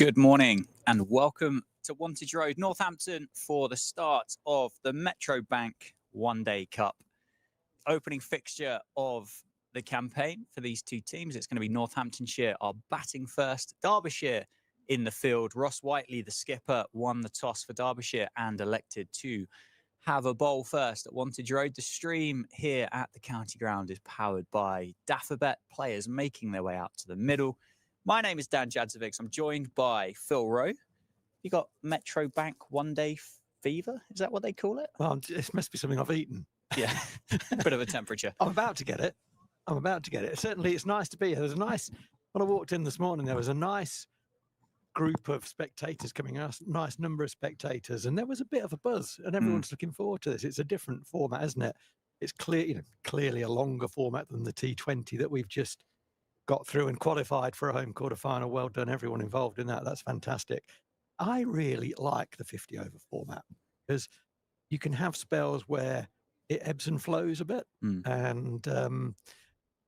Good morning and welcome to Wantage Road, Northampton, for the start of the Metro Bank One Day Cup. Opening fixture of the campaign for these two teams. It's going to be Northamptonshire are batting first. Derbyshire in the field. Ross Whiteley, the skipper, won the toss for Derbyshire and elected to have a bowl first at Wantage Road. The stream here at the county ground is powered by Daffabet, players making their way out to the middle. My name is Dan Jadzovic. I'm joined by Phil Rowe. You got Metro Bank one-day fever? Is that what they call it? Well, it must be something I've eaten. Yeah, bit of a temperature. I'm about to get it. Certainly, it's nice to be here. When I walked in this morning, there was a nice group of spectators coming out, nice number of spectators, and there was a bit of a buzz, and everyone's looking forward to this. It's a different format, isn't it? It's clear, clearly a longer format than the T20 that we've just got through and qualified for a home quarter final. Well done, everyone involved in that. That's fantastic. I really like the 50 over format because you can have spells where it ebbs and flows a bit, and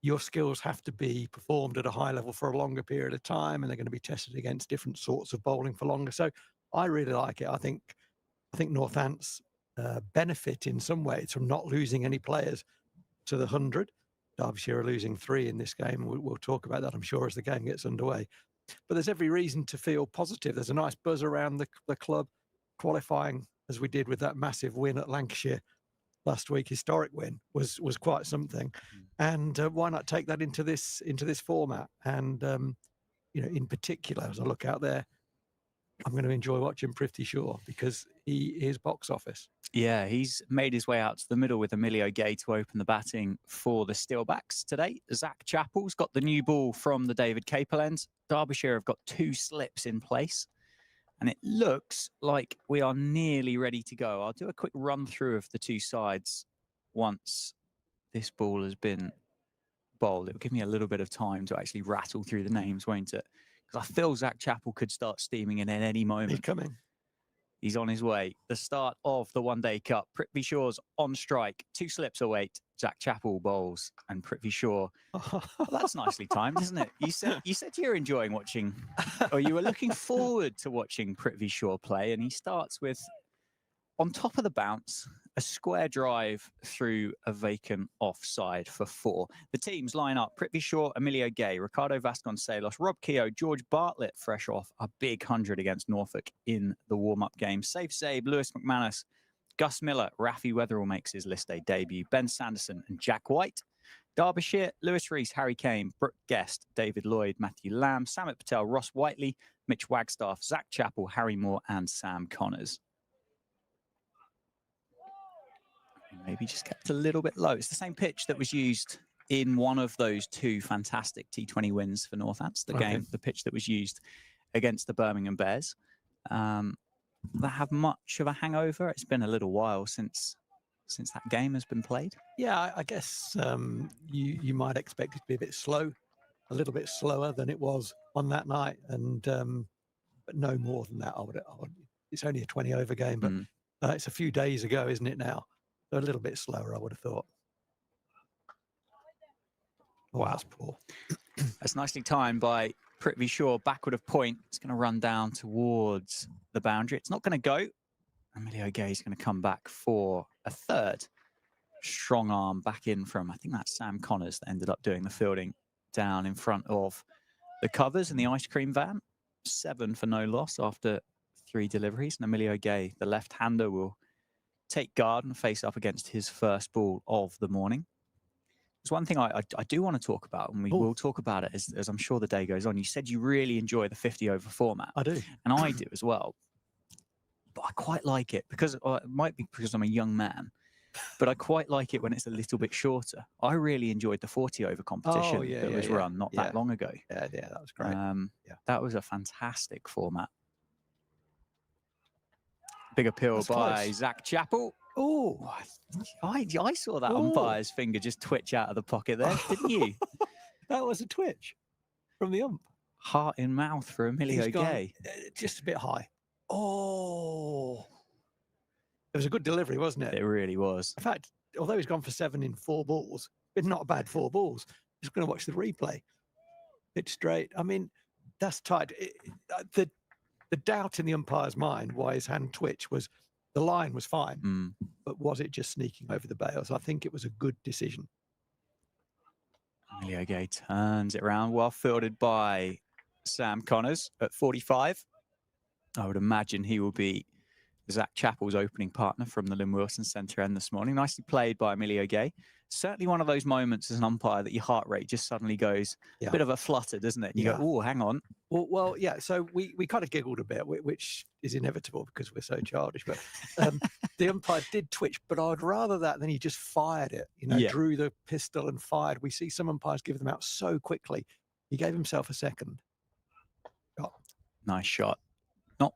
your skills have to be performed at a high level for a longer period of time, and they're going to be tested against different sorts of bowling for longer. So I really like it. I think Northants benefit in some ways from not losing any players to the 100. Derbyshire are losing 3 in this game. We'll talk about that, I'm sure, as the game gets underway. But there's every reason to feel positive. There's a nice buzz around the club, qualifying as we did with that massive win at Lancashire last week. Historic win was quite something, and why not take that into this format? And in particular, as I look out there, I'm going to enjoy watching Prithvi Shaw because he is box office. Yeah, he's made his way out to the middle with Emilio Gay to open the batting for the Steelbacks today. Zach Chappell's got the new ball from the David Capel end. Derbyshire have got 2 slips in place, and it looks like we are nearly ready to go. I'll do a quick run through of the 2 sides once this ball has been bowled. It'll give me a little bit of time to actually rattle through the names, won't it? Because I feel Zach Chappell could start steaming in at any moment. He's coming. He's on his way. The start of the One-Day Cup. Prithvi Shaw's on strike. 2 slips await. Zach Chappell bowls, and Prithvi Shaw. Well, that's nicely timed, isn't it? You said you're enjoying watching, or you were looking forward to watching Prithvi Shaw play, and he starts with, on top of the bounce, a square drive through a vacant offside for 4. The teams line up: Prithvi Shaw, Emilio Gay, Ricardo Vasconcelos, Rob Keogh, George Bartlett, fresh off a big 100 against Norfolk in the warm-up game. Safe Sabe, Lewis McManus, Gus Miller, Rafi Weatherall makes his list day debut, Ben Sanderson and Jack White. Derbyshire, Lewis Rees, Harry Kane, Brooke Guest, David Lloyd, Matthew Lamb, Samit Patel, Ross Whiteley, Mitch Wagstaff, Zach Chappell, Harry Moore and Sam Connors. Maybe just kept a little bit low. It's the same pitch that was used in one of those 2 fantastic T20 wins for Northants. The pitch that was used against the Birmingham Bears. That have much of a hangover? It's been a little while since that game has been played. Yeah, I guess you might expect it to be a bit slow, a little bit slower than it was on that night, and but no more than that. I would. It's only a 20 over game, but it's a few days ago, isn't it now? So a little bit slower, I would have thought. Wow, that's poor. That's nicely timed by Prithvi Shaw, backward of point. It's going to run down towards the boundary. It's not going to go. Emilio Gay is going to come back for a 3rd. Strong arm back in from, I think that's Sam Connors that ended up doing the fielding down in front of the covers in the ice cream van. 7 for no loss after 3 deliveries. And Emilio Gay, the left-hander, will take guard and face up against his first ball of the morning. There's one thing I do want to talk about, and we will talk about it as I'm sure the day goes on. You said you really enjoy the 50 over format. I do. And I do as well. But I quite like it because it might be because I'm a young man, but I quite like it when it's a little bit shorter. I really enjoyed the 40 over competition that was run not that long ago. Yeah, that was great. That was a fantastic format. Big appeal by Zach Chappell. Oh, I saw that umpire's finger just twitch out of the pocket there, didn't you? That was a twitch from the ump. Heart in mouth for Emilio Gay. Just a bit high. Oh. It was a good delivery, wasn't it? It really was. In fact, although he's gone for 7 in 4 balls, it's not a bad 4 balls. Just going to watch the replay. It's straight. I mean, that's tight. The doubt in the umpire's mind why his hand twitched was the line was fine, but was it just sneaking over the bails? I think it was a good decision. Emilio Gay turns it around, well fielded by Sam Connors at 45. I would imagine he will be Zach Chappell's opening partner from the Lynn Wilson centre end this morning. Nicely played by Emilio Gay. Certainly one of those moments as an umpire that your heart rate just suddenly goes a bit of a flutter, doesn't it? And you go, oh, hang on. Well, yeah. So we kind of giggled a bit, which is inevitable because we're so childish. But the umpire did twitch, but I'd rather that than he just fired it. Drew the pistol and fired. We see some umpires give them out so quickly. He gave himself a second. Nice shot. Not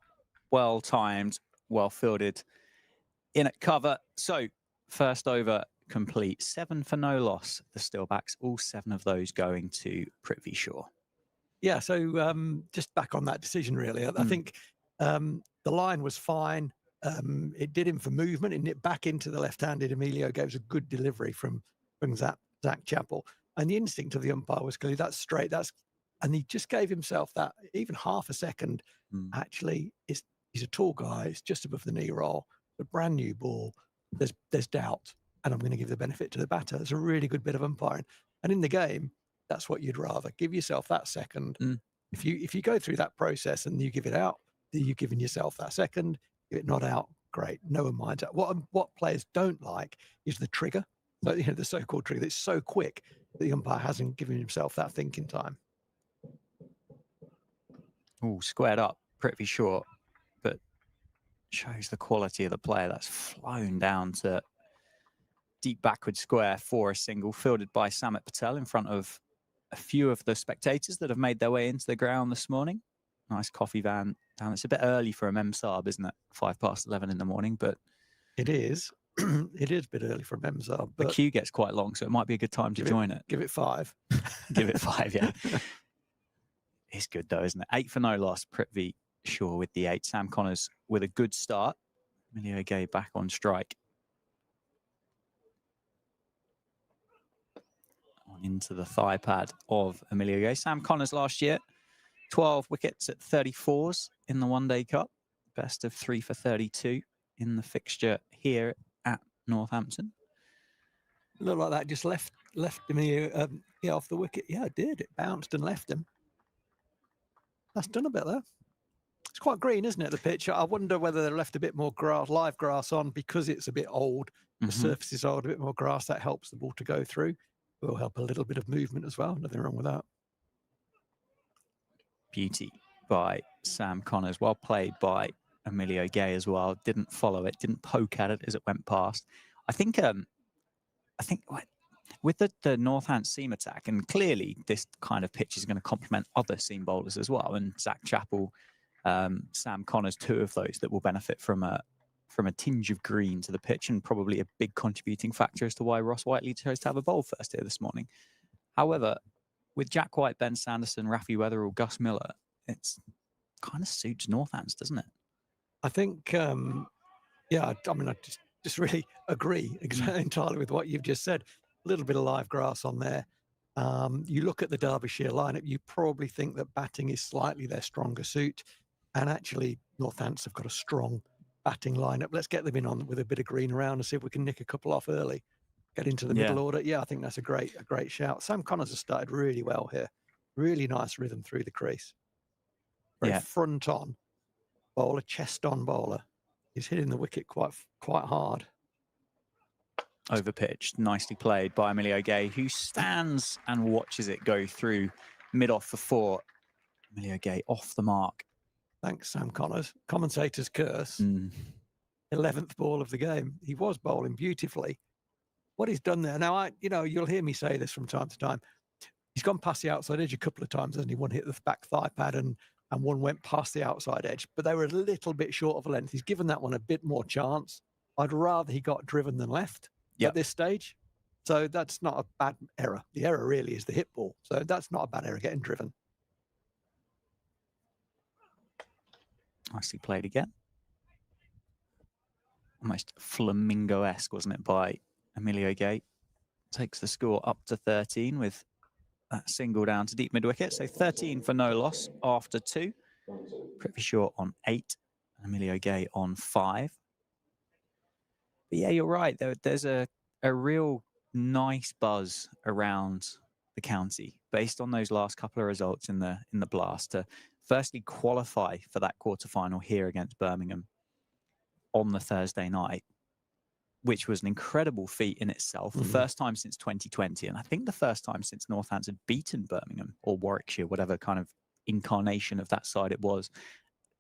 well timed, well fielded. In at cover. So first over complete. 7 for no loss. The Steelbacks. All 7 of those going to Prithvi Shaw. Yeah, so just back on that decision, really. I think the line was fine. It did him for movement. It nipped back into the left-handed. Emilio gave us a good delivery from Zach Chappell. And the instinct of the umpire was clearly that's straight. And he just gave himself that even half a second. Actually, he's a tall guy. It's just above the knee roll. A brand new ball. There's doubt. And I'm going to give the benefit to the batter. It's a really good bit of umpiring. And in the game, that's what you'd rather. Give yourself that second. If you go through that process and you give it out, you've given yourself that second. If it not out, great. No one minds that. What players don't like is the trigger. So, the so-called trigger that's so quick that the umpire hasn't given himself that thinking time. Oh, squared up, Prithvi Shaw, but shows the quality of the player. That's flown down to deep backward square for a single, fielded by Samit Patel in front of a few of the spectators that have made their way into the ground this morning. Nice coffee van down. It's a bit early for a Mem Saab, isn't it? 11:05 in the morning, but it is. It is a bit early for a Mem Saab. The queue gets quite long, so it might be a good time to join it. Give it 5. Give it 5, yeah. It's good though, isn't it? 8 for no loss. Prithvi Shaw with the 8. Sam Connors with a good start. Emilio Gay back on strike. On into the thigh pad of Emilio Gay. Sam Connors last year, 12 wickets at 34s in the One Day Cup. Best of 3 for 32 in the fixture here at Northampton. Looked like that just left Emilio off the wicket. Yeah, it did. It bounced and left him. That's done a bit there. It's quite green, isn't it, the pitch? I wonder whether they left a bit more grass, live grass on because it's a bit old. The surface is old, a bit more grass. That helps the ball to go through. It will help a little bit of movement as well. Nothing wrong with that. Beauty by Sam Connors. Well played by Emilio Gay as well. Didn't follow it, didn't poke at it as it went past. I think with the Northant seam attack, and clearly this kind of pitch is going to complement other seam bowlers as well. And Zach Chappell, Sam Connors, 2 of those that will benefit from a tinge of green to the pitch, and probably a big contributing factor as to why Ross Whiteley chose to have a bowl first here this morning. However, with Jack White, Ben Sanderson, Rafi Weatherall, Gus Miller, it's kind of suits Northants, doesn't it? I think, I just really agree entirely with what you've just said. A little bit of live grass on there. You look at the Derbyshire lineup, you probably think that batting is slightly their stronger suit. And actually, Northants have got a strong batting lineup. Let's get them in on with a bit of green around and see if we can nick a couple off early. Get into the middle order. Yeah, I think that's a great shout. Sam Connors has started really well here. Really nice rhythm through the crease. Very front on bowler, chest on bowler. He's hitting the wicket quite hard. Over pitched, nicely played by Emilio Gay, who stands and watches it go through mid off for 4. Emilio Gay off the mark. Thanks, Sam Connors. Commentator's curse. 11th ball of the game. He was bowling beautifully. What he's done there now, you'll hear me say this from time to time. He's gone past the outside edge a couple of times, hasn't he? One hit the back thigh pad and one went past the outside edge, but they were a little bit short of a length. He's given that one a bit more chance. I'd rather he got driven than left at this stage. So that's not a bad error. The error really is the hit ball. So that's not a bad error, getting driven. Nicely played again. Almost flamingo-esque, wasn't it, by Emilio Gay? Takes the score up to 13 with that single down to deep mid-wicket. So 13 for no loss after 2. Prithvi Shaw on 8. Emilio Gay on 5. But yeah, you're right. There's a real nice buzz around the county based on those last couple of results in the Blast to firstly qualify for that quarterfinal here against Birmingham on the Thursday night, which was an incredible feat in itself. The first time since 2020, and I think the first time since Northants had beaten Birmingham or Warwickshire, whatever kind of incarnation of that side it was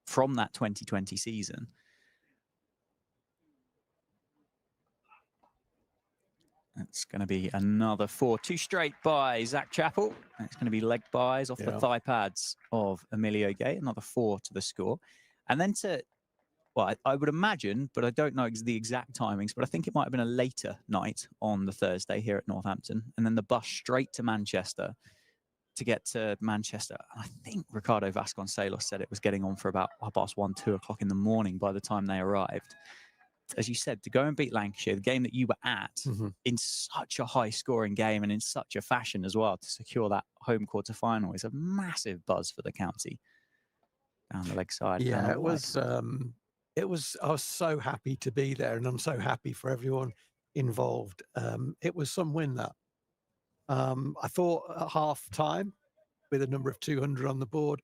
from that 2020 season. It's going to be another 4, 2 straight by Zach Chappell. And it's going to be leg buys off the thigh pads of Emilio Gay, another 4 to the score. And then well, I would imagine, but I don't know the exact timings, but I think it might have been a later night on the Thursday here at Northampton. And then the bus straight to Manchester to get to Manchester. I think Ricardo Vasconcelos said it was getting on for about 1:30, 2 o'clock in the morning by the time they arrived. As you said, to go and beat Lancashire, the game that you were at, in such a high-scoring game and in such a fashion as well, to secure that home quarter-final is a massive buzz for the county down the leg side. Yeah, it was. I was so happy to be there, and I'm so happy for everyone involved. It was some win that. I thought at half time, with a number of 200 on the board,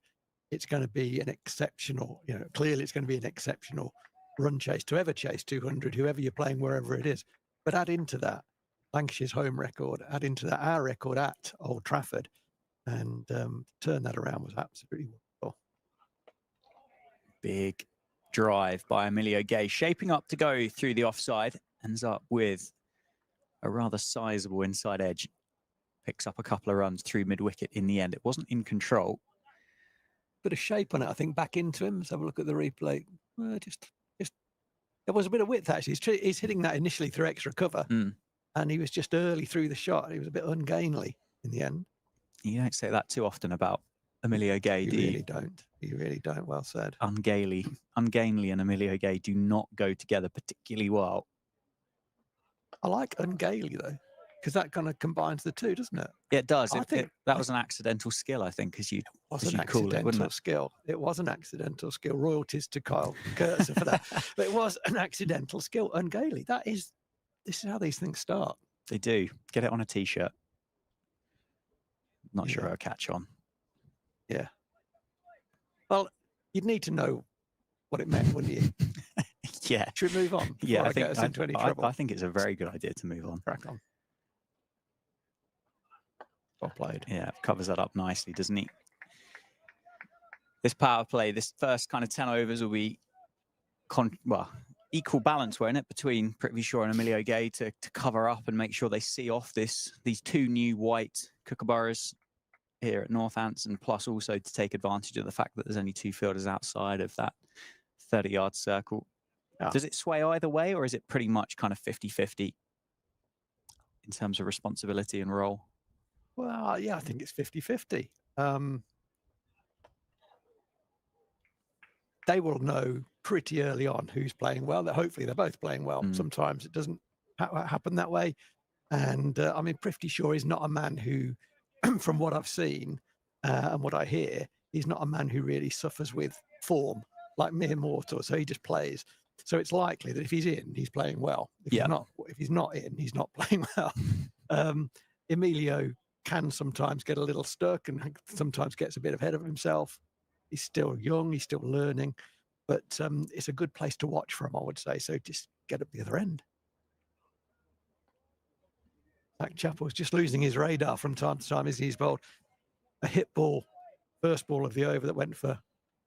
it's going to be an exceptional. Clearly, it's going to be an exceptional run chase to ever chase 200, whoever you're playing, wherever it is. But add into that Lancashire's home record, add into that our record at Old Trafford, and turn that around was absolutely wonderful. Big drive by Emilio Gay, shaping up to go through the offside, ends up with a rather sizable inside edge, picks up a couple of runs through mid-wicket in the end. It wasn't in control. Bit of shape on it, I think, back into him. Let's have a look at the replay. Just there was a bit of width, actually. He's hitting that initially through extra cover, and he was just early through the shot. He was a bit ungainly in the end. You don't say that too often about Emilio Gay, do you? You really don't. You really don't. Well said. Ungainly and Emilio Gay do not go together particularly well. I like ungainly, though, because that kind of combines the two, doesn't it? Yeah, it does. That was an accidental skill, I think, as you'd call it, wouldn't it? Skill. It was an accidental skill. Royalties to Kyle Kurtzer for that. But it was an accidental skill. Ungainly. This is how these things start. They do. Get it on a T-shirt. Not sure I'll catch on. Yeah. Well, you'd need to know what it meant, wouldn't you? Yeah. Should we move on? Yeah, I get us into any trouble? I think it's a very good idea to move on. Crack on. Well played. Yeah, covers that up nicely, doesn't he? This power play, this first kind of 10 overs will be equal balance, won't it, between Prithvi Shaw and Emilio Gay to cover up and make sure they see off these 2 new white kookaburras here at Northants, and plus also to take advantage of the fact that there's only 2 fielders outside of that 30-yard circle. Yeah. Does it sway either way, or is it pretty much kind of 50-50 in terms of responsibility and role? Well, yeah, I think it's 50-50. They will know pretty early on who's playing well. Hopefully they're both playing well. Sometimes it doesn't happen that way. And I mean, Prithvi Shaw is not a man who, from what I've seen and what I hear, he's not a man who really suffers with form like mere mortal. So he just plays. So it's likely that if he's in, he's playing well. If he's not in, he's not playing well. Emilio can sometimes get a little stuck and sometimes gets a bit ahead of himself. He's still young, he's still learning, but it's a good place to watch for him, I would say. So just get up the other end. Zach Chappell's just losing his radar from time to time as he's bowled a hit ball, first ball of the over that went for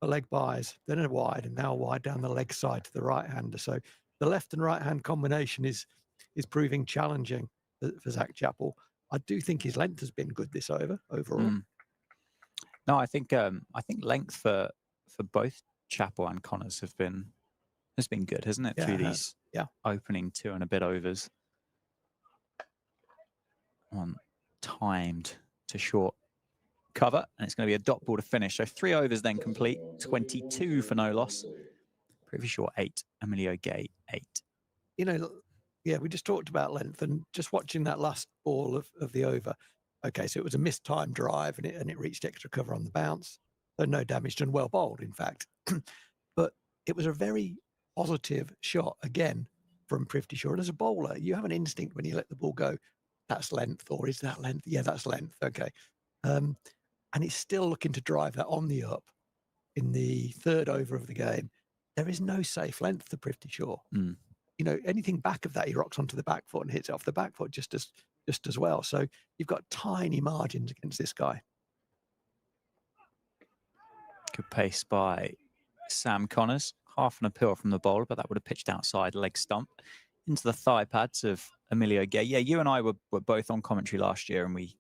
a leg buys, then a wide, and now a wide down the leg side to the right-hander. So the left and right-hand combination is proving challenging for Zach Chappell. I do think his length has been good this over overall. No, I think length for both Chappell and Connors has been good, hasn't it? Through these opening 2 and a bit overs. One timed to short cover, and it's going to be a dot ball to finish. So 3 overs then complete, 22 for no loss. Prithvi Shaw 8, Emilio Gay 8. Yeah, we just talked about length, and just watching that last ball of the over. Okay, so it was a mistimed drive, and it reached extra cover on the bounce. So no damage done, well bowled, in fact. But it was a very positive shot, again, from Prithvi Shaw. And as a bowler, you have an instinct when you let the ball go that's length, or is that length? Yeah, that's length. Okay. And he's still looking to drive that on the up in the third over of the game. There is no safe length to Prithvi Shaw. Mm. You know, anything back of that, he rocks onto the back foot and hits it off the back foot just as well. So you've got tiny margins against this guy. Good pace by Sam Connors. Half an appeal from the bowler, but that would have pitched outside leg stump into the thigh pads of Emilio Gay. Yeah, you and I were both on commentary last year, and we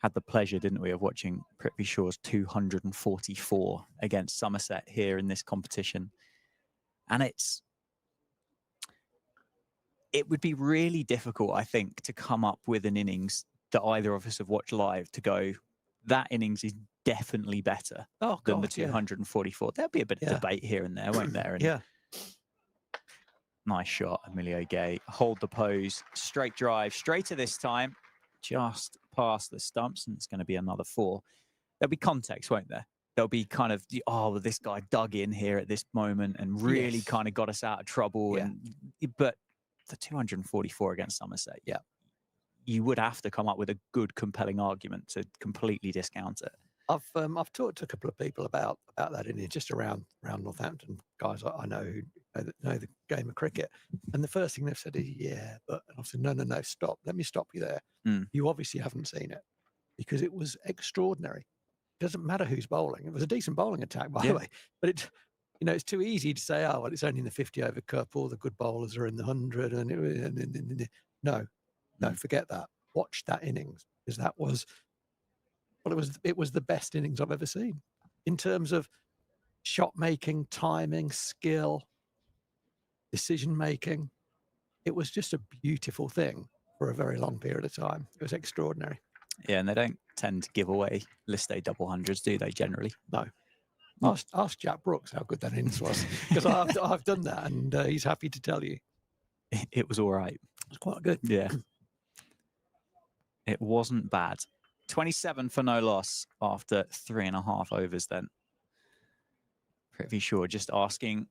had the pleasure, didn't we, of watching Prithvi Shaw's 244 against Somerset here in this competition. And it would be really difficult, I think, to come up with an innings that either of us have watched live to go, that innings is definitely better than the 244. There'll be a bit of debate here and there, won't there? And yeah. Nice shot, Emilio Gay. Hold the pose, straight drive, straighter this time, just past the stumps, and it's going to be another 4. There'll be context, won't there? There'll be kind of, oh, this guy dug in here at this moment and really kind of got us out of trouble. Yeah. But the 244 against Somerset, you would have to come up with a good, compelling argument to completely discount it. I've talked to a couple of people about that in here, just around Northampton, guys I know who know the game of cricket, and the first thing they've said is, yeah, but and I've said, no, stop, let me stop you there. You obviously haven't seen it, because it was extraordinary. It doesn't matter who's bowling. It was a decent bowling attack, by the way, but it's, you know, it's too easy to say, oh, well, it's only in the 50 over cup, all the good bowlers are in the 100, and no, forget that. Watch that innings, because that was, well, it was the best innings I've ever seen in terms of shot making, timing, skill, decision making. It was just a beautiful thing for a very long period of time. It was extraordinary. Yeah, and they don't tend to give away list A double hundreds, do they, generally? No. Ask Jack Brooks how good that innings was, because I've done that, and he's happy to tell you. It was all right. It was quite good. Yeah. It wasn't bad. 27 for no loss after 3.5 overs then. Pretty sure just asking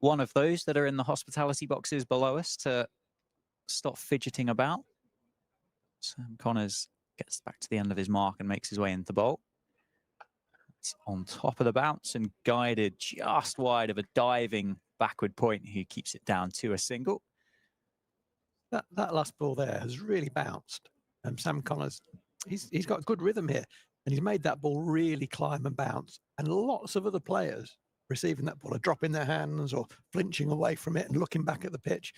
one of those that are in the hospitality boxes below us to stop fidgeting about. Sam Connors gets back to the end of his mark and makes his way into the bowl. It's on top of the bounce and guided just wide of a diving backward point who keeps it down to a single. That last ball there has really bounced. Sam Connors, he's got good rhythm here, and he's made that ball really climb and bounce. And lots of other players receiving that ball are dropping their hands or flinching away from it and looking back at the pitch.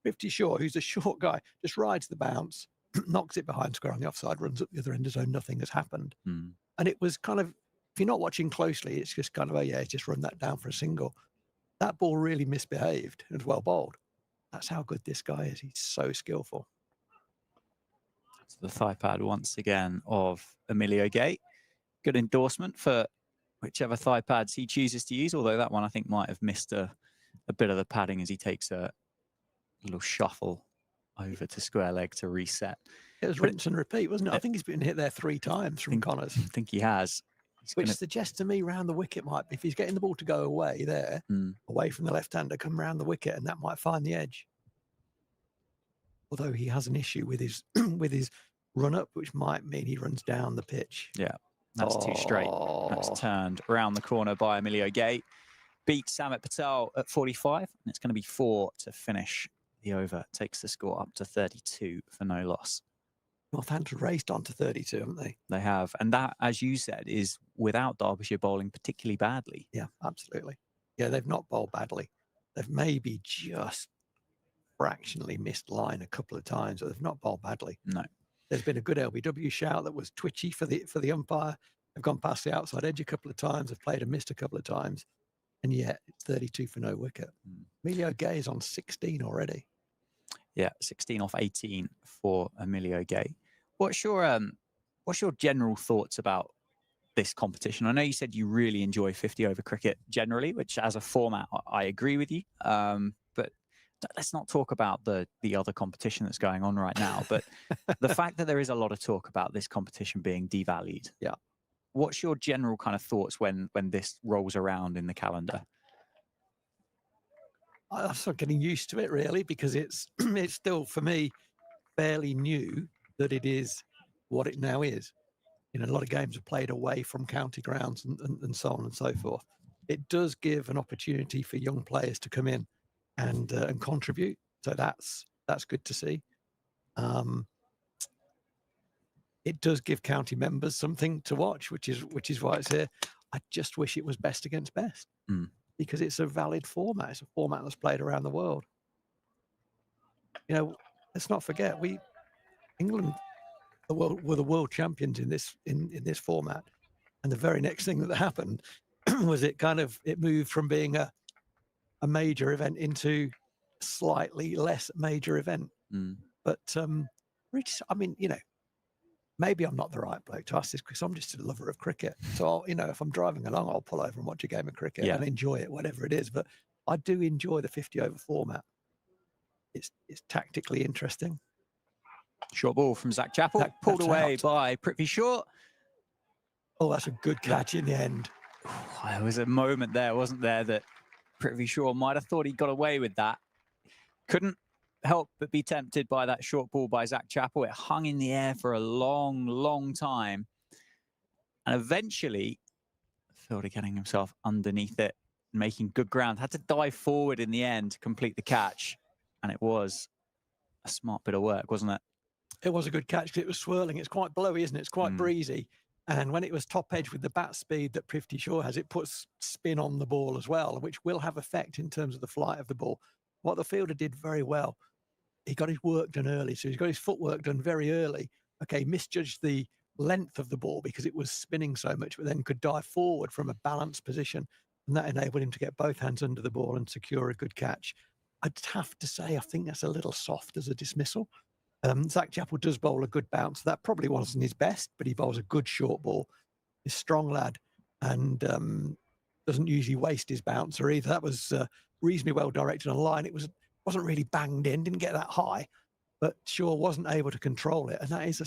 Prithvi Shaw, who's a short guy, just rides the bounce, knocks it behind square on the offside, runs up the other end as though nothing has happened. And it was kind of, if you're not watching closely, it's just kind of, oh yeah, he's just run that down for a single. That ball really misbehaved and was well bowled. That's how good this guy is. He's so skillful. So the thigh pad once again of Emilio Gay. Good endorsement for whichever thigh pads he chooses to use, although that one I think might have missed a bit of the padding as he takes a little shuffle over to square leg to reset. It was rinse and repeat, wasn't it? I think he's been hit there 3 times from Connors. I think he has. Which suggests to me round the wicket might be, if he's getting the ball to go away there, away from the left-hander, come round the wicket, and that might find the edge. Although he has an issue with his run-up, which might mean he runs down the pitch. Yeah, that's too straight. That's turned around the corner by Emilio Gay. Beats Samit Patel at 45, and it's going to be 4 to finish the over. Takes the score up to 32 for no loss. Northampton raced on to 32, haven't they? They have. And that, as you said, is without Derbyshire bowling particularly badly. Yeah, absolutely. Yeah, they've not bowled badly. They've maybe just fractionally missed line a couple of times, but they've not bowled badly. No. There's been a good LBW shout that was twitchy for the umpire. They've gone past the outside edge a couple of times. They've played and missed a couple of times. And yet, it's 32 for no wicket. Emilio Gay is on 16 already. Yeah, 16 off 18 for Emilio Gay. What's your general thoughts about this competition? I know you said you really enjoy 50 over cricket generally, which as a format, I agree with you. But let's not talk about the other competition that's going on right now. But the fact that there is a lot of talk about this competition being devalued. Yeah. What's your general kind of thoughts when this rolls around in the calendar? I'm sort of getting used to it, really, because it's still, for me, fairly new that it is what it now is. You know, a lot of games are played away from county grounds and so on and so forth. It does give an opportunity for young players to come in and contribute. So that's good to see. It does give county members something to watch, which is why it's here. I just wish it was best against best because it's a valid format. It's a format that's played around the world. You know, let's not forget England were the world champions in this format, and the very next thing that happened was it moved from being a major event into a slightly less major event. But I mean, you know, maybe I'm not the right bloke to ask this because I'm just a lover of cricket. So, you know, if I'm driving along, I'll pull over and watch a game of cricket and enjoy it, whatever it is. But I do enjoy the 50 over format. It's tactically interesting. Short ball from Zach Chappell, pulled away by Prithvi Shaw. Oh, that's a good catch in the end. There was a moment there, wasn't there, that Prithvi Shaw might have thought he got away with that. Couldn't help but be tempted by that short ball by Zach Chappell. It hung in the air for a long, long time. And eventually, Fielder getting himself underneath it, making good ground. Had to dive forward in the end to complete the catch. And it was a smart bit of work, wasn't it? It was a good catch because it was swirling. It's quite blowy, isn't it? It's quite breezy. And when it was top edge with the bat speed that Prithvi Shaw has, it puts spin on the ball as well, which will have effect in terms of the flight of the ball. What the fielder did very well, he got his work done early. So he's got his footwork done very early. Okay, misjudged the length of the ball because it was spinning so much, but then could dive forward from a balanced position. And that enabled him to get both hands under the ball and secure a good catch. I'd have to say, I think that's a little soft as a dismissal. Zach Chappell does bowl a good bounce. That probably wasn't his best, but he bowls a good short ball. He's a strong lad and doesn't usually waste his bouncer either. That was reasonably well directed on line. It wasn't really banged in, didn't get that high, but Shaw wasn't able to control it. And that's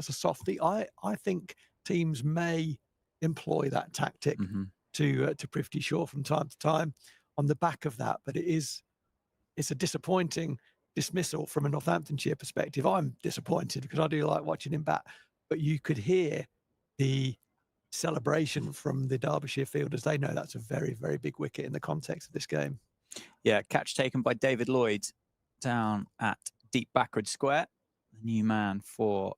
a softie. I think teams may employ that tactic to Prithvi Shaw from time to time on the back of that. But it's a disappointing dismissal from a Northamptonshire perspective. I'm disappointed because I do like watching him bat, but you could hear the celebration from the Derbyshire fielders. They know that's a very, very big wicket in the context of this game. Yeah, catch taken by David Lloyd down at deep backward square. The new man for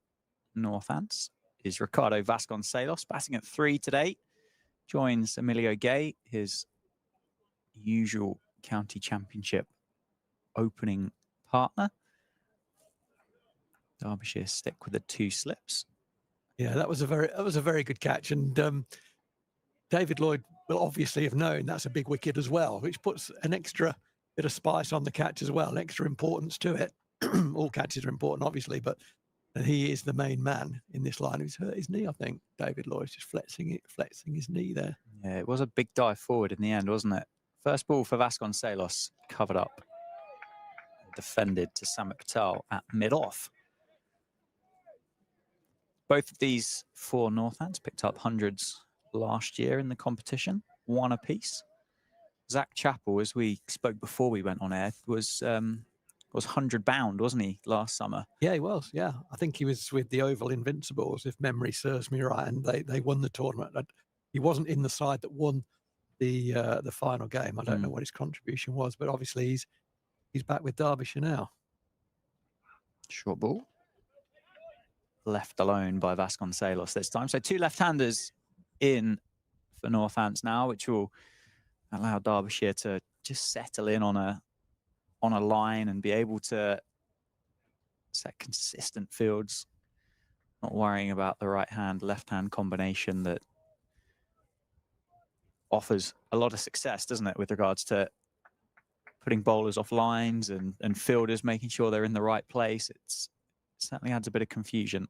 Northants is Ricardo Vasconcelos, batting at 3 today. Joins Emilio Gay, his usual county championship opening partner. Derbyshire stick with the 2 slips. Yeah, that was a very good catch. And David Lloyd will obviously have known that's a big wicket as well, which puts an extra bit of spice on the catch as well, an extra importance to it. All catches are important, obviously, but he is the main man in this line. He's hurt his knee, I think. David Lloyd's just flexing his knee there. Yeah, it was a big dive forward in the end, wasn't it? First ball for Vasconcelos, covered up. Defended to Samit Patel at mid-off. Both of these 4 Northants picked up hundreds last year in the competition, 1 apiece. Zach Chappell, as we spoke before we went on air, was 100 bound, wasn't he, last summer? Yeah, he was. Yeah, I think he was with the Oval Invincibles, if memory serves me right, and they won the tournament. He wasn't in the side that won the final game. I don't know what his contribution was, but obviously he's back with Derbyshire now. Short ball. Left alone by Vasconcelos this time. So 2 left-handers in for Northants now, which will allow Derbyshire to just settle in on a line and be able to set consistent fields, not worrying about the right-hand, left-hand combination that offers a lot of success, doesn't it, with regards to putting bowlers off lines and fielders making sure they're in the right place. It certainly adds a bit of confusion.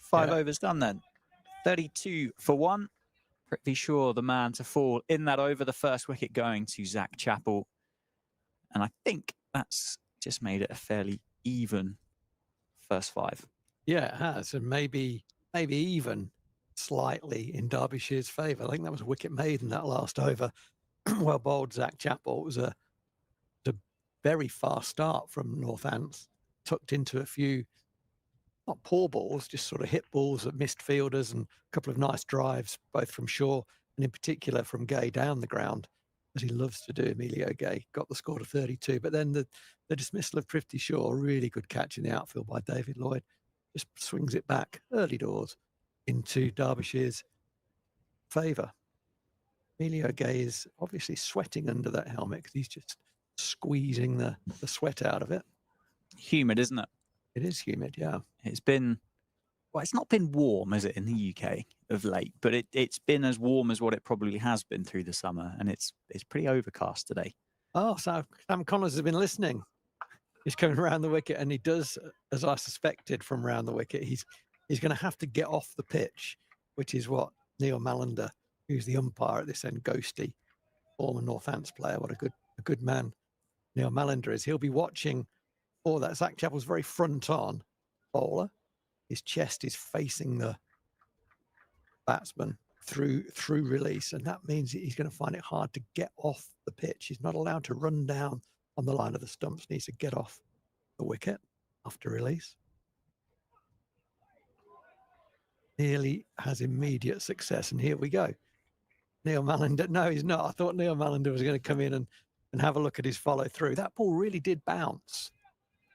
5 overs done then. 32 for 1. Pretty sure the man to fall in that over, the first wicket going to Zach Chappell. And I think that's just made it a fairly even first 5. Yeah, it has. And maybe even slightly in Derbyshire's favour. I think that was a wicket made in that last over. Well bowled, Zach Chappell. It was a very fast start from Northants, tucked into a few, not poor balls, just sort of hit balls at missed fielders and a couple of nice drives, both from Shaw and in particular from Gay down the ground, as he loves to do. Emilio Gay got the score to 32, but then the dismissal of Prithvi Shaw, a really good catch in the outfield by David Lloyd, just swings it back early doors into Derbyshire's favour. Emilio Gay is obviously sweating under that helmet because he's just squeezing the sweat out of it. Humid, isn't it? It is humid, yeah. It's been, well, it's not been warm, is it, in the UK of late, but it's been as warm as what it probably has been through the summer, and it's pretty overcast today. Oh, so Sam Connors has been listening. He's coming around the wicket, and he does, as I suspected from around the wicket, he's going to have to get off the pitch, which is what Neil Mallender, who's the umpire at this end, ghosty, former Northants player, what a good man Neil Mallender is. He'll be watching for that. Zach Chappell's very front on bowler. His chest is facing the batsman through release, and that means he's going to find it hard to get off the pitch. He's not allowed to run down on the line of the stumps. Needs to get off the wicket after release. Nearly has immediate success, and here we go. Neil Mallender, no, he's not. I thought Neil Mallender was going to come in and have a look at his follow through. That ball really did bounce.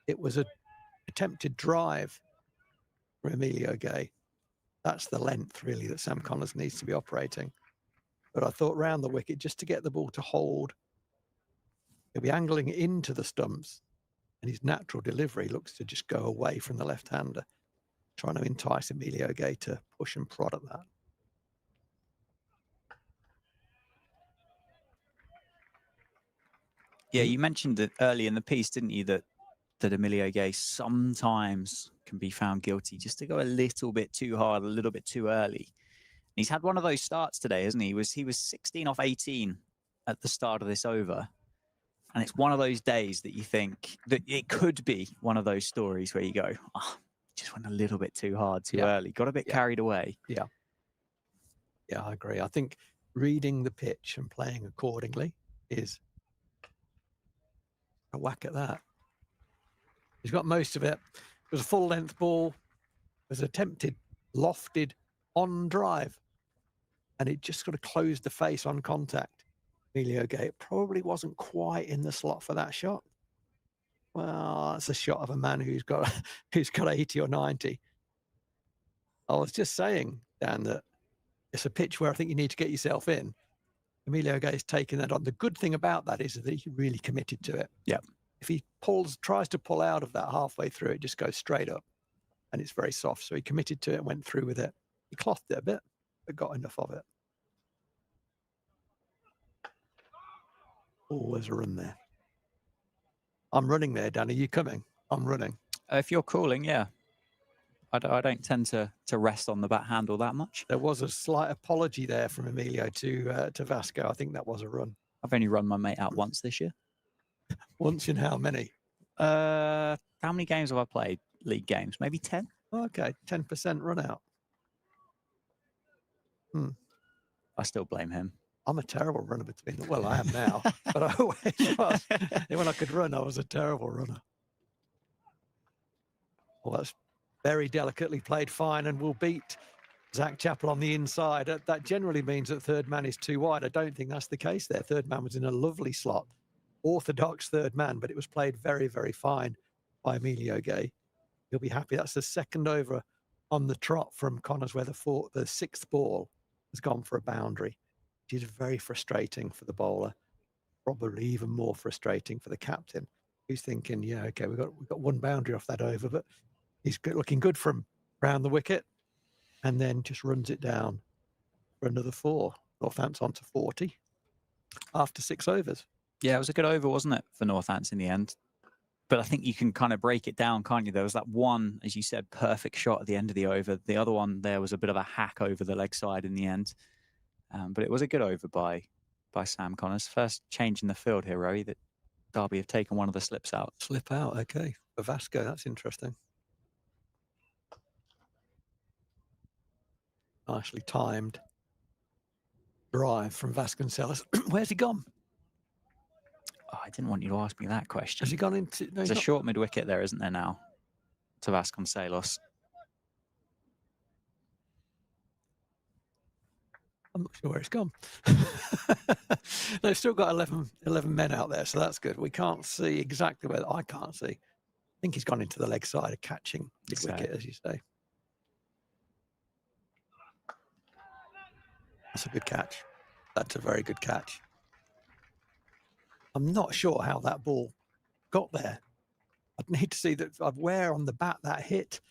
It was an attempted drive for Emilio Gay. That's the length, really, that Sam Connors needs to be operating. But I thought round the wicket, just to get the ball to hold, he'll be angling into the stumps, and his natural delivery looks to just go away from the left-hander, trying to entice Emilio Gay to push and prod at that. Yeah, you mentioned it early in the piece, didn't you, that Emilio Gay sometimes can be found guilty just to go a little bit too hard, a little bit too early. And he's had one of those starts today, hasn't he? He was 16 off 18 at the start of this over. And it's one of those days that you think that it could be one of those stories where you go, oh, just went a little bit too hard, too early, got a bit carried away. Yeah, I agree. I think reading the pitch and playing accordingly is a whack at that. He's got most of it. It was a full length ball. It was attempted, lofted on drive, and it just sort of closed the face on contact. Emilio Gay, it probably wasn't quite in the slot for that shot. Well, that's a shot of a man who's got 80 or 90. I was just saying, Dan, that it's a pitch where I think you need to get yourself in. Emilio Gay's taken that on. The good thing about that is that he really committed to it. Yeah. If he tries to pull out of that halfway through, it just goes straight up, and it's very soft. So he committed to it and went through with it. He clothed it a bit, but got enough of it. Oh, there's a run there. I'm running there, Dan. Are you coming? I'm running. If you're calling, yeah. I don't tend to rest on the bat handle that much. There was a slight apology there from Emilio to Vasco. I think that was a run. I've only run my mate out once this year. Once in how many? How many games have I played? League games? Maybe 10? Okay, 10% run out. I still blame him. I'm a terrible runner between them. Well, I am now, but I always was. When I could run, I was a terrible runner. Well, that's very delicately played fine and will beat Zach Chappell on the inside. That generally means that third man is too wide. I don't think that's the case there. Third man was in a lovely slot. Orthodox third man, but it was played very, very fine by Emilio Gay. He'll be happy. That's the second over on the trot from Connors, where the sixth ball has gone for a boundary, which is very frustrating for the bowler. Probably even more frustrating for the captain, who's thinking, yeah, okay, we've got one boundary off that over, but he's looking good from round the wicket, and then just runs it down for another 4. Northants on to 40 after 6 overs. Yeah, it was a good over, wasn't it, for Northants in the end? But I think you can kind of break it down, can't you? There was that one, as you said, perfect shot at the end of the over. The other one there was a bit of a hack over the leg side in the end. But it was a good over by Sam Connors. First change in the field here, Rowie, that Derby have taken one of the slips out. Slip out, okay. For Vasco, that's interesting. Nicely timed drive from Vasconcelos. Where's he gone? Oh, I didn't want you to ask me that question. Has he gone into? No, There's a short mid wicket there, isn't there now? To Vasconcelos. I'm not sure where it's gone. They've still got 11 men out there, so that's good. We can't see exactly where. I can't see. I think he's gone into the leg side of catching the wicket, as you say. That's a good catch. That's a very good catch. I'm not sure how that ball got there. I'd need to see that where on the bat that hit.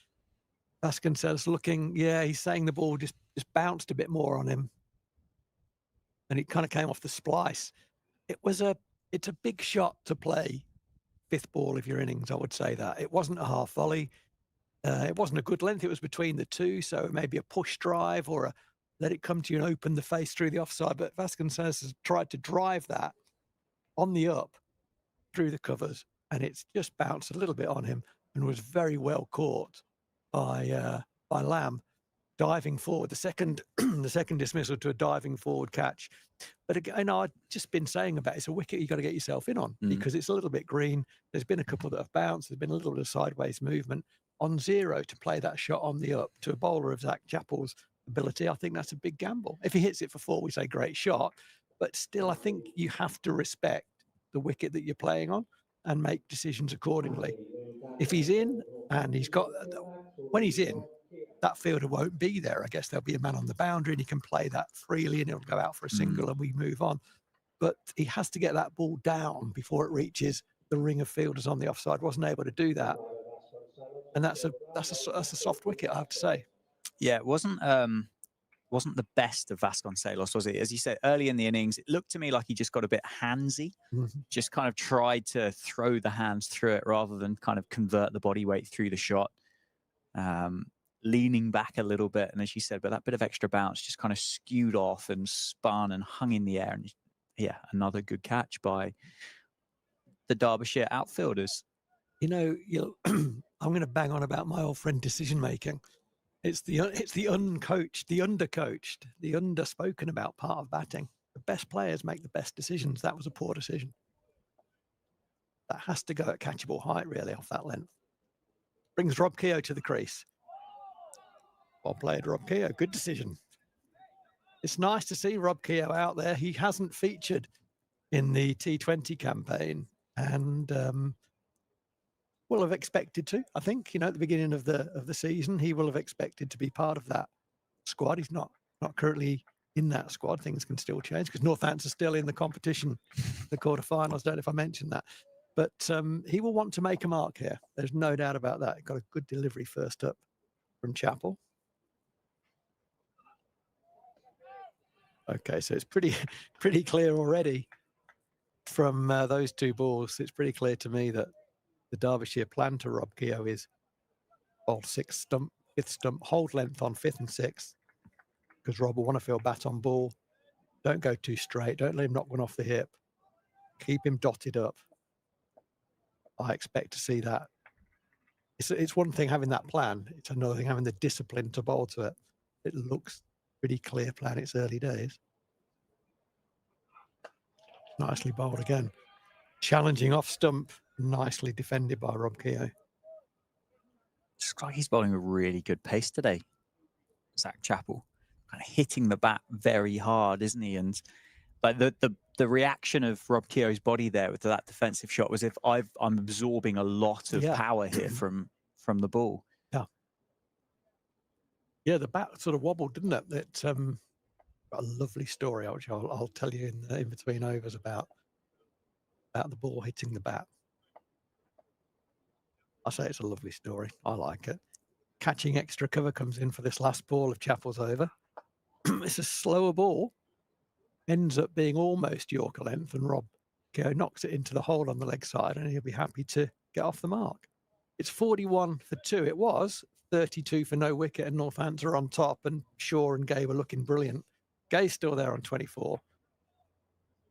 Vasconcelos looking, yeah, he's saying the ball just bounced a bit more on him. And it kind of came off the splice. It's a big shot to play fifth ball of your innings, I would say that. It wasn't a half volley. It wasn't a good length. It was between the two. So maybe a push drive or a let it come to you and open the face through the offside. But Vasconcelos has tried to drive that on the up through the covers. And it's just bounced a little bit on him and was very well caught by Lamb diving forward. The second dismissal to a diving forward catch. But again, I've just been saying about it's a wicket you've got to get yourself in on because it's a little bit green. There's been a couple that have bounced. There's been a little bit of sideways movement. On 0 to play that shot on the up to a bowler of Zach Chappell's ability, I think that's a big gamble. If he hits it for 4, we say great shot. But still, I think you have to respect the wicket that you're playing on and make decisions accordingly. If he's in and when he's in, that fielder won't be there. I guess there'll be a man on the boundary and he can play that freely and it'll go out for a single and we move on. But he has to get that ball down before it reaches the ring of fielders on the offside. Wasn't able to do that. And that's a soft wicket, I have to say. Yeah, it wasn't the best of Vasconcelos, was it? As you said, early in the innings, it looked to me like he just got a bit handsy, just kind of tried to throw the hands through it rather than kind of convert the body weight through the shot. Leaning back a little bit, and as you said, but that bit of extra bounce just kind of skewed off and spun and hung in the air. And yeah, another good catch by the Derbyshire outfielders. You know, I'm going to bang on about my old friend decision making. It's the uncoached, the undercoached, the underspoken about part of batting. The best players make the best decisions. That was a poor decision. That has to go at catchable height, really, off that length. Brings Rob Keogh to the crease. Well played, Rob Keogh. Good decision. It's nice to see Rob Keogh out there. He hasn't featured in the T20 campaign and will have expected to. I think, at the beginning of the season, he will have expected to be part of that squad. He's not currently in that squad. Things can still change because Northants are still in the competition, the quarterfinals. Don't know if I mentioned that. But he will want to make a mark here. There's no doubt about that. Got a good delivery first up from Chappell. Okay, so it's pretty clear already from those two balls. It's pretty clear to me that the Derbyshire plan to Rob Keogh is bowl 6 stump, 5th stump, hold length on 5th and 6th, because Rob will want to feel bat on ball. Don't go too straight. Don't let him knock one off the hip. Keep him dotted up. I expect to see that. It's one thing having that plan. It's another thing having the discipline to bowl to it. It looks pretty clear plan. It's early days. Nicely bowled again. Challenging off stump. Nicely defended by Rob Keogh. It's like he's bowling a really good pace today, Zach Chappell. Kind of hitting the bat very hard, isn't he? And like the reaction of Rob Keogh's body there with that defensive shot was if I'm absorbing a lot of power here from the ball. Yeah, the bat sort of wobbled, didn't it? It got a lovely story, which I'll tell you in between overs about the ball hitting the bat. I say it's a lovely story. I like it. Catching extra cover comes in for this last ball of Chappell's over. It's a slower ball. Ends up being almost Yorker length, and Rob Keogh knocks it into the hole on the leg side, and he'll be happy to get off the mark. It's 41 for 2. It was 32 for no wicket, and Northants are on top, and Shaw and Gay were looking brilliant. Gay's still there on 24,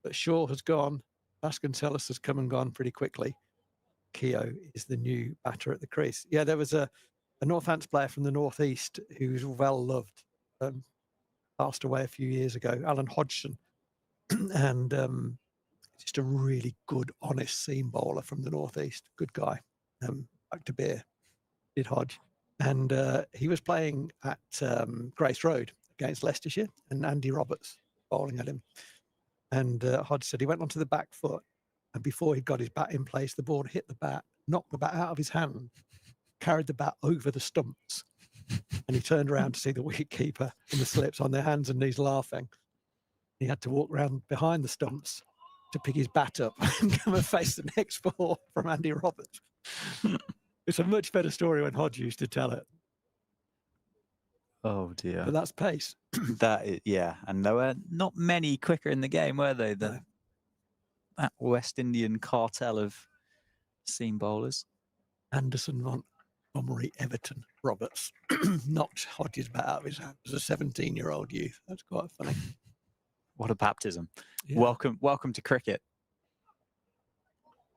but Shaw has gone. Vasconcelos has come and gone pretty quickly. Keogh is the new batter at the crease. Yeah, there was a Northants player from the northeast who's well loved, passed away a few years ago, Alan Hodgson, and just a really good, honest seam bowler from the northeast. Good guy. Back to beer, did Hodge. And he was playing at Grace Road against Leicestershire, and Andy Roberts bowling at him. And Hodge said he went onto the back foot, and before he got his bat in place, the ball hit the bat, knocked the bat out of his hand, carried the bat over the stumps, and he turned around to see the wicketkeeper and the slips on their hands and knees laughing. He had to walk around behind the stumps to pick his bat up and come and face the next ball from Andy Roberts. It's a much better story when Hodge used to tell it. Oh dear. But that's pace. That is, yeah, and there were not many quicker in the game, were they? No. That West Indian cartel of seam bowlers. Anderson, Montgomery, Everton, Roberts knocked Hodge's bat out of his hand as a 17-year-old youth. That's quite funny. What a baptism! Yeah. Welcome to cricket.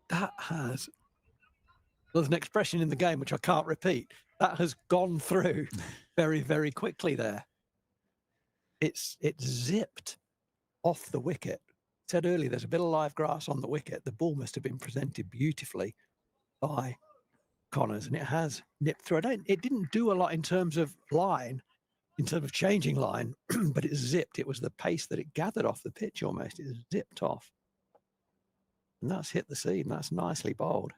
That has. There's an expression in the game which I can't repeat. That has gone through very, very quickly there. It's zipped off the wicket. I said earlier, there's a bit of live grass on the wicket. The ball must have been presented beautifully by Connors, and it has nipped through. It didn't do a lot in terms of line, in terms of changing line, but it zipped. It was the pace that it gathered off the pitch almost. It zipped off. And that's hit the seam. That's nicely bowled.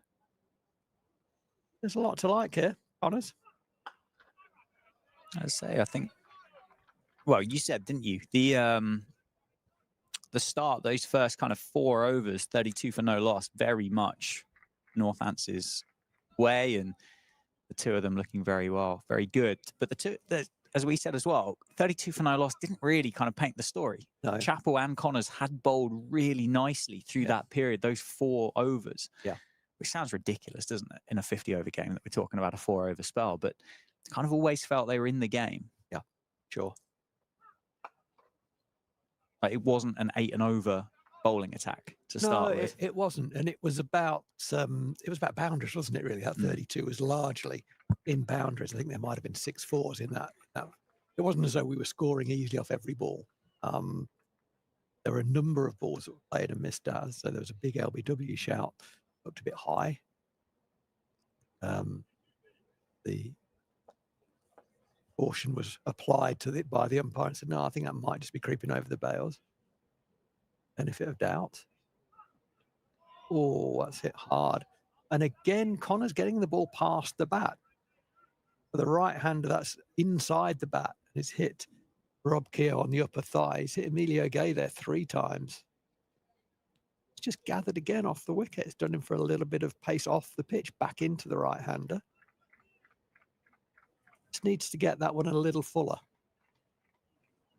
There's a lot to like here, Connors. I say, I think. Well, you said, didn't you? The start, those first kind of 4 overs, 32 for no loss, very much Northance's way, and the two of them looking very well, very good. But as we said as well, 32 for no loss didn't really kind of paint the story. No. Chappell and Connors had bowled really nicely through that period, those 4 overs. Yeah. Which sounds ridiculous, doesn't it, in a 50-over game that we're talking about a 4-over spell, but kind of always felt they were in the game. Yeah, sure. Like it wasn't an 8-and-over bowling attack to start with. It wasn't, and it was about boundaries, wasn't it? Really, that 32 was largely in boundaries. I think there might have been 6 4s in that. It wasn't as though we were scoring easily off every ball. There were a number of balls that were played and missed out. So there was a big LBW shout, looked a bit high. The caution was applied to it by the umpire and said, no, I think that might just be creeping over the bails. Benefit of doubt. Oh, that's hit hard. And again, Connor's getting the ball past the bat. For the right hander, that's inside the bat. And it's hit Rob Keogh on the upper thigh. He's hit Emilio Gay there 3 times. It's just gathered again off the wicket. It's done him for a little bit of pace off the pitch, back into the right hander. Just needs to get that one a little fuller.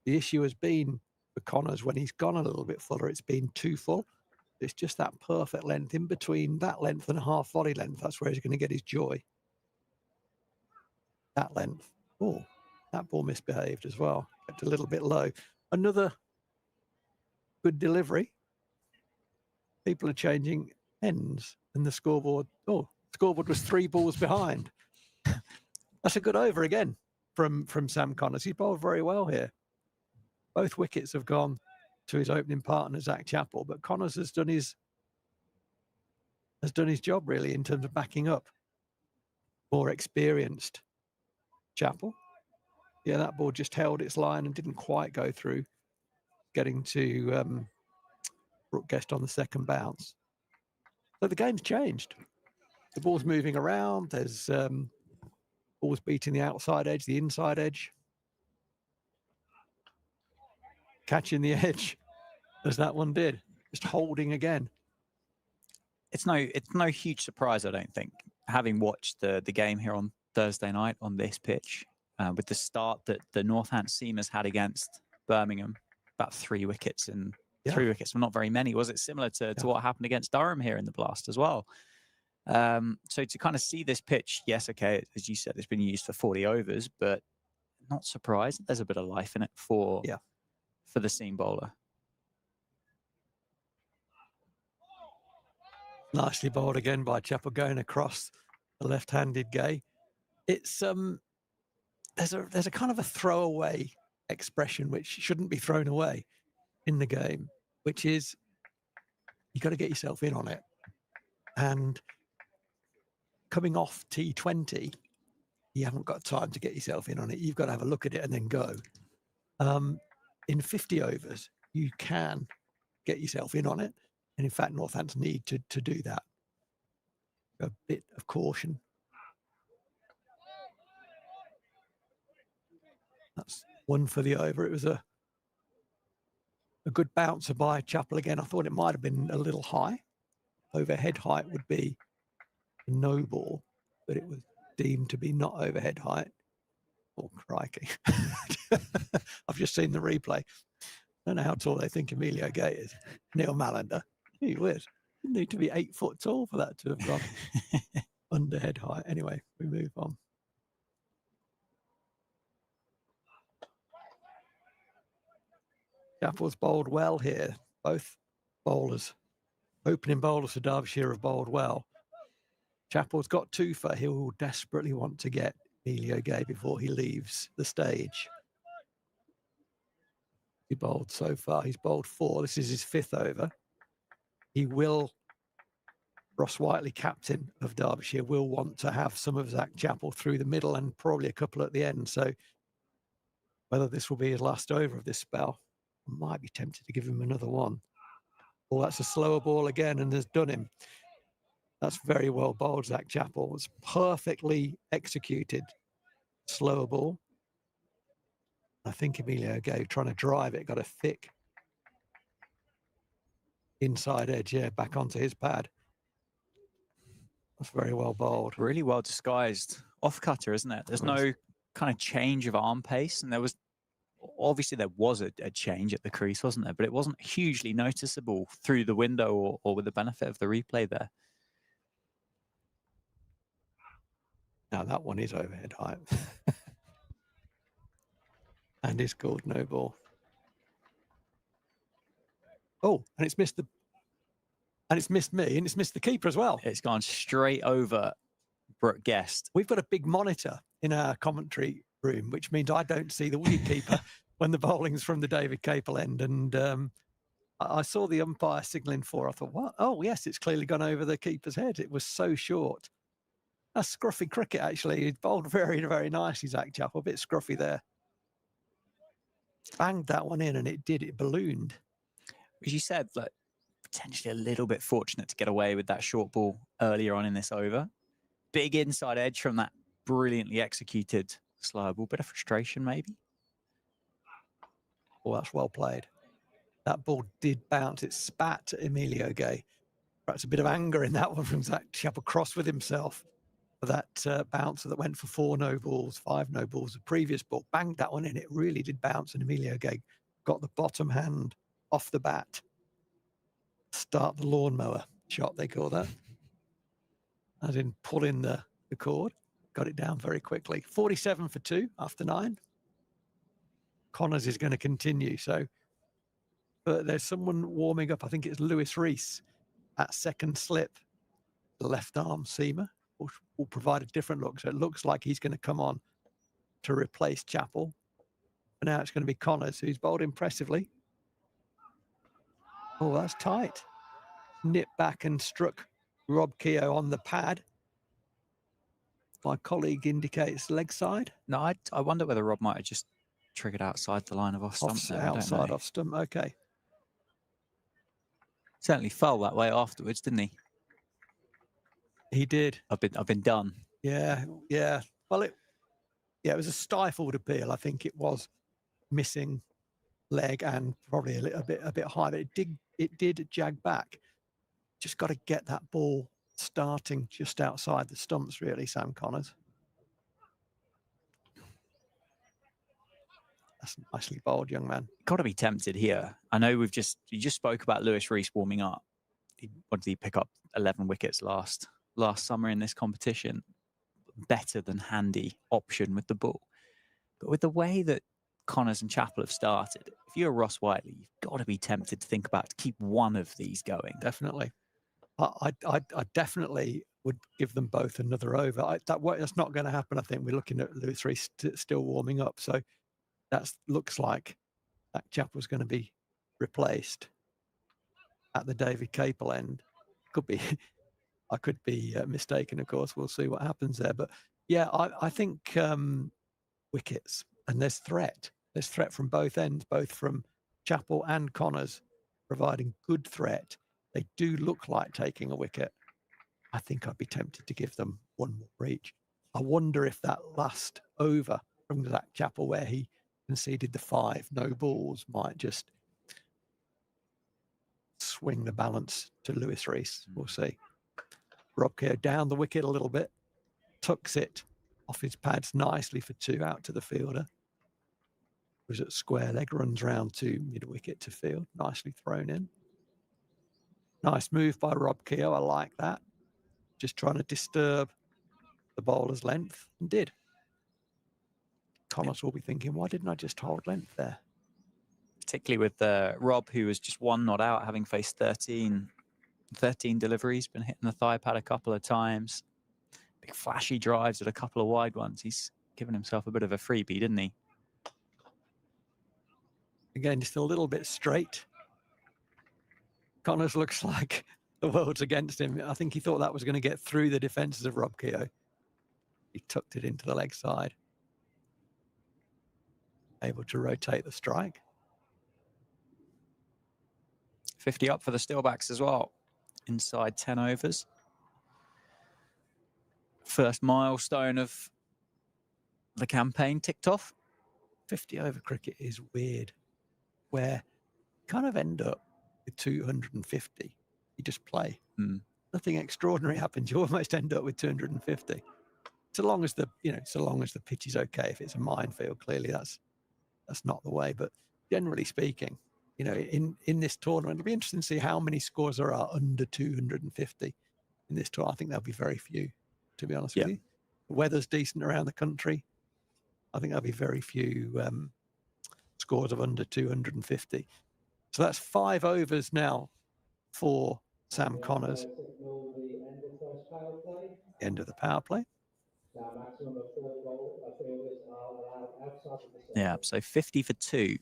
The issue has been for Connors when he's gone a little bit fuller, it's been too full. It's just that perfect length in between that length and a half volley length. That's where he's going to get his joy. That length. Oh, that ball misbehaved as well. Kept a little bit low. Another good delivery. People are changing ends and the scoreboard. Oh, scoreboard was 3 balls behind. That's a good over again from Sam Connors. He bowled very well here. Both wickets have gone to his opening partner, Zach Chappell, but Connors has done his job really in terms of backing up more experienced Chappell. Yeah, that ball just held its line and didn't quite go through, getting to Brooke Guest on the second bounce. So the game's changed. The ball's moving around. There's balls beating the outside edge, the inside edge. Catching the edge, as that one did. Just holding again. It's no huge surprise, I don't think, having watched the game here on Thursday night on this pitch, with the start that the Northants seamers had against Birmingham, about 3 wickets in 3 wickets, well, not very many. Was it similar to what happened against Durham here in the Blast as well? So to kind of see this pitch, yes, okay, as you said, it's been used for 40 overs, but not surprised. There's a bit of life in it for the seam bowler. Nicely bowled again by Chappell, going across the left-handed Gay. It's there's a kind of a throwaway expression which shouldn't be thrown away in the game, which is you got to get yourself in on it. And coming off T20, you haven't got time to get yourself in on it. You've got to have a look at it and then go. In 50 overs, you can get yourself in on it. And in fact, Northampton need to do that. A bit of caution. That's one for the over. It was a good bouncer by Chappell again. I thought it might have been a little high. Overhead height would be a no ball, but it was deemed to be not overhead height. Oh, crikey. I've just seen the replay. I don't know how tall they think Emilio Gay is. Neil Malander. Gee whiz. Didn't need to be 8 foot tall for that to have gone under head height. Anyway, we move on. Chappell's bowled well here. Both bowlers, opening bowlers for Derbyshire have bowled well. Chappell's got 2 for. He'll desperately want to get Emilio Gay before he leaves the stage. He bowled so far. He's bowled 4. This is his 5th over. He will, Ross Whiteley, captain of Derbyshire, will want to have some of Zach Chappell through the middle and probably a couple at the end. So whether this will be his last over of this spell, I might be tempted to give him another one. Well, that's a slower ball again and has done him. That's very well bowled, Zach Chappell. It's perfectly executed. Slower ball. I think Emilio Gay trying to drive it, got a thick inside edge, back onto his pad. That's very well bowled. Really well disguised off cutter, isn't it? There's no kind of change of arm pace, and there was a change at the crease, wasn't there? But it wasn't hugely noticeable through the window or with the benefit of the replay there. Now that one is overhead height. And is called no ball. Oh, and it's missed me, and it's missed the keeper as well. It's gone straight over Brooke Guest. We've got a big monitor in our commentary room, which means I don't see the wicketkeeper when the bowling's from the David Capel end. And I saw the umpire signalling 4. I thought, what? Oh, yes, it's clearly gone over the keeper's head. It was so short. That's scruffy cricket, actually. He bowled very, very nicely, Zach Chappell. A bit scruffy there. Banged that one in, and it did. It ballooned. As you said, like, potentially a little bit fortunate to get away with that short ball earlier on in this over. Big inside edge from that brilliantly executed slow ball. Bit of frustration, maybe. Oh, that's well played. That ball did bounce. It spat at Emilio Gay. Perhaps a bit of anger in that one from Zach Chappell, cross with himself for that bouncer that went for 4 no balls, 5 no balls. The previous ball banged that one in. It really did bounce, and Emilio Gay got the bottom hand off the bat. Start the lawnmower shot, they call that. As in pulling the cord. Got it down very quickly. 47 for 2 after 9. Connors is going to continue. So, but there's someone warming up. I think it's Lewis Rees at second slip. The left arm seamer will provide a different look. So it looks like he's going to come on to replace Chappell. But now it's going to be Connors, who's bowled impressively. Oh, that's tight. Nipped back and struck Rob Keogh on the pad. My colleague indicates leg side. No, I wonder whether Rob might have just triggered outside the line of off stump. Outside off stump, okay. Certainly fell that way afterwards, didn't he? He did. I've been done. Yeah. Well, it was a stifled appeal. I think it was missing leg and probably a bit high, but it did jag back. Just got to get that ball starting just outside the stumps, really, Sam Connors. That's nicely bowled, young man. Got to be tempted here. I know you just spoke about Lewis Rees warming up. What did he pick up? 11 wickets last summer in this competition. Better than handy option with the ball. But with the way that Connors and Chappell have started, if you're Ross Whiteley, you've got to be tempted to think about to keep one of these going. Definitely. I definitely would give them both another over. That's not going to happen. I think we're looking at Lewis Rees still warming up. So that looks like that Chappell's going to be replaced. at the David Capel end. Could be, I could be mistaken, of course. We'll see what happens there. But yeah, I think wickets, and there's threat. There's threat from both ends, both from Chappell and Connors, providing good threat. They do look like taking a wicket. I think I'd be tempted to give them one more each. I wonder if that last over from Zach Chappell, where he conceded the 5 no balls, might just swing the balance to Lewis Rees. We'll see. Rob Keogh down the wicket a little bit, tucks it off his pads nicely for 2 out to the fielder. Was at square leg, runs round to mid-wicket to field, nicely thrown in. Nice move by Rob Keogh, I like that. Just trying to disturb the bowler's length, and did. Connors will be thinking, why didn't I just hold length there? Particularly with Rob, who was just 1 not out, having faced 13 deliveries, been hitting the thigh pad a couple of times. Big flashy drives at a couple of wide ones. He's given himself a bit of a freebie, didn't he? Again, just a little bit straight. Connors looks like the world's against him. I think he thought that was going to get through the defences of Rob Keogh. He tucked it into the leg side. Able to rotate the strike. 50 up for the Steelbacks as well. Inside 10 overs. First milestone of the campaign ticked off. 50 over cricket is weird, where you kind of end up with 250. You just play. Nothing extraordinary happens. You almost end up with 250. So long as the pitch is okay. If it's a minefield, clearly that's not the way. But generally speaking, in this tournament, it'll be interesting to see how many scores there are under 250 in this tour. I think there'll be very few, to be honest with you. The weather's decent around the country. I think there'll be very few scores of under 250. So that's 5 overs now for Sam Connors. End of the power play. Yeah, so 50 for 2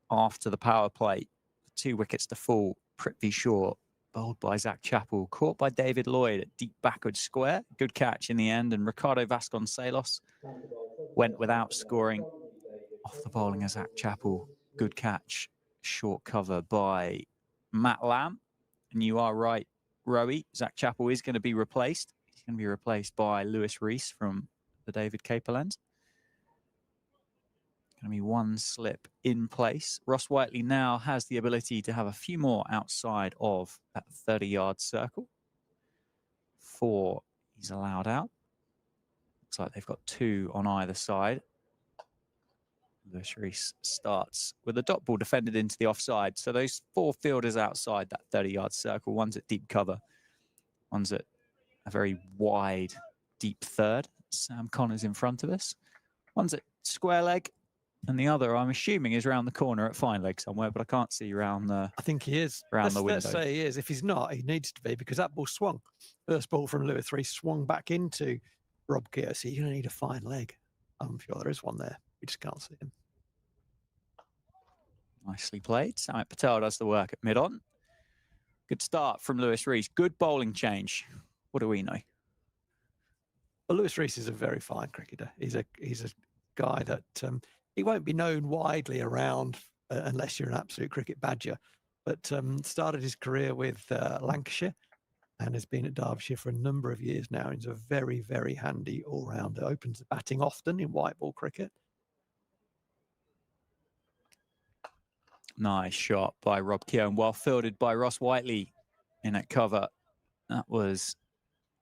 after the power play. 2 wickets to fall. Prithvi Shaw bowled by Zach Chappell, caught by David Lloyd at deep backward square. Good catch in the end, and Ricardo Vasconcelos went without scoring off the bowling of Zach Chappell. Good catch, short cover by Matt Lamb. And you are right, Rowie. Zach Chappell is going to be replaced. He's going to be replaced by Lewis Rees from the David Capel end. Going to be 1 slip in place. Ross Whiteley now has the ability to have a few more outside of that 30-yard circle. 4 he's allowed out. Looks like they've got 2 on either side. Lewis Rees starts with a dot ball defended into the offside. So those 4 fielders outside that 30-yard circle. One's at deep cover. One's at a very wide, deep third. Sam Connors in front of us. One's at square leg. And the other, I'm assuming, is around the corner at fine leg somewhere, but I can't see around the. I think he is. Around the window. Let's say he is. If he's not, he needs to be, because that ball swung. First ball from Lewis Rees swung back into Rob Keogh. So you're going to need a fine leg. I'm sure there is one there. We just can't see him. Nicely played. Samit Patel does the work at mid-on. Good start from Lewis Rees. Good bowling change. What do we know? Well, Lewis Rees is a very fine cricketer. He's a guy that he won't be known widely around unless you're an absolute cricket badger. But started his career with Lancashire and has been at Derbyshire for a number of years now. He's a very, very handy all-rounder. Opens the batting often in white ball cricket. Nice shot by Rob Keogh, and well fielded by Ross Whiteley in at cover. That was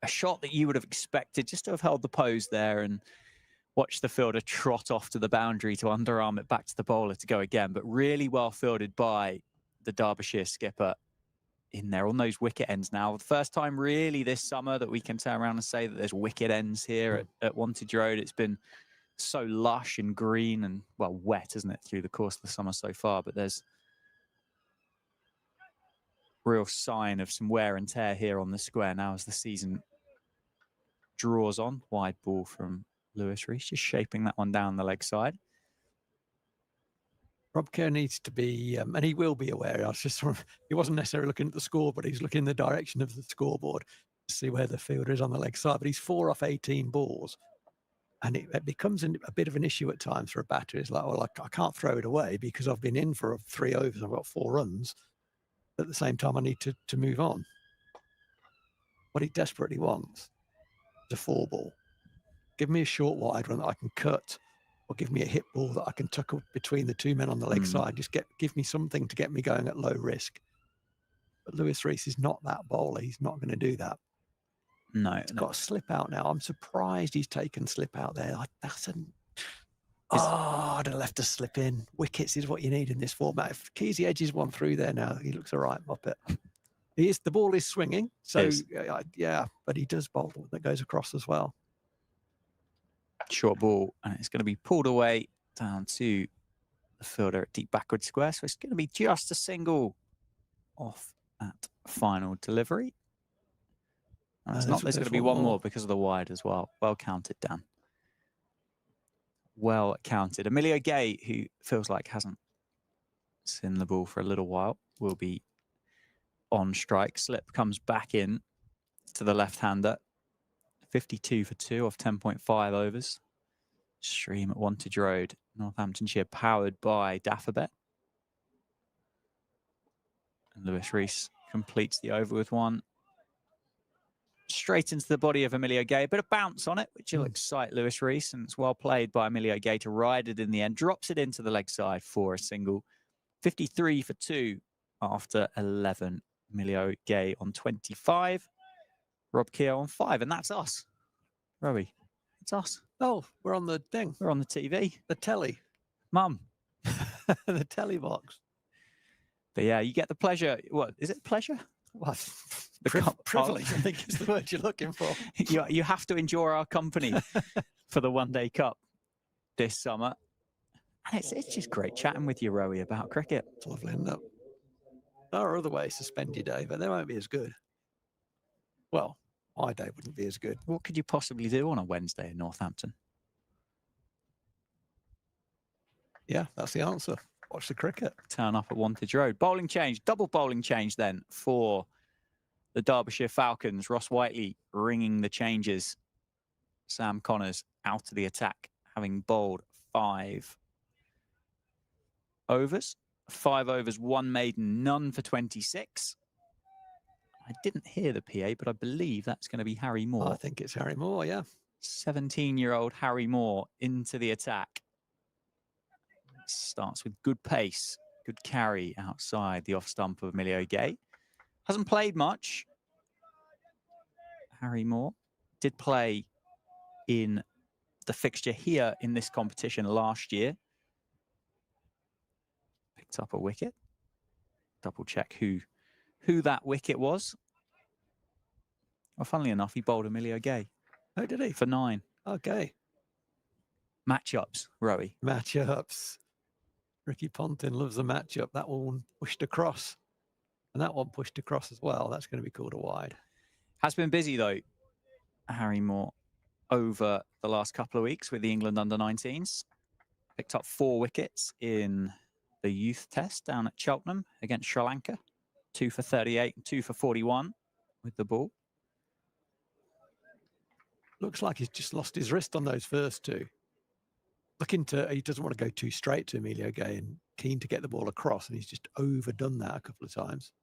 a shot that you would have expected just to have held the pose there and watch the fielder trot off to the boundary to underarm it back to the bowler to go again. But really well fielded by the Derbyshire skipper in there on those wicket ends now. The first time really this summer that we can turn around and say that there's wicket ends here at Wantage Road. It's been so lush and green and, well, wet, isn't it, through the course of the summer so far. But there's real sign of some wear and tear here on the square now as the season draws on. Wide ball from Lewis Rees, just shaping that one down the leg side. Rob Kerr needs to be, and he will be aware. I was just he wasn't necessarily looking at the score, but he's looking in the direction of the scoreboard to see where the fielder is on the leg side. But he's 4 off 18 balls. And it becomes a bit of an issue at times for a batter. It's like, well, I can't throw it away because I've been in for 3 overs. I've got 4 runs. At the same time, I need to move on. What he desperately wants is a 4 ball. Give me a short wide run that I can cut, or give me a hit ball that I can tuck up between the 2 men on the leg side. Just give me something to get me going at low risk. But Lewis Rees is not that bowler. He's not going to do that. No, He's got a slip out now. I'm surprised he's taken slip out there. I'd have left a slip in. Wickets is what you need in this format. If Keezy edges one through there now, he looks all right, Muppet. The ball is swinging. So, yeah, but he does bowl that goes across as well. Short ball, and it's going to be pulled away down to the fielder at deep backward square. So it's going to be just a single off at final delivery. And there's going to be one more because of the wide as well. Well counted, Dan. Well counted. Emilio Gay, who feels like hasn't seen the ball for a little while, will be on strike. Slip comes back in to the left-hander. 52 for 2 off 10.5 overs. Stream at Wantage Road, Northamptonshire, powered by Daffabet. And Lewis Rees completes the over with one. Straight into the body of Emilio Gay. A bit of bounce on it, which will excite Lewis Rees. And it's well played by Emilio Gay to ride it in the end. Drops it into the leg side for a single. 53 for 2 after 11. Emilio Gay on 25. Rob Keogh on 5. And that's us. Rowie, it's us. Oh, we're on the thing. We're on the TV. The telly. Mum. The telly box. But yeah, you get the pleasure. What, is it pleasure? What? Privilege, I think is the word you're looking for. You have to enjoy our company for the One Day Cup this summer. And it's just great chatting with you, Rowie, about cricket. It's lovely, isn't it? There are other ways to spend your day, but they won't be as good. Well, my day wouldn't be as good. What could you possibly do on a Wednesday in Northampton? Yeah, that's the answer. Watch the cricket. Turn up at Wantage Road. Bowling change, double bowling change then for the Derbyshire Falcons. Ross Whiteley ringing the changes. Sam Connors out of the attack, having bowled 5 overs. 5 overs, 1 maiden, none for 26. I didn't hear the PA, but I believe that's going to be Harry Moore. I think it's Harry Moore, yeah. 17-year-old Harry Moore into the attack. Starts with good pace, good carry outside the off stump of Emilio Gay. Hasn't played much. Harry Moore did play in the fixture here in this competition last year. Picked up a wicket. Double check who that wicket was. Well, funnily enough, he bowled Emilio Gay. Oh, did he? For 9. Okay. Matchups, Rowie. Matchups. Ricky Ponting loves the matchup. That one pushed across. And that one pushed across as well. That's going to be called a wide. Has been busy, though, Harry Moore, over the last couple of weeks with the England under-19s. Picked up 4 wickets in the youth test down at Cheltenham against Sri Lanka. 2 for 38 and 2 for 41 with the ball. Looks like he's just lost his wrist on those first 2. He doesn't want to go too straight to Emilio Gay and keen to get the ball across, and he's just overdone that a couple of times.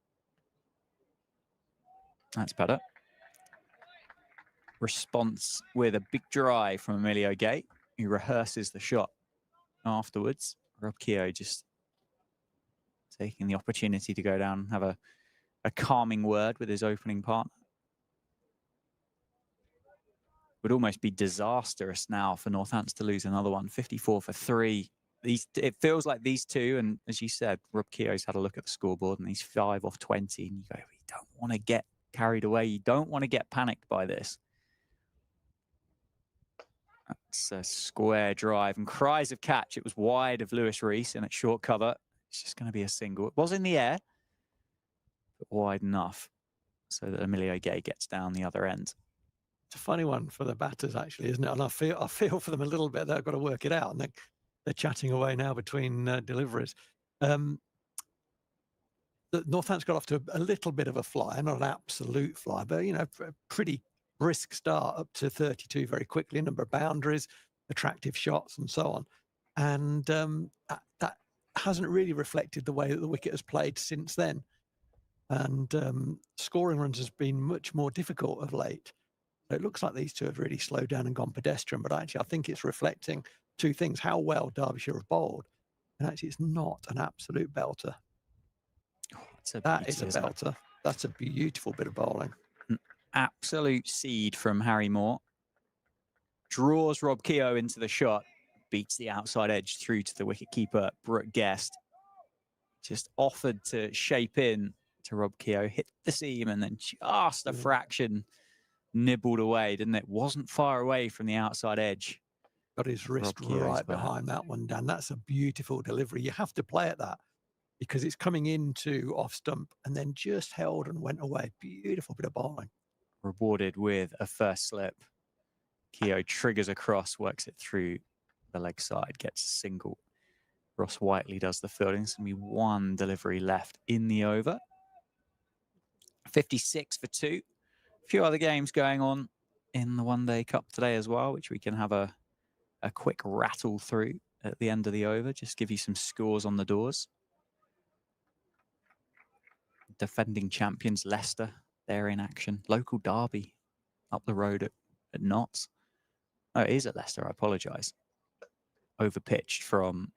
That's better. Response with a big drive from Emilio Gay, who rehearses the shot afterwards. Rob Keogh just taking the opportunity to go down and have a calming word with his opening partner. Would almost be disastrous now for Northampton to lose another one. 54 for 3. It feels like these two, and as you said, Rob Keogh's had a look at the scoreboard, and he's 5 off 20. And you go, you don't want to get carried away. You don't want to get panicked by this. That's a square drive and cries of catch. It was wide of Lewis Rees and at short cover. It's just going to be a single. It was in the air, but wide enough so that Emilio Gay gets down the other end. It's a funny one for the batters, actually, isn't it? And I feel for them a little bit. They've got to work it out. And they're chatting away now between deliveries. The Northants got off to a little bit of a flyer, not an absolute flyer, but a pretty brisk start up to 32 very quickly, a number of boundaries, attractive shots, and so on. And that hasn't really reflected the way that the wicket has played since then. And scoring runs has been much more difficult of late. So it looks like these two have really slowed down and gone pedestrian, but actually I think it's reflecting two things: how well Derbyshire have bowled, and actually it's not an absolute belter. That is a belter. That's a beautiful bit of bowling. An absolute seed from Harry Moore. Draws Rob Keogh into the shot, beats the outside edge through to the wicketkeeper, Brooke Guest. Just offered to shape in to Rob Keogh, hit the seam, and then just a fraction nibbled away, didn't it? Wasn't far away from the outside edge. Got his wrist right behind that one, Dan. That's a beautiful delivery. You have to play at that because it's coming into off stump and then just held and went away. Beautiful bit of bowling. Rewarded with a first slip. Keogh triggers across, works it through the leg side, gets a single. Ross Whiteley does the fielding. There's going to be one delivery left in the over. 56 for 2. A few other games going on in the One Day Cup today as well, which we can have a quick rattle through at the end of the over. Just give you some scores on the doors. Defending champions Leicester, they're in action. Local derby up the road at Notts. Oh, it is at Leicester, I apologise. Overpitched from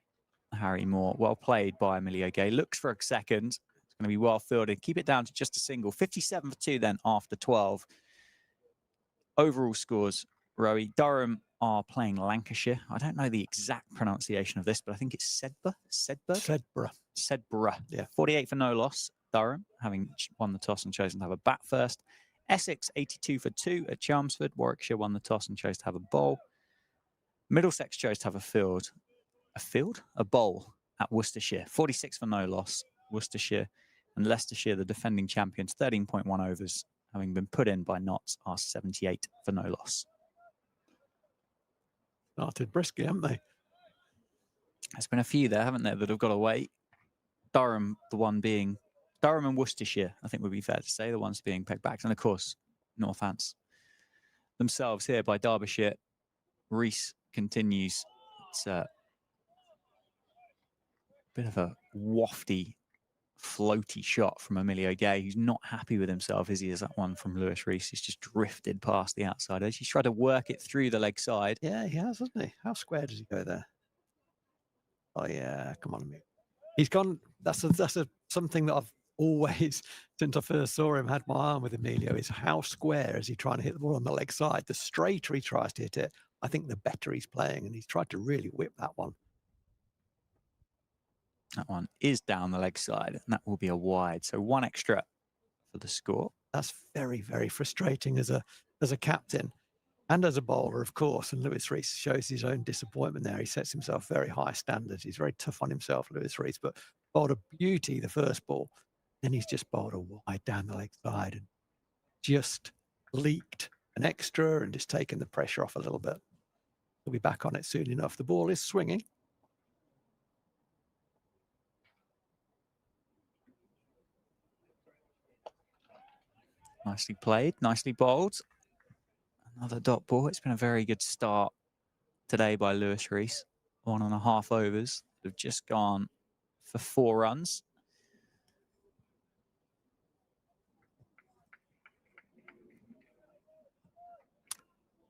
Harry Moore. Well played by Emilio Gay. Looks for a second. It's going to be well fielded. Keep it down to just a single. 57 for 2 then after 12. Overall scores, Rowie. Durham are playing Lancashire. I don't know the exact pronunciation of this, but I think it's Sedbergh. Yeah. 48 for no loss. Durham, having won the toss and chosen to have a bat first. Essex, 82 for 2 at Chelmsford. Warwickshire won the toss and chose to have a bowl. Middlesex chose to have a bowl at Worcestershire. 46 for no loss. Worcestershire and Leicestershire, the defending champions, 13.1 overs, having been put in by Notts, are 78 for no loss. Started briskly, haven't they? There's been a few there, haven't there, that have got away. Durham, the one being Durham and Worcestershire, I think would be fair to say, the ones being pegged back. And of course, Northants themselves here by Derbyshire. Rees continues. It's a bit of a wafty, floaty shot from Emilio Gay, who's not happy with himself, is he? Is that one from Lewis Rees? He's just drifted past the outside edge. He's tried to work it through the leg side. Yeah, he has, hasn't he? How square does he go there? Oh, yeah, come on. He's gone. That's something that I've always, since I first saw him, had my arm with Emilio, is how square is he trying to hit the ball on the leg side? The straighter he tries to hit it, I think the better he's playing, and he's tried to really whip that one. That one is down the leg side, and that will be a wide. So one extra for the score. That's very, very frustrating as a captain and as a bowler, of course. And Lewis Rees shows his own disappointment there. He sets himself very high standards. He's very tough on himself, Lewis Rees, but bowled a beauty the first ball. Then he's just bowled a wide down the leg side and just leaked an extra and just taken the pressure off a little bit. He'll be back on it soon enough. The ball is swinging. Nicely played, nicely bowled. Another dot ball. It's been a very good start today by Lewis Rees. 1.5 overs. They've just gone for 4 runs.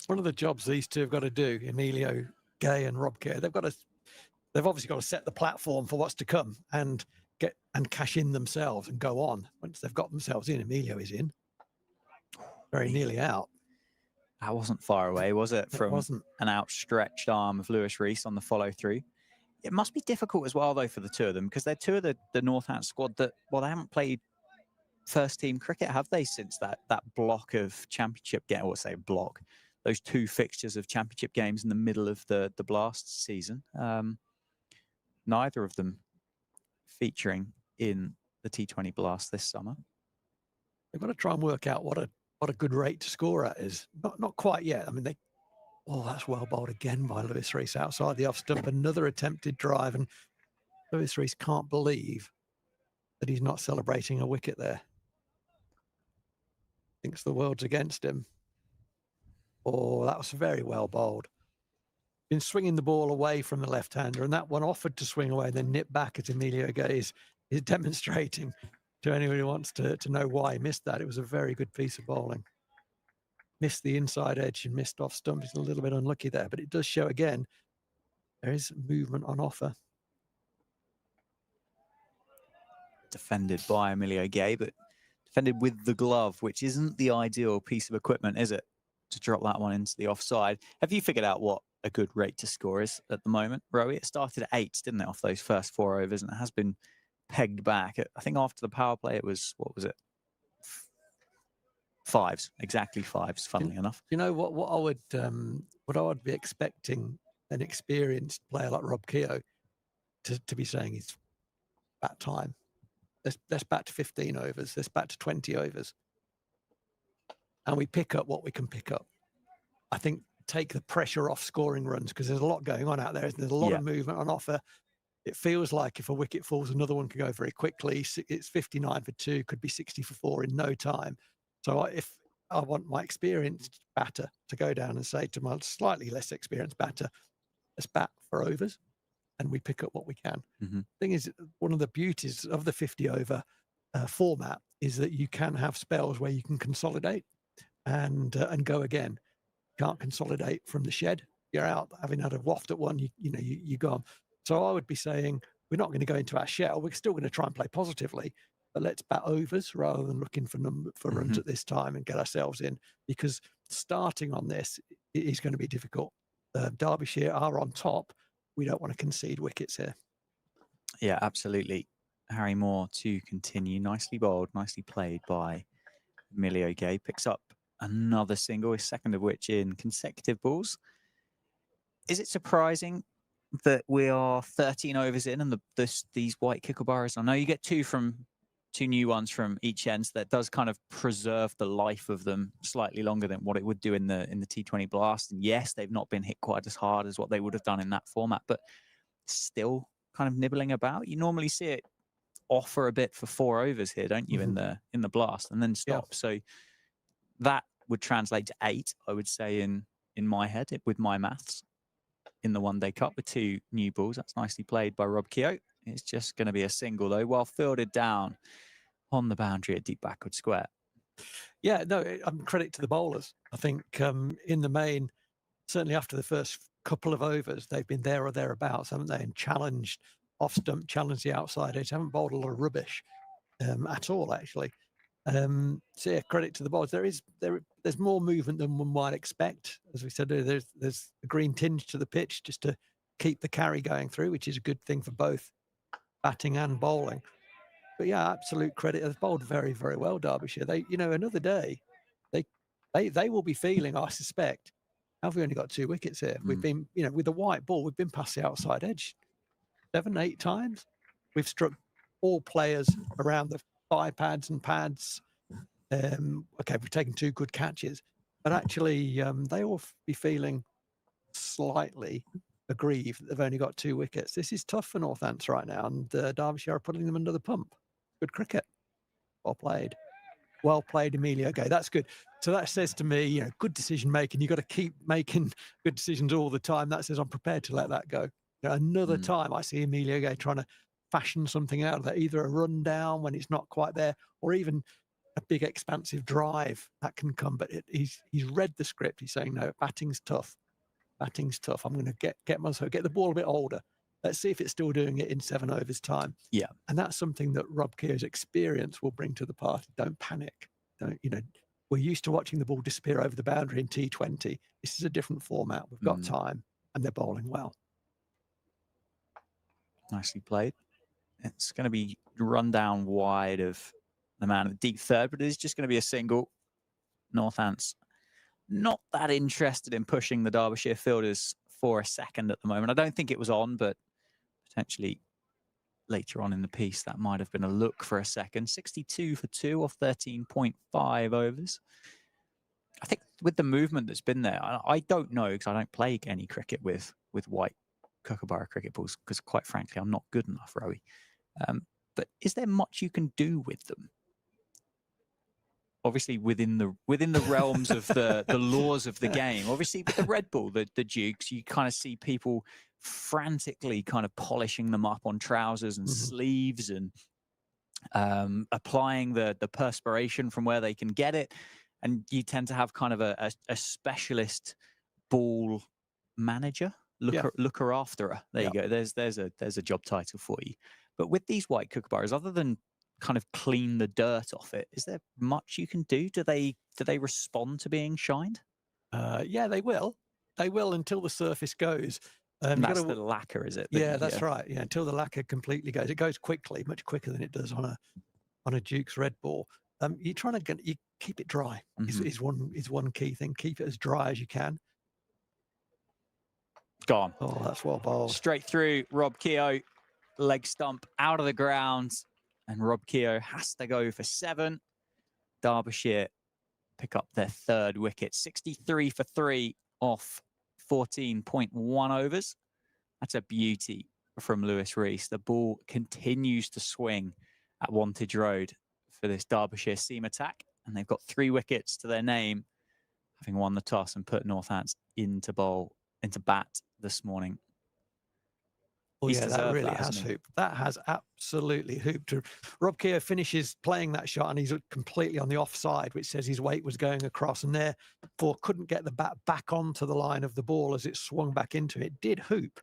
One of the jobs these two have got to do, Emilio Gay and Rob Kerr, they've obviously got to set the platform for what's to come and cash in themselves and go on. Once they've got themselves in, Emilio is in. Very nearly out. That wasn't far away, was it? It wasn't. An outstretched arm of Lewis Rees on the follow through. It must be difficult as well, though, for the two of them, because they're two of the Northants squad that, well, they haven't played first team cricket, have they, since that block of championship game, or say block, those 2 fixtures of championship games in the middle of the Blast season. Neither of them featuring in the T20 Blast this summer. They've got to try and work out what a good rate to score at is. Not quite yet. I mean, Oh, that's well bowled again by Lewis Rees outside the off stump. Another attempted drive, and Lewis Rees can't believe that he's not celebrating a wicket there. Thinks the world's against him. Oh, that was very well bowled. Been swinging the ball away from the left-hander, and that one offered to swing away, then nip back as Emilio Gay is demonstrating to anyone who wants to know why he missed that. It was a very good piece of bowling. Missed the inside edge and missed off stump. He's a little bit unlucky there, but it does show again there is movement on offer. Defended by Emilio Gay, but defended with the glove, which isn't the ideal piece of equipment, is it? To drop that one into the offside. Have you figured out what a good rate to score is at the moment, Rowie? It started at 8, didn't it, off those first 4 overs, and it has been pegged back. I think after the power play, it was, what was it? 5s, exactly 5s, funnily enough. You know what I would be expecting an experienced player like Rob Keogh to be saying is bat time. Let's bat to 15 overs. Let's bat to 20 overs. And we pick up what we can pick up. I think take the pressure off scoring runs, because there's a lot going on out there. There's a lot of movement on offer. It feels like if a wicket falls, another one can go very quickly. It's 59 for 2, could be 60 for 4 in no time. So if I want my experienced batter to go down and say to my slightly less experienced batter, let's bat for overs and we pick up what we can. Thing is, one of the beauties of the 50 over format is that you can have spells where you can consolidate and go again. You can't consolidate from the shed. You're out having had a waft at one, you go on. So I would be saying, we're not going to go into our shell. We're still going to try and play positively, but let's bat overs rather than looking for runs at this time and get ourselves in, because starting on this is going to be difficult. Derbyshire are on top. We don't want to concede wickets here. Yeah, absolutely. Harry Moore to continue. Nicely bowled, nicely played by Emilio Gay. Picks up another single, his second of which in consecutive balls. Is it surprising that we are 13 overs in and these white kookaburras? I know you get 2 new ones from each end, so that does kind of preserve the life of them slightly longer than what it would do in the T20 Blast. And yes, they've not been hit quite as hard as what they would have done in that format, but still kind of nibbling about. You normally see it offer a bit for 4 overs here, don't you, in the Blast, and then stop. Yeah. So that would translate to 8, I would say, in my head, with my maths, in the One Day Cup with 2 new balls. That's nicely played by Rob Keogh. It's just going to be a single, though, well fielded down on the boundary at deep backward square. Yeah, no, credit to the bowlers. I think in the main, certainly after the first couple of overs, they've been there or thereabouts, haven't they? And challenged off stump, challenged the outside edge. Haven't bowled a lot of rubbish at all, actually. So yeah, credit to the bowlers. There's more movement than one might expect. As we said, there's a green tinge to the pitch just to keep the carry going through, which is a good thing for both batting and bowling. But yeah, absolute credit. They've bowled very, very well, Derbyshire. They, another day, they will be feeling, I suspect, have we only got 2 wickets here? We've been, with the white ball, we've been past the outside edge 7, 8 times. We've struck all players around the thigh pads and pads. Okay, we've taken 2 good catches, but actually they will be feeling slightly aggrieved that they've only got 2 wickets. This is tough for Northants right now, and Derbyshire are putting them under the pump. Good cricket. Well played. Well played, Emilio Gay. That's good. So that says to me, good decision making. You've got to keep making good decisions all the time. That says I'm prepared to let that go. Another time I see Emilio Gay trying to fashion something out of that, either a run down when it's not quite there, or even a big expansive drive that can come. But he's read the script. He's saying, no, batting's tough. Batting's tough. I'm going to get the ball a bit older. Let's see if it's still doing it in 7 overs time. Yeah. And that's something that Rob Keogh's experience will bring to the party. Don't panic. We're used to watching the ball disappear over the boundary in T20. This is a different format. We've got time and they're bowling well. Nicely played. It's going to be run down wide of the man at the deep third, but it is just going to be a single. Northants not that interested in pushing the Derbyshire fielders for a second at the moment. I don't think it was on, but potentially later on in the piece, that might have been a look for a second. 62 for 2 off 13.5 overs. I think the movement that's been there, I don't know because I don't play any cricket with white Kookaburra cricket balls because, quite frankly, I'm not good enough, Rowie. But is there much you can do with them? Obviously, within the realms of the laws of the game. Obviously, with the red ball, the Dukes, you kind of see people frantically kind of polishing them up on trousers and sleeves and applying the perspiration from where they can get it. And you tend to have kind of a specialist ball manager, looker afterer. There you go. There's a job title for you. But with these white Kookaburras, other than kind of clean the dirt off it, is there much you can do? Do they respond to being shined? Yeah, they will. They will until the surface goes. That's the lacquer, is it? Yeah, that's right. Yeah, until the lacquer completely goes. It goes quickly, much quicker than it does on a Duke's red ball. You're trying to you keep it dry. Is one key thing. Keep it as dry as you can. Gone. Oh, that's well bowled. Straight through. Rob Keogh, leg stump out of the ground, and Rob Keogh has to go for 7. Derbyshire pick up their 3rd wicket. 63 for 3 off 14.1 overs. That's a beauty from Lewis Rees. The ball continues to swing at Wantage Road for this Derbyshire seam attack, and they've got 3 wickets to their name, having won the toss and put Northants into bat this morning. Oh, yeah, that really has hooped. That has absolutely hooped. Rob Keogh finishes playing that shot and he's completely on the offside, which says his weight was going across and therefore couldn't get the bat back onto the line of the ball as it swung back into it. It did hoop.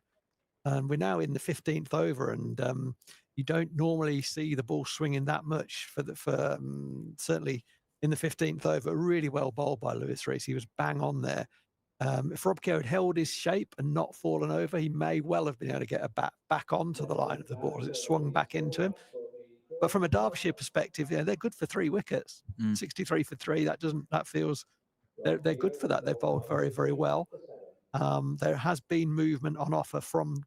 And we're now in the 15th over, and you don't normally see the ball swinging that much for certainly in the 15th over. Really well bowled by Lewis Rees. He was bang on there. If Rob Keogh had held his shape and not fallen over, he may well have been able to get a bat back onto the line of the ball as it swung back into him. But from a Derbyshire perspective, they're good for 3 wickets. 63 for 3. That feels they're good for that. They've bowled very, very well. There has been movement on offer from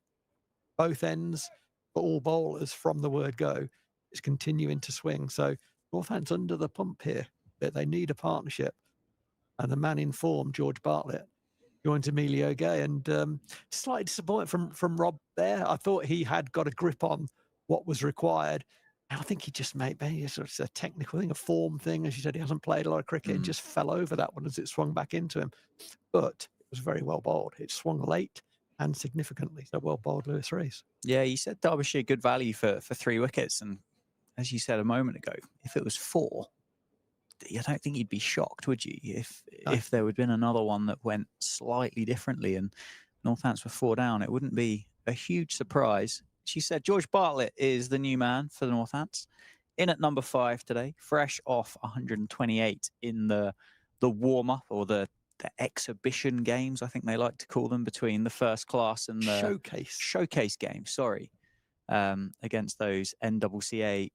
both ends for all bowlers from the word go. It's continuing to swing. So Northants under the pump here. They need a partnership. And the man in form, George Bartlett, joins Emilio Gay, and slightly disappointed from Rob there. I thought he had got a grip on what was required. And I think he just maybe it's a technical thing, a form thing. As you said, he hasn't played a lot of cricket and just fell over that one as it swung back into him. But it was very well bowled. It swung late and significantly. So well bowled, Lewis Rees. Yeah, you said Derbyshire good value for 3 wickets. And as you said a moment ago, if it was 4, I don't think you'd be shocked, would you, if there had been another one that went slightly differently and Northants were 4 down? It wouldn't be a huge surprise. She said George Bartlett is the new man for the Northants, in at number 5 today, fresh off 128 in the warm-up or the exhibition games, I think they like to call them, between the first class and the showcase game, against those NCCA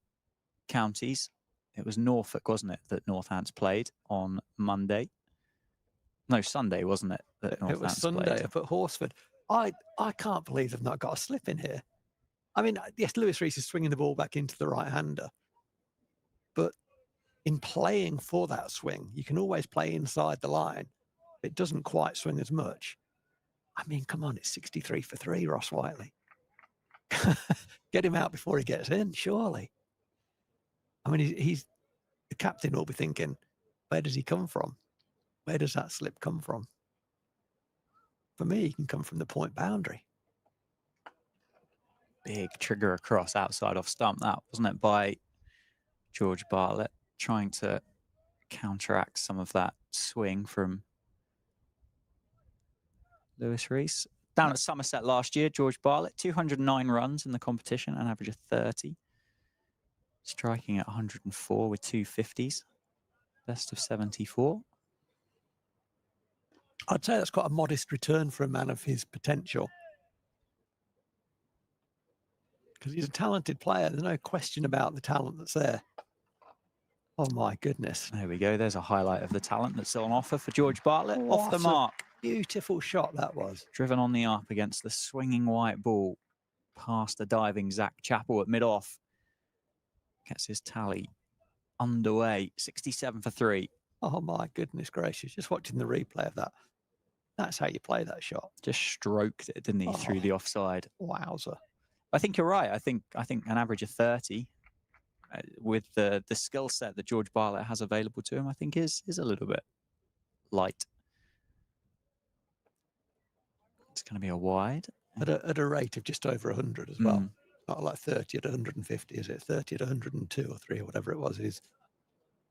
counties. It was Norfolk, wasn't it, that Northants played on Monday? No, Sunday, wasn't it? It was Sunday up at Horsford. I can't believe they've not got a slip in here. I mean, yes, Lewis Rees is swinging the ball back into the right-hander. But in playing for that swing, you can always play inside the line. It doesn't quite swing as much. I mean, come on, it's 63 for 3, Ross Whiteley. Get him out before he gets in, surely. I mean, he's the captain will be thinking, where does he come from? Where does that slip come from? For me, he can come from the point boundary. Big trigger across outside off stump, that, wasn't it, by George Bartlett, trying to counteract some of that swing from Lewis Rees. Down at Somerset last year, George Bartlett, 209 runs in the competition, an average of 30. Striking at 104 with 2 50s. Best of 74. I'd say that's quite a modest return for a man of his potential. Because he's a talented player. There's no question about the talent that's there. Oh, my goodness. There we go. There's a highlight of the talent that's on offer for George Bartlett. Off the mark. Beautiful shot that was. Driven on the up against the swinging white ball. Past the diving Zach Chappell at mid-off. Gets his tally underway. 67 for 3. Oh my goodness gracious! Just watching the replay of that. That's how you play that shot. Just stroked it, didn't he, through Oh. the offside? Wowzer! I think you're right. I think an average of 30 with the skill set that George Bartlett has available to him, I think is a little bit light. It's going to be a wide At a rate of just over 100 as well. Not like 30 at 150, is it? 30 at 102 or 3 or whatever it was.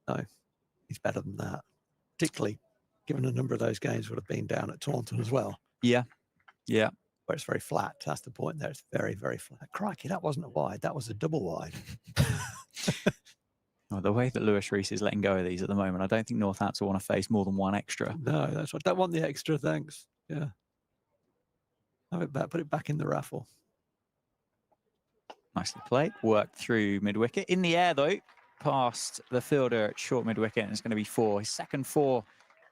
No, he's better than that. Particularly given a number of those games would have been down at Taunton as well. Yeah. Where it's very flat. That's the point there. It's very, very flat. Crikey, that wasn't a wide. That was a double wide. Well, the way that Lewis Rees is letting go of these at the moment, I don't think Northampton want to face more than one extra. No, that's what. Don't want the extra, thanks. Yeah. Have it back. Put it back in the raffle. Nicely played. Worked through mid-wicket. In the air, though, past the fielder at short mid-wicket, and it's going to be 4. His second 4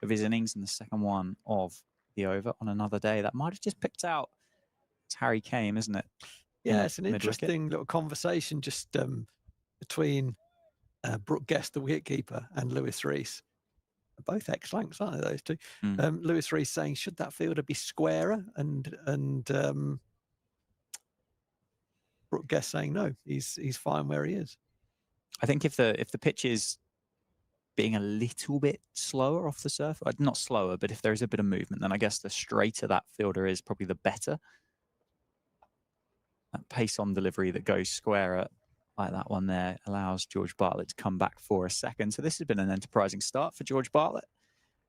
of his innings and the second one of the over on another day. That might have just picked out. It's Harry Kane, isn't it? Yeah, it's an interesting little conversation just between Brooke Guest, the wicketkeeper, and Lewis Rees. Both ex-Lancs, aren't they, those two? Lewis Rees saying, should that fielder be squarer? And Brooke Guest saying, no, he's fine where he is. I think if the pitch is being a little bit slower off the surface, not slower, but if there is a bit of movement, then I guess the straighter that fielder is, probably the better. That pace on delivery that goes squarer, like that one there, allows George Bartlett to come back for a second. So this has been an enterprising start for George Bartlett.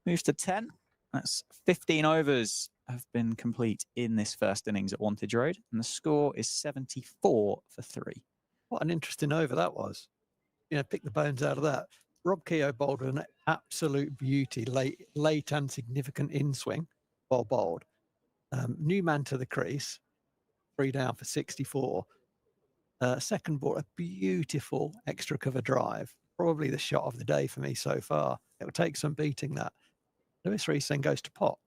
Moves to 10. That's 15 overs have been complete in this first innings at Wantage Road. And the score is 74 for 3. What an interesting over that was. Pick the bones out of that. Rob Keogh bowled an absolute beauty, late and significant in-swing, well bowled. New man to the crease, 3 down for 64. Second ball, a beautiful extra cover drive. Probably the shot of the day for me so far. It'll take some beating that. Lewis Rees then goes to pot.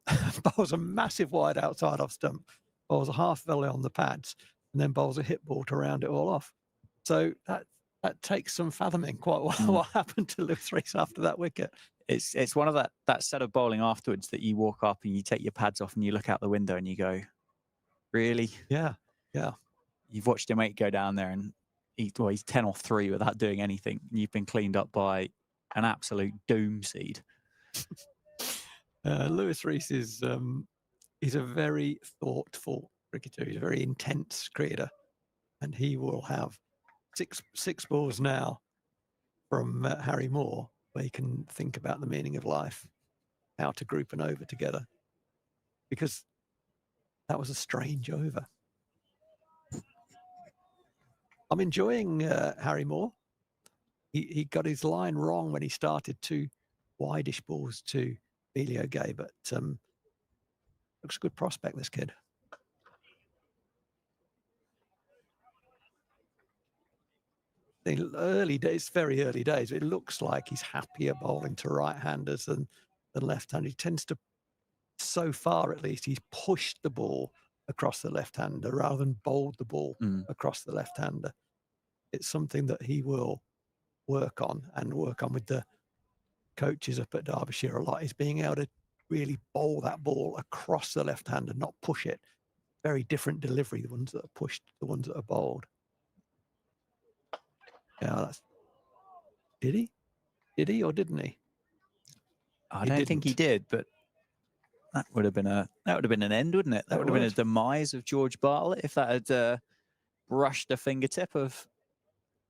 Bowls a massive wide outside off stump. Bowls a half volley on the pads. And then bowls a hit ball to round it all off. So that takes some fathoming quite well what happened to Lewis Rees after that wicket. It's one of that set of bowling afterwards that you walk up and you take your pads off and you look out the window and you go, really? Yeah. You've watched your mate go down there and he's 10 off 3 without doing anything. And you've been cleaned up by an absolute doom seed. Lewis Rees is a very thoughtful cricketer. He's a very intense cricketer. And he will have six balls now from Harry Moore, where he can think about the meaning of life, how to group an over together. Because that was a strange over. I'm enjoying Harry Moore. He got his line wrong when he started 2 wide-ish balls to Emilio Gay, but looks a good prospect, this kid. The early days, very early days, it looks like he's happier bowling to right-handers than left-handers. He tends to, so far at least, he's pushed the ball across the left-hander rather than bowled the ball across the left-hander. It's something that he will work on with the coaches up at Derbyshire a lot, is being able to really bowl that ball across the left-hander, not push it. Very different delivery, the ones that are pushed, the ones that are bowled. Yeah, did he or didn't he? I don't think he did, but that would have been an end, wouldn't it? That would have been a demise of George Bartlett if that had brushed the fingertip of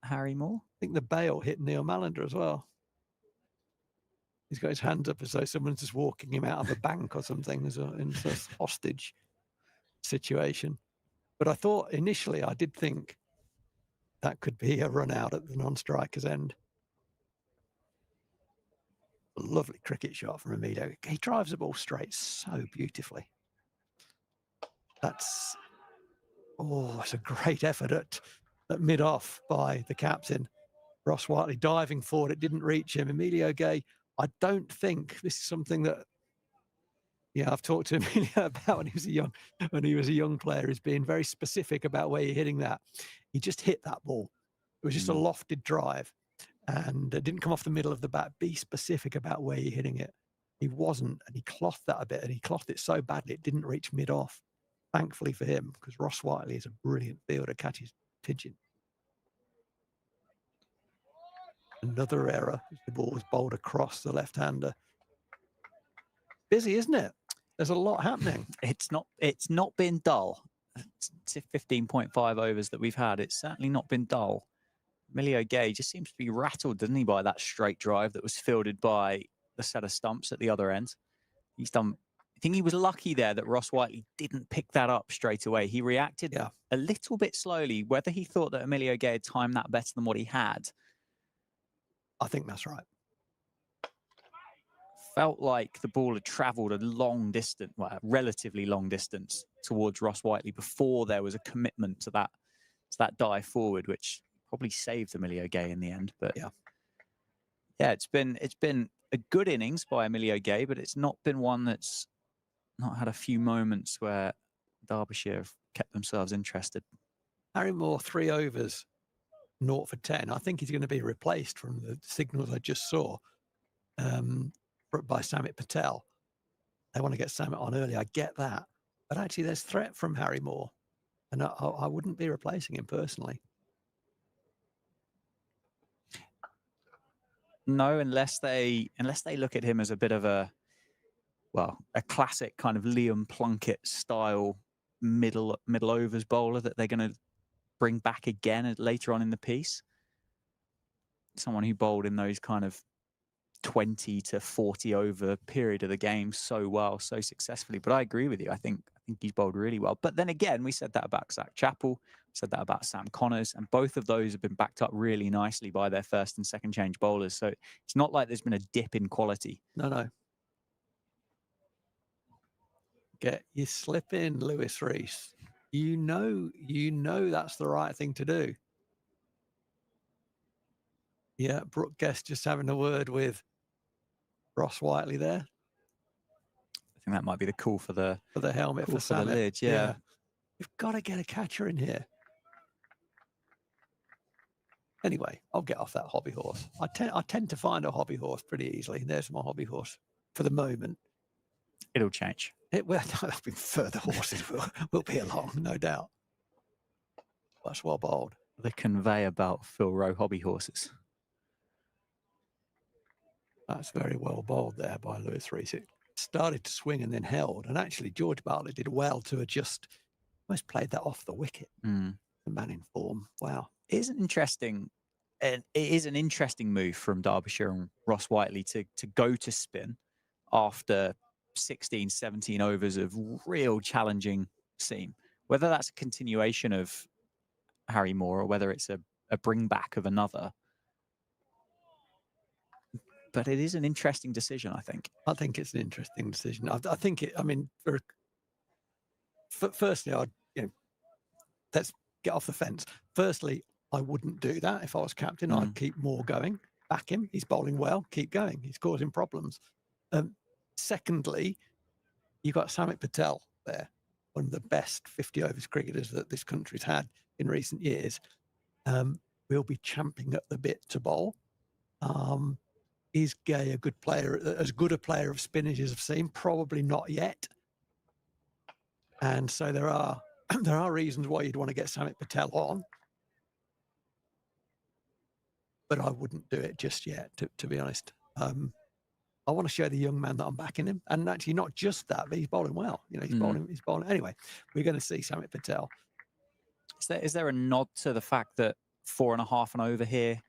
Harry Moore. I think the bail hit Neil Mallender as well. He's got his hands up as though someone's just walking him out of a bank or something in a hostage situation. But I thought initially, I did think that could be a run out at the non-striker's end. A lovely cricket shot from Emilio. He drives the ball straight so beautifully. It's a great effort at mid-off by the captain. Ross Whiteley diving forward. It didn't reach him. Emilio Gay, I don't think this is something that, I've talked to Emilio about when he was a young player, is being very specific about where you're hitting that. He just hit that ball. It was just a lofted drive. and it didn't come off the middle of the bat. Be specific about where you're hitting it. He wasn't, and he clothed that a bit, and he clothed it so badly it didn't reach mid-off. Thankfully for him, because Ross Whiteley is a brilliant fielder, catches pigeon. Another error. The ball was bowled across the left-hander. Busy, isn't it? There's a lot happening. It's not been dull. It's 15.5 overs that we've had. It's certainly not been dull. Emilio Gay just seems to be rattled, doesn't he, by that straight drive that was fielded by the set of stumps at the other end. He's done. I think he was lucky there that Ross Whiteley didn't pick that up straight away. He reacted a little bit slowly. Whether he thought that Emilio Gay had timed that better than what he had, I think that's right. Felt like the ball had travelled a long distance, well, a relatively long distance towards Ross Whiteley before there was a commitment to that dive forward, which probably saved Emilio Gay in the end. But yeah, it's been a good innings by Emilio Gay, but it's not been one that's not had a few moments where Derbyshire have kept themselves interested. Harry Moore, 3 overs, 0 for 10. I think he's going to be replaced from the signals I just saw by Samit Patel. They want to get Samit on early. I get that. But actually, there's threat from Harry Moore. And I wouldn't be replacing him personally. No, unless they look at him as a bit of a classic kind of Liam Plunkett style middle overs bowler that they're going to bring back again later on in the piece. Someone who bowled in those kind of 20 to 40 over period of the game so well, so successfully. But I agree with you. I think he's bowled really well. But then again, we said that about Zach Chappell, said that about Sam Connors, and both of those have been backed up really nicely by their first and second change bowlers. So it's not like there's been a dip in quality. No. Get your slip in, Lewis Rees. You know that's the right thing to do. Yeah, Brooke Guest just having a word with Ross Whiteley there. I think that might be the call for the helmet, call for the lid. Yeah. You've got to get a catcher in here. Anyway, I'll get off that hobby horse. I tend to find a hobby horse pretty easily. There's my hobby horse for the moment. It'll change. There'll be further horses will be along, no doubt. That's well bowled. The conveyor belt Phil Rowe hobby horses. That's very well bowled there by Lewis Rees. It started to swing and then held. And actually, George Bartlett did well to adjust. Almost played that off the wicket. The man in form. Wow. It is an interesting move from Derbyshire and Ross Whiteley to go to spin after 16, 17 overs of real challenging seam. Whether that's a continuation of Harry Moore or whether it's a bring back of another. But it is an interesting decision, I think. I think it's an interesting decision. I think it, I mean, firstly, let's get off the fence. Firstly, I wouldn't do that if I was captain. I'd keep Moore going, back him. He's bowling well, keep going. He's causing problems. Secondly, you've got Samit Patel there, one of the best 50 overs cricketers that this country's had in recent years. Will be champing at the bit to bowl. Is Gay a good player, as good a player of spinners as I've seen? Probably not yet. And so there are reasons why you'd want to get Samit Patel on. But I wouldn't do it just yet, to be honest. I want to show the young man that I'm backing him. And actually not just that, but he's bowling well. He's bowling. Anyway, we're going to see Samit Patel. Is there a nod to the fact that 4.5 and over here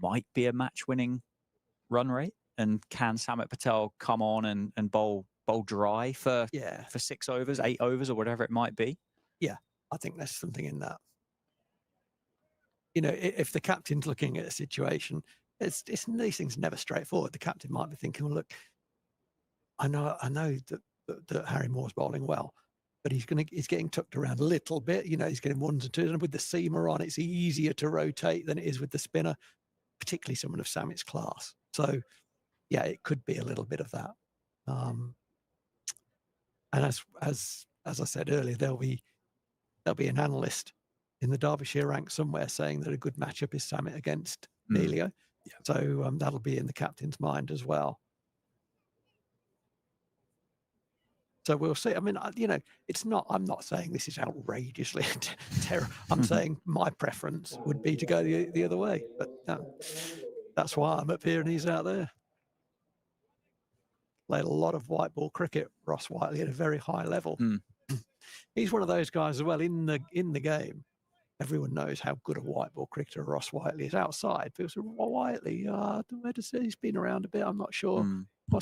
might be a match-winning run rate? And can Samit Patel come on and bowl dry for 6 overs, 8 overs, or whatever it might be? Yeah, I think there's something in that. If the captain's looking at a situation, it's these things are never straightforward. The captain might be thinking, well, look, I know that Harry Moore's bowling well, but he's getting tucked around a little bit. He's getting ones and twos, and with the seamer on, it's easier to rotate than it is with the spinner, particularly someone of Samit's class. So, yeah, it could be a little bit of that. And as I said earlier, there'll be an analyst in the Derbyshire ranks somewhere saying that a good matchup is Samet against Emilio. Yeah. So that'll be in the captain's mind as well. So we'll see. I mean, it's not, I'm not saying this is outrageously terrible. I'm saying my preference would be to go the other way. But that's why I'm up here and he's out there. Played a lot of white ball cricket, Ross Whiteley, at a very high level. He's one of those guys as well in the game. Everyone knows how good a white ball cricketer Ross Whiteley is outside. People say, well, Whiteley, where does he's been around a bit? I'm not sure.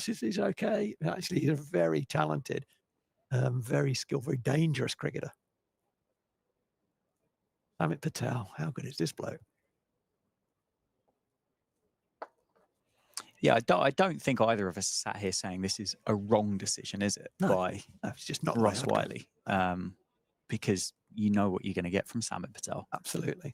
He's okay. Actually, he's a very talented, very skilled, very dangerous cricketer. Amit Patel, how good is this bloke? Yeah, I don't think either of us sat here saying this is a wrong decision, is it? No, it's just not Ross Whiteley, because you know what you're going to get from Amit Patel. Absolutely.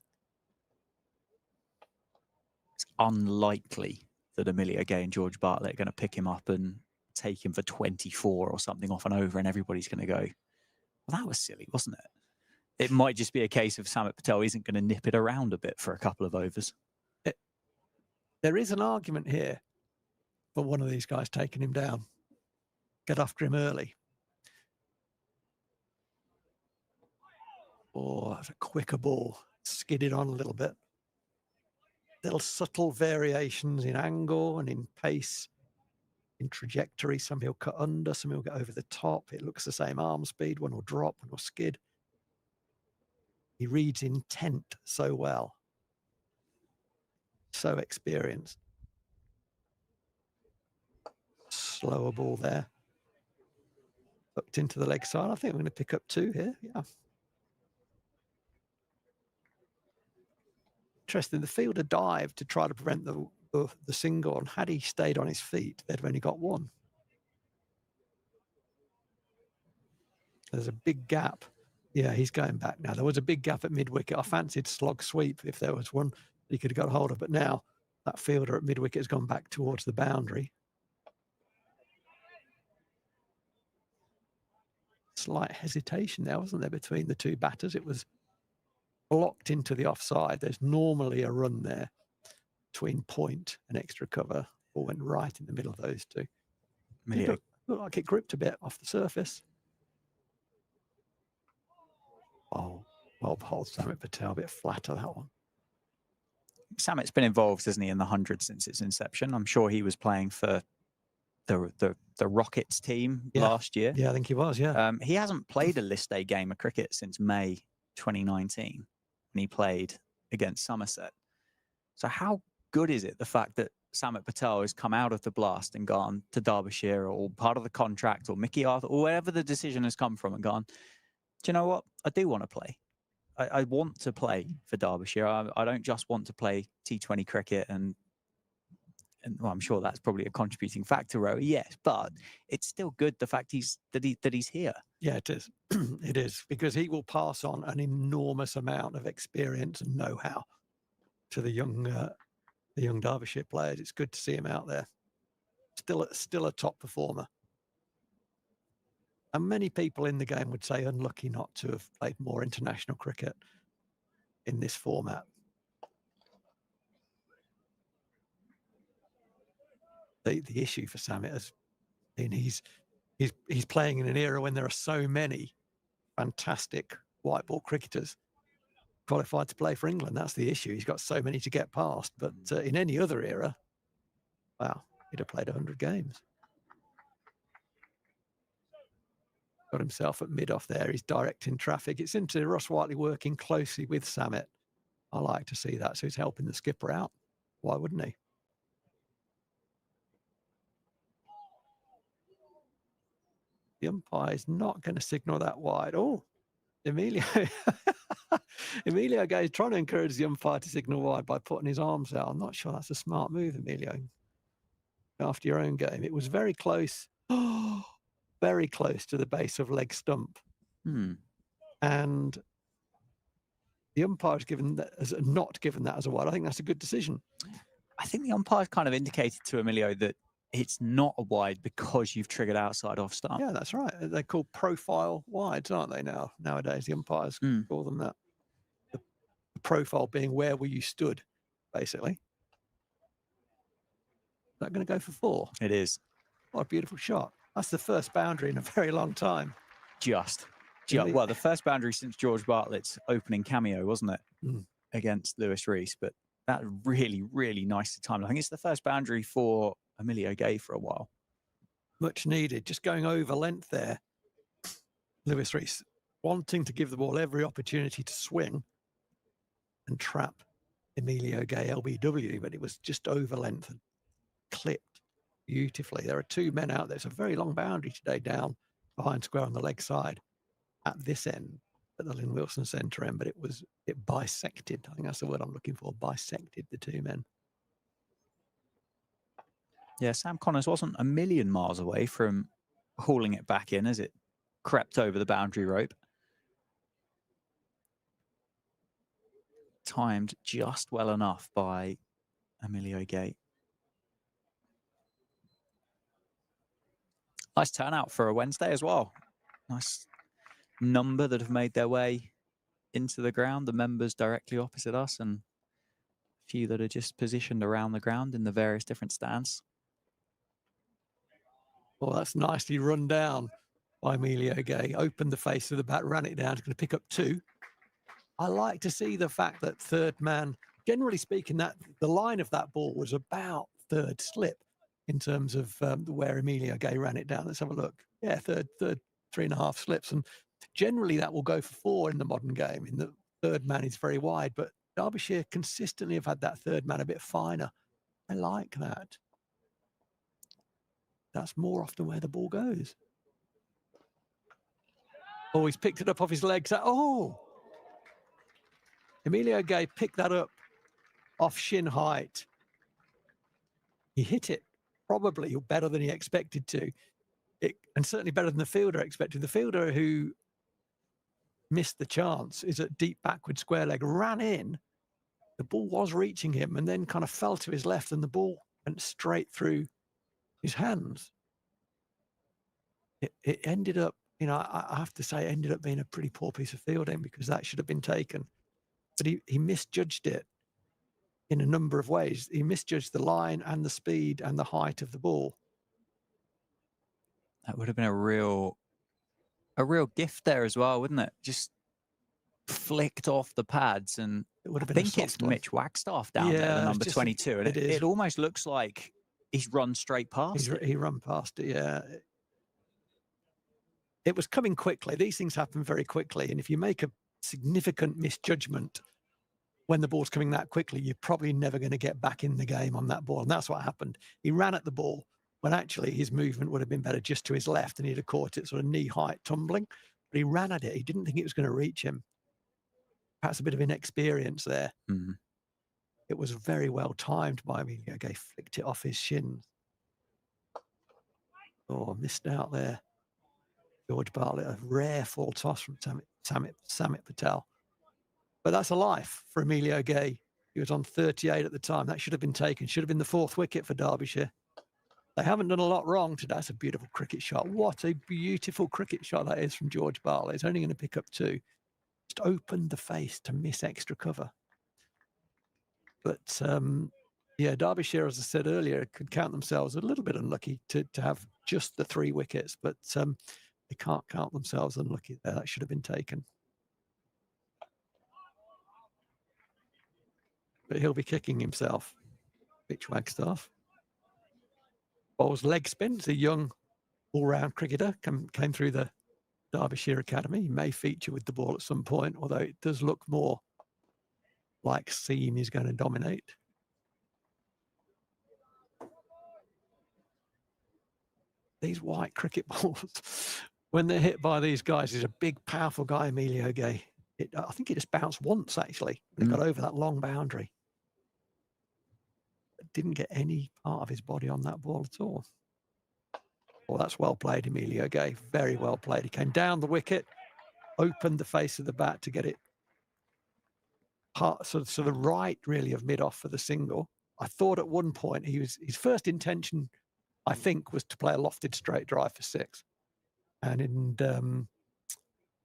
It's unlikely that Emilio Gay and George Bartlett are going to pick him up and take him for 24 or something off and over, and everybody's going to go, well, that was silly, wasn't it? It might just be a case of Amit Patel isn't going to nip it around a bit for a couple of overs. There is an argument here for one of these guys taking him down. Get after him early. Or that's a quicker ball. Skidded on a little bit. Little subtle variations in angle and in pace, in trajectory. Some he'll cut under, some he'll get over the top. It looks the same arm speed. One will drop, one will skid. He reads intent so well. So experienced. Slower ball there. Hooked into the leg side. I think we're going to pick up 2 here. Yeah. Interesting. The fielder dived to try to prevent the single, and had he stayed on his feet, they'd have only got 1. There's a big gap. Yeah, he's going back now. There was a big gap at mid-wicket. I fancied slog sweep if there was one he could have got hold of, but now that fielder at mid-wicket has gone back towards the boundary. Slight hesitation there, wasn't there, between the 2 batters? It was blocked into the offside. There's normally a run there between point and extra cover. Ball went right in the middle of those 2. It looked like it gripped a bit off the surface. Oh, well bowled, Amit Patel, a bit flatter that one. Samit's been involved, hasn't he, in the 100 since its inception. I'm sure he was playing for the Rockets team last year. Yeah, I think he was, yeah. He hasn't played a list day game of cricket since May 2019 when he played against Somerset. So how good is it, the fact that Amit Patel has come out of the blast and gone to Derbyshire, or part of the contract, or Mickey Arthur, or wherever the decision has come from, and gone, do you know what? I do want to play. I want to play for Derbyshire. I don't just want to play T20 cricket, and well, I'm sure that's probably a contributing factor, Rowie, yes, but it's still good the fact that he's here. Yeah, it is. It is, because he will pass on an enormous amount of experience and know-how to the young Derbyshire players. It's good to see him out there. Still a top performer. And many people in the game would say unlucky not to have played more international cricket in this format. The issue for Samet has been he's playing in an era when there are so many fantastic white ball cricketers qualified to play for England. That's the issue. He's got so many to get past. But in any other era, wow, he'd have played 100 games. Got himself at mid-off there. He's directing traffic. It's into Ross Whiteley working closely with Samet. I like to see that. So he's helping the skipper out. Why wouldn't he? The umpire is not going to signal that wide. Oh, Emilio. Emilio Gay's trying to encourage the umpire to signal wide by putting his arms out. I'm not sure that's a smart move, Emilio. After your own game, it was very close. Oh, very close to the base of leg stump. And the umpire's not given that as a wide. I think that's a good decision. I think the umpire's kind of indicated to Emilio that it's not a wide because you've triggered outside off stump. Yeah, that's right. They're called profile wides, aren't they nowadays? The umpires call them that. The The profile being where were you stood, basically. Is that going to go for 4? It is. What a beautiful shot. That's the first boundary in a very long time. Well, the first boundary since George Bartlett's opening cameo, wasn't it? Against Lewis Rees, but that really, really nicely timed. I think it's the first boundary for Emilio Gay for a while. Much needed. Just going over length there. Lewis Rees wanting to give the ball every opportunity to swing and trap Emilio Gay LBW, but it was just over length and clipped beautifully. There are 2 men out there. It's a very long boundary today down behind square on the leg side at this end, at the Lynn Wilson Centre end, but it bisected. I think that's the word I'm looking for, bisected the 2 men. Yeah, Sam Connors wasn't a million miles away from hauling it back in as it crept over the boundary rope. Timed just well enough by Emilio Gay. Nice turnout for a Wednesday as well. Nice number that have made their way into the ground, the members directly opposite us, and a few that are just positioned around the ground in the various different stands. Well, that's nicely run down by Emilio Gay. Opened the face of the bat, ran it down. He's going to pick up 2. I like to see the fact that third man, generally speaking, that the line of that ball was about third slip in terms of where Emilio Gay ran it down. Let's have a look. Yeah, third 3.5 slips. And generally that will go for 4 in the modern game. In the third man is very wide, but Derbyshire consistently have had that third man a bit finer. I like that. That's more often where the ball goes. Oh, he's picked it up off his legs. Oh! Emilio Gay picked that up off shin height. He hit it probably better than he expected to. And certainly better than the fielder expected. The fielder who missed the chance is at deep backward square leg, ran in. The ball was reaching him and then kind of fell to his left and the ball went straight through his hands. It ended up, I have to say, it ended up being a pretty poor piece of fielding because that should have been taken. But he misjudged it in a number of ways. He misjudged the line and the speed and the height of the ball. That would have been a real gift there as well, wouldn't it? Just flicked off the pads, and it would have I been think it's Mitch Wagstaff down there, the number 22, and it almost looks like he's run straight past it. He run past it, yeah. It was coming quickly. These things happen very quickly, and if you make a significant misjudgment when the ball's coming that quickly, you're probably never going to get back in the game on that ball, and that's what happened. He ran at the ball when actually his movement would have been better just to his left, and he'd have caught it sort of knee-height tumbling, but he ran at it. He didn't think it was going to reach him. Perhaps a bit of inexperience there. Mm-hmm. It was very well timed by Emilio Gay, flicked it off his shins. Oh, missed out there. George Bartlett, a rare full toss from Samit Patel. But that's a life for Emilio Gay. He was on 38 at the time. That should have been taken. Should have been the 4th wicket for Derbyshire. They haven't done a lot wrong today. That's a beautiful cricket shot. What a beautiful cricket shot that is from George Bartlett. He's only going to pick up 2. Just opened the face to miss extra cover. But yeah, Derbyshire, as I said earlier, could count themselves a little bit unlucky to have just the 3 wickets, but they can't count themselves unlucky there. That should have been taken. But he'll be kicking himself, Mitch Wagstaff. Bowls leg spin. He's a young all-round cricketer, came through the Derbyshire Academy. He may feature with the ball at some point, although it does look more like seam is going to dominate. These white cricket balls, when they're hit by these guys, he's a big, powerful guy, Emilio Gay. I think it just bounced once, actually. It got over that long boundary. It didn't get any part of his body on that ball at all. Well, that's well played, Emilio Gay. Very well played. He came down the wicket, opened the face of the bat to get it sort of right, really, of mid-off for the single. I thought at one point his first intention, I think, was to play a lofted straight drive for 6. And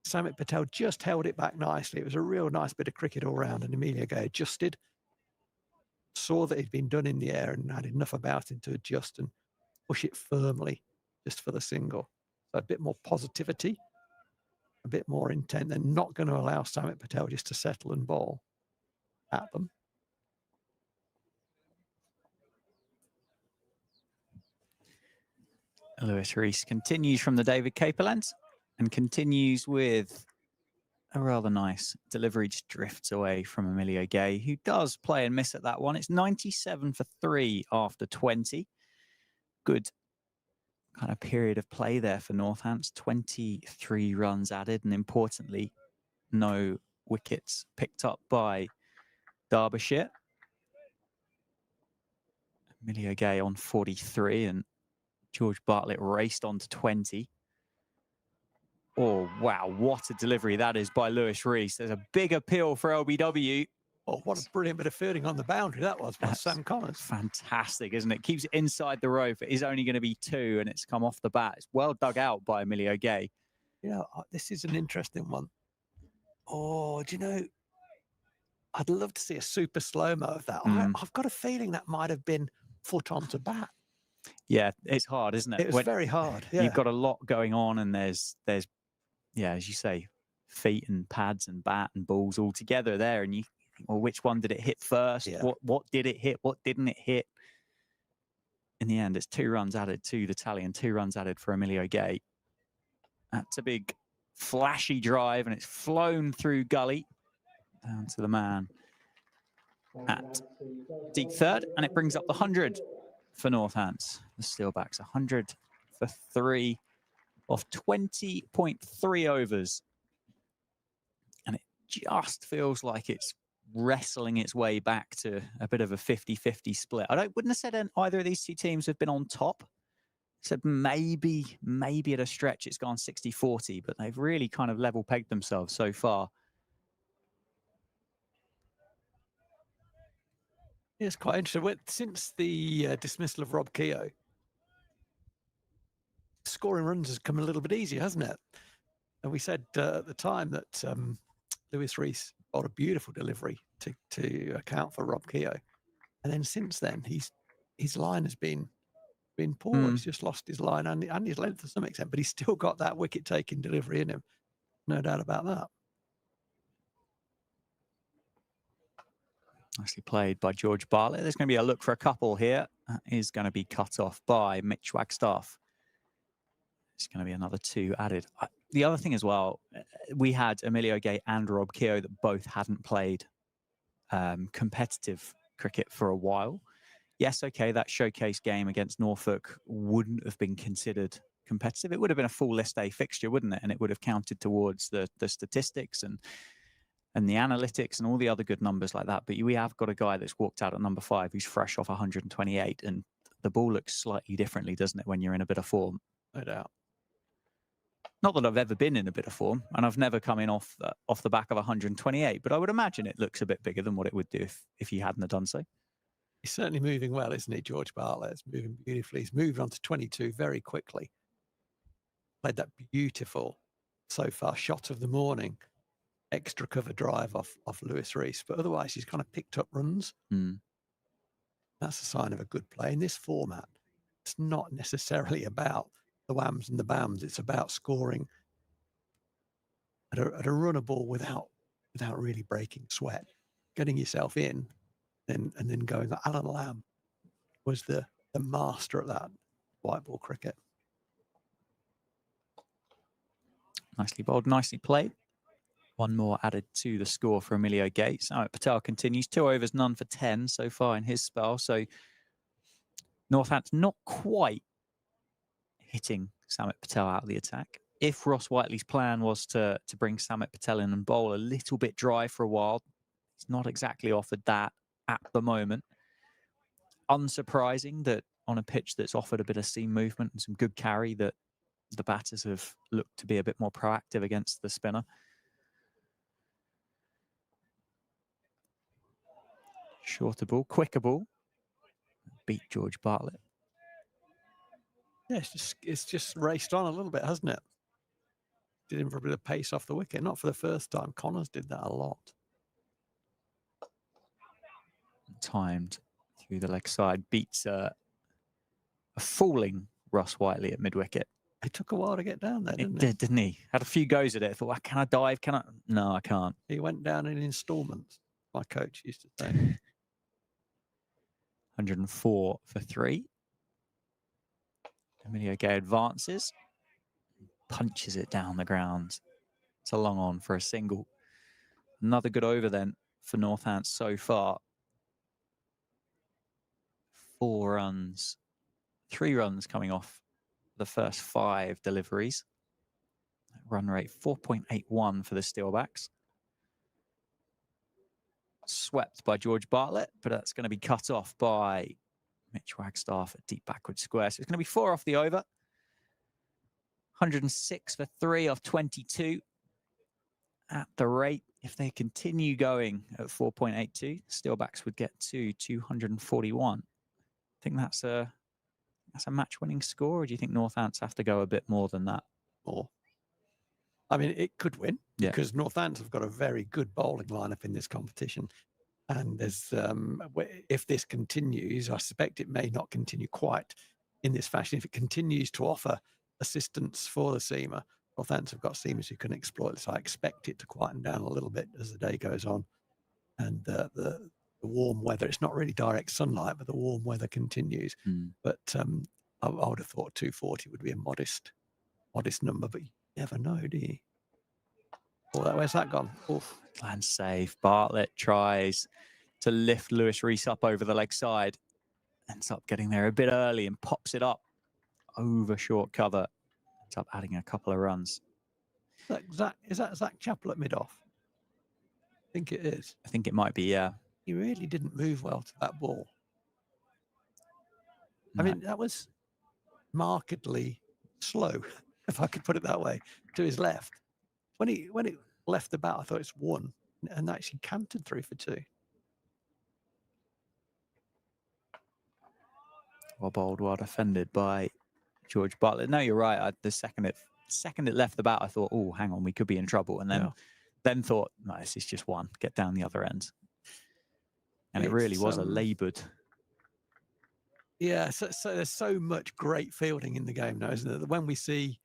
Samit Patel just held it back nicely. It was a real nice bit of cricket all round, and Emilio Gay adjusted, saw that he'd been done in the air and had enough about him to adjust and push it firmly just for the single. So a bit more positivity, a bit more intent. They're not going to allow Samit Patel just to settle and bowl at them. Lewis Rees continues from the David Caper lens and continues with a rather nice delivery, just drifts away from Emilio Gay, who does play and miss at that one. It's 97 for 3 after 20. Good kind of period of play there for Northants. 23 runs added, and importantly, no wickets picked up by Derbyshire. Emilio Gay on 43, and George Bartlett raced on to 20. Oh, wow, what a delivery that is by Lewis Rees. There's a big appeal for LBW. Oh, what a brilliant bit of fielding on the boundary that was by Sam Connors. Fantastic, isn't it? Keeps it inside the rope. It is only going to be 2, and it's come off the bat. It's well dug out by Emilio Gay. You know, this is an interesting one. Oh, do you know, I'd love to see a super slow-mo of that. I've got a feeling that might have been foot onto bat. Yeah, it's hard, isn't it? It was very hard. Yeah. You've got a lot going on, and there's yeah, as you say, feet and pads and bat and balls all together there, and you think, well, which one did it hit first? Yeah. What did it hit? What didn't it hit? In the end, it's 2 runs added to the tally and 2 runs added for Emilio Gay. That's a big flashy drive, and it's flown through gully down to the man at deep third, and it brings up the 100 for Northants. The Steelbacks 100 for 3 off 20.3 overs, and it just feels like it's wrestling its way back to a bit of a 50-50 split. Wouldn't have said either of these two teams have been on top. Said maybe at a stretch it's gone 60-40, but they've really kind of level pegged themselves so far. It's quite interesting. Since the dismissal of Rob Keogh, scoring runs has come a little bit easier, hasn't it? And we said at the time that Lewis Rees got a beautiful delivery to account for Rob Keogh. And then since then, his line has been poor. He's just lost his line and his length to some extent, but he's still got that wicket-taking delivery in him. No doubt about that. Nicely played by George Bartlett. There's going to be a look for a couple here. That is going to be cut off by Mitch Wagstaff. It's going to be another 2 added. The other thing as well, we had Emilio Gay and Rob Keogh that both hadn't played competitive cricket for a while. Yes, okay, that showcase game against Norfolk wouldn't have been considered competitive. It would have been a full list A fixture, wouldn't it? And it would have counted towards the statistics and the analytics and all the other good numbers like that. But we have got a guy that's walked out at number 5 who's fresh off 128, and the ball looks slightly differently, doesn't it, when you're in a bit of form? No doubt. Not that I've ever been in a bit of form, and I've never come in off the back of 128, but I would imagine it looks a bit bigger than what it would do if he hadn't have done so. He's certainly moving well, isn't he, George Bartlett? He's moving beautifully. He's moved on to 22 very quickly. Played that beautiful, so far, shot of the morning, extra cover drive off Lewis Rees. But otherwise, he's kind of picked up runs. That's a sign of a good play. In this format, it's not necessarily about the whams and the bams. It's about scoring at a runner ball without really breaking sweat, getting yourself in, and then going. Alan Lamb was the master at that white ball cricket. Nicely bowled, nicely played. 1 more added to the score for Emilio Gay. Samit Patel continues 2 overs, none for 10 so far in his spell. So Northants not quite hitting Samit Patel out of the attack. If Ross Whiteley's plan was to bring Samit Patel in and bowl a little bit dry for a while, he's not exactly offered that at the moment. Unsurprising that on a pitch that's offered a bit of seam movement and some good carry, that the batters have looked to be a bit more proactive against the spinner. Shorter ball, quicker ball. Beat George Bartlett. Yeah, it's just raced on a little bit, hasn't it? expected him for a bit of pace off the wicket. Not for the first time. Connors did that a lot. Timed through the leg side, beats a falling Ross Whiteley at mid-wicket. It took a while to get down there, didn't it? It did, didn't he? Had a few goes at it. I thought, well, can I dive? Can I? No, I can't. He went down in installments, my coach used to say. 104 for 3. Emilio Gay advances, punches it down the ground. It's a long on for a single. Another good over then for Northants so far. 4 runs, 3 runs coming off the first 5 deliveries. Run rate 4.81 for the Steelbacks. Swept by George Bartlett, but that's going to be cut off by Mitch Wagstaff at deep backward square. So it's going to be 4 off the over. 106 for 3 off 22. At the rate, if they continue going at 4.82, Steelbacks would get to 241. I think that's a match-winning score, or do you think Northants have to go a bit more than that? More. I mean, it could win because Northants have got a very good bowling lineup in this competition. And there's, if this continues, I suspect it may not continue quite in this fashion. If it continues to offer assistance for the seamer, Northants have got seamers who can exploit this. I expect it to quieten down a little bit as the day goes on. And the warm weather, it's not really direct sunlight, but the warm weather continues. But I would have thought 240 would be a modest number, but you never know, do you? Oh, where's that gone? Oof. Land safe. Bartlett tries to lift Lewis Rees up over the leg side. Ends up getting there a bit early and pops it up over short cover. Ends up adding a couple of runs. Is that Zach Chappell at mid-off? I think it is. I think it might be, yeah. He really didn't move well to that ball. No. I mean, that was markedly slow, if I could put it that way, to his left. When it left the bat, I thought it's 1, and actually canted 3 for 2. Well bowled, well defended by George Bartlett. No, you're right. The second it left the bat, I thought, oh, hang on, we could be in trouble. And then thought, no, this is just 1. Get down the other end. And it really was a laboured. Yeah, so there's so much great fielding in the game now, isn't there? That when we see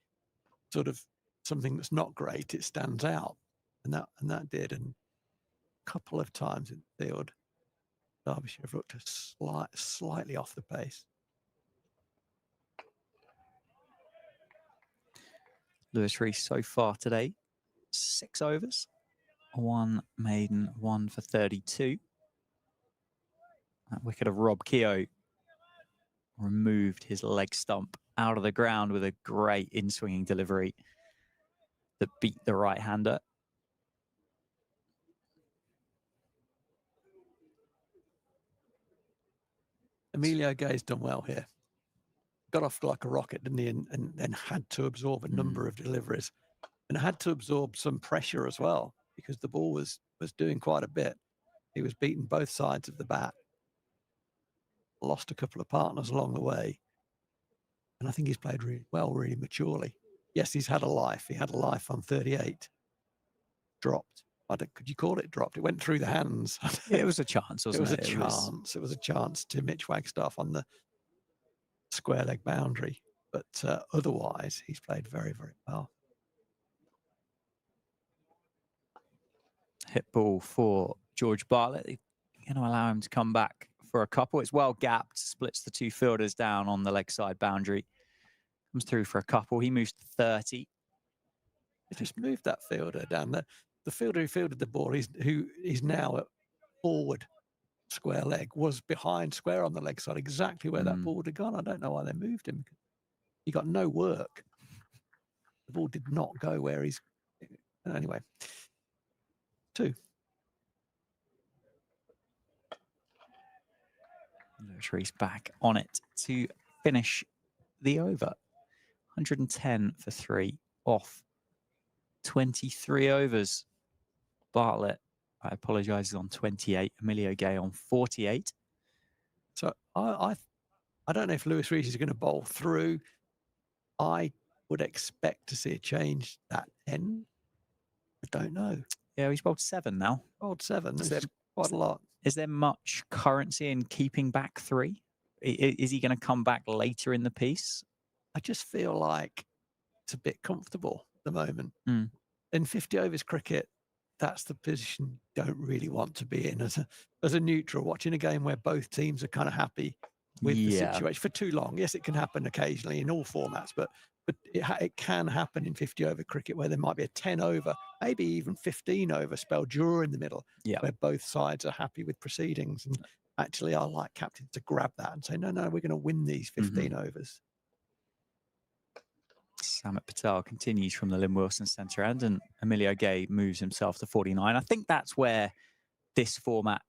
sort of something that's not great, it stands out. And that did. And a couple of times in the field, Derbyshire have looked slightly off the pace. Lewis Rees so far today, 6 overs, 1 maiden, 1 for 32. That wicket of Rob Keogh removed his leg stump out of the ground with a great in-swinging delivery that beat the right-hander. Emilio Gay's done well here. Got off like a rocket, didn't he? And then had to absorb a number of deliveries and had to absorb some pressure as well because the ball was doing quite a bit. He was beating both sides of the bat. Lost a couple of partners along the way. And I think he's played really well, really maturely. Yes, he's had a life. He had a life on 38. Dropped. Could you call it dropped? It went through the hands. It was a chance, wasn't it? It was a chance to Mitch Wagstaff on the square leg boundary. But otherwise, he's played very, very well. Hit ball for George Bartlett. They're going to allow him to come back for a couple. It's well gapped, splits the 2 fielders down on the leg side boundary. Comes through for a couple. He moves to 30. He just moved that fielder down. The fielder who fielded the ball, who is now at forward square leg, was behind square on the leg side, exactly where that ball would have gone. I don't know why they moved him. He got no work. The ball did not go where he's... Anyway. 2. Lewis Rees back on it to finish the over. 110 for 3 off 23 overs. Bartlett, I apologise, is on 28. Emilio Gay on 48. So I don't know if Lewis Rees is going to bowl through. I would expect to see a change that 10? I don't know. Yeah, he's bowled 7 now. Bowled 7. Is This there- is quite a lot. Is there much currency in keeping back 3? Is he going to come back later in the piece? I just feel like it's a bit comfortable at the moment. Mm. In 50 overs cricket, that's the position you don't really want to be in as a neutral, watching a game where both teams are kind of happy with the situation for too long. Yes, it can happen occasionally in all formats, but it can happen in 50 over cricket where there might be a 10 over, maybe even 15 over spell during the middle, where both sides are happy with proceedings. And actually, I like captains to grab that and say, no, we're going to win these 15 overs. Samit Patel continues from the Lynn Wilson centre end, and Emilio Gay moves himself to 49. I think that's where this format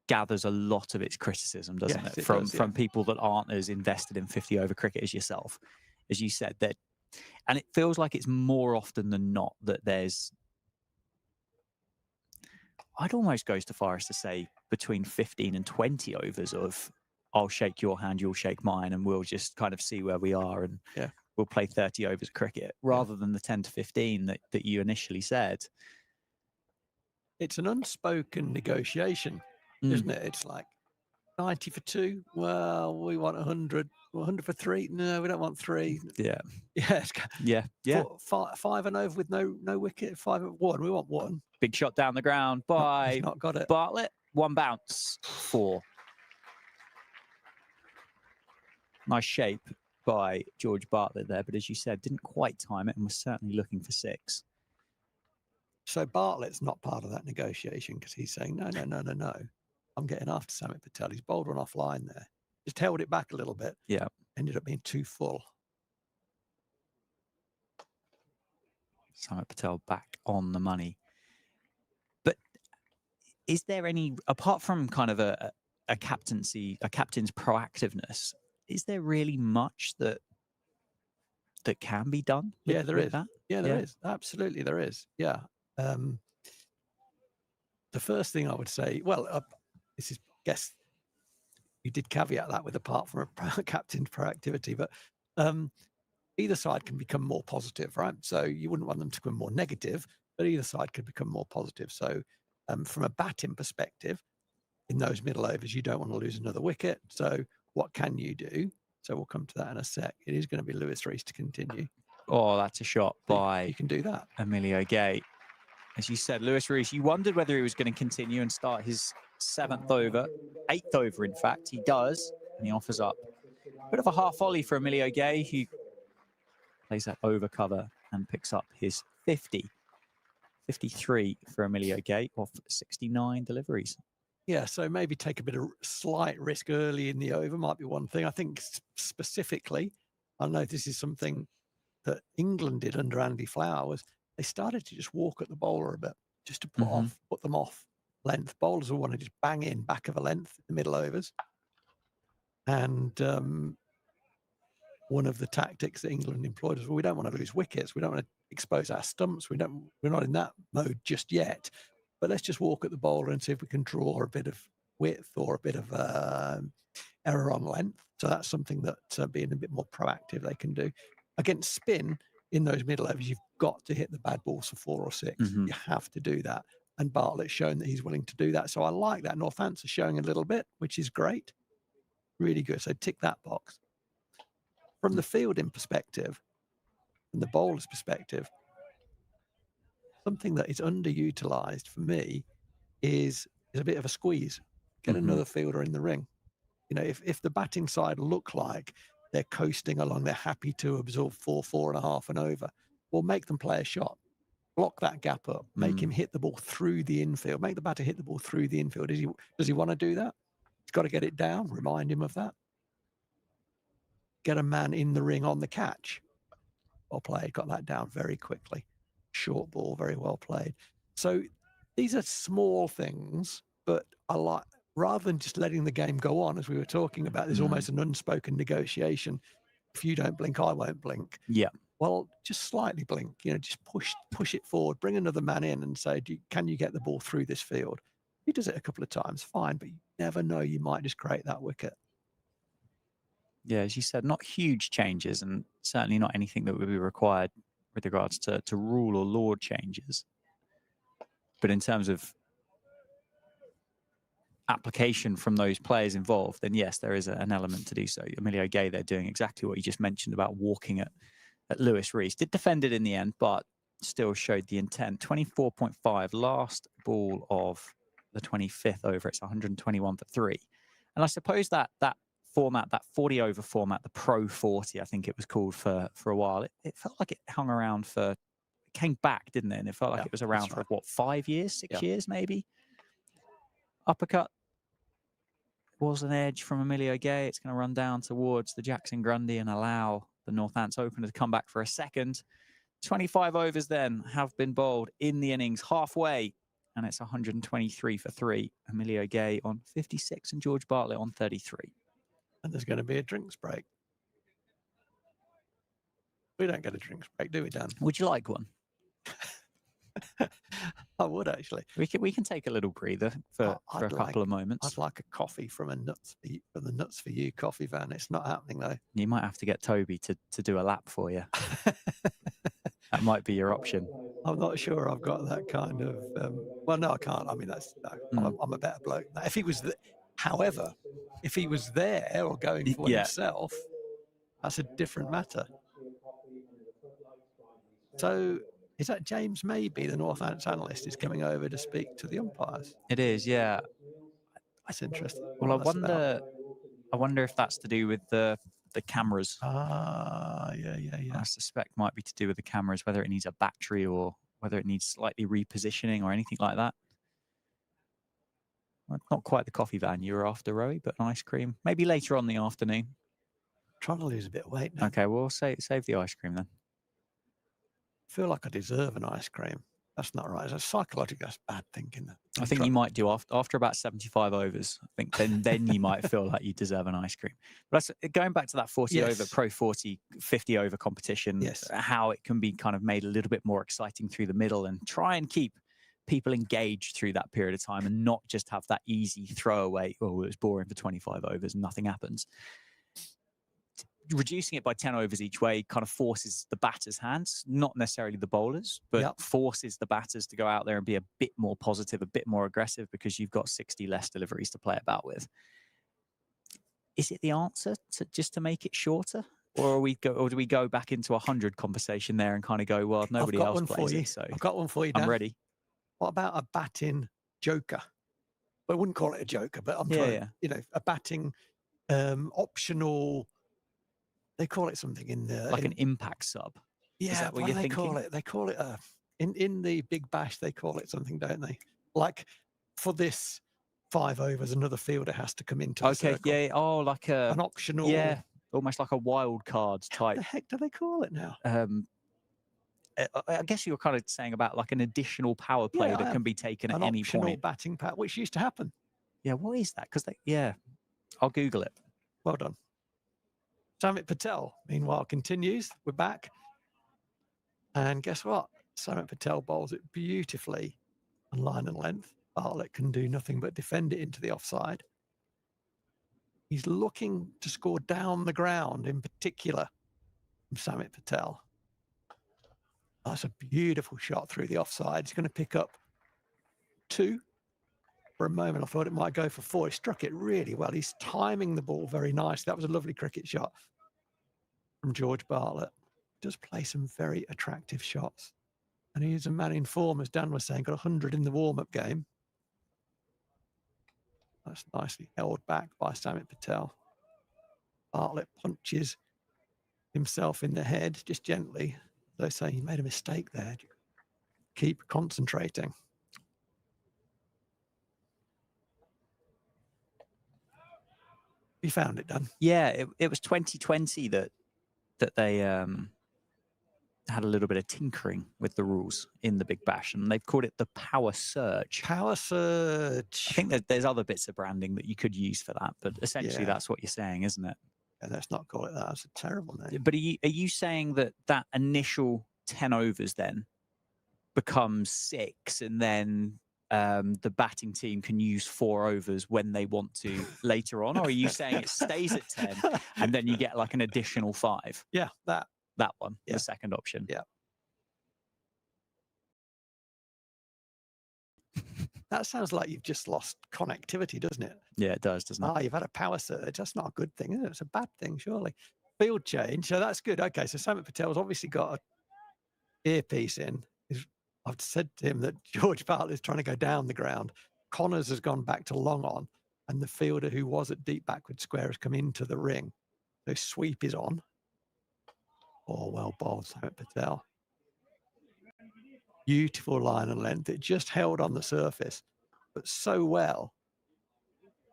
gathers a lot of its criticism, doesn't it? From people that aren't as invested in 50 over cricket as yourself, as you said, that, and it feels like it's more often than not that there's, I'd almost go so far as to say between 15 and 20 overs of I'll shake your hand, you'll shake mine, and we'll just kind of see where we are, and we'll play 30 overs cricket rather than the 10 to 15 that you initially said. It's an unspoken negotiation, isn't it? It's like 90 for 2. Well, we want 100. 100 for 3. No, we don't want 3. Yeah. Yeah. 5 and over with no wicket. 5 and 1. We want 1. Big shot down the ground by not got it. Bartlett. 1 bounce. 4. Nice shape by George Bartlett there, but as you said, didn't quite time it and was certainly looking for 6. So Bartlett's not part of that negotiation because he's saying, no. I'm getting after Samit Patel. He's bowled one offline there. Just held it back a little bit. Yeah. Ended up being too full. Samit Patel back on the money. But is there any, apart from kind of a captain's proactiveness, is there really much that can be done? Yeah, there is. That? Yeah, there is. Absolutely, there is. Yeah. The first thing I would say, this is, I guess, you did caveat that with apart from a captain's proactivity, but either side can become more positive, right? So you wouldn't want them to become more negative, but either side could become more positive. So from a batting perspective, in those middle overs, you don't want to lose another wicket. So what can you do? So we'll come to that in a sec. It is going to be Lewis Rees to continue. Oh, that's a shot by you can do that. Emilio Gay. As you said, Lewis Rees, you wondered whether he was going to continue and start his 7th over, 8th over, in fact. He does, and he offers up a bit of a half volley for Emilio Gay, who plays that over cover and picks up his 50. 53 for Emilio Gay off 69 deliveries. Yeah, so maybe take a bit of slight risk early in the over might be one thing. I think specifically, I know this is something that England did under Andy Flower, was they started to just walk at the bowler a bit, just to put them off length. Bowlers will want to just bang in back of a length in the middle overs. And one of the tactics that England employed was, well, we don't want to lose wickets. We don't want to expose our stumps. We're not in that mode just yet. But let's just walk at the bowler and see if we can draw a bit of width or a bit of error on length. So that's something that being a bit more proactive they can do. Against spin in those middle overs, you've got to hit the bad balls for 4 or 6. You have to do that. And Bartlett's shown that he's willing to do that. So I like that. Northampton's showing a little bit, which is great. Really good. So tick that box. From the fielding perspective, from the bowler's perspective, something that is underutilized for me is a bit of a squeeze. Get another fielder in the ring. You know, if the batting side look like they're coasting along, they're happy to absorb 4.5 and over, well, make them play a shot. Block that gap up. Make him hit the ball through the infield. Make the batter hit the ball through the infield. Does he want to do that? He's got to get it down. Remind him of that. Get a man in the ring on the catch. Well played. Got that down very quickly. Short ball, very well played. So these are small things, but I like, rather than just letting the game go on, as we were talking about, there's almost an unspoken negotiation. If you don't blink, I won't blink. Yeah. Well, just slightly blink, you know, just push it forward, bring another man in and say, can you get the ball through this field? He does it a couple of times, fine, but you never know, you might just create that wicket. Yeah, as you said, not huge changes and certainly not anything that would be required with regards to rule or law changes. But in terms of application from those players involved, then yes, there is an element to do so. Emilio Gay, they're doing exactly what you just mentioned about walking at Lewis Rees. Did defend it in the end, but still showed the intent. 24.5, last ball of the 25th over. It's 121 for 3. And I suppose that format, that 40 over format, the Pro 40, I think it was called for a while, it felt like it hung around for, it came back, didn't it? And it felt like it was around for what, 5 years, 6 years maybe? Uppercut was an edge from Emilio Gay. It's going to run down towards the Jackson Grundy and allow the Northants opener to come back for a second. 25 overs then have been bowled in the innings halfway, and it's 123 for 3. Emilio Gay on 56 and George Bartlett on 33. And there's going to be a drinks break. We don't get a drinks break, do we, Dan? Would you like one? I would, actually. We can take a little breather for a couple of moments. I'd like a coffee from the Nuts for You coffee van. It's not happening, though. You might have to get Toby to do a lap for you. That might be your option. I'm not sure I've got that kind of. Well, no, I can't. I mean, I'm a better bloke. If he was, however, if he was there or going for himself, that's a different matter. So, is that James Maybe, the Northants analyst, is coming over to speak to the umpires? It is, yeah. That's interesting. Well, I wonder if that's to do with the cameras. Yeah. I suspect might be to do with the cameras, whether it needs a battery or whether it needs slightly repositioning or anything like that. Well, not quite the coffee van you were after, Rowie, but an ice cream. Maybe later on in the afternoon. Trying to lose a bit of weight now. Okay, well, save the ice cream then. I feel like I deserve an ice cream. That's not right. It's psychologically, that's bad thinking. I think you might do after about 75 overs. I think then you might feel like you deserve an ice cream. But going back to that 40 over, Pro 40, 50 over competition, how it can be kind of made a little bit more exciting through the middle and try and keep people engaged through that period of time and not just have that easy throwaway, oh, it was boring for 25 overs and nothing happens. Reducing it by 10 overs each way kind of forces the batters' hands, not necessarily the bowlers, but forces the batters to go out there and be a bit more positive, a bit more aggressive because you've got 60 less deliveries to play about with. Is it the answer to make it shorter? Or do we go back into 100 conversation there and kind of go, well, nobody else plays it, so I've got one for you, Dan. I'm ready. What about a batting joker? Well, I wouldn't call it a joker, but I'm trying, a batting optional. They call it something in the an impact sub. Yeah, is that what you're thinking? Call it? They call it in the Big Bash. They call it something, don't they? Like for this 5 overs, another fielder has to come into the circle. Yeah. Oh, like an optional. Yeah, almost like a wild card type. What the heck do they call it now? I guess you were kind of saying about like an additional power play that can be taken at any point. An optional batting power, which used to happen. Yeah, what is that? Because I'll Google it. Well done. Samit Patel, meanwhile, continues. We're back. And guess what? Samit Patel bowls it beautifully on line and length. Bartlett can do nothing but defend it into the offside. He's looking to score down the ground, in particular, from Samit Patel. That's a beautiful shot through the offside. He's going to pick up 2. For a moment, I thought it might go for 4. He struck it really well. He's timing the ball very nice. That was a lovely cricket shot from George Bartlett. Does play some very attractive shots. And he is a man in form, as Dan was saying, got 100 in the warm-up game. That's nicely held back by Samit Patel. Bartlett punches himself in the head, just gently. They say he made a mistake there. Keep concentrating. You found it, Dan? Yeah, it was 2020 that they had a little bit of tinkering with the rules in the Big Bash, and they've called it the Power Surge. Power Surge. I think that there's other bits of branding that you could use for that, but essentially that's what you're saying, isn't it? Yeah, let's not call it that. That's a terrible name. But are you saying that initial 10 overs then becomes 6, and then the batting team can use 4 overs when they want to later on? Or are you saying it stays at 10 and then you get like an additional 5? Yeah, that one, the second option. Yeah. That sounds like you've just lost connectivity, doesn't it? Yeah, it does, doesn't it? You've had a power surge. That's not a good thing, is it? It's a bad thing, surely. Field change. So that's good. Okay, so Samit Patel's obviously got an earpiece in. I've said to him that George Bartlett is trying to go down the ground. Connors has gone back to long on, and the fielder who was at deep backward square has come into the ring. So sweep is on. Oh, well bowled, Samit Patel. Beautiful line and length. It just held on the surface, but so well.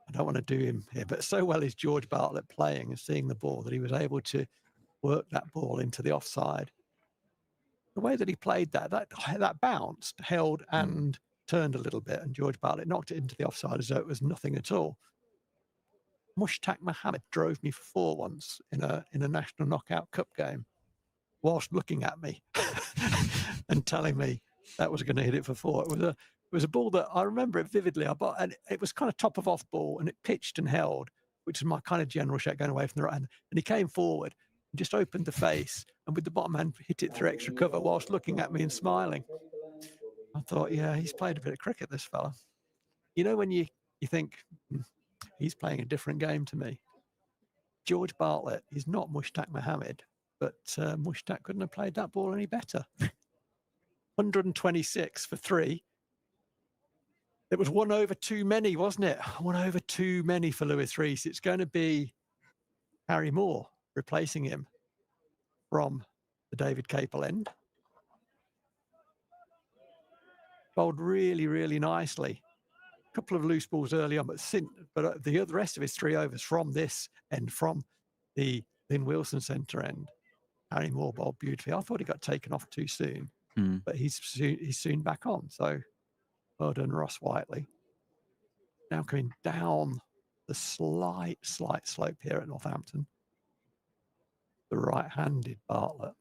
I don't want to do him here, but so well is George Bartlett playing and seeing the ball that he was able to work that ball into the offside. The way that he played that bounced, held and turned a little bit, and George Bartlett knocked it into the offside as though it was nothing at all. Mushtaq Mohammed drove me for 4 once in a National Knockout Cup game, whilst looking at me and telling me that was going to hit it for 4. It was a ball that I remember it vividly. And it was kind of top of off ball, and it pitched and held, which is my kind of general shape going away from the right hand. And he came forward and just opened the face, and with the bottom hand hit it through extra cover whilst looking at me and smiling. I thought, yeah, he's played a bit of cricket, this fella. You know, when you think he's playing a different game to me. George Bartlett is not Mushtaq Mohammed, but Mushtaq couldn't have played that ball any better. 126 for 3. It was 1 over too many, wasn't it? 1 over too many for Lewis Rees. It's going to be Harry Moore replacing him from the David Capel end. Bowled really, really nicely. A couple of loose balls early on, but the rest of his 3 overs from this end, from the Lynn Wilson centre end, Harry Moore bowled beautifully. I thought he got taken off too soon, but he's soon back on. So well done, Ross Whiteley. Now coming down the slight slope here at Northampton. The right-handed Bartlett.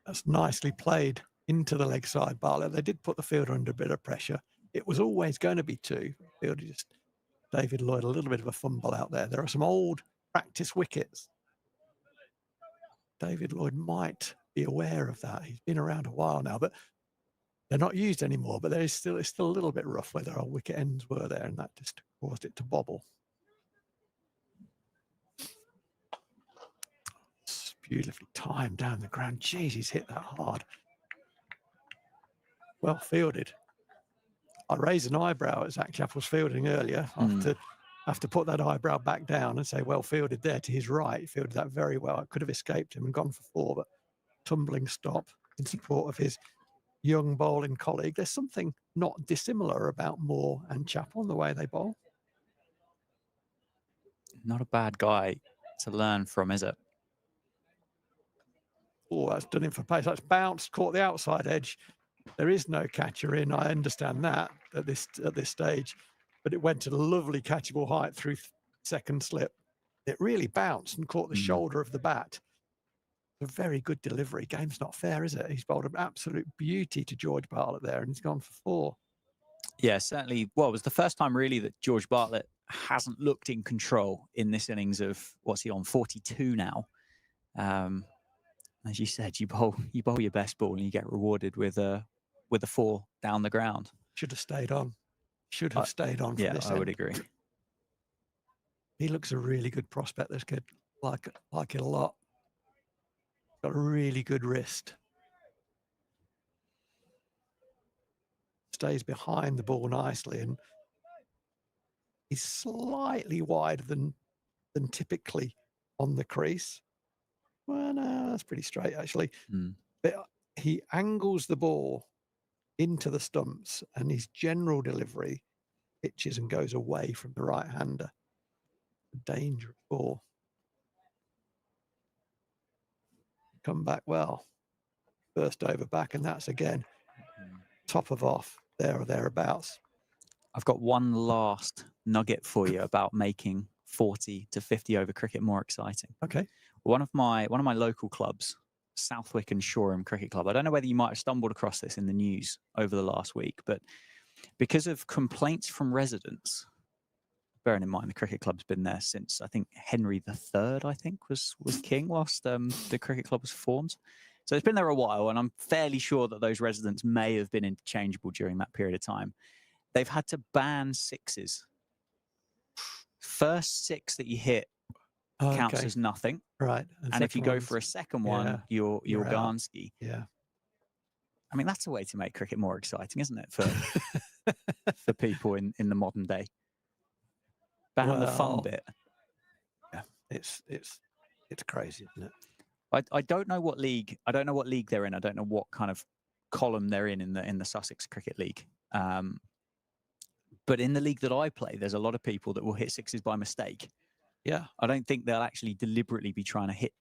That's nicely played into the leg side, Bartlett. They did put the fielder under a bit of pressure. It was always going to be 2. Fielder just, David Lloyd, a little bit of a fumble out there. There are some old practice wickets. David Lloyd might be aware of that. He's been around a while now, but they're not used anymore. But it's still a little bit rough where our wicket ends were there, and that just caused it to bobble. It's beautifully timed down the ground. Jeez, he's hit that hard. Well fielded. I raised an eyebrow at Zach Chappell's fielding earlier. I have to put that eyebrow back down and say, well fielded there to his right. He fielded that very well. I could have escaped him and gone for 4, but tumbling stop in support of his young bowling colleague. There's something not dissimilar about Moore and Chappell in the way they bowl. Not a bad guy to learn from, is it? Oh, that's done him for pace. That's bounced, caught the outside edge. There is no catcher in. I understand that at this stage, but it went to a lovely catchable height through second slip. It really bounced and caught the shoulder of the bat. A very good delivery. Game's not fair, is it? He's bowled an absolute beauty to George Bartlett there, and he's gone for 4. Yeah, certainly. Well, it was the first time really that George Bartlett hasn't looked in control in this innings of, what's he on, 42 now. As you said, you bowl your best ball and you get rewarded with a 4 down the ground. Should have stayed on. Should have stayed on. Yeah, I would agree. He looks a really good prospect, this kid. Like it a lot. Got a really good wrist. Stays behind the ball nicely, and he's slightly wider than typically on the crease. Well, no, that's pretty straight actually. But he angles the ball into the stumps, and his general delivery pitches and goes away from the right-hander. Dangerous ball. Come back well. First over back, and that's again top of off, there or thereabouts. I've got one last nugget for you about making 40 to 50 over cricket more exciting. Okay. One of my local clubs, Southwick and Shoreham Cricket Club. I don't know whether you might have stumbled across this in the news over the last week, but because of complaints from residents, bearing in mind the cricket club's been there since, I think, Henry III, I think, was king whilst the cricket club was formed. So it's been there a while, and I'm fairly sure that those residents may have been interchangeable during that period of time. They've had to ban sixes. First six that you hit counts as nothing. Right. And if you go for a second one, you're Garnsky. Yeah. I mean, that's a way to make cricket more exciting, isn't it, for for people in the modern day? Ban the fun bit. Yeah, it's crazy, isn't it? I don't know what league. I don't know what league they're in. I don't know what kind of column they're in the Sussex Cricket League. But in the league that I play, there's a lot of people that will hit sixes by mistake. Yeah. I don't think they'll actually deliberately be trying to hit.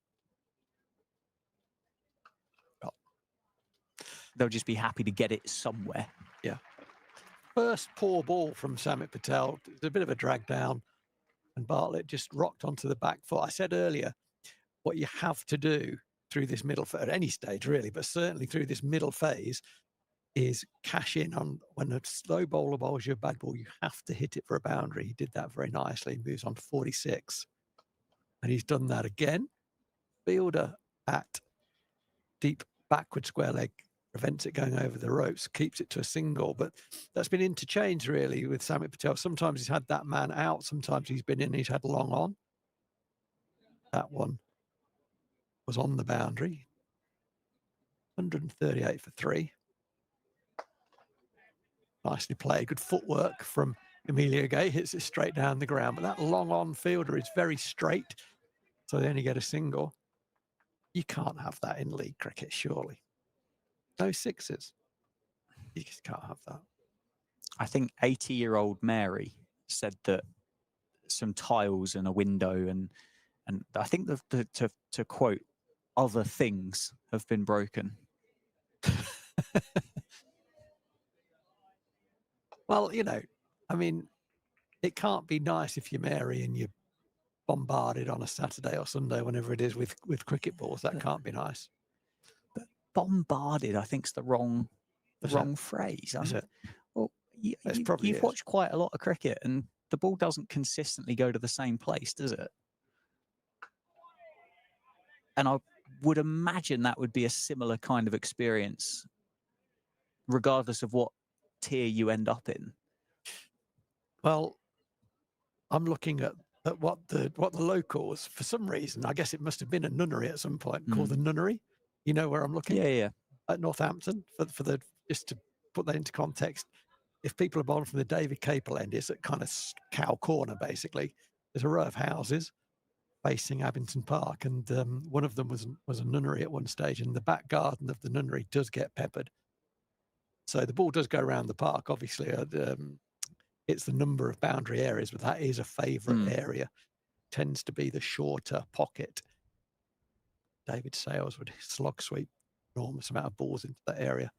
They'll just be happy to get it somewhere. Yeah. First poor ball from Samit Patel. It's a bit of a drag down, and Bartlett just rocked onto the back foot. I said earlier, what you have to do through this middle phase, at any stage really, but certainly through this middle phase, is cash in on when a slow bowler bowls you a bad ball, you have to hit it for a boundary. He did that very nicely. He moves on to 46. And he's done that again. Fielder at deep backward square leg prevents it going over the ropes, keeps it to a single. But that's been interchanged really with Samit Patel. Sometimes he's had that man out. Sometimes he's been in, he's had long on. That one was on the boundary. 138 for 3. Nicely played. Good footwork from Emilio Gay. Hits it straight down the ground. But that long on fielder is very straight. So they only get a single. You can't have that in league cricket, surely. No sixes. You just can't have that. I think 80-year-old Mary said that some tiles and a window and I think to quote, other things have been broken. Well, you know, I mean, it can't be nice if you're Mary and you're bombarded on a Saturday or Sunday, whenever it is, with cricket balls. That can't be nice. But bombarded, I think, is the wrong phrase. Is it? Well, you've watched quite a lot of cricket, and the ball doesn't consistently go to the same place, does it? And I would imagine that would be a similar kind of experience, regardless of what tier you end up in. Well, I'm looking at what the locals, for some reason, I guess it must have been a nunnery at some point, called the Nunnery. You know where I'm looking? Yeah. At Northampton, for the, just to put that into context, if people are born from the David Capel end, it's at kind of Cow Corner, basically. There's a row of houses facing Abington Park, and one of them was a nunnery at one stage, and the back garden of the nunnery does get peppered. So the ball does go around the park, obviously. It's the number of boundary areas, but that is a favourite area. Tends to be the shorter pocket. David Sales would slog sweep enormous amount of balls into that area.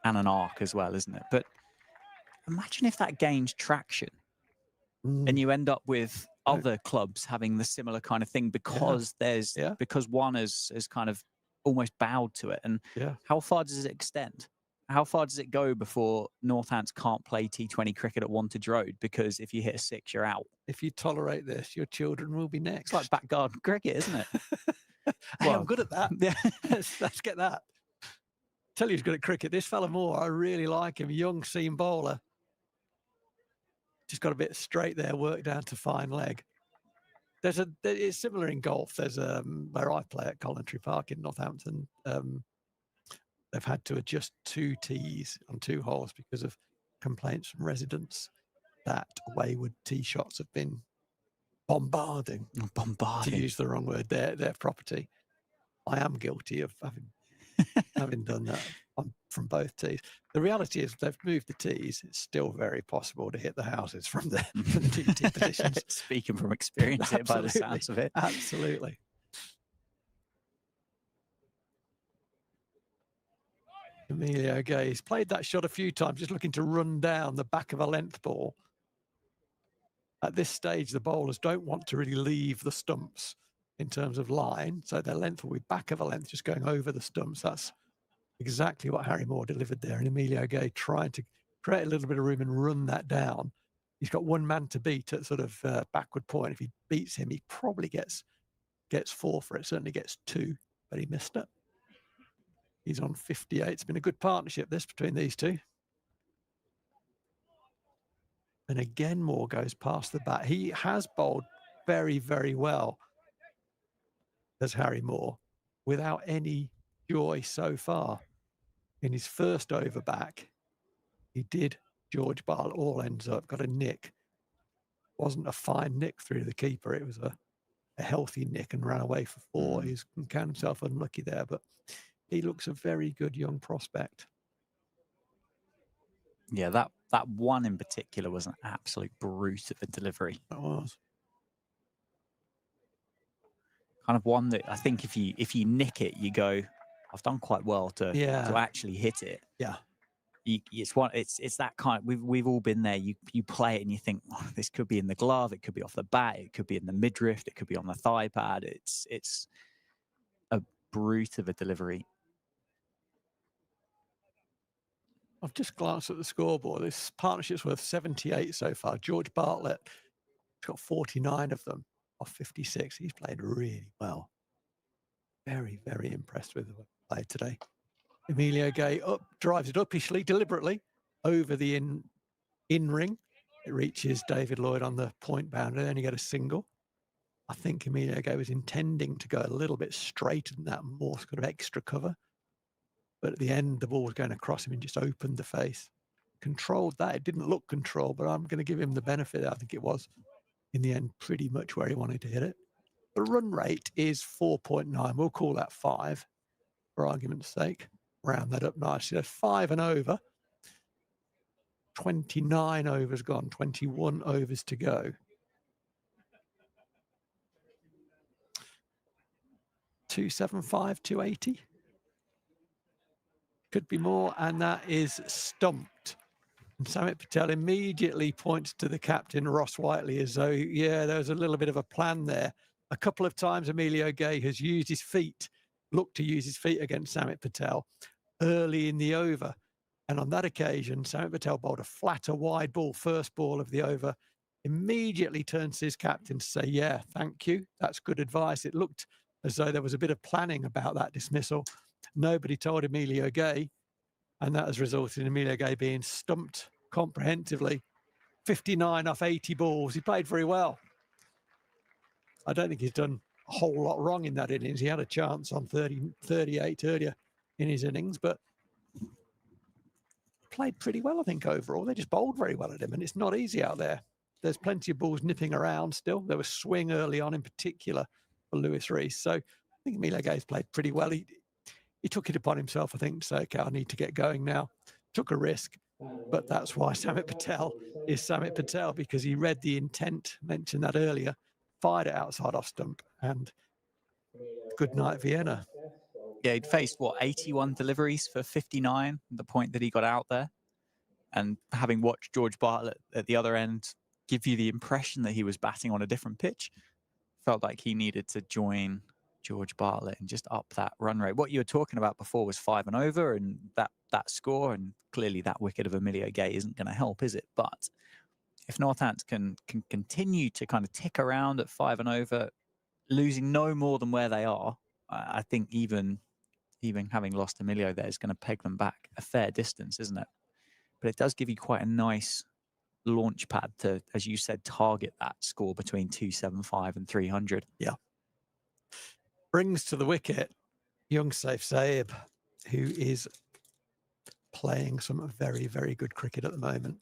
And an arc as well, isn't it? But imagine if that gains traction and you end up with other clubs having the similar kind of thing because because one has kind of almost bowed to it. And how far does it extend? How far does it go before Northants can't play T20 cricket at Wantage Road? Because if you hit a six, you're out. If you tolerate this, your children will be next. It's like back garden cricket, isn't it? Hey, I'm good at that. Yeah, let's get that. Tell you who's good at cricket. This fella Moore, I really like him. Young seam bowler. Just got a bit straight there, work down to fine leg. It's similar in golf. There's where I play at Coventry Park in Northampton. They've had to adjust 2 tees on 2 holes because of complaints from residents that wayward tee shots have been bombarding, to use the wrong word, their property. I am guilty of having done that from both tees. The reality is they've moved the tees. It's still very possible to hit the houses from the 2 tee positions. Speaking from experience here by the sounds of it. Absolutely. Emilio Gay, he's played that shot a few times, just looking to run down the back of a length ball. At this stage, the bowlers don't want to really leave the stumps in terms of line, so their length will be back of a length, just going over the stumps. That's exactly what Harry Moore delivered there, and Emilio Gay trying to create a little bit of room and run that down. He's got one man to beat at sort of backward point. If he beats him, he probably gets 4 for it. Certainly gets 2, but he missed it. He's on 58. It's been a good partnership, this, between these two. And again, Moore goes past the bat. He has bowled very, very well as Harry Moore, without any joy so far. In his first over back, he did George Bartlett all ends up, got a nick. Wasn't a fine nick through the keeper. It was a healthy nick and ran away for 4. He's counted himself unlucky there, but he looks a very good young prospect. Yeah, that one in particular was an absolute brute of a delivery. That was. Kind of one that I think if you nick it, you go, I've done quite well to actually hit it. Yeah. It's that kind of, we've all been there. You play it and you think, oh, this could be in the glove, it could be off the bat, it could be in the midriff, it could be on the thigh pad. It's a brute of a delivery. I've just glanced at the scoreboard. This partnership's worth 78 so far. George Bartlett has got 49 of them off 56. He's played really well. Very, very impressed with the play today. Emilio Gay drives it uppishly, deliberately, over the in ring. It reaches David Lloyd on the point boundary. They only get a single. I think Emilio Gay was intending to go a little bit straighter than that, more sort of extra cover. But at the end, the ball was going across him and just opened the face. Controlled that. It didn't look controlled, but I'm going to give him the benefit. I think it was, in the end, pretty much where he wanted to hit it. The run rate is 4.9. We'll call that 5 for argument's sake. Round that up nicely. That's 5 and over. 29 overs gone. 21 overs to go. 275, 280. Could be more, and that is stumped. And Samit Patel immediately points to the captain, Ross Whiteley, as though, yeah, there was a little bit of a plan there. A couple of times Emilio Gay has used his feet, looked to use his feet against Samit Patel early in the over. And on that occasion, Samit Patel bowled a flatter wide ball, first ball of the over, immediately turns to his captain to say, yeah, thank you. That's good advice. It looked as though there was a bit of planning about that dismissal. Nobody told Emilio Gay, and that has resulted in Emilio Gay being stumped comprehensively. 59 off 80 balls. He played very well. I don't think he's done a whole lot wrong in that innings. He had a chance on 38 earlier in his innings, but played pretty well, I think, overall. They just bowled very well at him, and it's not easy out there. There's plenty of balls nipping around still. There was swing early on, in particular, for Lewis Rees. So I think Emilio Gay's played pretty well. He took it upon himself, I think, to say, okay, I need to get going now. Took a risk, but that's why Samit Patel is Samit Patel, because he read the intent, mentioned that earlier, fired it outside off stump, and good night, Vienna. Yeah, he'd faced, 81 deliveries for 59, the point that he got out there. And having watched George Bartlett at the other end give you the impression that he was batting on a different pitch, felt like he needed to join George Bartlett and just up that run rate. What you were talking about before was 5 and over, and that score, and clearly that wicket of Emilio Gay isn't going to help, is it? But if Northants can continue to kind of tick around at 5 and over, losing no more than where they are, I think even having lost Emilio there is going to peg them back a fair distance, isn't it? But it does give you quite a nice launch pad to, as you said, target that score between 275 and 300. Yeah. Brings to the wicket young Saif Saib, who is playing some very, very good cricket at the moment.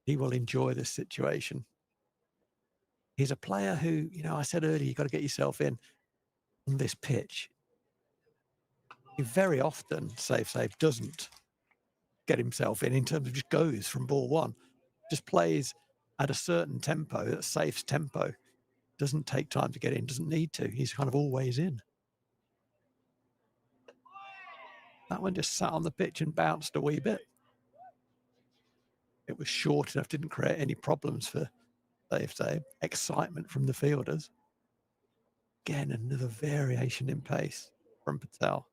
He will enjoy this situation. He's a player who, I said earlier, you've got to get yourself in on this pitch. Very often, Saif doesn't get himself in terms of just goes from ball one. Just plays at a certain tempo, that's Saif's tempo. Doesn't take time to get in, doesn't need to. He's kind of always in. That one just sat on the pitch and bounced a wee bit. It was short enough, didn't create any problems for Saif. Excitement from the fielders. Again, another variation in pace from Patel.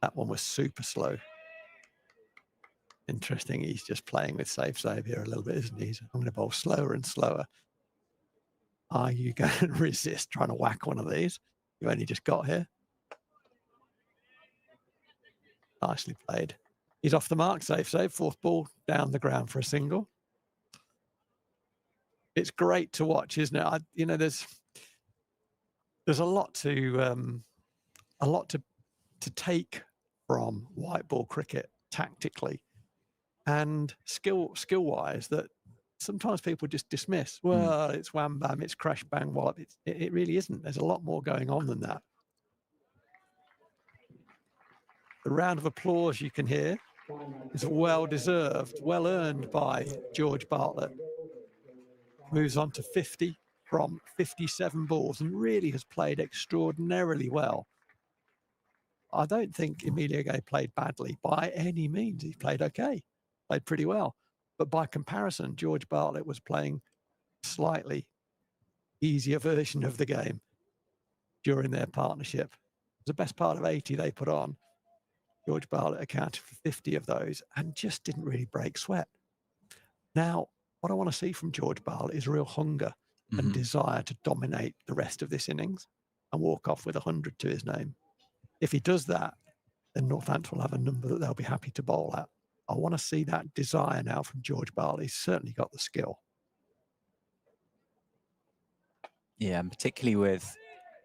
That one was super slow. Interesting. He's just playing with safe here a little bit, isn't he? He's going to bowl slower and slower. Are you going to resist trying to whack one of these? You only just got here. Nicely played. He's off the mark, safe. Fourth ball down the ground for a single. It's great to watch, isn't it? You know, there's a lot to take from white ball cricket tactically and skill wise that sometimes people just dismiss. Well, it's wham bam, it's crash bang wallop. It really isn't. There's a lot more going on than that. The round of applause you can hear is well deserved, well earned by George Bartlett. Moves on to 50 from 57 balls and really has played extraordinarily well. I don't think Emilio Gay played badly by any means. He played okay, played pretty well. But by comparison, George Bartlett was playing a slightly easier version of the game during their partnership. It was the best part of 80 they put on. George Bartlett accounted for 50 of those and just didn't really break sweat. Now, what I want to see from George Bartlett is real hunger and desire to dominate the rest of this innings and walk off with 100 to his name. If he does that, then Northampton will have a number that they'll be happy to bowl at. I want to see that desire now from George Bartlett. He's certainly got the skill. Yeah, and particularly with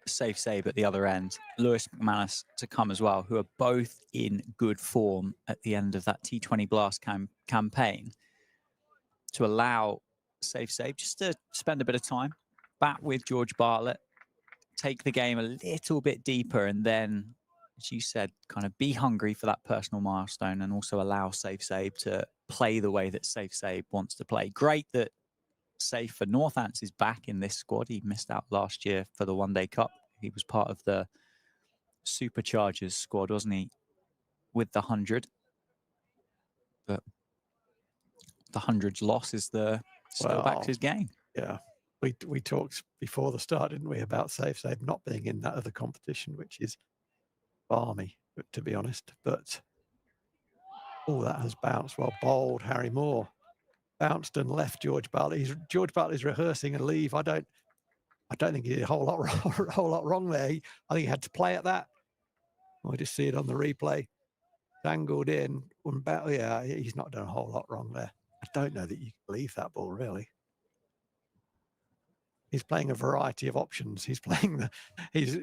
safe at the other end, Lewis McManus to come as well, who are both in good form at the end of that T20 Blast campaign, to allow safe just to spend a bit of time back with George Bartlett, take the game a little bit deeper, and then, as you said, kind of be hungry for that personal milestone and also allow safe to play the way that safe wants to play. Great that Safe for Northants is back in this squad. He missed out last year for the One Day Cup. He was part of the Superchargers squad, wasn't he, with the 100? But the 100's loss is the Steelbacks' game. Yeah. We talked before the start, didn't we, about safe not being in that other competition, which is balmy, to be honest. But all that has bounced. Well bowled, Harry Moore. Bounced and left George Bartlett. George Bartlett's rehearsing a leave. I don't think he did a whole lot wrong there. I think he had to play at that. I just see it on the replay. Dangled in. Yeah, he's not done a whole lot wrong there. I don't know that you can leave that ball, really. He's playing a variety of options. He's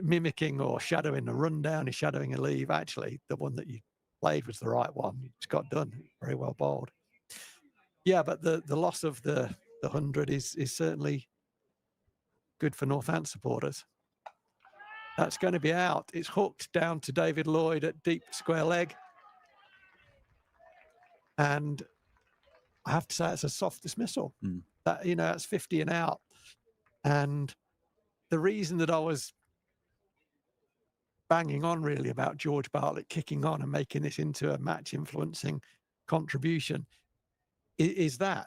mimicking or shadowing a rundown. He's shadowing a leave. Actually, the one that you played was the right one. It's got done. Very well bowled. Yeah, but the loss of the 100 is certainly good for Northants supporters. That's going to be out. It's hooked down to David Lloyd at deep square leg. And I have to say it's a soft dismissal. That, you know, that's 50 and out. And the reason that I was banging on really about George Bartlett kicking on and making this into a match influencing contribution is that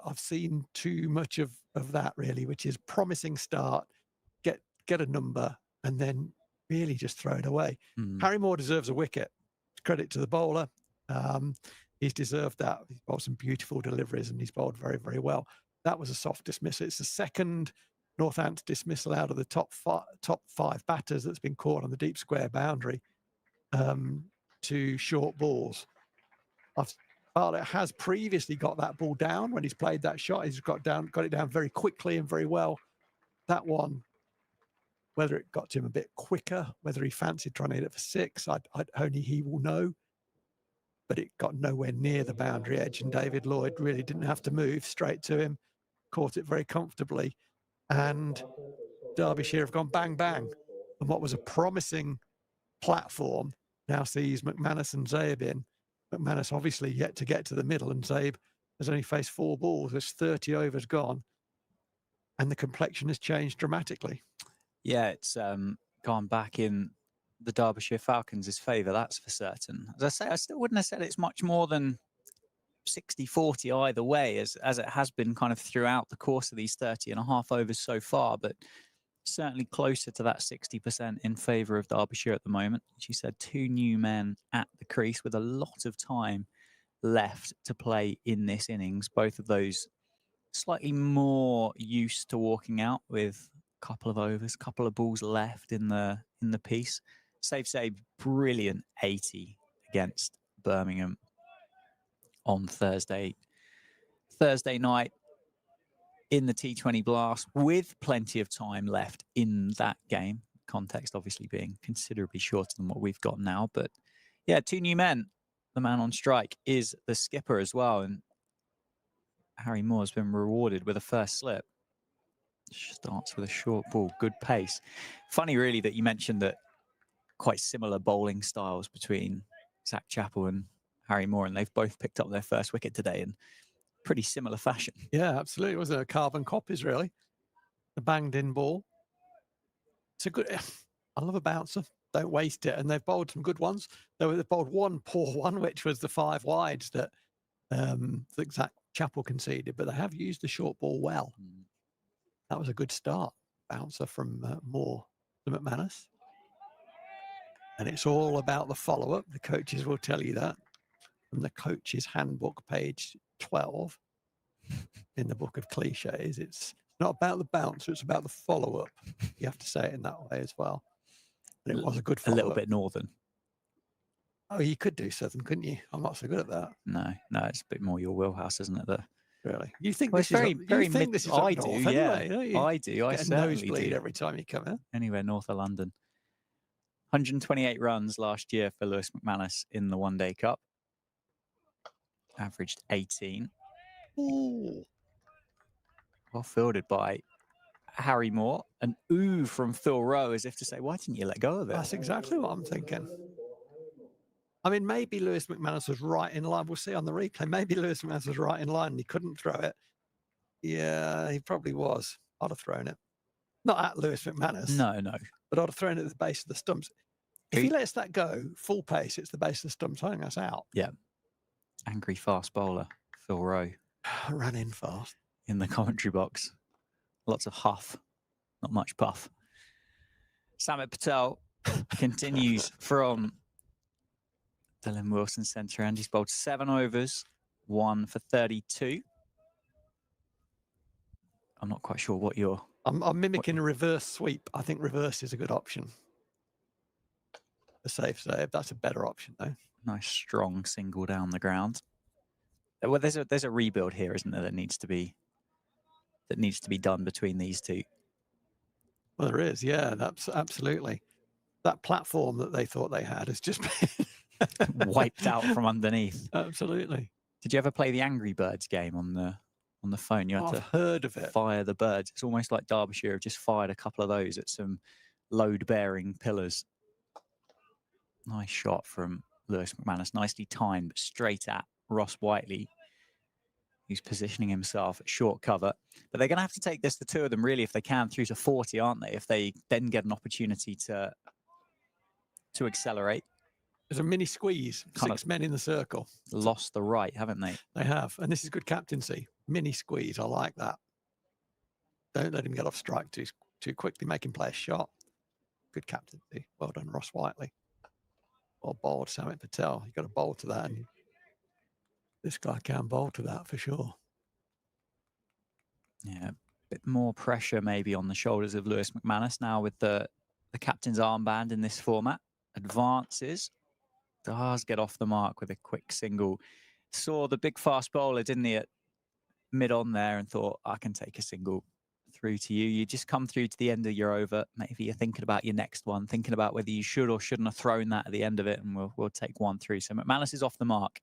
I've seen too much of that, really, which is promising start, get a number, and then really just throw it away. Harry Moore deserves a wicket. Credit to the bowler. He's deserved that. He's bowled some beautiful deliveries and he's bowled very, very well. That was a soft dismissal. It's the second Northants dismissal out of the top five batters that's been caught on the deep square boundary to short balls. Bartlett has previously got that ball down when he's played that shot. He's got it down very quickly and very well. That one, whether it got to him a bit quicker, whether he fancied trying to hit it for six, only he will know. But it got nowhere near the boundary edge, and David Lloyd really didn't have to move, straight to him, caught it very comfortably. And Derbyshire have gone bang, bang. And what was a promising platform now sees McManus and Zabe in. McManus obviously yet to get to the middle, and Zabe has only faced 4 balls. There's 30 overs gone, and the complexion has changed dramatically. Yeah, it's gone back in the Derbyshire Falcons' favour, that's for certain. As I say, I still wouldn't have said it's much more than 60-40 either way, as it has been kind of throughout the course of these 30.5 overs so far, but certainly closer to that 60% in favour of Derbyshire at the moment. As you said, 2 new men at the crease with a lot of time left to play in this innings. Both of those slightly more used to walking out with a couple of overs, couple of balls left in the piece. Save, brilliant 80 against Birmingham on Thursday night in the T20 Blast, with plenty of time left in that game. Context obviously being considerably shorter than what we've got now. But yeah, 2 new men. The man on strike is the skipper as well. And Harry Moore has been rewarded with a first slip. Starts with a short ball, good pace. Funny, really, that you mentioned that quite similar bowling styles between Zach Chappell and Harry Moore, and they've both picked up their first wicket today in pretty similar fashion. Yeah, absolutely. It was a carbon copies, really. The banged in ball. It's a good. I love a bouncer. Don't waste it. And they've bowled some good ones. They've bowled one poor one, which was the 5 wides that Zach Chappell conceded, but they have used the short ball well. That was a good start. Bouncer from Moore to McManus. And it's all about the follow-up. The coaches will tell you that from the coach's handbook, page 12 in the book of cliches. It's not about the bouncer, it's about the follow-up. You have to say it in that way as well. And it was a good follow-up. A little bit northern. Oh, you could do southern, couldn't you? I'm not so good at that. No, it's a bit more your wheelhouse, isn't it? Really? You think Well, this it's is very you think this is I up do, north yeah. anyway, don't you? I do. I Get a certainly nosebleed do. every time you come in. Anywhere north of London. 128 runs last year for Lewis McManus in the One Day Cup. Averaged 18. Ooh. Well fielded by Harry Moore. An ooh from Phil Rowe, as if to say, why didn't you let go of it? That's exactly what I'm thinking. I mean, maybe Lewis McManus was right in line. We'll see on the replay. Maybe Lewis McManus was right in line and he couldn't throw it. Yeah, he probably was. I'd have thrown it. Not at Lewis McManus. No. But I'd have thrown it at the base of the stumps. If he lets that go full pace, it's the base of the stumps. I think that's out. Yeah. Angry fast bowler, Phil Rowe. Ran in fast. In the commentary box. Lots of huff, not much puff. Samit Patel continues from Dylan Wilson centre end. He's bowled 7 overs, 1 for 32. I'm not quite sure what you're... I'm mimicking a reverse sweep. I think reverse is a good option. A safe save. That's a better option, though. Nice strong single down the ground. Well, there's a rebuild here, isn't there, that needs to be done between these two. Well, there is, yeah, that's absolutely. That platform that they thought they had has just been wiped out from underneath. Absolutely. Did you ever play the Angry Birds game on the phone? You had I've heard of it. Fire the birds. It's almost like Derbyshire have just fired a couple of those at some load-bearing pillars. Nice shot from Lewis McManus, nicely timed, straight at Ross Whiteley, who's positioning himself at short cover. But they're going to have to take this, the 2 of them, really, if they can, through to 40, aren't they? If they then get an opportunity to accelerate. There's a mini squeeze, 6 men in the circle. Lost the right, haven't they? They have. And this is good captaincy. Mini squeeze, I like that. Don't let him get off strike too quickly. Make him play a shot. Good captaincy. Well done, Ross Whiteley. Well bowled, Samit Patel. You've got to bowl to that. And this guy can bowl to that for sure. Yeah, a bit more pressure maybe on the shoulders of Lewis McManus now with the captain's armband in this format. Advances. Does get off the mark with a quick single. Saw the big fast bowler, didn't he, at mid-on there and thought, I can take a single through to you. You just come through to the end of your over. Maybe you're thinking about your next one, thinking about whether you should or shouldn't have thrown that at the end of it, and we'll take one through. So McManus is off the mark.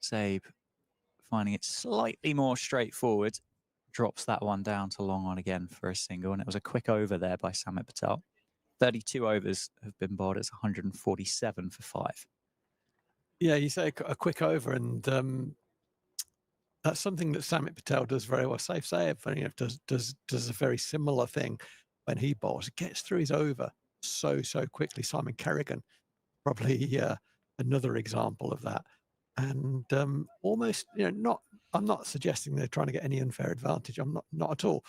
Sabe finding it slightly more straightforward. Drops that one down to long on again for a single, and it was a quick over there by Samit Patel. 32 overs have been bowled. It's 147 for 5. Yeah, you say a quick over, and that's something that Samit Patel does very well. Safe save, does a very similar thing when he bowls. It gets through his over so quickly. Simon Kerrigan, probably another example of that. And almost, I'm not suggesting they're trying to get any unfair advantage. I'm not at all.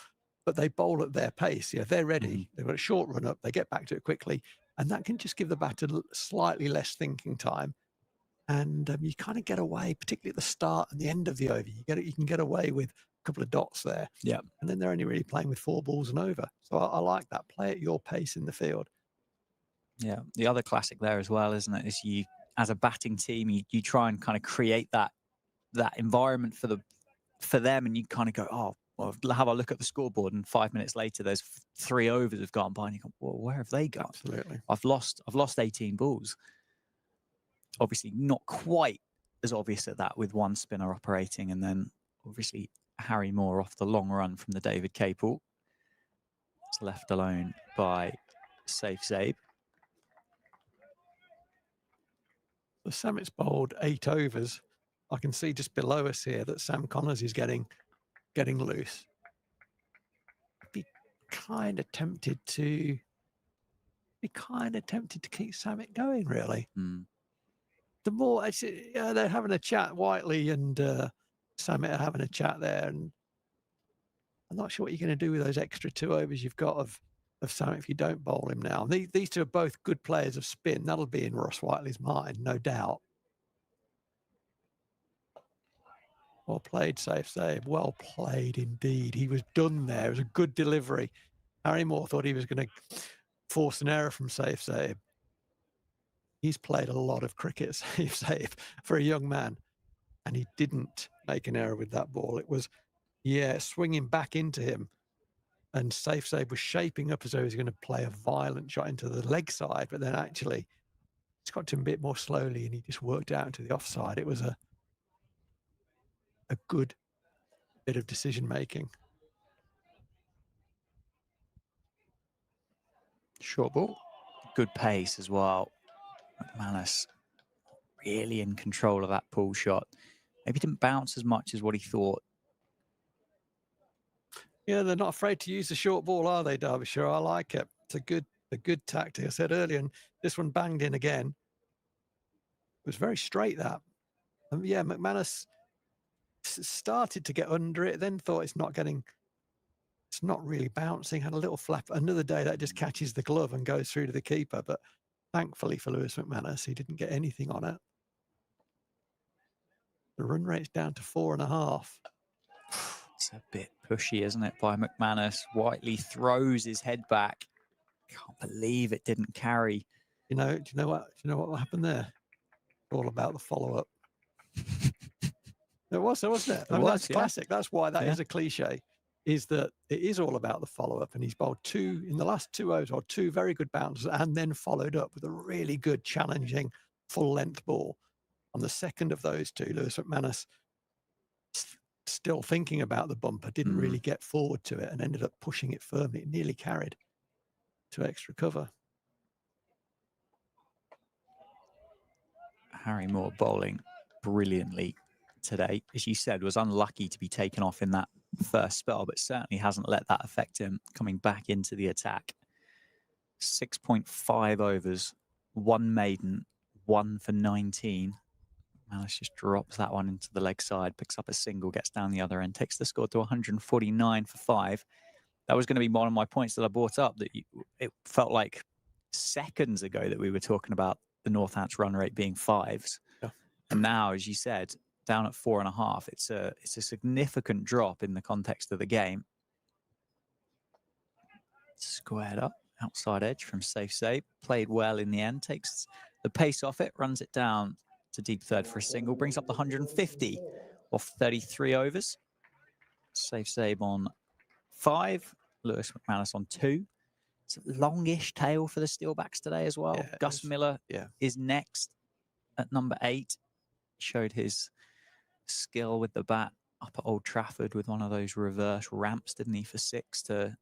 But they bowl at their pace. They're ready. They've got a short run up. They get back to it quickly. And that can just give the batter slightly less thinking time. And you kind of get away, particularly at the start and the end of the over. You can get away with a couple of dots there. Yeah. And then they're only really playing with 4 balls and over. So I like that. Play at your pace in the field. Yeah. The other classic there as well, isn't it? Is you, as a batting team, you try and kind of create that environment for them, and you kind of go, oh, well, have a look at the scoreboard, and 5 minutes later, there's 3 overs have gone by, and you go, well, where have they gone? Absolutely. I've lost 18 balls. Obviously, not quite as obvious at that with one spinner operating, and then obviously Harry Moore off the long run from the David Capel. It's left alone by Safe Zabe. The Samet's bowled 8 overs. I can see just below us here that Sam Connors is getting loose. I'd be kind of tempted to keep Samet going, really. The more they're having a chat, Whiteley and Samet are having a chat there, and I'm not sure what you're going to do with those extra 2 overs you've got of Samet if you don't bowl him now. These two are both good players of spin. That'll be in Ross Whiteley's mind, no doubt. Well played, Safe Zabe. Well played indeed. He was done there. It was a good delivery. Harry Moore thought he was going to force an error from Safe Zabe. He's played a lot of cricket, Safe Zabe, for a young man, and he didn't make an error with that ball. It was, swinging back into him, and Safe Zabe was shaping up as though he was going to play a violent shot into the leg side, but then actually it's got to him a bit more slowly, and he just worked out into the offside. It was a good bit of decision making. Short ball, good pace as well. McManus really in control of that pull shot. Maybe didn't bounce as much as what he thought. Yeah, they're not afraid to use the short ball, are they, Derbyshire? I like it. It's a good tactic. I said earlier, and this one banged in again. It was very straight, that. And McManus started to get under it, then thought it's not really bouncing, had a little flap. Another day that just catches the glove and goes through to the keeper. But thankfully for Lewis McManus, he didn't get anything on it. The run rate's down to 4.5. It's a bit pushy, isn't it, by McManus? Whiteley throws his head back. Can't believe it didn't carry. Do you know what happened there? All about the follow-up. It was, wasn't it? That's classic. That's why that is a cliche, is that it is all about the follow-up. And he's bowled 2 in the last 2 overs, or 2 very good bounces, and then followed up with a really good, challenging, full-length ball. On the second of those 2, Lewis McManus, still thinking about the bumper, didn't really get forward to it and ended up pushing it firmly. It nearly carried to extra cover. Harry Moore bowling brilliantly today. As you said, was unlucky to be taken off in that first spell, but certainly hasn't let that affect him coming back into the attack. 6.5 overs, 1 maiden, 1 for 19. Malice just drops that one into the leg side, picks up a single, gets down the other end, takes the score to 149 for 5. That was going to be one of my points that I brought up, that it felt like seconds ago that we were talking about the Northants run rate being 5s. Yeah. And now, as you said, down at 4.5, it's a significant drop in the context of the game. Squared up, outside edge from Safe Zabe, played well in the end, takes the pace off it, runs it down to deep third for a single, brings up the 150 off 33 overs. Safe Zabe on 5, Lewis McManus on 2. It's a longish tail for the Steelbacks today as well. Yeah, Gus Miller is next at number 8. Showed his skill with the bat up at Old Trafford with one of those reverse ramps, didn't he, for 6 to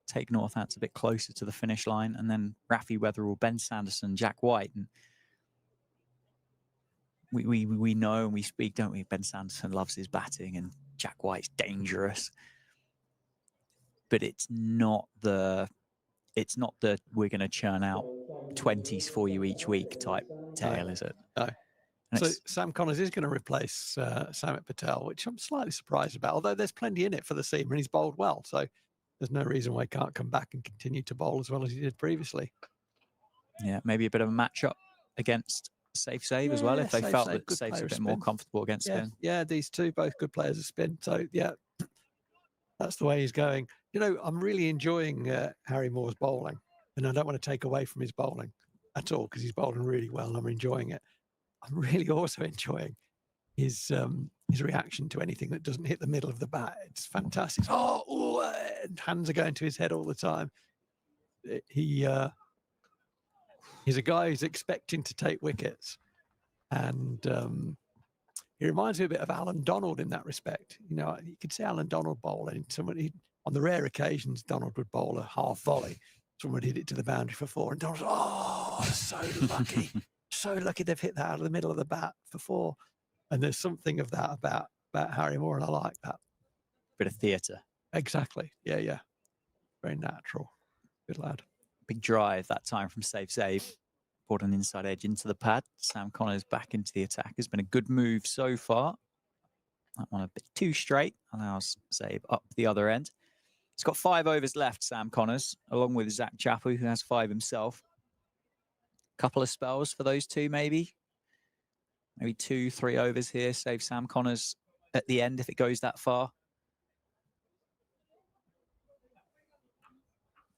take Northants a bit closer to the finish line. And then Rafi Weatherall, Ben Sanderson, Jack White. And we know and we speak, don't we? Ben Sanderson loves his batting and Jack White's dangerous. But it's not the we're going to churn out 20s for you each week type tale, is it? No. So Sam Connors is going to replace Samit Patel, which I'm slightly surprised about, although there's plenty in it for the seamer and he's bowled well. So there's no reason why he can't come back and continue to bowl as well as he did previously. Yeah, maybe a bit of a matchup against safe save as well if they safe felt save, that good safe's a player bit of more spin. comfortable against Yeah, spin. yeah, these two both good players of spin. So yeah, that's the way he's going. You know, I'm really enjoying Harry Moore's bowling, and I don't want to take away from his bowling at all because he's bowling really well, and I'm enjoying it. I'm really also enjoying his reaction to anything that doesn't hit the middle of the bat. It's fantastic. And hands are going to his head all the time. He's a guy who's expecting to take wickets, and he reminds me a bit of Alan Donald in that respect. You know, you could see Alan Donald bowl, and somebody on the rare occasions Donald would bowl a half volley. Someone hit it to the boundary for 4, and Donald's so lucky, so lucky they've hit that out of the middle of the bat for 4. And there's something of that about Harry Moore, and I like that. Bit of theatre. Exactly. Yeah, yeah. Very natural. Good lad. Big drive that time from safe save. Brought an inside edge into the pad. Sam Connors back into the attack. Has been a good move so far. That one a bit too straight. Allows save up the other end. He's got 5 overs left, Sam Connors, along with Zach Chapu, who has 5 himself. Couple of spells for those two, maybe. Maybe 2-3 overs here. Save Sam Connors at the end if it goes that far.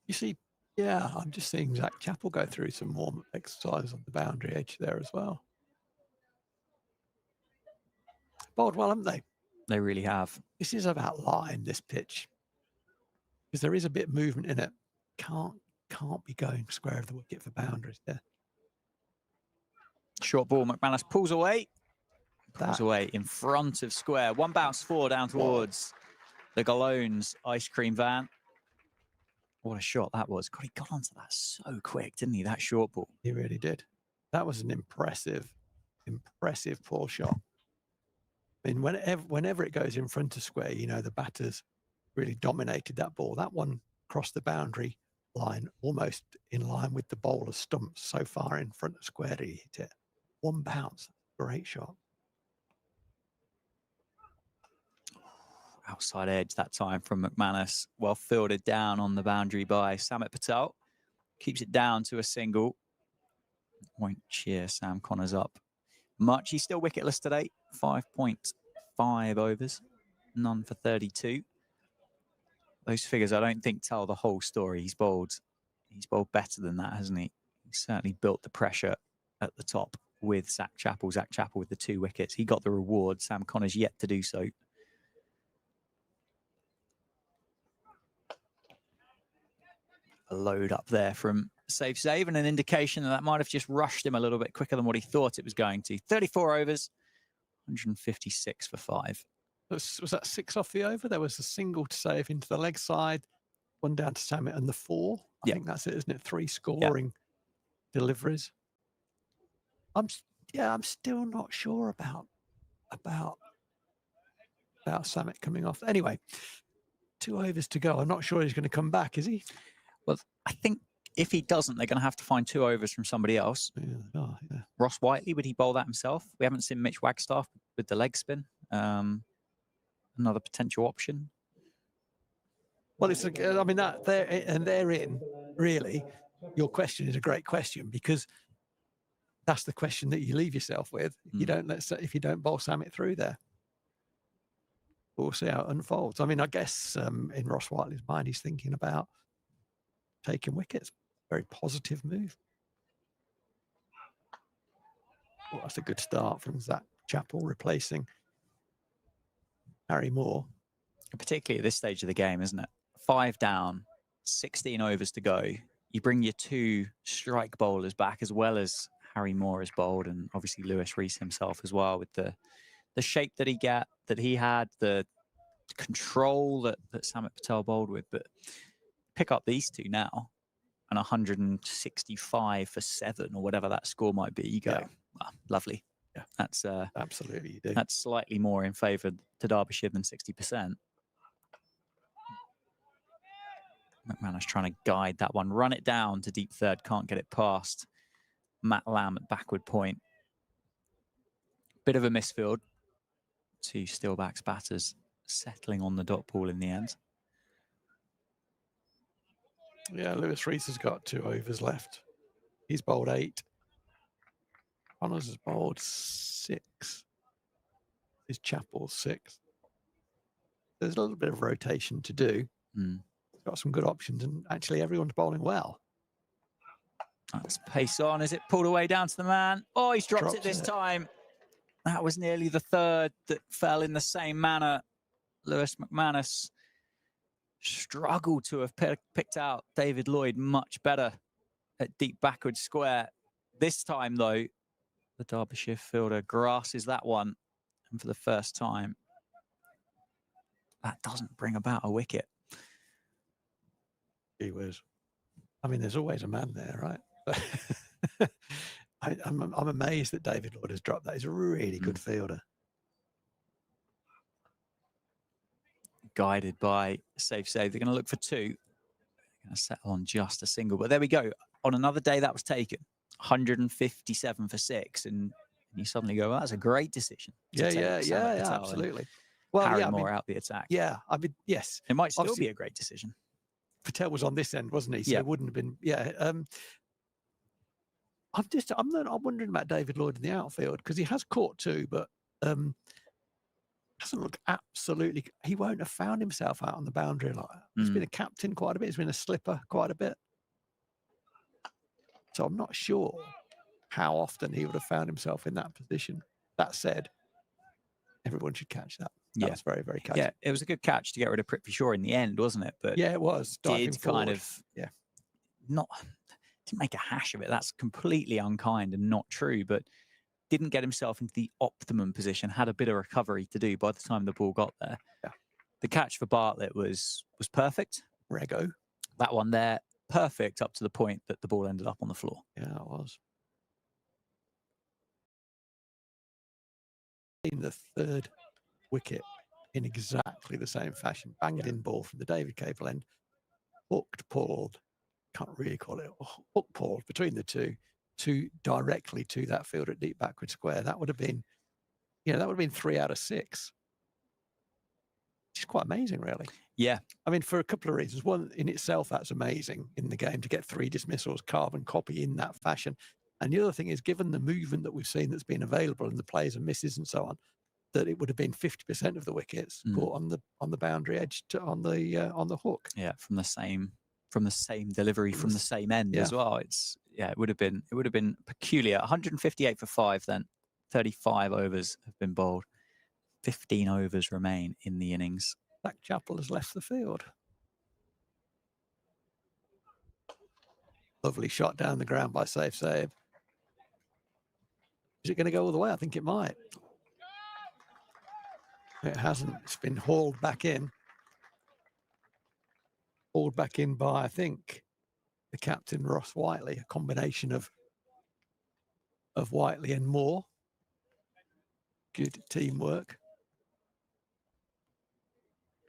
You see, yeah, I'm just seeing Zach Chappell go through some warm-up exercise on the boundary edge there as well. Bowled well, haven't they? They really have. This is about line, this pitch. Because there is a bit of movement in it. Can't be going square of the wicket for boundaries there. Short ball, McManus pulls away. Pulls away in front of square. One bounce 4 down towards the Galones ice cream van. What a shot that was. God, he got onto that so quick, didn't he? That short ball. He really did. That was an impressive pull shot. I mean, whenever it goes in front of square, you know, the batters really dominated that ball. That one crossed the boundary line, almost in line with the bowler's stumps, so far in front of square he hit it. One bounce. Great shot. Outside edge that time from McManus. Well fielded down on the boundary by Samit Patel. Keeps it down to a single. Won't cheer Sam Connors up much. He's still wicketless today. 5.5 overs. None for 32. Those figures I don't think tell the whole story. He's bowled better than that, hasn't he? He's certainly built the pressure at the top with Zach Chappell. Zach Chappell with the 2 wickets. He got the reward. Sam Connors yet to do so. A load up there from safe save and an indication that might have just rushed him a little bit quicker than what he thought it was going to. 34 overs, 156 for 5. Was that 6 off the over? There was a single to save into the leg side, 1 down to Samit, and the 4. I think that's it, isn't it? 3 scoring deliveries. I'm still not sure about Samit coming off. Anyway, 2 overs to go. I'm not sure he's going to come back, is he? Well, I think if he doesn't, they're going to have to find 2 overs from somebody else. Yeah. Ross Whiteley, would he bowl that himself? We haven't seen Mitch Wagstaff with the leg spin. Another potential option. Well, I mean, that there and therein, really, your question is a great question because that's the question that you leave yourself with. You don't if you don't bowl Samit through there. We'll see how it unfolds. I mean, I guess in Ross Whiteley's mind, he's thinking about taking wickets. Very positive move. Well, that's a good start from Zach Chappell replacing Harry Moore. Particularly at this stage of the game, isn't it? 5 down, 16 overs to go. You bring your 2 strike bowlers back as well as Harry Moore is bowled, and obviously Lewis Rees himself as well with the shape that he had, the control that Samit Patel bowled with. But pick up these 2 now, and 165 for 7 or whatever that score might be. You go, wow, lovely. Yeah, that's absolutely you do. That's slightly more in favour to Derbyshire than 60%. McManus trying to guide that one, run it down to deep third, can't get it past Matt Lamb at backward point. Bit of a misfield. 2 Steelbacks batters settling on the dot ball in the end. Yeah, Lewis Rees has got 2 overs left. He's bowled 8. Connors has bowled 6. Is Chappell 6? There's a little bit of rotation to do. Got some good options, and actually everyone's bowling well. That's pace on. Is it pulled away down to the man? Oh, he's dropped it this it. time. That was nearly the third that fell in the same manner. Lewis McManus struggled to have picked out David Lloyd much better at deep backward square. This time, though, the Derbyshire fielder grasses that one. And for the first time, that doesn't bring about a wicket. He was. I mean, there's always a man there, right? I'm amazed that David Lloyd has dropped that. He's a really good fielder. Guided by safe save. They're going to look for 2. They're going to settle on just a single. But there we go. On another day that was taken, 157 for 6. And you suddenly go, well, that's a great decision. Yeah, absolutely. Well, Harry Moore out the attack. Yeah, I mean, yes. It might still be a great decision. Patel was on this end, wasn't he? So it wouldn't have been, I'm wondering about David Lloyd in the outfield, because he has caught 2, but doesn't look absolutely, he won't have found himself out on the boundary like that. He's been a captain quite a bit. He's been a slipper quite a bit. So I'm not sure how often he would have found himself in that position. That said, everyone should catch that. That was very, very catchy. Yeah, it was a good catch to get rid of Prithvi Shaw in the end, wasn't it? But yeah, it was. Did kind of didn't make a hash of it. That's completely unkind and not true, but didn't get himself into the optimum position, had a bit of recovery to do by the time the ball got there. Yeah. The catch for Bartlett was perfect. Rego. That one there, perfect up to the point that the ball ended up on the floor. Yeah, it was. In the 3rd wicket in exactly the same fashion. Banged in ball from the David Capel end. Hooked, pulled. Can't really call it. Hook, pulled between the two directly to that field at deep backward square. That would have been, that would have been 3 out of 6. It's quite amazing, really. Yeah. I mean, for a couple of reasons. One, in itself, that's amazing in the game to get 3 dismissals, carbon copy in that fashion. And the other thing is, given the movement that we've seen that's been available and the plays and misses and so on, that it would have been 50% of the wickets caught on the boundary edge on the hook. Yeah, from the same delivery from the same end as well. It would have been peculiar. 158 for 5 then. 35 overs have been bowled. 15 overs remain in the innings. Jack Chappell has left the field. Lovely shot down the ground by safe save. Is it going to go all the way? I think it might. It hasn't. It's been hauled back in. Hauled back in by, I think, the captain, Ross Whiteley, a combination of Whiteley and Moore. Good teamwork.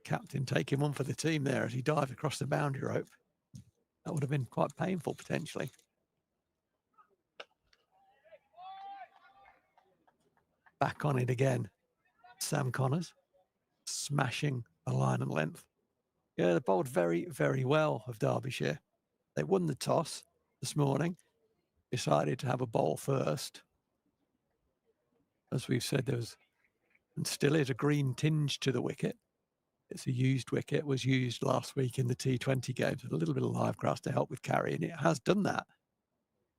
Captain taking one for the team there as he dived across the boundary rope. That would have been quite painful, potentially. Back on it again. Sam Connors smashing a line and length. Yeah, they bowled very, very well of Derbyshire. They won the toss this morning, decided to have a bowl first. As we've said, there was, and still is, a green tinge to the wicket. It's a used wicket, was used last week in the T20 games with a little bit of live grass to help with carry, and it has done that.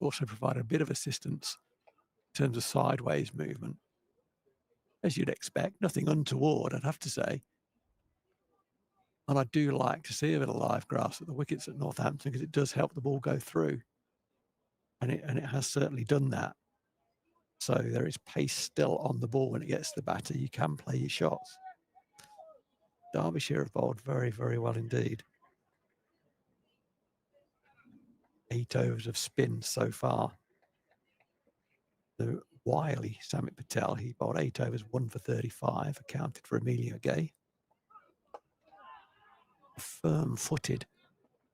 Also provided a bit of assistance in terms of sideways movement. As you'd expect, nothing untoward, I'd have to say. And I do like to see a bit of live grass at the wickets at Northampton because it does help the ball go through. And it has certainly done that. So there is pace still on the ball when it gets to the batter. You can play your shots. Derbyshire have bowled very, very well indeed. 8 overs of spin so far. The wily Samit Patel, he bowled 8 overs, 1 for 35, accounted for Emilio Gay. Firm-footed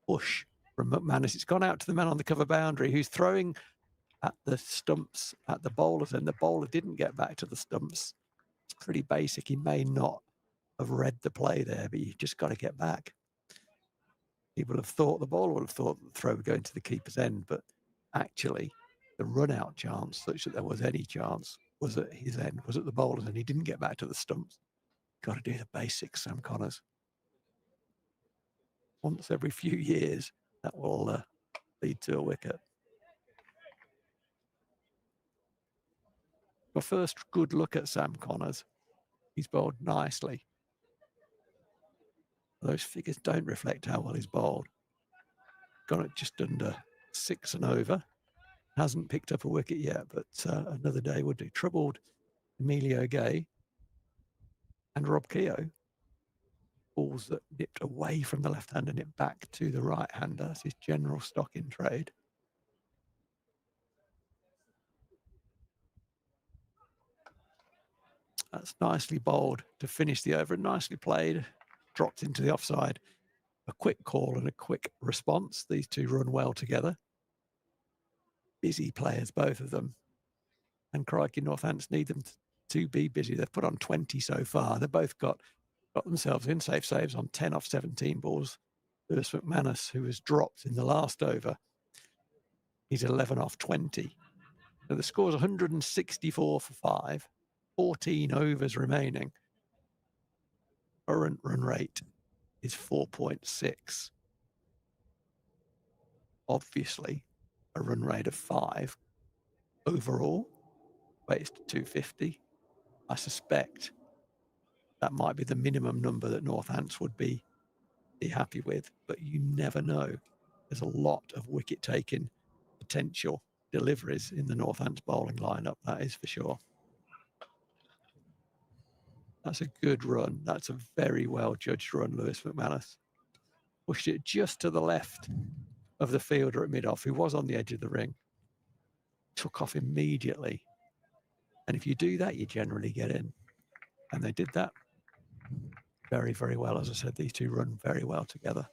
push from McManus. It's gone out to the man on the cover boundary who's throwing at the stumps at the bowlers, and the bowler didn't get back to the stumps. It's pretty basic. He may not have read the play there, but you've just got to get back. He would have thought, the bowler would have thought the throw would go into the keeper's end, but actually the run-out chance, such that there was any chance, was at his end, was at the bowlers, and he didn't get back to the stumps. Got to do the basics, Sam Connors. Once every few years, that will lead to a wicket. My first good look at Sam Connors. He's bowled nicely. Those figures don't reflect how well he's bowled. Got it just under 6 and over. Hasn't picked up a wicket yet, but another day would do. Troubled Emilio Gay and Rob Keogh. Balls that nipped away from the left-hander and nipped back to the right-hander. That's his general stock in trade. That's nicely bowled to finish the over. Nicely played. Dropped into the offside. A quick call and a quick response. These two run well together. Busy players, both of them. And crikey, Northants need them to be busy. They've put on 20 so far. They've both got themselves in safe saves on 10 off 17 balls. Lewis McManus, who was dropped in the last over, he's 11 off 20. So the score's 164 for 5, 14 overs remaining. Current run rate is 4.6. Obviously, a run rate of 5 overall, equates to 250. I suspect that might be the minimum number that Northants would be happy with, but you never know. There's a lot of wicket-taking potential deliveries in the Northants bowling lineup, that is for sure. That's a good run. That's a very well-judged run, Lewis McManus. Pushed it just to the left of the fielder at mid-off, who was on the edge of the ring. Took off immediately. And if you do that, you generally get in. And they did that very, very well. As I said, these two run very well together.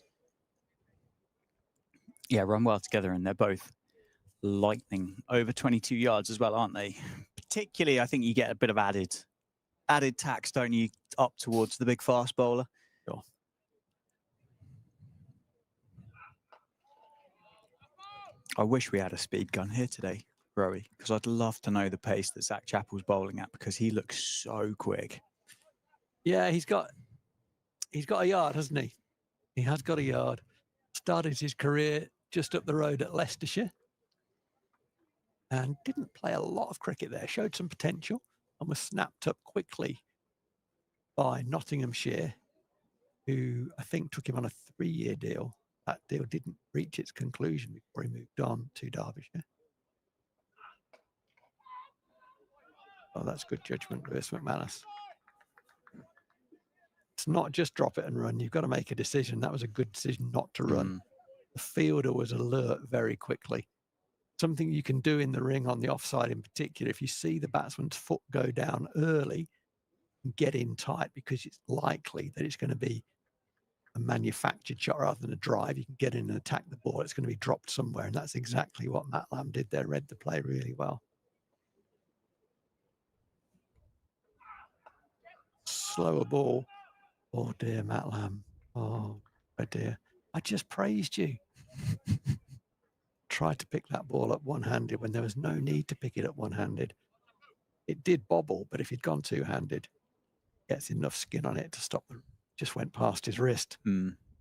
Yeah, run well together, and they're both lightning over 22 yards as well, aren't they? Particularly, I think you get a bit of added tax, don't you, up towards the big fast bowler? Sure. I wish we had a speed gun here today, Rowie, because I'd love to know the pace that Zach Chappell's bowling at, because he looks so quick. Yeah, he's got a yard, hasn't he? He has got a yard. Started his career just up the road at Leicestershire and didn't play a lot of cricket there. Showed some potential and was snapped up quickly by Nottinghamshire, who I think took him on a 3-year deal. That deal didn't reach its conclusion before he moved on to Derbyshire. Oh, that's good judgment, Lewis McManus. It's not just drop it and run. You've got to make a decision. That was a good decision not to run. The fielder was alert very quickly. Something you can do in the ring on the offside in particular, if you see the batsman's foot go down early, get in tight, because it's likely that it's going to be a manufactured shot rather than a drive. You can get in and attack the ball. It's going to be dropped somewhere. And that's exactly what Matt Lamb did there. Read the play really well. Slower ball. Oh dear, Matt Lamb. Oh dear. I just praised you. Tried to pick that ball up one-handed when there was no need to pick it up one-handed. It did bobble, but if he'd gone two-handed, gets enough skin on it to stop the. Just went past his wrist.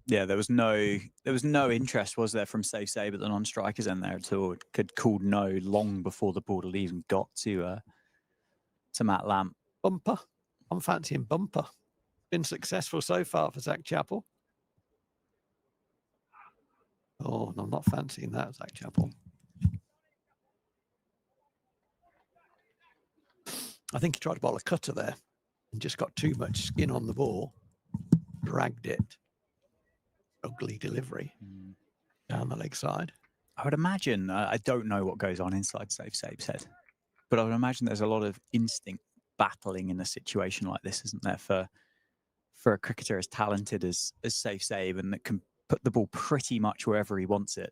Yeah, there was no interest, was there, from Safe Save at the non-strikers end there at all? Could called no long before the ball even got to Matt Lamb. Bumper. I'm fancying bumper. Been successful so far for Zach Chappell. Oh, no, I'm not fancying that, Zach Chappell. I think he tried to bowl a cutter there and just got too much skin on the ball, dragged it. Ugly delivery down the leg side. I would imagine, I don't know what goes on inside Safe Save's head, but I would imagine there's a lot of instinct battling in a situation like this, isn't there, for a cricketer as talented as Safe Save, and that can put the ball pretty much wherever he wants it.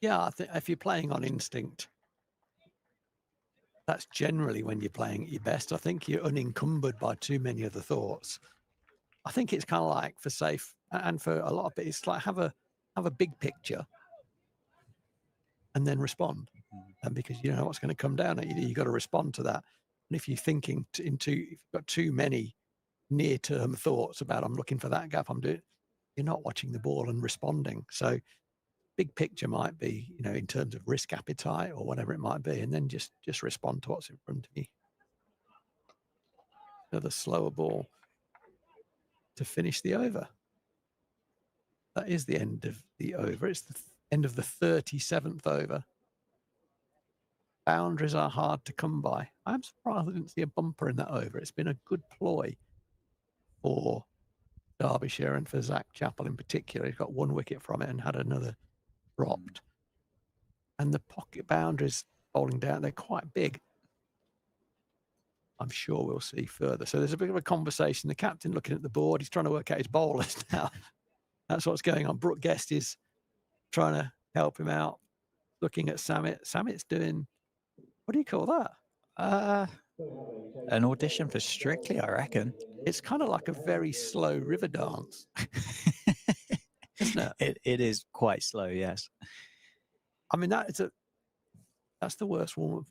Yeah, I think if you're playing on instinct, that's generally when you're playing at your best. I think you're unencumbered by too many other thoughts. I think it's kind of like for Safe and for a lot of it, it's like have a big picture and then respond. And because you know what's going to come down at you, you've got to respond to that. And if you're thinking if you've got too many near-term thoughts about I'm looking for that gap, I'm doing, you're not watching the ball and responding. So big picture might be, you know, in terms of risk appetite or whatever it might be, and then just respond to what's in front of you. Another slower ball to finish the over. That is the end of the over. It's the end of the 37th over. Boundaries are hard to come by. I'm surprised I didn't see a bumper in that over. It's been a good ploy for Derbyshire and for Zach Chappell in particular. He's got one wicket from it and had another dropped. And the pocket boundaries bowling down, they're quite big. I'm sure we'll see further. So there's a bit of a conversation. The captain looking at the board, he's trying to work out his bowlers now. That's what's going on. Brooke Guest is trying to help him out, looking at Samit. Samit's doing, what do you call that? An audition for Strictly, I reckon. It's kind of like a very slow river dance, isn't it? It is quite slow, yes. I mean, that's the worst warm-up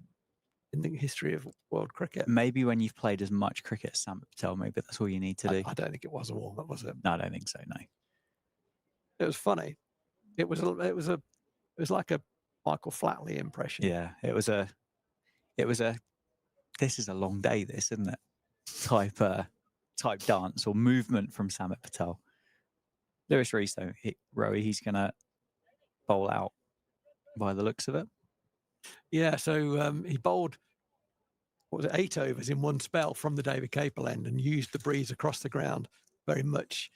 in the history of world cricket. Maybe when you've played as much cricket as Samit Patel, maybe that's all you need to do. I don't think it was a warm-up, was it? No, I don't think so, no. It was funny. It was like a Michael Flatley impression. Yeah, it was a this is a long day, this, isn't it? Type dance or movement from Samit Patel. Lewis Rees, though, he's going to bowl out by the looks of it. Yeah, so he bowled, 8 overs in one spell from the David Capel end and used the breeze across the ground very much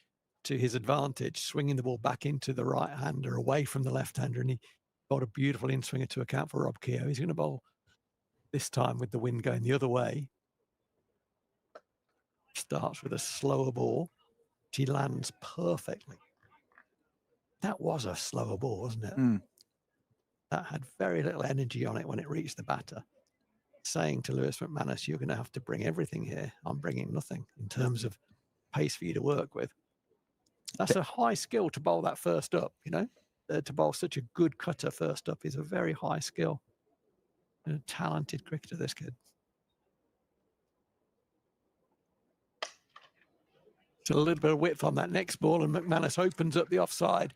to his advantage, swinging the ball back into the right-hander away from the left-hander, and he bowled a beautiful in-swinger to account for Rob Keogh. He's going to bowl this time with the wind going the other way. Starts with a slower ball, which he lands perfectly. That was a slower ball, wasn't it? Mm. That had very little energy on it when it reached the batter, saying to Lewis McManus, you're going to have to bring everything here. I'm bringing nothing in terms of pace for you to work with. That's a high skill to bowl that first up, you know? To bowl such a good cutter first up is a very high skill. And a talented cricketer, this kid. So a little bit of width on that next ball, and McManus opens up the offside,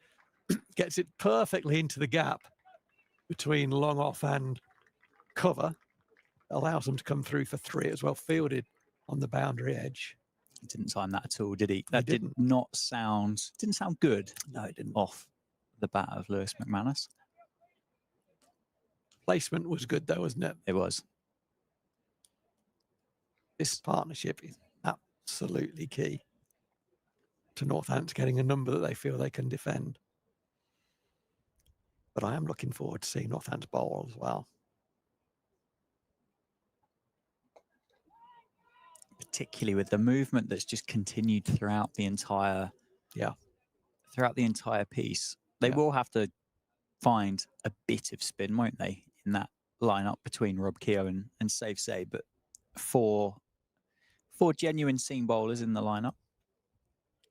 gets it perfectly into the gap between long off and cover, allows them to come through for 3 as well, fielded on the boundary edge. He didn't time that at all, did he? That didn't sound good. No, it didn't. Off the bat of Lewis McManus. Placement was good though, wasn't it? It was. This partnership is absolutely key to Northampton getting a number that they feel they can defend. But I am looking forward to seeing Northampton bowl as well. Particularly with the movement that's just continued throughout the entire piece. They will have to find a bit of spin, won't they, in that lineup between Rob Keogh and Save Say. But four genuine seam bowlers in the lineup,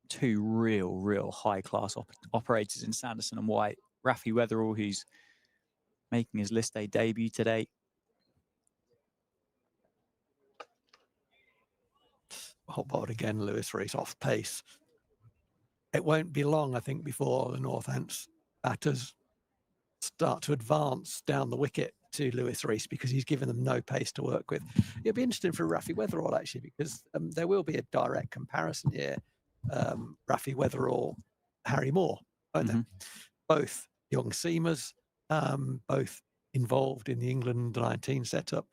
2 real high-class operators in Sanderson and White. Rafi Weatherall, who's making his list day debut today. Well bowled again, Lewis Rees off pace. It won't be long, I think, before the Northants batters start to advance down the wicket to Lewis Rees because he's given them no pace to work with. It'll be interesting for Rafi Weatherall, actually, because there will be a direct comparison here. Rafi Weatherall, Harry Moore, won't there? Both young seamers, both involved in the England 19 setup.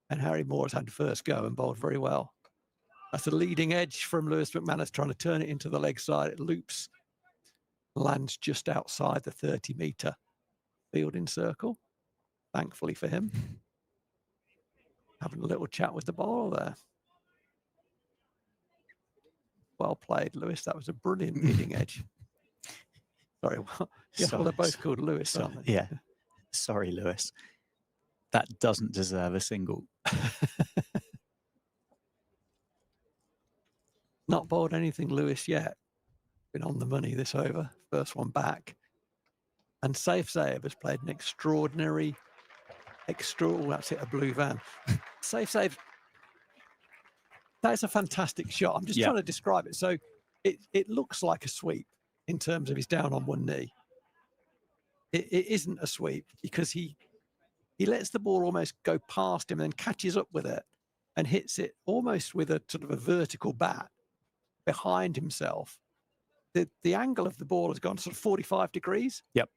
And Harry Moore's had first go and bowled very well. That's a leading edge from Lewis McManus trying to turn it into the leg side. It loops, lands just outside the 30-metre fielding circle. Thankfully for him. Having a little chat with the bowler there. Well played, Lewis. That was a brilliant leading edge. Sorry. Yeah, well, they're both called Lewis, aren't they? Yeah. Sorry, Lewis. That doesn't deserve a single. Not bowled anything Lewis yet. Been on the money this over. First one back. And Safe Save has played an extraordinary, that's it, a blue van. Safe Save, that's a fantastic shot. I'm just trying to describe it. So it looks like a sweep in terms of he's down on one knee. It isn't a sweep because he lets the ball almost go past him and then catches up with it and hits it almost with a sort of a vertical bat behind himself. The angle of the ball has gone sort of 45 degrees. Yep.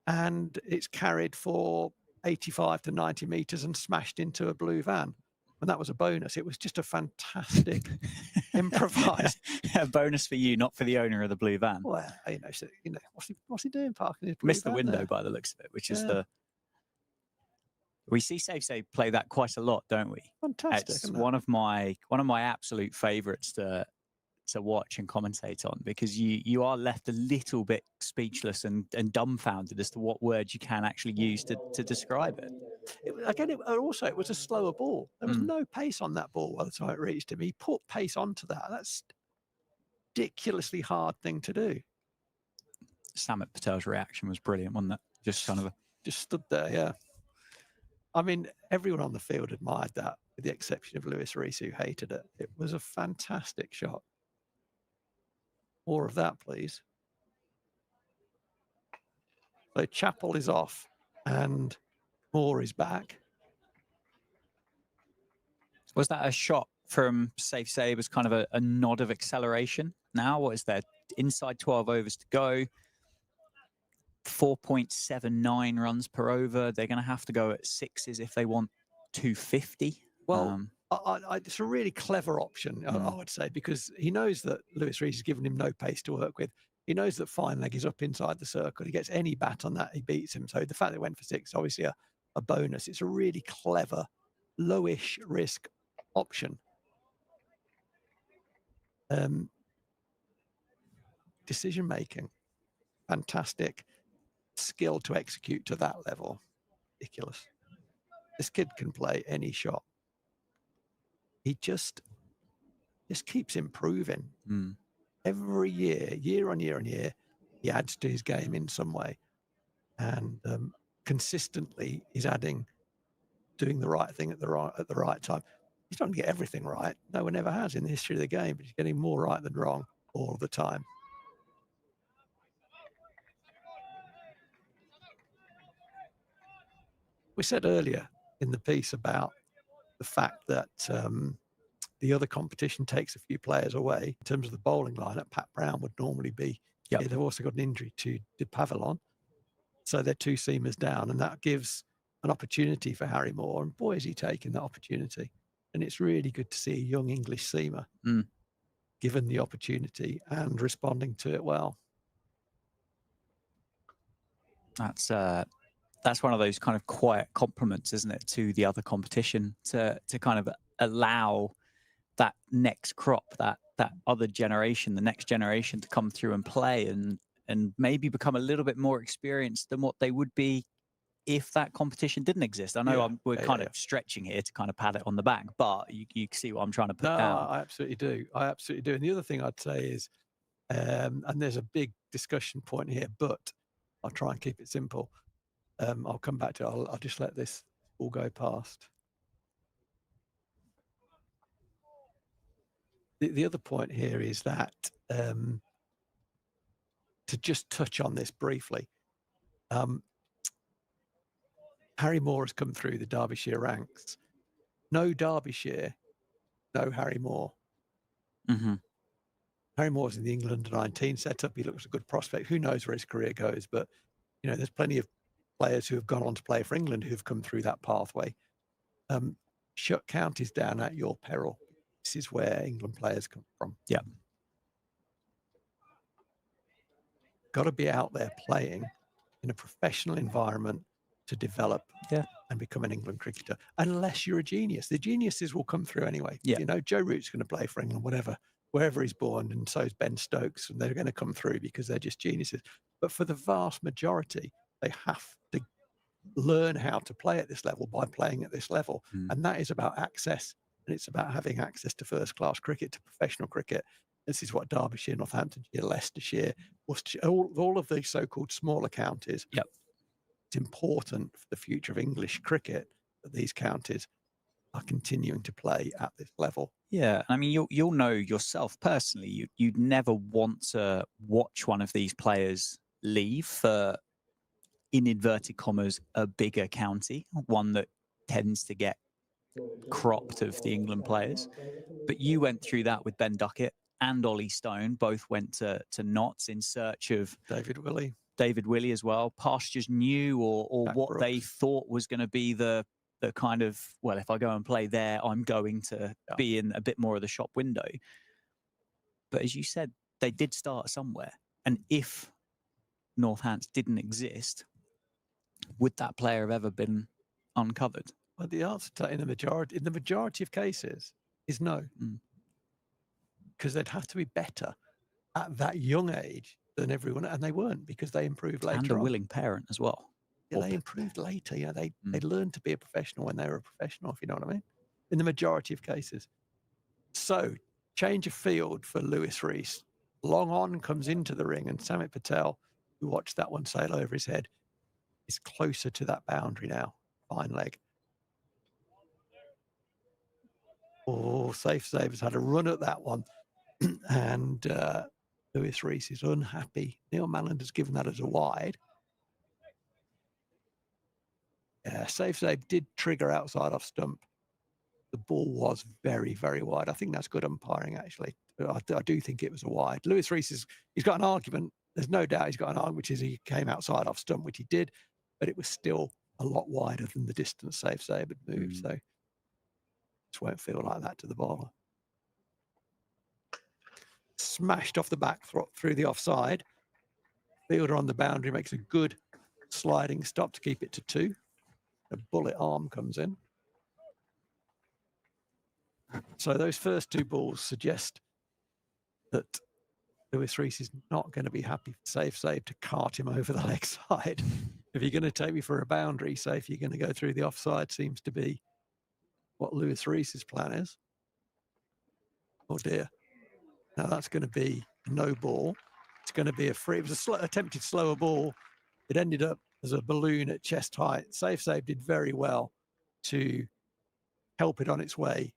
And it's carried for 85 to 90 meters and smashed into a blue van. And that was a bonus. It was just a fantastic improvised. A bonus for you, not for the owner of the blue van. Well, what's he doing parking his blue Missed the van window there? by the looks of it, which is we see Safe Save play that quite a lot, don't we? Fantastic. It's one of my absolute favourites to watch and commentate on, because you are left a little bit speechless and dumbfounded as to what words you can actually use to describe it. It was a slower ball. There was no pace on that ball by the time it reached him. He put pace onto that. That's a ridiculously hard thing to do. Samit Patel's reaction was brilliant, wasn't it? Just kind of just stood there, yeah. I mean, everyone on the field admired that, with the exception of Lewis Rees, who hated it. It was a fantastic shot. More of that, please. So Chappell is off and Moore is back. Was that a shot from Safe Save as kind of a nod of acceleration? Now, what is there? Inside 12 overs to go. 4.79 runs per over. They're going to have to go at sixes if they want 250. Well, it's a really clever option, I would say, because he knows that Lewis Rees has given him no pace to work with. He knows that Fine Leg is up inside the circle. He gets any bat on that, he beats him. So the fact that it went for six, obviously a bonus. It's a really clever, lowish risk option. Decision making, fantastic. Skill to execute to that level, ridiculous. This kid can play any shot. He just keeps improving. Every year on year on year, he adds to his game in some way, and consistently he's doing the right thing at the right time. He's not going to get everything right. No one ever has in the history of the game, but he's getting more right than wrong all the time. We said earlier in the piece about the fact that the other competition takes a few players away. In terms of the bowling lineup, Pat Brown would normally be. Yep. They've also got an injury to Pavillon. So they're two seamers down, and that gives an opportunity for Harry Moore. And boy, is he taking that opportunity. And it's really good to see a young English seamer given the opportunity and responding to it well. That's one of those kind of quiet compliments, isn't it, to the other competition, to kind of allow that next crop, that other generation, the next generation, to come through and play and maybe become a little bit more experienced than what they would be if that competition didn't exist. I know we're kind of stretching here to kind of pat it on the back, but you see what I'm trying to put down. I absolutely do. I absolutely do. And the other thing I'd say is, and there's a big discussion point here, but I'll try and keep it simple. I'll come back to it. I'll just let this all go past. The other point here is that, to just touch on this briefly, Harry Moore has come through the Derbyshire ranks. No Derbyshire, no Harry Moore. Harry Moore's in the England under-19 setup. He looks a good prospect. Who knows where his career goes? But, there's plenty of players who have gone on to play for England who've come through that pathway. Shut counties down at your peril. This is where England players come from. Yeah. Got to be out there playing in a professional environment to develop and become an England cricketer, unless you're a genius. The geniuses will come through anyway. Yeah. Joe Root's going to play for England, wherever he's born, and so is Ben Stokes, and they're going to come through because they're just geniuses. But for the vast majority, they have to learn how to play at this level by playing at this level. And that is about access, and it's about having access to first-class cricket, to professional cricket. This is what Derbyshire, Northamptonshire, Leicestershire, Worcestershire, all of these so-called smaller counties. Yep. It's important for the future of English cricket that these counties are continuing to play at this level. Yeah, I mean, you'll know yourself personally. You'd never want to watch one of these players leave for, in inverted commas, a bigger county, one that tends to get cropped of the England players. But you went through that with Ben Duckett and Ollie Stone. Both went to Notts in search of David Willey as well. Pastures new, or Jack what Brooks. they thought was going to be the kind of, well, if I go and play there, I'm going to be in a bit more of the shop window. But as you said, they did start somewhere. And if Northants didn't exist, would that player have ever been uncovered? Well, the answer to that in the majority of cases is no. Because they'd have to be better at that young age than everyone, and they weren't, because they improved later And a on. willing parent as well. Yeah, they improved later. Yeah, they learned to be a professional when they were a professional, if you know what I mean, in the majority of cases. So, change of field for Lewis Rees. Long on comes into the ring, and Samit Patel, who watched that one sail over his head, is closer to that boundary now. Fine leg. Oh, Safe Save has had a run at that one. And Lewis Rees is unhappy. Neil Malland has given that as a wide. Yeah, Safe Save did trigger outside off stump. The ball was very, very wide. I think that's good umpiring, actually. I do think it was a wide. Lewis Rees, he's got an argument. There's no doubt he's got an argument, which is he came outside off stump, which he did, but it was still a lot wider than the distance Safe Save had moved. So this won't feel like that to the bowler. Smashed off the back through the offside. Fielder on the boundary makes a good sliding stop to keep it to 2. A bullet arm comes in. So those first 2 balls suggest that Lewis Rees is not going to be happy for Safe Save to cart him over the leg side. If you're going to take me for a boundary, say if you're going to go through the offside, seems to be what Lewis Rees's plan is. Oh dear. Now that's going to be no ball. It's going to be a free. It was a attempted slower ball. It ended up as a balloon at chest height. Safe Save did very well to help it on its way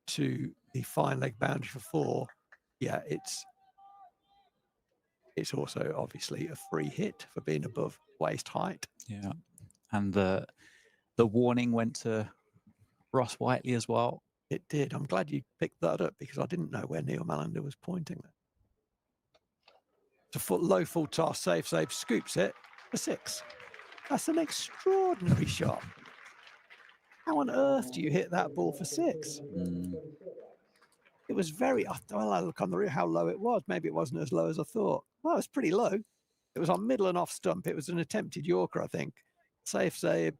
to the fine leg boundary for 4. Yeah, it's also obviously a free hit for being above waist height. Yeah, and the warning went to Ross Whiteley as well. It did. I'm glad you picked that up, because I didn't know where Neil Malander was pointing there. It's a low full toss. Safe Save scoops it for 6. That's an extraordinary shot. How on earth do you hit that ball for 6? It was very, well, I look on the how low it was. Maybe it wasn't as low as I thought. Well, it was pretty low. It was on middle and off stump. It was an attempted Yorker, I think. Safe Save,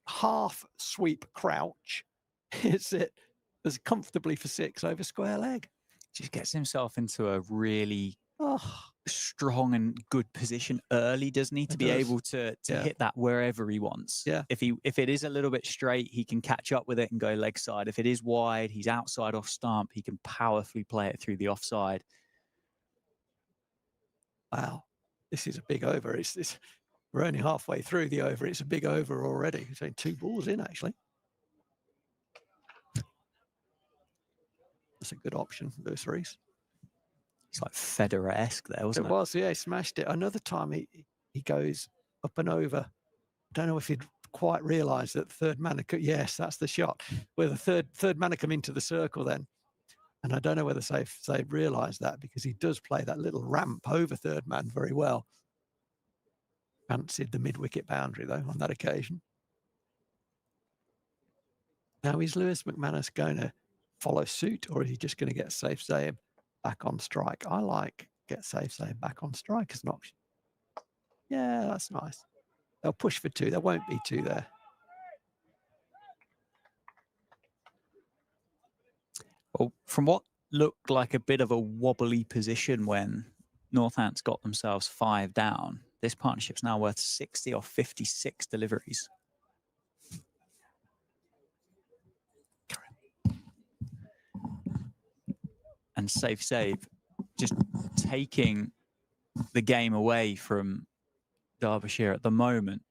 half sweep crouch. Hits it as comfortably for 6 over square leg. Just gets himself into a really strong and good position early, doesn't he, to be able to hit that wherever he wants. Yeah. If it is a little bit straight, he can catch up with it and go leg side. If it is wide, he's outside off stump, he can powerfully play it through the offside. Wow, this is a big over. We're only halfway through the over. It's a big over already. So 2 balls in, actually. That's a good option, Lewis Rees. It's like Federer-esque there, wasn't it? It was, yeah, he smashed it. Another time he goes up and over. I don't know if he'd quite realised that third man, yes, that's the shot, where the third man come into the circle then. And I don't know whether Safe Save realised that, because he does play that little ramp over third man very well. Fancied the mid-wicket boundary, though, on that occasion. Now, is Lewis McManus going to follow suit, or is he just going to get Safe Save back on strike? I like get Safe Save back on strike as an option. Yeah, that's nice. They'll push for 2. There won't be 2 there. Well, from what looked like a bit of a wobbly position when Northants got themselves 5 down, this partnership's now worth 60 off 56 deliveries. and Safe Save just taking the game away from Derbyshire at the moment.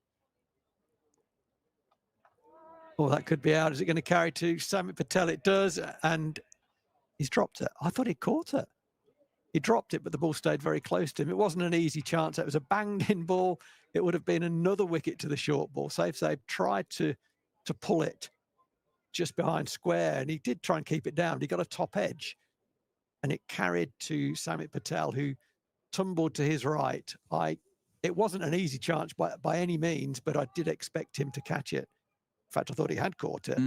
Oh, that could be out. Is it going to carry to Samit Patel? It does, and he's dropped it. I thought he caught it. He dropped it, but the ball stayed very close to him. It wasn't an easy chance. It was a banged-in ball. It would have been another wicket to the short ball. Safe Save tried to pull it just behind square, and he did try and keep it down. He got a top edge, and it carried to Samit Patel, who tumbled to his right. It wasn't an easy chance by any means, but I did expect him to catch it. In fact, I thought he had caught it.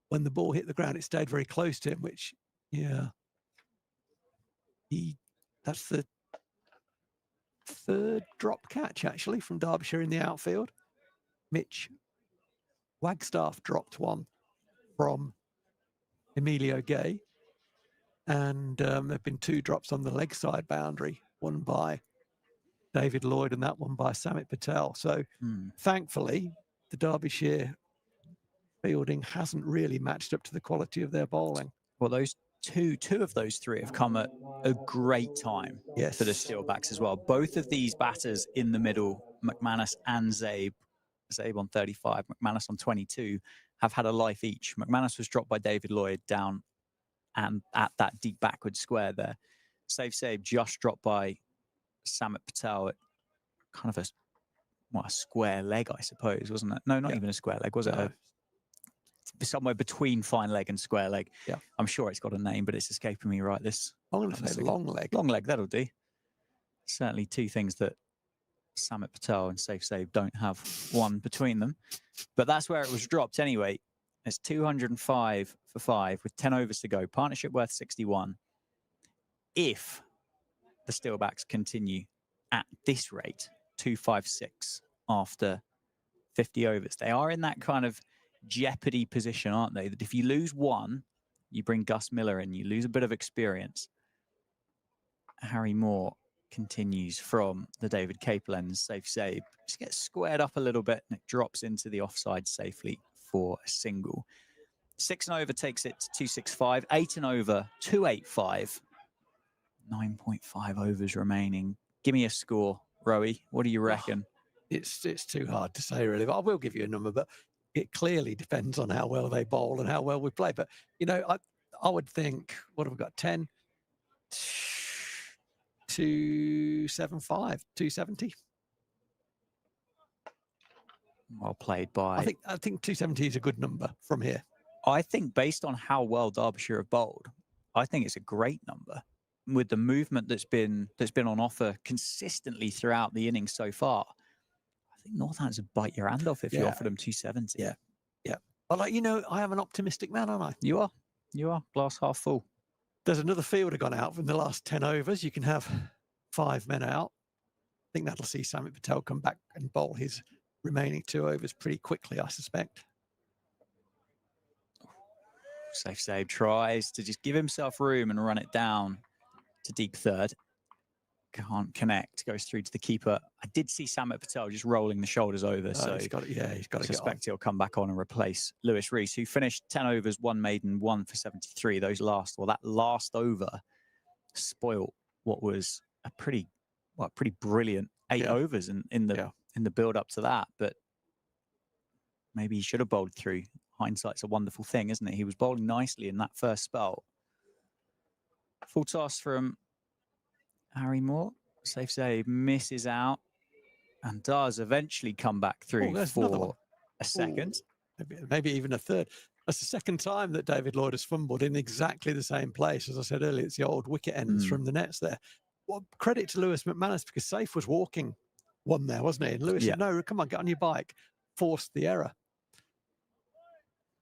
When the ball hit the ground, it stayed very close to him, which, yeah. That's the third drop catch, actually, from Derbyshire in the outfield. Mitch Wagstaff dropped one from Emilio Gay. And there have been 2 drops on the leg side boundary, one by David Lloyd and that one by Samit Patel. So thankfully, the Derbyshire fielding hasn't really matched up to the quality of their bowling. Well, those two of those 3 have come at a great time for the Steelbacks as well. Both of these batters in the middle, McManus and Zabe on 35, McManus on 22, have had a life each. McManus was dropped by David Lloyd down and at that deep backward square there. Safe Save just dropped by Samit Patel at kind of a square leg, I suppose, wasn't it? No, not even a square leg. Was it somewhere between fine leg and square leg? Yeah. I'm sure it's got a name, but it's escaping me right this. I'm going to say long leg. Long leg, that'll do. Certainly 2 things that Samit Patel and Safe Save don't have one between them. But that's where it was dropped anyway. It's 205 for 5 with 10 overs to go. Partnership worth 61. If the Steelbacks continue at this rate, 256 after 50 overs, they are in that kind of jeopardy position, aren't they? That if you lose one, you bring Gus Miller in, you lose a bit of experience. Harry Moore continues from the David Capel end. Safe Save just gets squared up a little bit and it drops into the offside safely for a single. 6 and over takes it to 265. 8 and over 285. 9.5 overs remaining. Give me a score, Rowie. What do you reckon? It's too hard to say, really. But I will give you a number, but it clearly depends on how well they bowl and how well we play. But, you know, I would think, what have we got? 10, 275, 270. Well played by... I think 270 is a good number from here. I think based on how well Derbyshire have bowled, I think it's a great number. With the movement that's been on offer consistently throughout the innings so far, I think Northampton would bite your hand off if you offered them 270. Yeah. But, like, you know, I am an optimistic man, aren't I? You are. Glass half full. There's another fielder gone out from the last 10 overs. You can have 5 men out. I think that'll see Samit Patel come back and bowl his remaining 2 overs pretty quickly, I suspect. Safe Save tries to just give himself room and run it down to deep third. Can't connect. Goes through to the keeper. I did see Samit Patel just rolling the shoulders over. So he's got to get on. Suspect he'll come back on and replace Lewis Rees, who finished 10 overs, 1 maiden, 1 for 73. That last over spoilt what was a pretty brilliant 8 overs in the build up to that. But maybe he should have bowled through. Hindsight's a wonderful thing, isn't it? He was bowling nicely in that first spell. Full toss from Harry Moore. Safe Save misses out and does eventually come back through for a second. Maybe even a third. That's the second time that David Lloyd has fumbled in exactly the same place. As I said earlier, it's the old wicket ends from the nets there. Well, credit to Lewis McManus, because Safe was walking one there, wasn't he? And Lewis said, no, come on, get on your bike. Forced the error.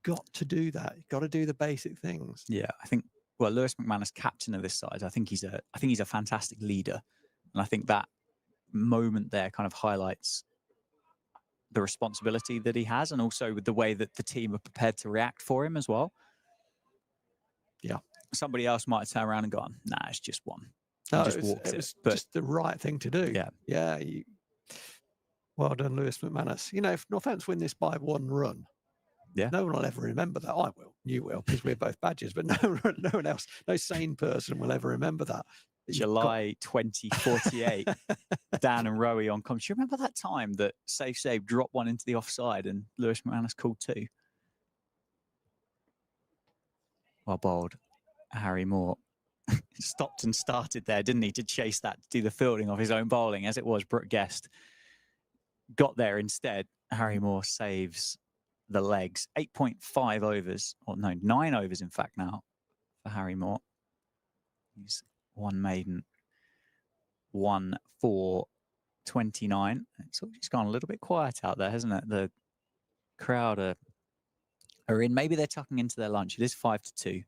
Got to do that. You've got to do the basic things. Yeah, I think, well, Lewis McManus, captain of this side, I think he's a fantastic leader. And I think that moment there kind of highlights the responsibility that he has, and also with the way that the team are prepared to react for him as well. Yeah. Somebody else might turn around and go, nah, it's just one. No, it was just the right thing to do. Yeah. Yeah. Well done, Lewis McManus. You know, if Northampton win this by 1 run, Yeah. No one will ever remember that. I will. You will, because we're both badgers. But no one else, no sane person will ever remember that. July 2048. Dan and Rowie on comms. Do you remember that time that Save dropped one into the offside and Lewis McManus called 2? Well bowled. Harry Moore stopped and started there, didn't he, to chase that, to do the fielding of his own bowling. As it was, Brooke Guest got there instead. Harry Moore saves the legs. 8.5 overs, or no, 9 overs in fact now for Harry Moore. He's 1 maiden, 1 for 29. It's all just gone a little bit quiet out there, hasn't it? The crowd are in. Maybe they're tucking into their lunch. It is 5-2.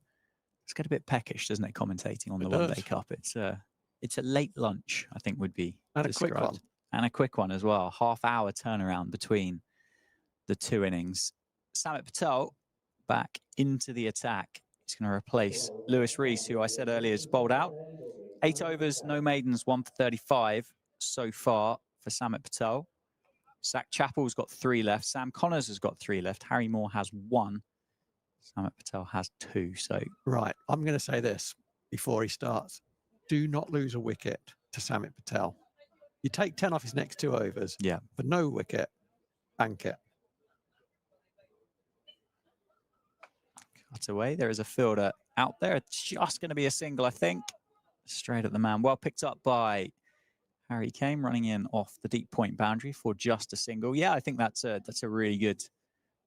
It's get a bit peckish, doesn't it, commentating on the One Day Cup? It's a late lunch, I think, would be and described. A quick one. And a quick one as well. Half-hour turnaround between the 2 innings. Samit Patel back into the attack. He's going to replace Lewis Rees, who I said earlier is bowled out. 8 overs, no maidens, 1 for 35 so far for Samit Patel. Zach Chappell's got 3 left. Sam Connors has got 3 left. Harry Moore has 1. Samit Patel has 2. So right, I'm going to say this before he starts: do not lose a wicket to Samit Patel. You take 10 off his next 2 overs. Yeah, for no wicket, bank it. Cut away. There is a fielder out there. It's just going to be a single, I think. Straight at the man. Well picked up by Harry Kane, running in off the deep point boundary for just a single. Yeah, I think that's a really good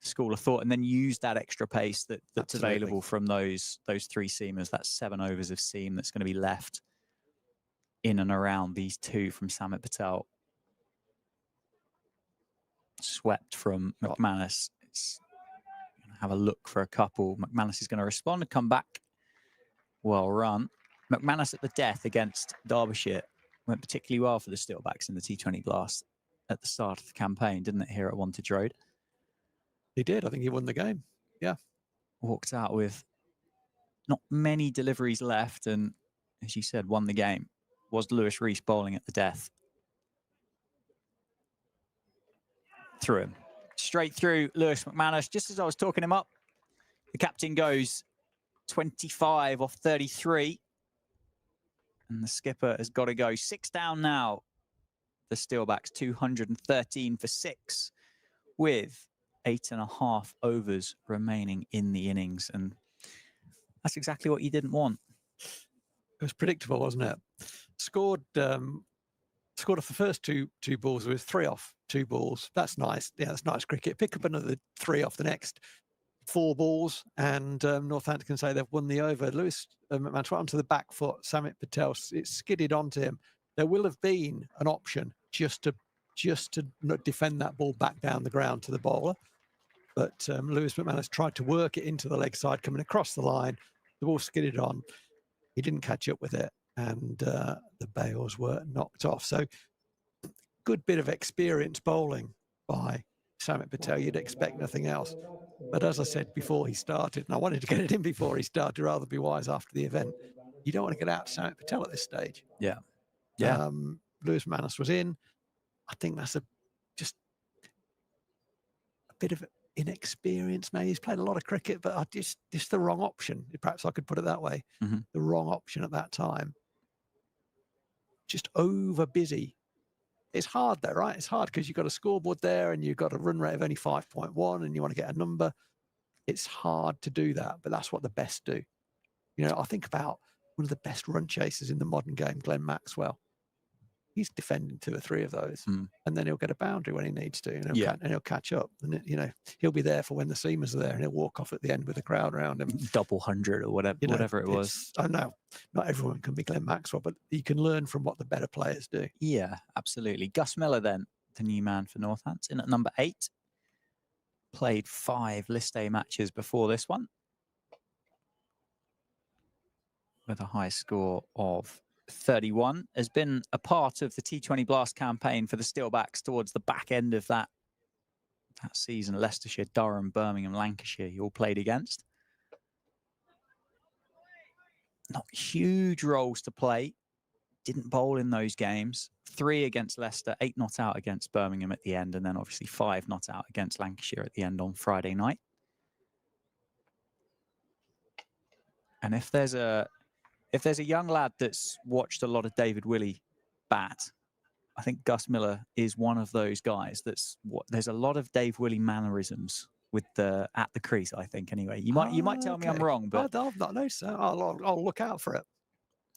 school of thought. And then use that extra pace that's Absolutely. available from those 3 seamers. That's 7 overs of seam that's going to be left in and around these 2 from Samit Patel. Swept from McManus. It's going to have a look for a couple. McManus is going to respond and come back. Well run. McManus at the death against Derbyshire went particularly well for the Steelbacks in the T20 Blast at the start of the campaign, didn't it, here at Wantage Road? He did. I think he won the game. Yeah. Walked out with not many deliveries left and, as you said, won the game. Was Lewis Rees bowling at the death. Through him. Straight through Lewis McManus. Just as I was talking him up, the captain goes 25 off 33. And the skipper has got to go. 6 down now. The Steelbacks 213 for 6 with 8.5 overs remaining in the innings. And that's exactly what you didn't want. It was predictable, wasn't it? Scored off the first two balls with 3 off 2 balls. That's nice. Yeah, that's nice cricket. Pick up another 3 off the next 4 balls, and Northampton can say they've won the over. Lewis McManus right onto the back foot. Samit Patel, it skidded onto him. There will have been an option just to defend that ball back down the ground to the bowler, but Lewis McManus tried to work it into the leg side, coming across the line. The ball skidded on. He didn't catch up with it, and the bails were knocked off. So, good bit of experience bowling by Samit Patel. You'd expect nothing else. But as I said before he started, and I wanted to get it in before he started, rather be wise after the event, you don't want to get out to Samit Patel at this stage. Yeah. Lewis McManus was in. I think that's just a bit of inexperience, maybe. He's played a lot of cricket, but just the wrong option. Perhaps I could put it that way. Mm-hmm. The wrong option at that time. Just over busy. It's hard though, right? It's hard because you've got a scoreboard there and you've got a run rate of only 5.1 and you want to get a number. It's hard to do that, but that's what the best do. You know, I think about one of the best run chasers in the modern game, Glenn Maxwell. He's defending 2 or 3 of those, and then he'll get a boundary when he needs to, and he'll catch up. And he'll be there for when the seamers are there, and he'll walk off at the end with a crowd around him. Double 100 or whatever it was. I know not everyone can be Glenn Maxwell, but you can learn from what the better players do. Yeah, absolutely. Gus Miller, then, the new man for Northampton at number 8. Played 5 List A matches before this one, with a high score of 31. Has been a part of the T20 Blast campaign for the Steelbacks towards the back end of that season. Leicestershire, Durham, Birmingham, Lancashire, he all played against. Not huge roles to play. Didn't bowl in those games. 3 against Leicester, 8 not out against Birmingham at the end, and then obviously 5 not out against Lancashire at the end on Friday night. And if there's a young lad that's watched a lot of David Willey bat, I think Gus Miller is one of those guys. There's a lot of Dave Willey mannerisms with at the crease. I think anyway. You might tell me I'm wrong, but I've not noticed that. I'll look out for it.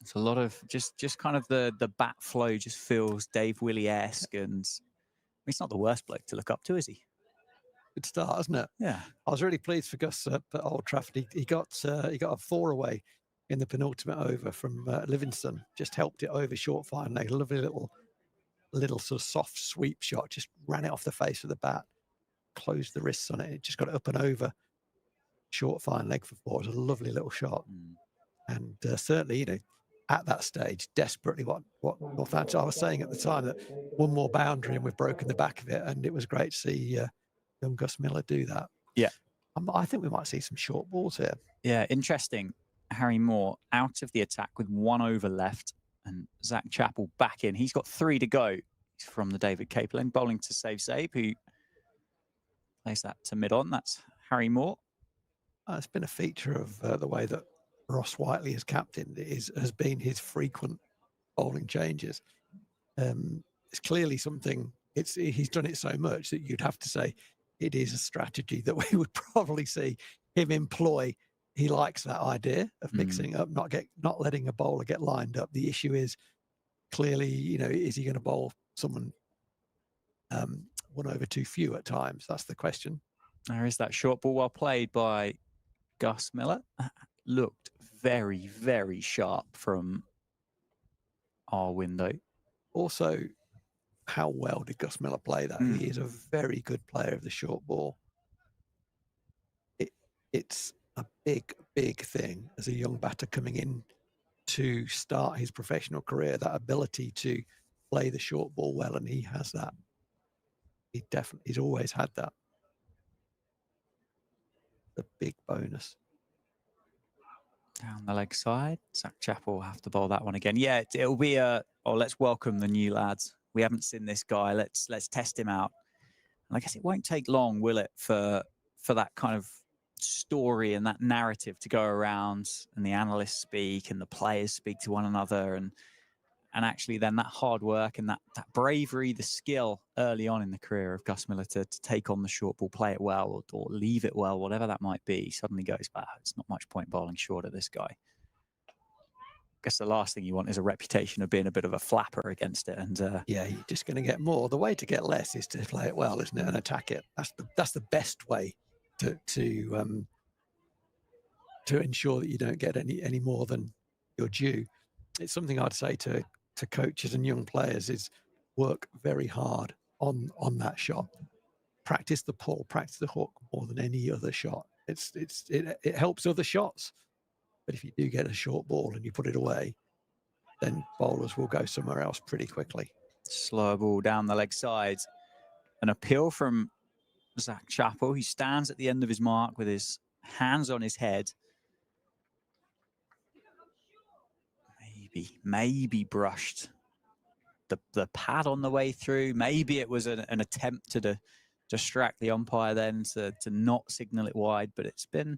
It's a lot of just kind of the bat flow just feels Dave Willey-esque, and he's not the worst bloke to look up to, is he? Good start, isn't it? Yeah. I was really pleased for Gus at Old Trafford. He got a 4 away in the penultimate over from Livingston. Just helped it over short fine leg. A lovely little sort of soft sweep shot. Just ran it off the face of the bat, closed the wrists on it. It just got it up and over short fine leg for 4. It was a lovely little shot, and certainly, at that stage, desperately what Northampton. I was saying at the time that one more boundary and we've broken the back of it, and it was great to see young Gus Miller do that. Yeah, I think we might see some short balls here. Yeah, interesting. Harry Moore out of the attack with 1 over left, and Zach Chappell back in. He's got 3 to go. He's from the David Capelin, bowling to Save, who plays that to mid-on. That's Harry Moore. It's been a feature of the way that Ross Whiteley as captain has been his frequent bowling changes. It's clearly something. He's done it so much that you'd have to say it is a strategy that we would probably see him employ. He likes that idea of mixing up, not letting a bowler get lined up. The issue is clearly, is he going to bowl someone 1 over too few at times? That's the question. There is that short ball, well played by Gus Miller. Looked very, very sharp from our window. Also, how well did Gus Miller play that? He is a very good player of the short ball. It's a big, big thing as a young batter coming in to start his professional career, that ability to play the short ball well, and he has that. He's always had that. The big bonus. Down the leg side, Zach Chappell will have to bowl that one again. Yeah, it'll be let's welcome the new lads. We haven't seen this guy. Let's test him out. And I guess it won't take long, will it, for that kind of story and that narrative to go around, and the analysts speak and the players speak to one another, and actually then that hard work and that bravery, the skill early on in the career of Gus Miller to take on the short ball, play it well or leave it well, whatever that might be, suddenly goes, it's not much point bowling short of this guy. I guess the last thing you want is a reputation of being a bit of a flapper against it. And yeah, you're just going to get more. The way to get less is to play it well, isn't it, and attack it. That's the best way to ensure that you don't get any more than you're due. It's something I'd say to coaches and young players is work very hard on that shot. Practice the pull, practice the hook more than any other shot. It helps other shots, but if you do get a short ball and you put it away, then bowlers will go somewhere else pretty quickly. Slow ball down the leg side. An appeal from Zach Chappell, who stands at the end of his mark with his hands on his head. Maybe brushed the pad on the way through. Maybe it was an attempt to distract the umpire then to not signal it wide, but it's been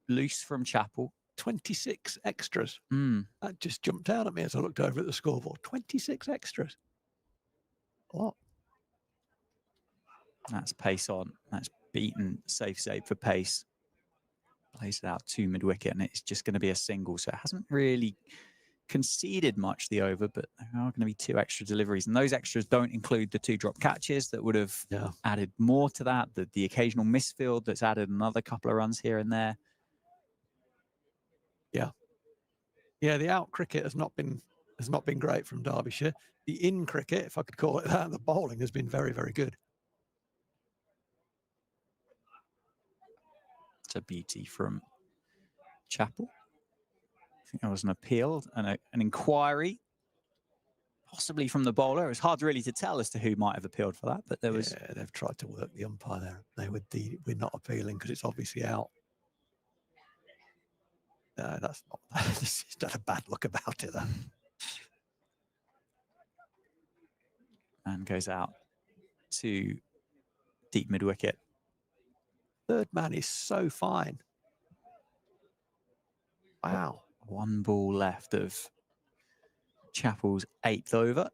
loose from Chappell. 26 extras. That just jumped out at me as I looked over at the scoreboard. 26 extras. A lot. That's pace on. That's beaten Save for pace. Plays it out to mid-wicket, and it's just going to be a single. So it hasn't really conceded much the over, but there are going to be 2 extra deliveries. And those extras don't include the 2 drop catches that would have added more to that. The occasional misfield that's added another couple of runs here and there. Yeah, the out cricket has not been great from Derbyshire. The in cricket, if I could call it that, the bowling has been very, very good. It's a beauty from Chappell. I think there was an appeal and an inquiry, possibly from the bowler. It's hard really to tell as to who might have appealed for that, but there was. Yeah, they've tried to work the umpire there. We're not appealing because it's obviously out. No, that's not. There's not a bad look about it. That. And goes out to deep mid wicket. Third man is so fine. Wow. One ball left of Chappell's 8th over.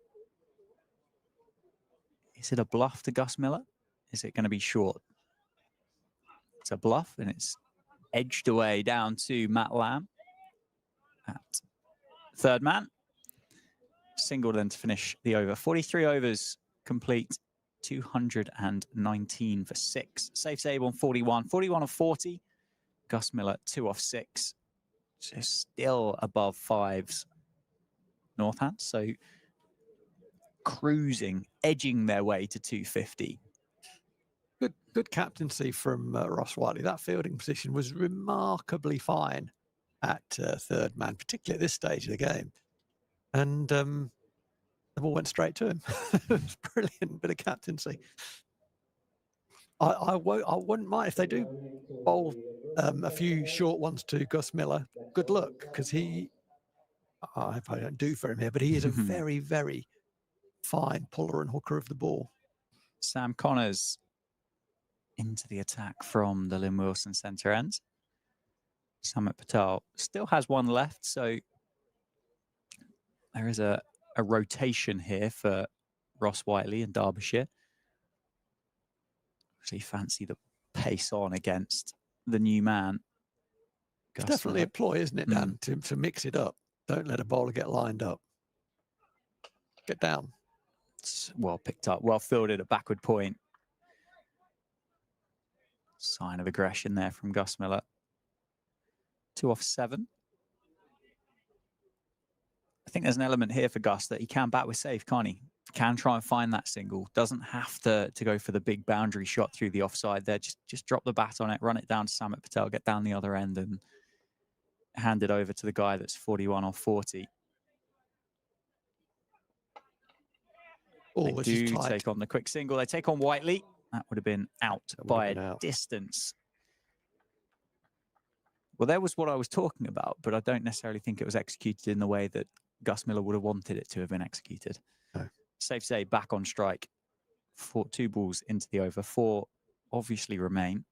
Is it a bluff to Gus Miller? Is it going to be short? It's a bluff, and it's edged away down to Matt Lamb at third man. Single then to finish the over. 43 overs complete, 219 for 6. Safe save on 41. 41 of 40. Gus Miller 2 off 6. So still above 5s. Northants, so cruising, edging their way to 250. Good captaincy from Ross Whiteley. That fielding position was remarkably fine at third man, particularly at this stage of the game. And the ball went straight to him. It was brilliant bit of captaincy. I wouldn't mind if they do bowl a few short ones to Gus Miller. Good luck, because I hope I don't do for him here, but he is a very, very fine puller and hooker of the ball. Sam Connors into the attack from the Lynn Wilson centre end. Samit Patel still has one left, so there is a rotation here for Ross Whiteley and Derbyshire. Actually fancy the pace on against the new man. It's definitely a ploy, isn't it, Dan, to mix it up. Don't let a bowler get lined up. Get down. It's well picked up, well fielded at backward point. Sign of aggression there from Gus Miller. 2 off 7. I think there's an element here for Gus that he can bat with safe, can't he? Can try and find that single. Doesn't have to go for the big boundary shot through the offside there. Just drop the bat on it, run it down to Samit Patel, get down the other end and hand it over to the guy that's 41 off 40. Oh, they do take on the quick single. They take on Whiteley. That would have been out by a distance. Well, there was what I was talking about, but I don't necessarily think it was executed in the way that Gus Miller would have wanted it to have been executed. No. Safe to say, back on strike. 2 balls into the over. 4 obviously remain.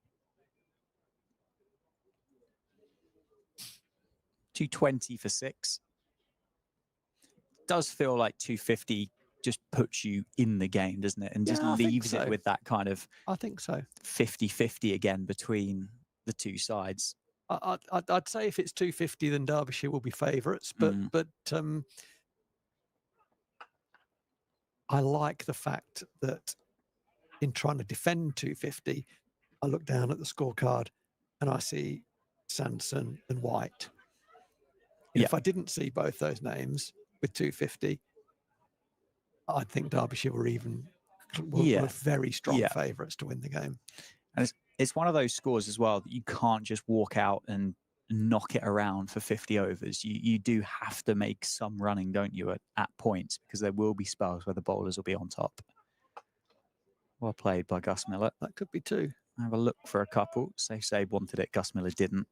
220 for 6. Does feel like 250 just puts you in the game, doesn't it? And just leaves it with that kind of, I think so, 50-50 again between the two sides. I'd say if it's 250, then Derbyshire will be favourites. But I like the fact that in trying to defend 250, I look down at the scorecard and I see Sanderson and White. If I didn't see both those names with 250, I think Derbyshire were very strong favourites to win the game. And it's one of those scores as well that you can't just walk out and knock it around for 50 overs. You do have to make some running, don't you, at points, because there will be spells where the bowlers will be on top. Well played by Gus Miller. That could be 2. Have a look for a couple. Safe Save wanted it. Gus Miller didn't.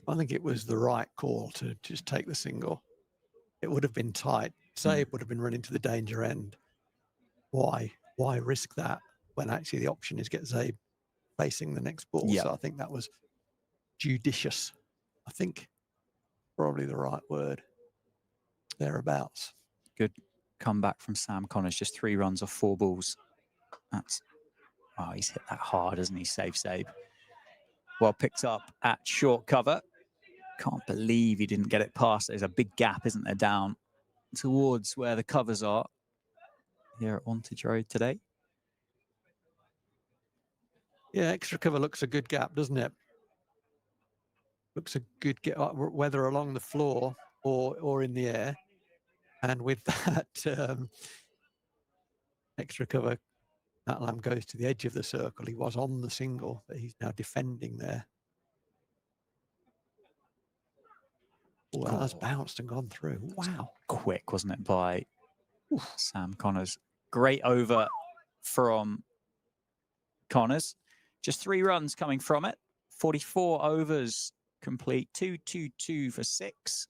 I think it was the right call to just take the single. It would have been tight. Zabe would have been running to the danger end. Why risk that when actually the option is get Zabe facing the next ball? So I think that was judicious. I think probably the right word. Thereabouts. Good comeback from Sam Connors. Just 3 runs off 4 balls. He's hit that hard, hasn't he? Safe Save. Well picked up at short cover. Can't believe he didn't get it past. There's a big gap, isn't there, down towards where the covers are here at Wantage Road today. Yeah, extra cover looks a good gap, doesn't it? Looks a good gap, whether along the floor or in the air. And with that extra cover, that lamb goes to the edge of the circle. He was on the single, but he's now defending there. Well, that's bounced and gone through. Wow. Quick, wasn't it, by Sam Connors? Great over from Connors. Just 3 runs coming from it. 44 overs complete. 2-2-2 for 6.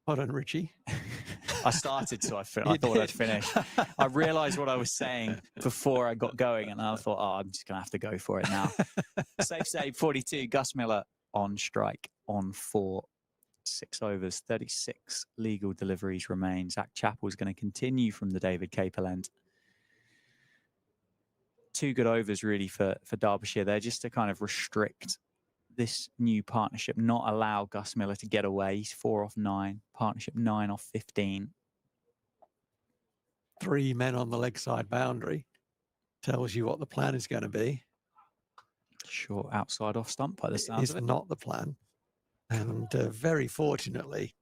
Well done, Richie. I started, so I You thought I'd did. finish. I realised what I was saying before I got going, and I thought, oh, I'm just going to have to go for it now. Safe save 42. Gus Miller on strike on 4. 6 overs, 36 legal deliveries remain. Zach Chappell is going to continue from the David Capel end. 2 good overs really for Derbyshire there, just to kind of restrict this new partnership, not allow Gus Miller to get away. He's 4 off 9, partnership 9 off 15. 3 men on the leg side boundary tells you what the plan is going to be. Short outside off stump by the sounds It's of it. not the plan. And very fortunately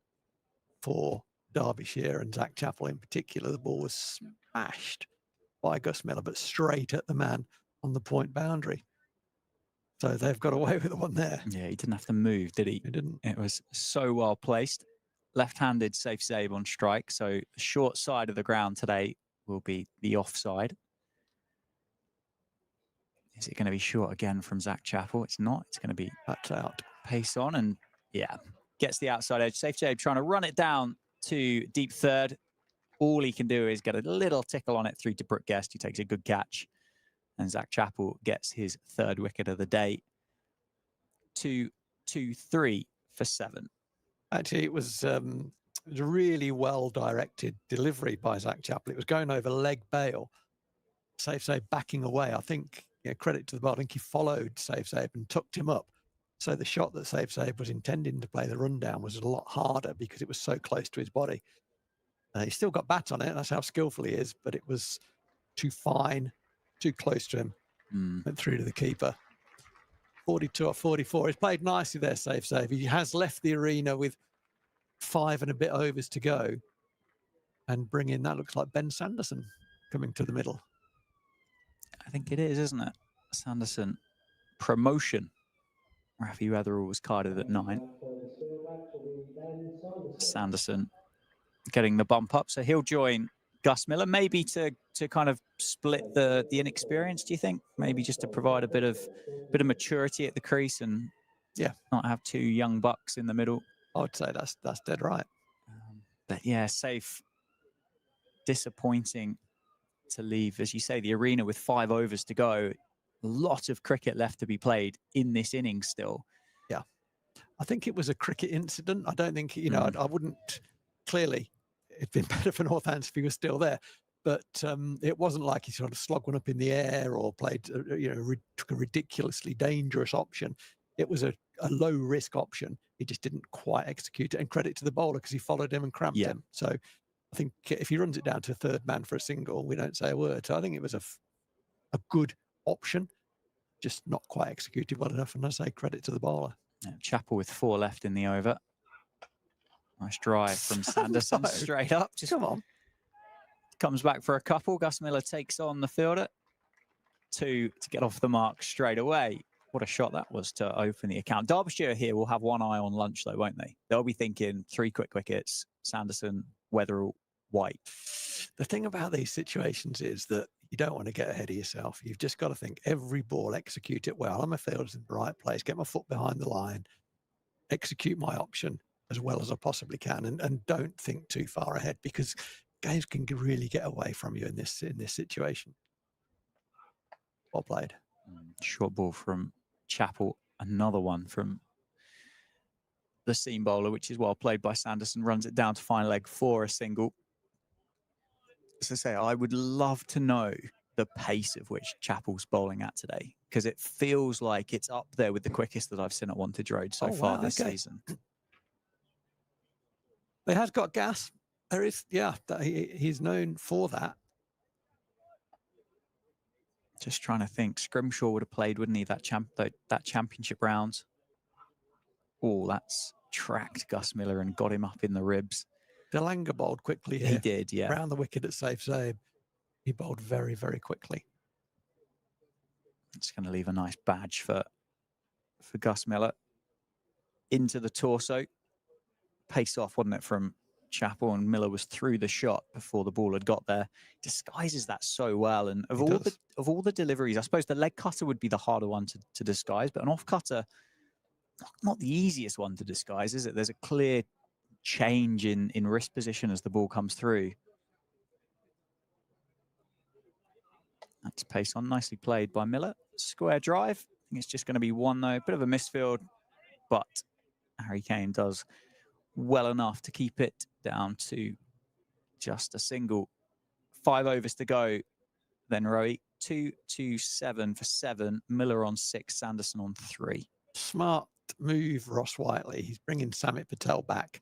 for Derbyshire and Zach Chappell in particular, the ball was smashed by Gus Miller, but straight at the man on the point boundary. So they've got away with the one there. Yeah, he didn't have to move, did he? He didn't. It was so well placed. Left-handed safe save on strike. So the short side of the ground today will be the offside. Is it going to be short again from Zach Chappell? It's not. It's going to be That's out. pace on, and yeah, gets the outside edge. Safe save trying to run it down to deep third. All he can do is get a little tickle on it through to Brooke Guest, who takes a good catch. And Zach Chappell gets his 3rd wicket of the day. 2-2-3 for 7. Actually, it was a really well-directed delivery by Zach Chappell. It was going over leg bail. Safe save backing away. I think, credit to the ball, I think he followed safe save and tucked him up. So the shot that safe save was intending to play the rundown was a lot harder because it was so close to his body. He still got bat on it. That's how skillful he is, but it was too fine, too close to him. Went through to the keeper. 42 or 44. He's played nicely there, safe save. He has left the arena with 5 and a bit overs to go. And bring in, that looks like Ben Sanderson coming to the middle. I think it is, isn't it? Sanderson, promotion. Rafi Weatherall was carded at 9. Sanderson getting the bump up, so he'll join Gus Miller, maybe to kind of split the inexperience. Do you think? Maybe just to provide a bit of maturity at the crease and not have 2 young bucks in the middle. I would say that's dead right. But yeah, safe. Disappointing to leave, as you say, the arena with 5 overs to go. A lot of cricket left to be played in this innings still. Yeah, I think it was a cricket incident. I don't think, I wouldn't, clearly it'd been better for Northants if he was still there, but it wasn't like he sort of slogged one up in the air or played, took a ridiculously dangerous option. It was a low risk option. He just didn't quite execute it, and credit to the bowler because he followed him and cramped him. So I think if he runs it down to a 3rd man for a single, we don't say a word. So I think it was a good option, just not quite executed well enough. And I say credit to the bowler. Yeah, Chappell with 4 left in the over. Nice drive from Sanderson, straight up. Just come on. Comes back for a couple. Gus Miller takes on the fielder. 2 to get off the mark straight away. What a shot that was to open the account. Derbyshire here will have one eye on lunch, though, won't they? They'll be thinking 3 quick wickets. Sanderson, Weatherall, White. The thing about these situations is that you don't want to get ahead of yourself. You've just got to think every ball, execute it well. I'm a fielder in the right place, get my foot behind the line, execute my option as well as I possibly can, and don't think too far ahead, because games can really get away from you in this situation. Well played. Short ball from Chappell. Another one from the seam bowler, which is well played by Sanderson. Runs it down to fine leg for a single. As I say, I would love to know the pace of which Chappell's bowling at today, because it feels like it's up there with the quickest that I've seen at Wantage Road so far this season. He has got gas. There is, he's known for that. Just trying to think. Scrimshaw would have played, wouldn't he, that championship round? Oh, that's tracked Gus Miller and got him up in the ribs. Delanga bowled quickly here. He did, yeah. Round the wicket at safe save. He bowled very, very quickly. It's going to leave a nice badge for Gus Miller. Into the torso. Pace off, wasn't it, from Chappell, and Miller was through the shot before the ball had got there. Disguises that so well. And of all the deliveries, I suppose the leg cutter would be the harder one to disguise, but an off cutter, not the easiest one to disguise, is it? There's a clear change in wrist position as the ball comes through. That's pace on, nicely played by Miller. Square drive. I think it's just going to be one though. Bit of a misfield, but Harry Kane does well enough to keep it down to just a single. 5 overs to go. Then Rowie 2-7 for 7. Miller on 6. Sanderson on 3. Smart move, Ross Whiteley. He's bringing Samit Patel back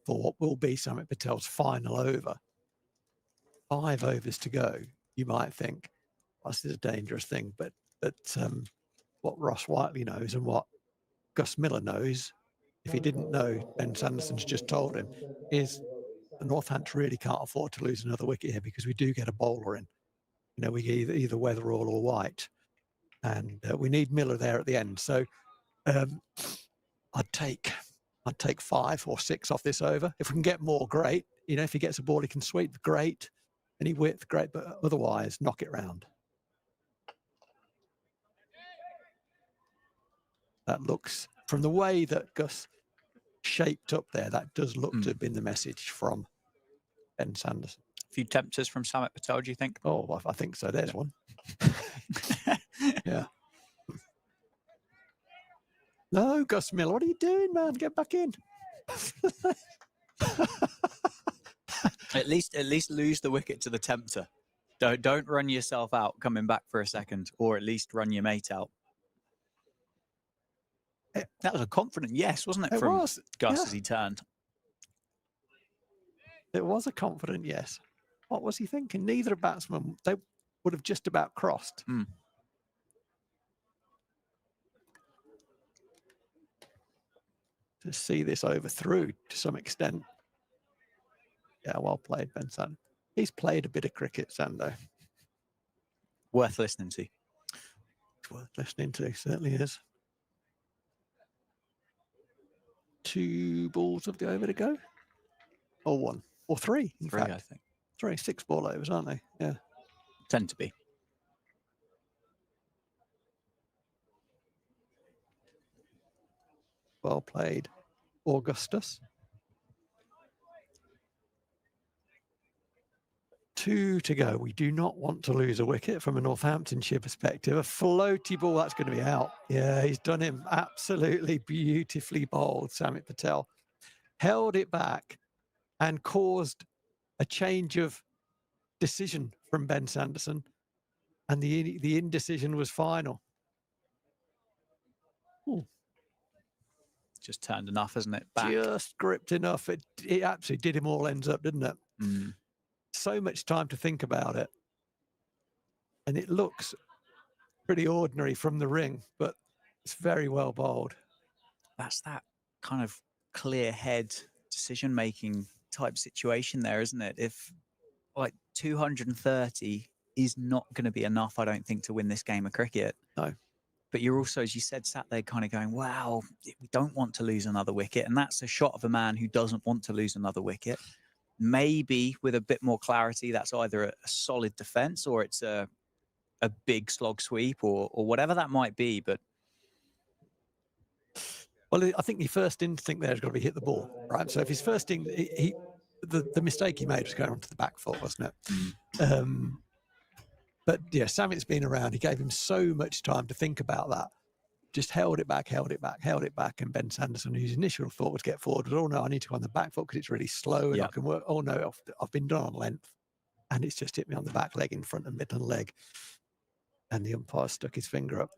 for what will be Samit Patel's final over. 5 overs to go. You might think this is a dangerous thing, but what Ross Whiteley knows and what Gus Miller knows, if he didn't know, Ben Sanderson's just told him, is the Northampton really can't afford to lose another wicket here because we do get a bowler in. You know, we get either Weatherall or White, and we need Miller there at the end. So I'd take 5 or 6 off this over. If we can get more, great. You know, if he gets a ball he can sweep, great. Any width, great. But otherwise, knock it round. That looks, from the way that Gus shaped up there, that does look to have been the message from Ben Sanderson. A few tempters from Samit Patel, do you think? Oh, I think so. There's one. Yeah. No, Gus Miller, what are you doing, man? Get back in. At least lose the wicket to the tempter. Don't run yourself out coming back for a second, or at least run your mate out. That was a confident yes, wasn't it, from Gus as he turned? It was a confident yes. What was he thinking? Neither batsman, they would have just about crossed. To see this over through to some extent. Yeah, well played, Ben Sand. He's played a bit of cricket, Sando. Worth listening to. It's worth listening to, certainly is. 2 balls of the over to go? Or 1? Or 3, in 3, fact. I think. 3, 6 ball overs, aren't they? Yeah. Tend to be. Well played, Augustus. 2 to go. We do not want to lose a wicket from a Northamptonshire perspective. A floaty ball, that's going to be out. Yeah, he's done him absolutely beautifully bowled, Samit Patel. Held it back and caused a change of decision from Ben Sanderson. And the indecision was final. Ooh. Just turned enough, hasn't it? Back. Just gripped enough. It absolutely did him all ends up, didn't it? So much time to think about it. And it looks pretty ordinary from the ring, but it's very well bowled. That's that kind of clear head decision-making type situation there, isn't it? If like 230 is not going to be enough, I don't think, to win this game of cricket. No. But you're also, as you said, sat there kind of going, wow, we don't want to lose another wicket. And that's a shot of a man who doesn't want to lose another wicket. Maybe with a bit more clarity, that's either a solid defense or it's a big slog sweep or whatever that might be. But well, I think the first instinct there has got to be hit the ball, right? So if his first thing, the mistake he made was going onto the back foot, wasn't it? But yeah, Samit's been around. He gave him so much time to think about that. Just held it back. And Ben Sanderson, whose initial thought was get forward, was, oh no, I need to go on the back foot because it's really slow and I can work. Oh no, I've been done on length. And it's just hit me on the back leg in front of mid and leg. And the umpire stuck his finger up.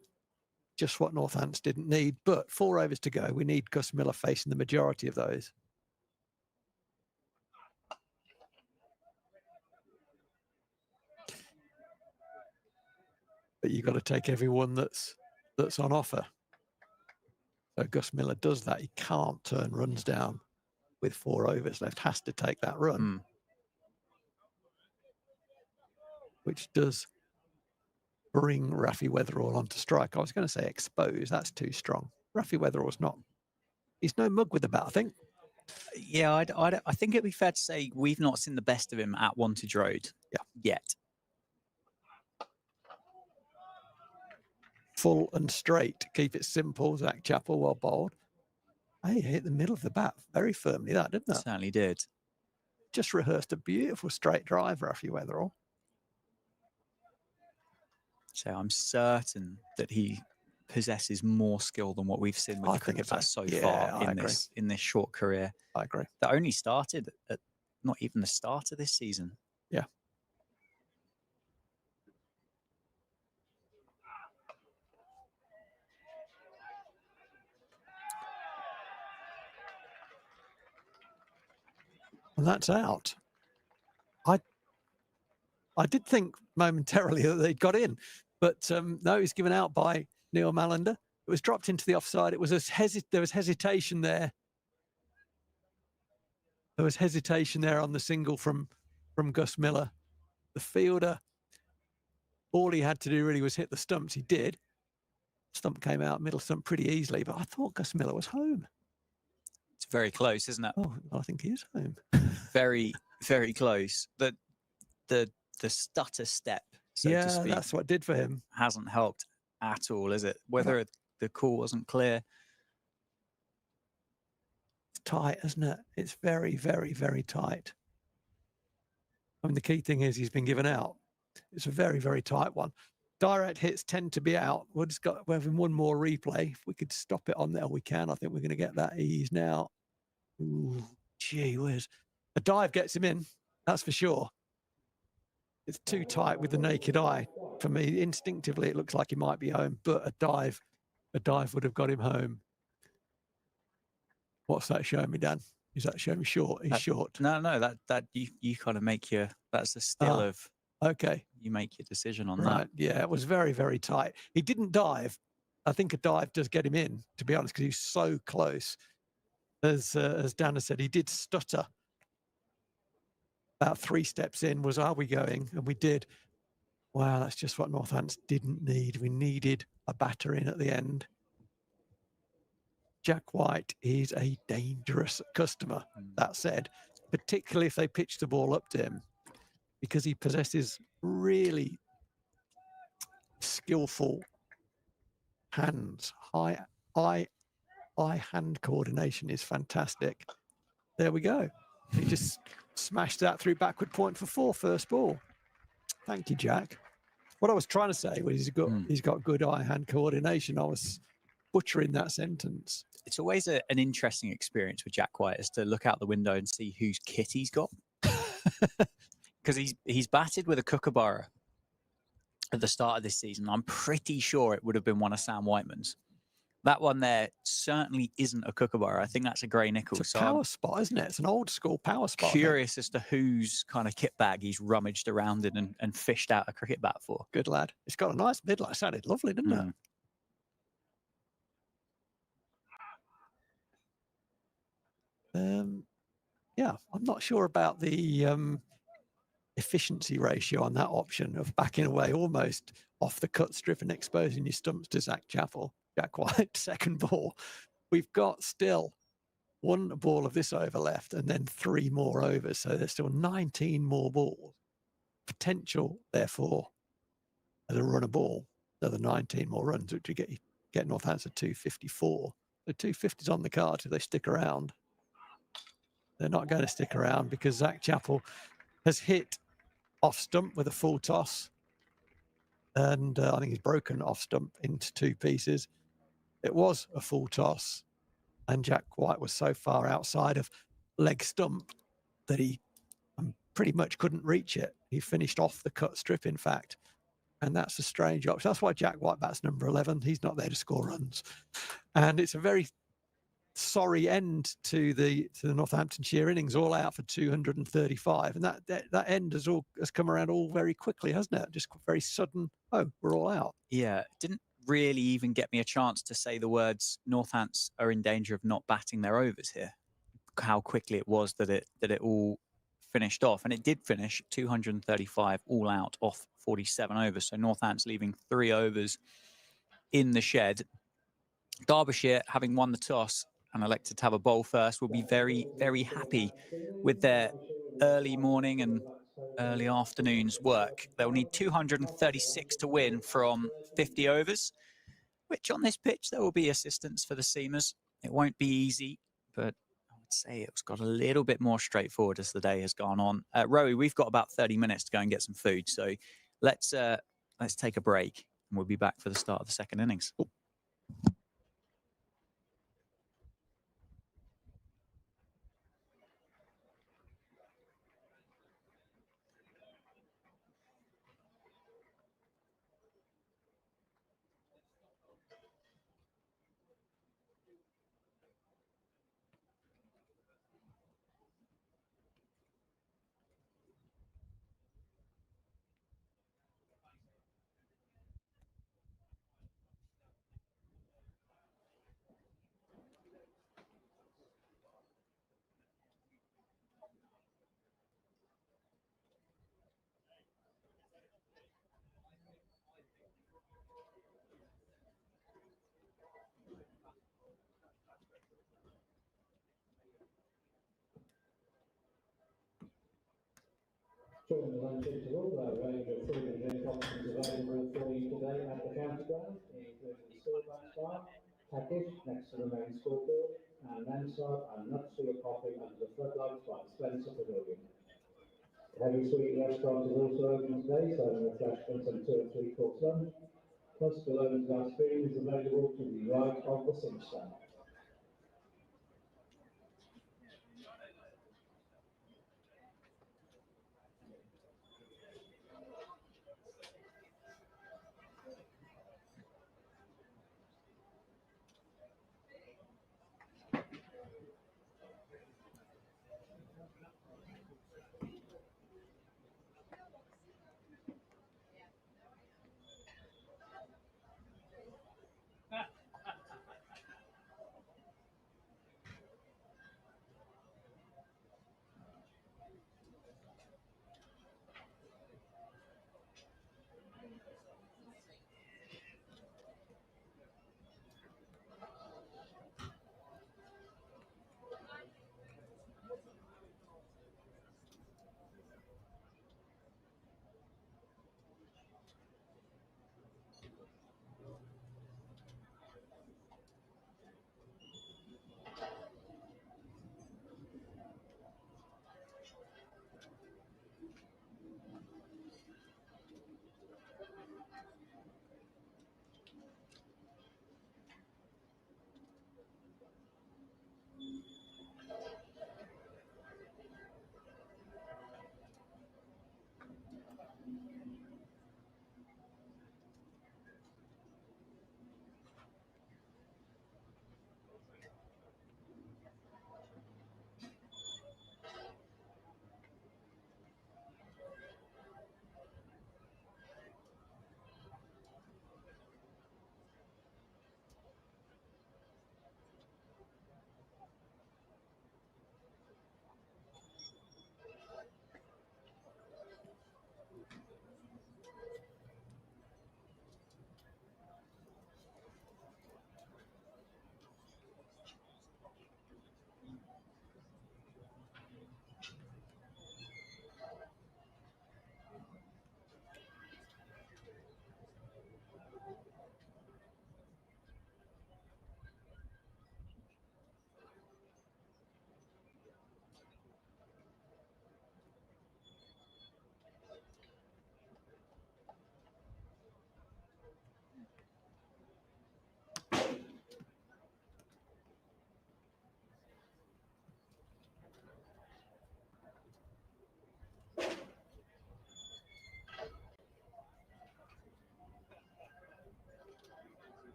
Just what Northants didn't need. But 4 overs to go. We need Gus Miller facing the majority of those. But you've got to take everyone that's on offer. So Gus Miller does that. He can't turn runs down with 4 overs left. Has to take that run. Which does bring Rafi Weatherall onto strike. I was going to say expose. That's too strong. Rafi Weatherall's not. He's no mug with the bat, I think. Yeah, I think it'd be fair to say we've not seen the best of him at Wantage Road yet. Full and straight. Keep it simple. Zach Chappell, well bowled. Hey, hit the middle of the bat very firmly, that, didn't it? Certainly did. Just rehearsed a beautiful straight drive, Rafi Weatherall. So I'm certain that he possesses more skill than what we've seen with the cricket bat so far in this short career. I agree. That only started at not even the start of this season. Yeah. And that's out. I did think momentarily that they'd got in, but no, he's given out by Neil Malander. It was dropped into the offside. It was there was hesitation there. There was hesitation there on the single from Gus Miller. The fielder, all he had to do really was hit the stumps. He did. Stump came out, middle stump pretty easily, but I thought Gus Miller was home. It's very close, isn't it? Oh, I think he is home. Very, very close. The stutter step, so to speak, that's what it did for him. Hasn't helped at all, is it? Whether the call wasn't clear. It's tight, isn't it? It's very, very, very tight. I mean, the key thing is he's been given out. It's a very, very tight one. Direct hits tend to be out. We're having one more replay. If we could stop it on there, we can. I think we're going to get that ease now. Ooh, gee whiz. A dive gets him in, that's for sure. It's too tight with the naked eye. For me, instinctively, it looks like he might be home, but a dive would have got him home. What's that showing me, Dan? Is that showing me short? He's short. No, that you kind of make that's the still of. Okay. You make your decision on right. that. Yeah, it was very, very tight. He didn't dive. I think a dive does get him in, to be honest, because he's so close. As Dan has said, he did stutter. About 3 steps in was, are we going? And we did. Wow, that's just what Northants didn't need. We needed a batter in at the end. Jack White is a dangerous customer, that said, particularly if they pitch the ball up to him, because he possesses really skillful hands. Eye-hand coordination is fantastic. There we go. He just smashed that through backward point for 4 first ball. Thank you, Jack. What I was trying to say was he's got good eye-hand coordination. I was butchering that sentence. It's always an interesting experience with Jack White is to look out the window and see whose kit he's got. Because he's batted with a kookaburra at the start of this season. I'm pretty sure it would have been one of Sam Whiteman's. That one there certainly isn't a kookaburra. I think that's a grey nickel. It's a power spot, isn't it? It's an old school power spot. Curious as to whose kind of kit bag he's rummaged around in and fished out a cricket bat for. Good lad. It's got a nice midline. It sounded lovely, didn't it? Yeah, I'm not sure about the efficiency ratio on that option of backing away almost off the cut strip and exposing your stumps to Jack White, second ball. We've got still 1 ball of this over left and then 3 more overs. So there's still 19 more balls. Potential, therefore, as a runner ball, another 19 more runs, which would get Northants at 254. The 250's on the cards if they stick around. They're not going to stick around because Zach Chappell has hit off stump with a full toss. And I think he's broken off stump into 2 pieces. It was a full toss. And Jack White was so far outside of leg stump that he pretty much couldn't reach it. He finished off the cut strip, in fact. And that's a strange option. That's why Jack White bats number 11. He's not there to score runs. And it's a very sorry end to the Northamptonshire innings, all out for 235, and that end has come around all very quickly, hasn't it? Just very sudden. Oh, we're all out. Yeah, didn't really even get me a chance to say the words Northants are in danger of not batting their overs here. How quickly it was that it all finished off, and it did finish 235 all out off 47 overs. So Northants leaving 3 overs in the shed. Derbyshire, having won the toss and elected to have a bowl first, will be very, very happy with their early morning and early afternoon's work. They'll need 236 to win from 50 overs, which on this pitch, there will be assistance for the seamers. It won't be easy, but I would say it's got a little bit more straightforward as the day has gone on. Rowie, we've got about 30 minutes to go and get some food, so let's take a break, and we'll be back for the start of the second innings. During the lunch interval, a range of food and drink options available for you today at the county ground, including the Steelbacks bar, package next to the main scoreboard, and men's side and nut sugar coffee under the floodlights by the Spencer Pavilion. The Heavy Sweet restaurant is also open today, serving refreshments and 2 or 3 course lunch, plus the loading glass stream is available to the right of the sink stand.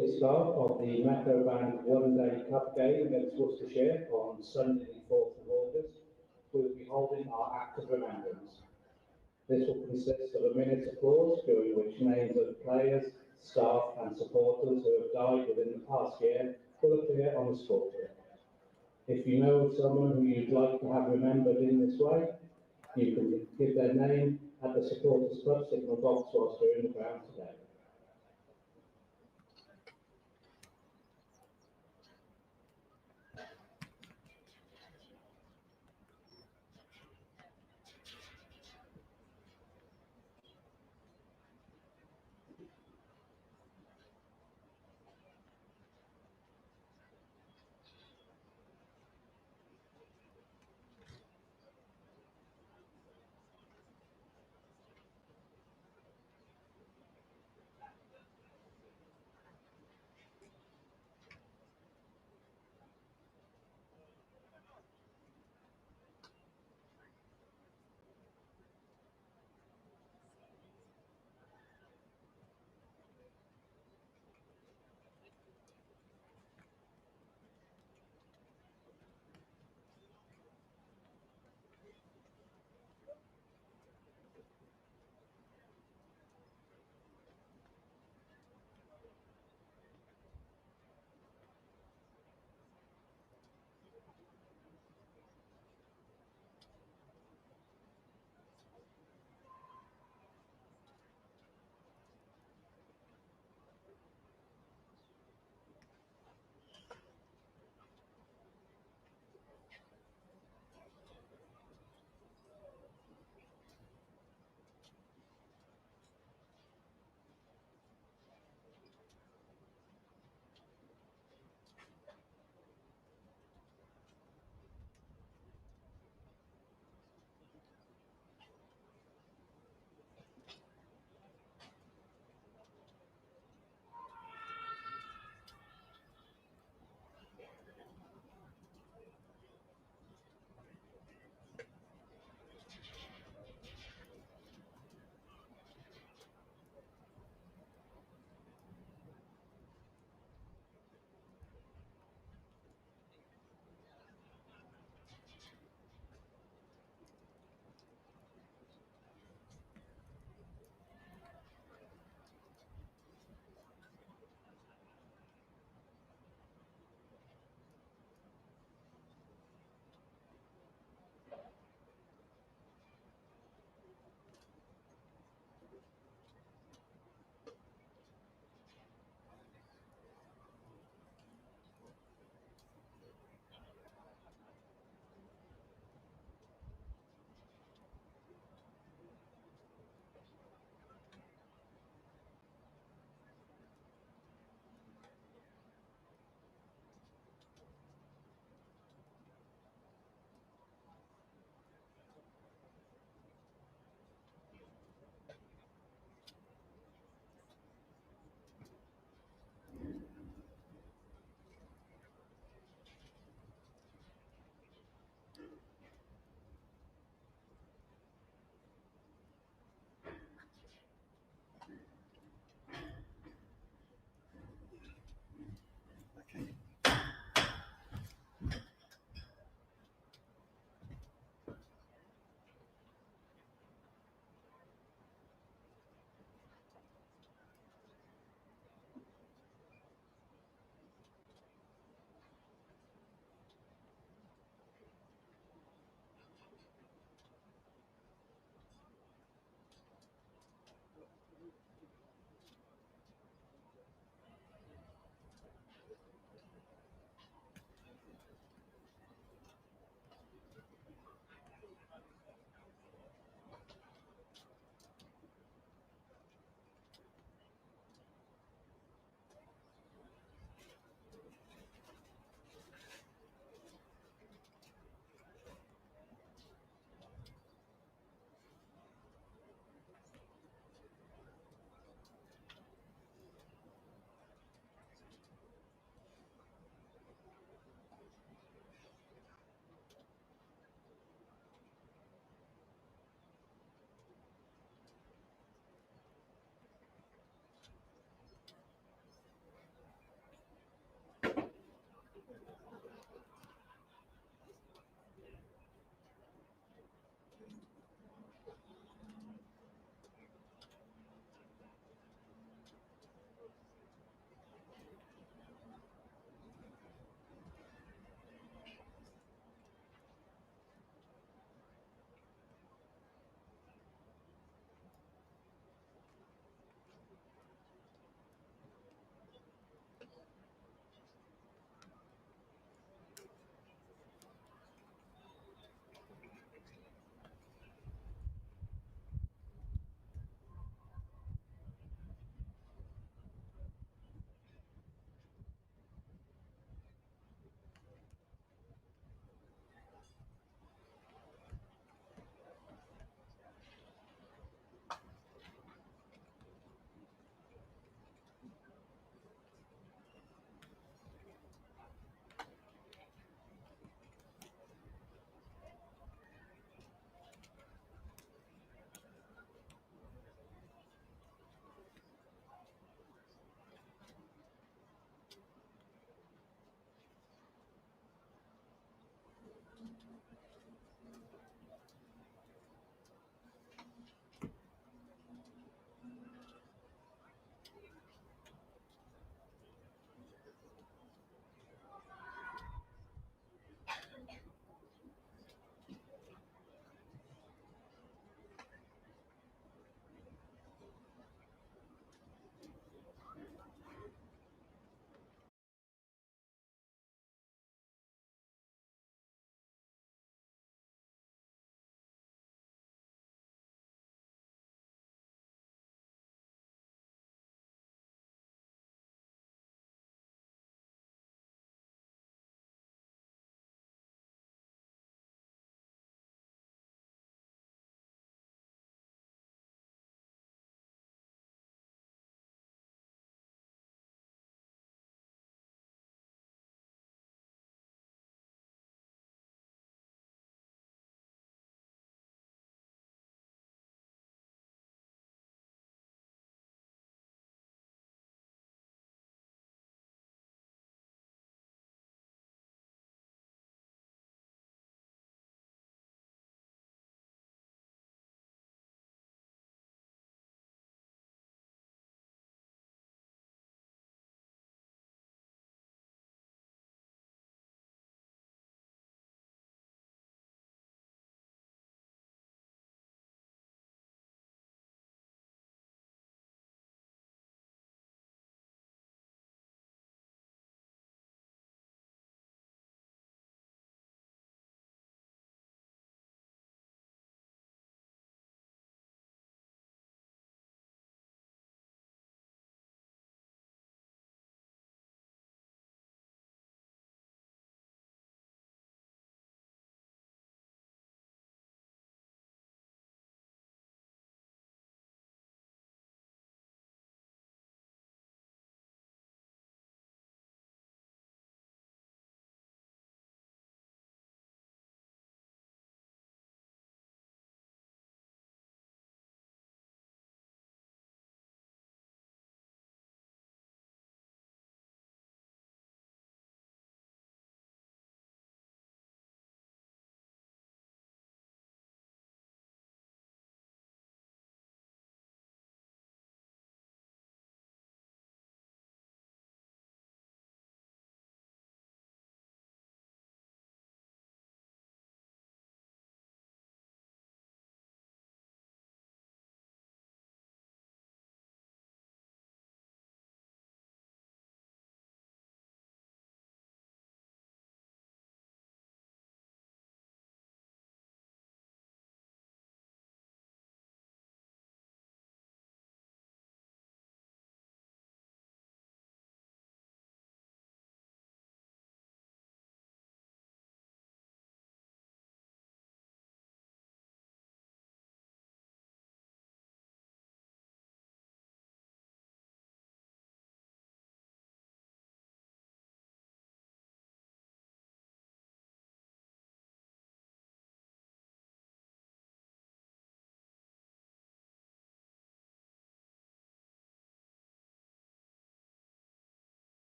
orderly start of the Metro Bank one-day cup game against Worcestershire on Sunday the 4th of August, we will be holding our act of remembrance. This will consist of a minute's applause during which names of players, staff and supporters who have died within the past year will appear on the scoreboard. If you know of someone who you'd like to have remembered in this way, you can give their name at the Supporters Club signal box whilst we're in the ground today.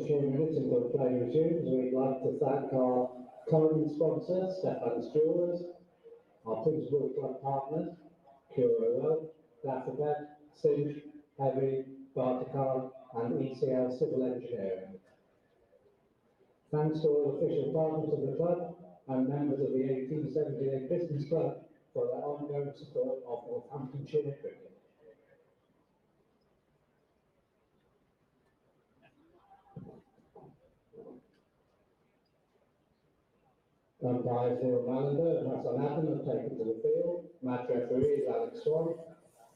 a few minutes until play resumes, we'd like to thank our current sponsors, Stefan's Jewellers, our principal club partners, Curo Road, Gafferbed, Sinch, Heavy, Barticar, and ECL Civil Engineering. Thanks to all official partners of the club and members of the 1878 Business Club for their ongoing support of Northamptonshire cricket. Umpire Phil Mallender and Hassan Adam have taken to the field. Match referee is Alex Swan.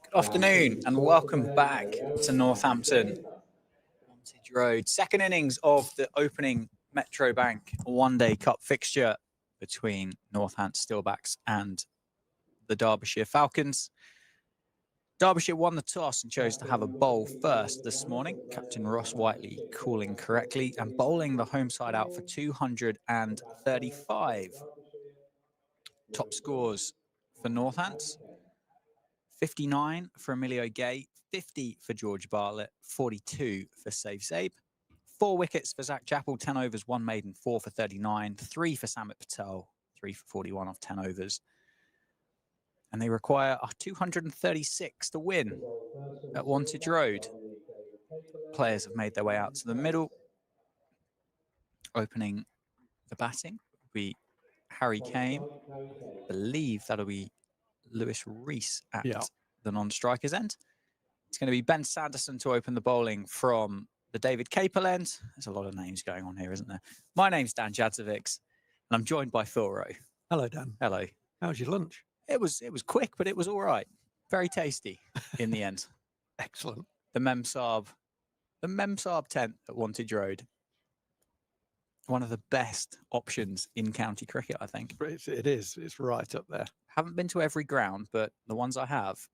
Good afternoon and welcome back to Northampton Wantage Road. Second innings of the opening Metro Bank one-day cup fixture between Northampton Steelbacks and the Derbyshire Falcons. Derbyshire won the toss and chose to have a bowl first this morning. Captain Ross Whiteley calling correctly and bowling the home side out for 235. Top scores for Northants: 59 for Emilio Gay, 50 for George Bartlett, 42 for Save Sabe. 4 wickets for Zach Chappell, 10 overs, 1 maiden, 4 for 39, 3 for Samit Patel, 3 for 41 off 10 overs. And they require 236 to win at Wantage Road. Players have made their way out to the middle. Opening the batting will be Harry Kane. I believe that'll be Lewis Rees at the non-strikers end. It's going to be Ben Sanderson to open the bowling from the David Capel end. There's a lot of names going on here, isn't there? My name's Dan Jadzovics, and I'm joined by Phil Rowe. Hello, Dan. Hello. How was your lunch? It was quick, but it was all right. Very tasty in the end. Excellent. The Memsaab tent at Wantage Road. One of the best options in county cricket, I think. It is. It's right up there. Haven't been to every ground, but the ones I have,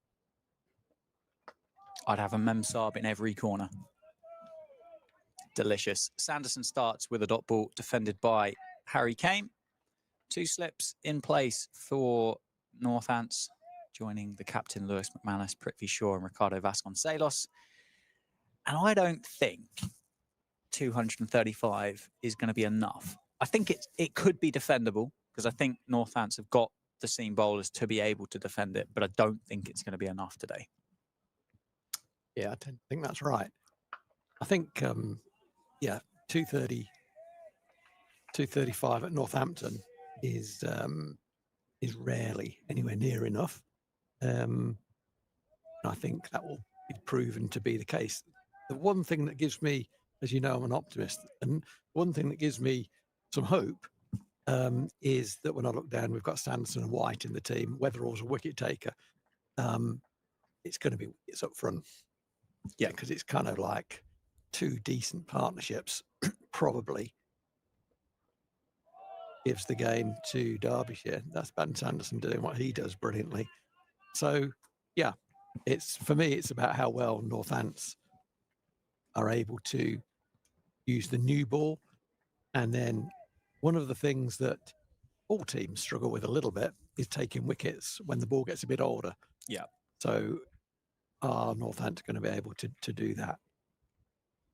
I'd have a Memsaab in every corner. Delicious. Sanderson starts with a dot ball defended by Harry Kane. 2 slips in place for Northants, joining the captain Lewis McManus, Prithvi Shaw and Ricardo Vasconcelos. And I don't think 235 is going to be enough. I think it could be defendable because I think Northants have got the seam bowlers to be able to defend it, but I don't think it's going to be enough today. Yeah, I think that's right. I think, 235 at Northampton is rarely anywhere near enough. I think that will be proven to be the case. The one thing that gives me, as you know, I'm an optimist, and one thing that gives me some hope is that when I look down, we've got Sanderson and White in the team. Weatherall's a wicket taker. It's up front. Yeah, because it's kind of like 2 decent partnerships. Probably gives the game to Derbyshire. That's Ben Sanderson doing what he does brilliantly. So, yeah, for me, it's about how well Northants are able to use the new ball. And then one of the things that all teams struggle with a little bit is taking wickets when the ball gets a bit older. Yeah. So are Northants going to be able to do that?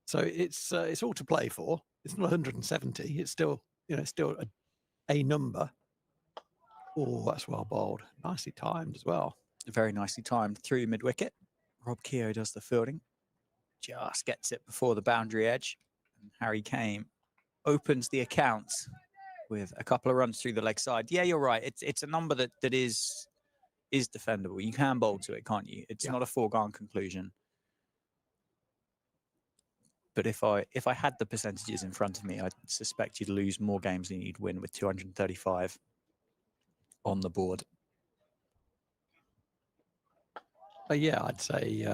So it's all to play for. It's not 170. It's still, a number. Oh, that's well bowled. Nicely timed as well. Very nicely timed through mid-wicket. Rob Keogh does the fielding. Just gets it before the boundary edge. And Harry Kane opens the account with a couple of runs through the leg side. Yeah, you're right. It's a number that is defendable. You can bowl to it, can't you? It's not a foregone conclusion. But if I had the percentages in front of me, I suspect you'd lose more games than you'd win with 235 on the board. I'd say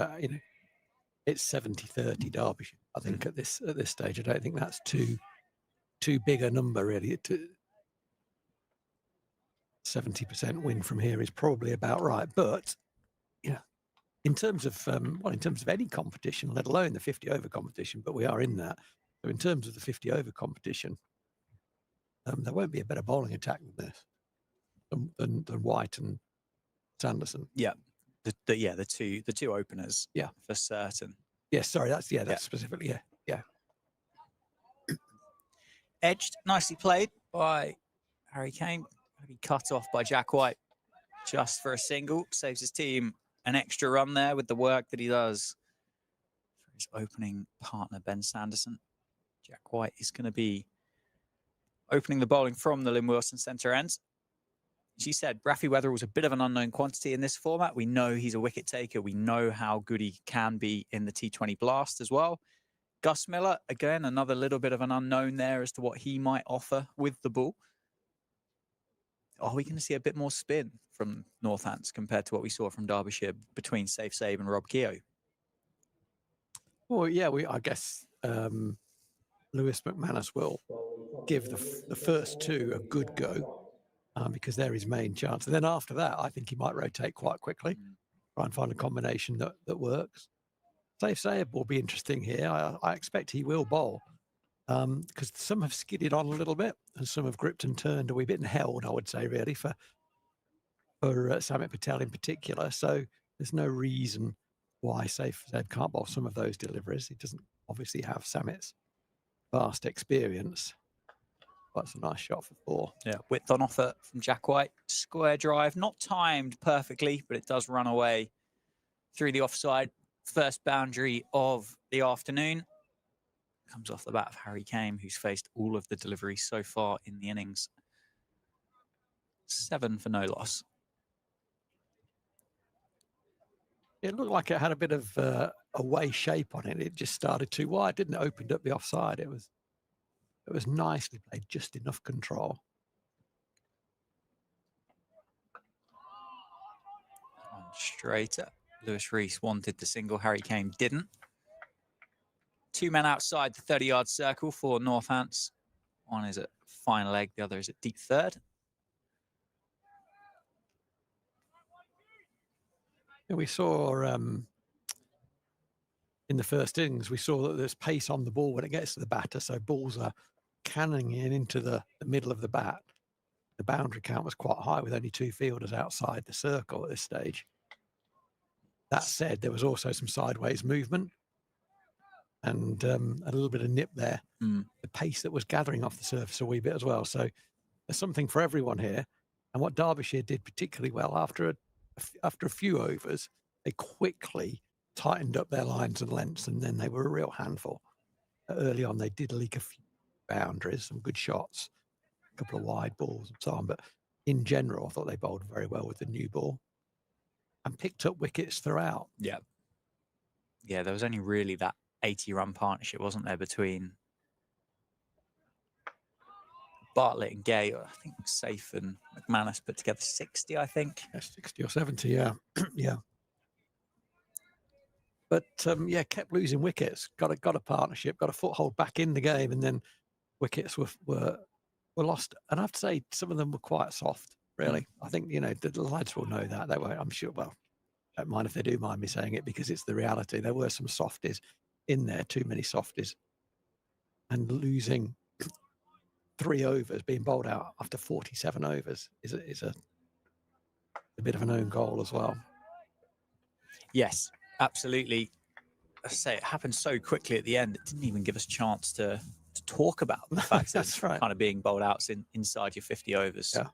it's 70-30 Derbyshire. I think at this stage, I don't think that's too big a number really. 70% win from here is probably about right. But in terms of any competition, let alone the 50 over competition, but we are in that. So in terms of the 50 over competition, there won't be a better bowling attack than this, than White and Sanderson. Yeah, the two openers. Yeah, for certain. Yeah, sorry, that's specifically. Yeah. edged, nicely played by Harry Kane. Gonna be cut off by Jack White just for a single. Saves his team an extra run there with the work that he does for his opening partner, Ben Sanderson. Jack White is going to be opening the bowling from the Lynn Wilson centre end. As you said, Rafi Weatherall's a bit of an unknown quantity in this format. We know he's a wicket taker. We know how good he can be in the T20 Blast as well. Gus Miller, again, another little bit of an unknown there as to what he might offer with the ball. Are we going to see a bit more spin from Northants compared to what we saw from Derbyshire between Safe Save and Rob Keogh? Well, yeah, I guess Lewis McManus will give the first two a good go because they're his main chance. And then after that, I think he might rotate quite quickly, try and find a combination that works. Safe Save will be interesting here. I expect he will bowl because some have skidded on a little bit and some have gripped and turned a wee bit and held, I would say, really, for Samit Patel in particular. So there's no reason why Safe Save can't bowl some of those deliveries. He doesn't obviously have Samit's vast experience. That's a nice shot for 4. Yeah, width on offer from Jack White. Square drive, not timed perfectly, but it does run away through the offside. First boundary of the afternoon. Comes off the bat of Harry Kane, who's faced all of the deliveries so far in the innings. 7 for no loss. It looked like it had a bit of a way shape on it. It just started too wide, didn't it? Opened up the offside. It was nicely played, just enough control. On straighter. Lewis Rees wanted the single, Harry Kane didn't. 2 men outside the 30-yard circle for Northants. One is at final leg, the other is at deep third. And we saw in the first innings, we saw that there's pace on the ball when it gets to the batter, so balls are cannoning into the middle of the bat. The boundary count was quite high with only 2 fielders outside the circle at this stage. That said, there was also some sideways movement and a little bit of nip there. The pace that was gathering off the surface a wee bit as well. So there's something for everyone here. And what Derbyshire did particularly well after a few overs, they quickly tightened up their lines and lengths, and then they were a real handful. Early on, they did leak a few boundaries, some good shots, a couple of wide balls and so on. But in general, I thought they bowled very well with the new ball and picked up wickets throughout. Yeah. Yeah, there was only really that 80-run partnership, wasn't there, between Bartlett and Gay. I think Safe and McManus put together 60, I think. Yeah, 60 or 70, yeah. Yeah. But, yeah, kept losing wickets. Got a partnership, got a foothold back in the game, and then wickets were lost. And I have to say, some of them were quite soft, really. I think, the lads will know that. They were, I'm sure, well, don't mind if they do mind me saying it because it's the reality. There were some softies in there, too many softies. And losing 3 overs, being bowled out after 47 overs is a bit of an own goal as well. Yes, absolutely. I say it happened so quickly at the end, it didn't even give us a chance to talk about the fact that That's right. kind of being bowled out inside your 50 overs. Yeah.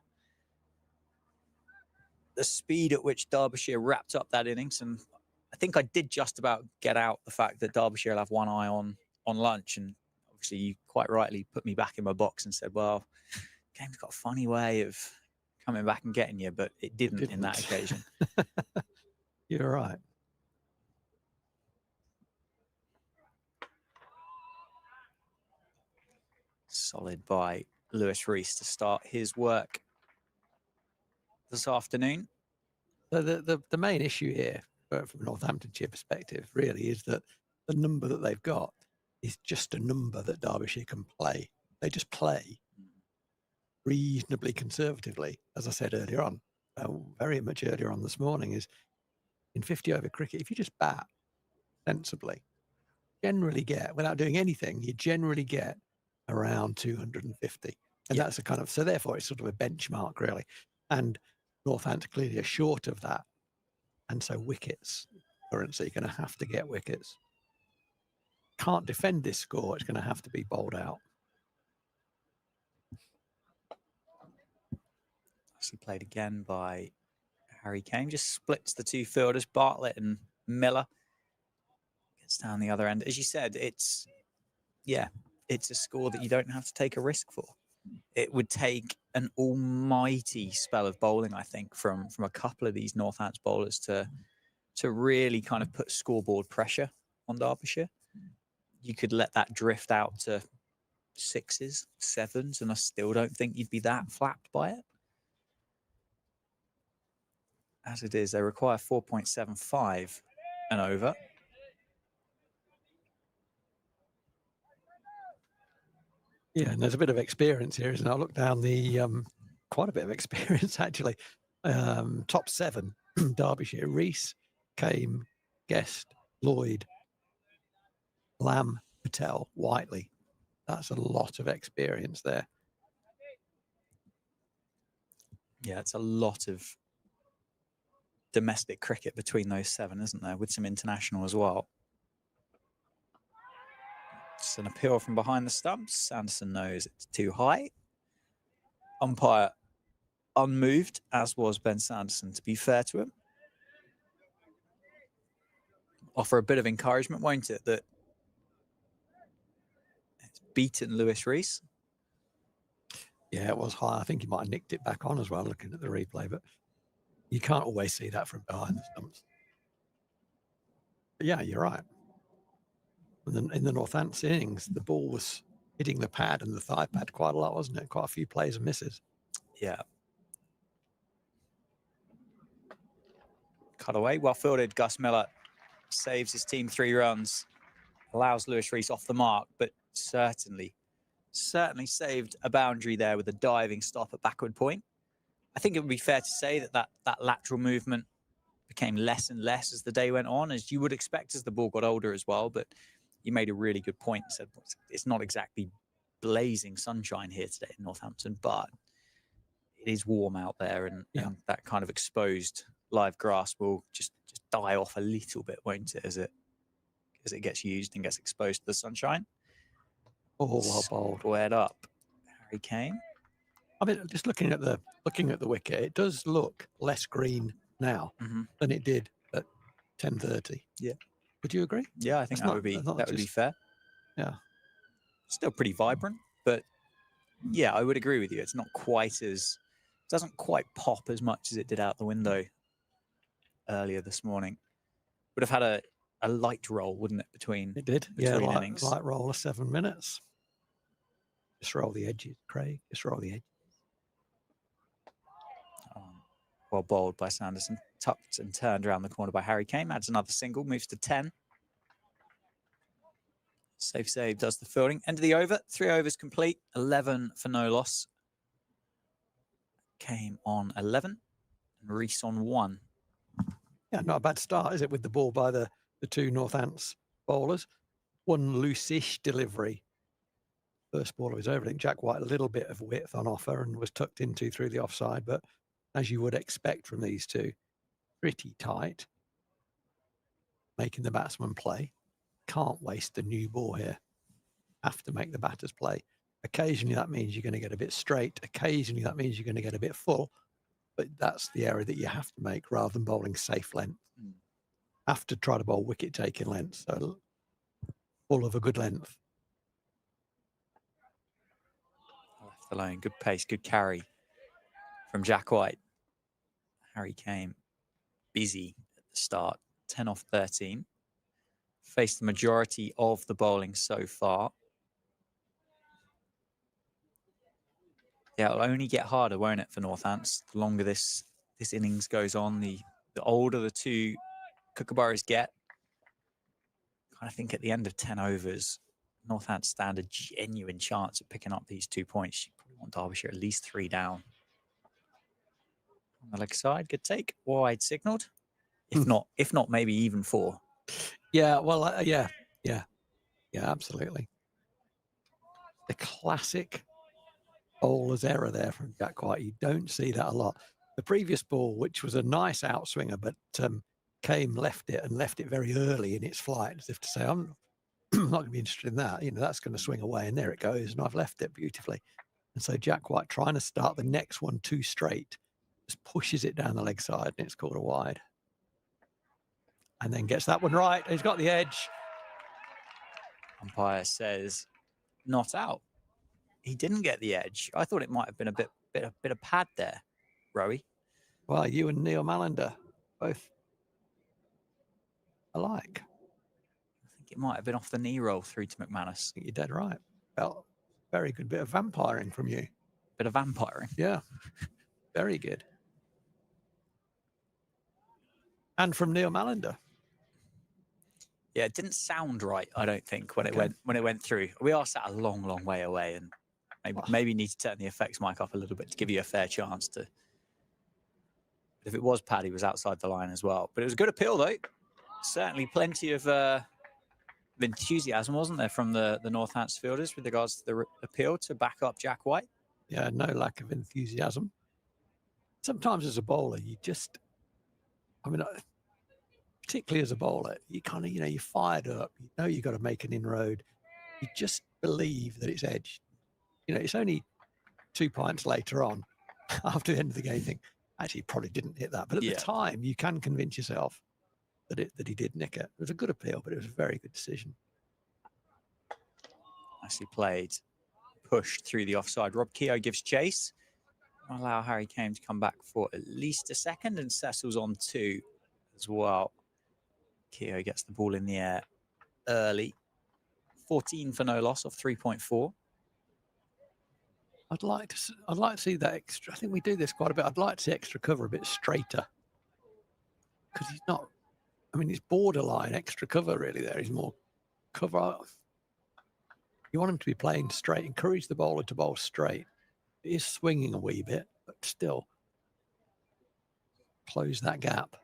The speed at which Derbyshire wrapped up that innings, and I think I did just about get out the fact that Derbyshire will have one eye on lunch, and obviously you quite rightly put me back in my box and said, well, the game's got a funny way of coming back and getting you, but it didn't in that occasion. You're right. Solid by Lewis Rees to start his work this afternoon. So the main issue here from a Northamptonshire perspective really is that the number that they've got is just a number that Derbyshire can play. They just play reasonably conservatively, as I said earlier on, very much earlier on this morning, is in 50 over cricket, if you just bat sensibly, generally get, without doing anything, you generally get around 250. And that's a kind of, so therefore it's sort of a benchmark really. And Northampton clearly are short of that. And so wickets, currency, going to have to get wickets. Can't defend this score, it's going to have to be bowled out. Nicely played again by Harry Kane. Just splits the two fielders, Bartlett and Miller. Gets down the other end. As you said, it's a score that you don't have to take a risk for. It would take an almighty spell of bowling, I think, from a couple of these Northants bowlers to really kind of put scoreboard pressure on Derbyshire. You could let that drift out to 6s, 7s, and I still don't think you'd be that flapped by it. As it is, they require 4.75 and over. Yeah, and there's a bit of experience here, isn't there? I look down the quite a bit of experience actually. Top 7, Derbyshire: Rees, Kame, Guest, Lloyd, Lamb, Patel, Whiteley. That's a lot of experience there. Yeah, it's a lot of domestic cricket between those 7, isn't there? With some international as well. It's an appeal from behind the stumps. Sanderson knows it's too high. Umpire unmoved, as was Ben Sanderson, to be fair to him. Offer a bit of encouragement, won't it, that it's beaten Lewis Rees. Yeah, it was high. I think he might have nicked it back on as well, looking at the replay, but you can't always see that from behind the stumps. But yeah, you're right. In the Northants innings, the ball was hitting the pad and the thigh pad quite a lot, wasn't it? Quite a few plays and misses. Yeah. Cut away. Well fielded. Gus Miller saves his team 3 runs, allows Lewis Rees off the mark, but certainly saved a boundary there with a diving stop at backward point. I think it would be fair to say that lateral movement became less and less as the day went on, as you would expect as the ball got older as well. But you made a really good point. Said it's not exactly blazing sunshine here today in Northampton, but it is warm out there, and that kind of exposed live grass will just die off a little bit, won't it, as it gets used and gets exposed to the sunshine. Oh, well bowled. Squared up, Harry Kane. I mean, just looking at the wicket, it does look less green now than it did at 10:30. Yeah. Would you agree? Yeah, I think that would be fair. Yeah. Still pretty vibrant, but yeah, I would agree with you. It's not quite doesn't quite pop as much as it did out the window earlier this morning. Would have had a light roll, wouldn't it, between innings? Light roll of 7 minutes. Just roll the edges, Craig. Just roll the edges. Well bowled by Sanderson. Tucked and turned around the corner by Harry Kane. Adds another single. Moves to 10. Save does the fielding. End of the over. 3 overs complete. 11 for no loss. Kane on 11. And Rees on 1. Yeah, not a bad start, is it, with the ball by the 2 Northants bowlers. One loose-ish delivery. First ball of his over. I think Jack White a little bit of width on offer and was tucked into through the offside, but as you would expect from these two, pretty tight. Making the batsman play. Can't waste a new ball here. Have to make the batters play. Occasionally that means you're going to get a bit straight. Occasionally that means you're going to get a bit full. But that's the error that you have to make rather than bowling safe length. Have to try to bowl wicket taking length. So full of a good length. Left the line. Good pace, good carry from Jack White. Harry Kane busy at the start. 10 off 13. Faced the majority of the bowling so far. Yeah, it'll only get harder, won't it, for Northants? The longer this innings goes on, the older the 2 Kookaburras get. I think at the end of 10 overs, Northants stand a genuine chance of picking up these 2 points. You probably want Derbyshire at least 3 down. On the leg side, good take. Wide signalled. If not, maybe even 4. Yeah, well, yeah, absolutely. The classic bowler's error there from Jack White. You don't see that a lot. The previous ball, which was a nice outswinger, but Kame left it very early in its flight, as if to say, I'm not going to be interested in that. You know, that's going to swing away, and there it goes, and I've left it beautifully. And so Jack White trying to start the next one too straight just pushes it down the leg side, and it's called a wide. And then gets that one right. He's got the edge. Umpire says not out. He didn't get the edge. I thought it might have been a bit of pad there, Rowie. Well, you and Neil Mallender both alike. I think it might have been off the knee roll through to McManus. I think you're dead right. Well, very good bit of vampiring from you. Bit of vampiring. Yeah, very good. And from Neil Mallender. Yeah, it didn't sound right, I don't think, when it went through. We are sat a long, long way away, and maybe need to turn the effects mic up a little bit to give you a fair chance to. But if it was pad, he was outside the line as well. But it was a good appeal, though. Certainly plenty of enthusiasm, wasn't there, from the Northampton fielders with regards to the appeal to back up Jack White? Yeah, no lack of enthusiasm. Sometimes as a bowler, you just, particularly as a bowler, you kind of, you're fired up. You know you've got to make an inroad. You just believe that it's edged. It's only 2 pints later on, after the end of the game, you think, actually, he probably didn't hit that. But at the time, you can convince yourself that he did nick it. It was a good appeal, but it was a very good decision. Nicely played. Pushed through the offside. Rob Keogh gives chase. Allow Harry Kane to come back for at least a second, and Cecil's on 2 as well. Keogh gets the ball in the air early. 14 for no loss off 3.4. I'd like to see that extra. I think we do this quite a bit. I'd like to see extra cover a bit straighter, because he's not. He's borderline extra cover really. There, he's more cover. You want him to be playing straight. Encourage the bowler to bowl straight. He is swinging a wee bit, but still close that gap.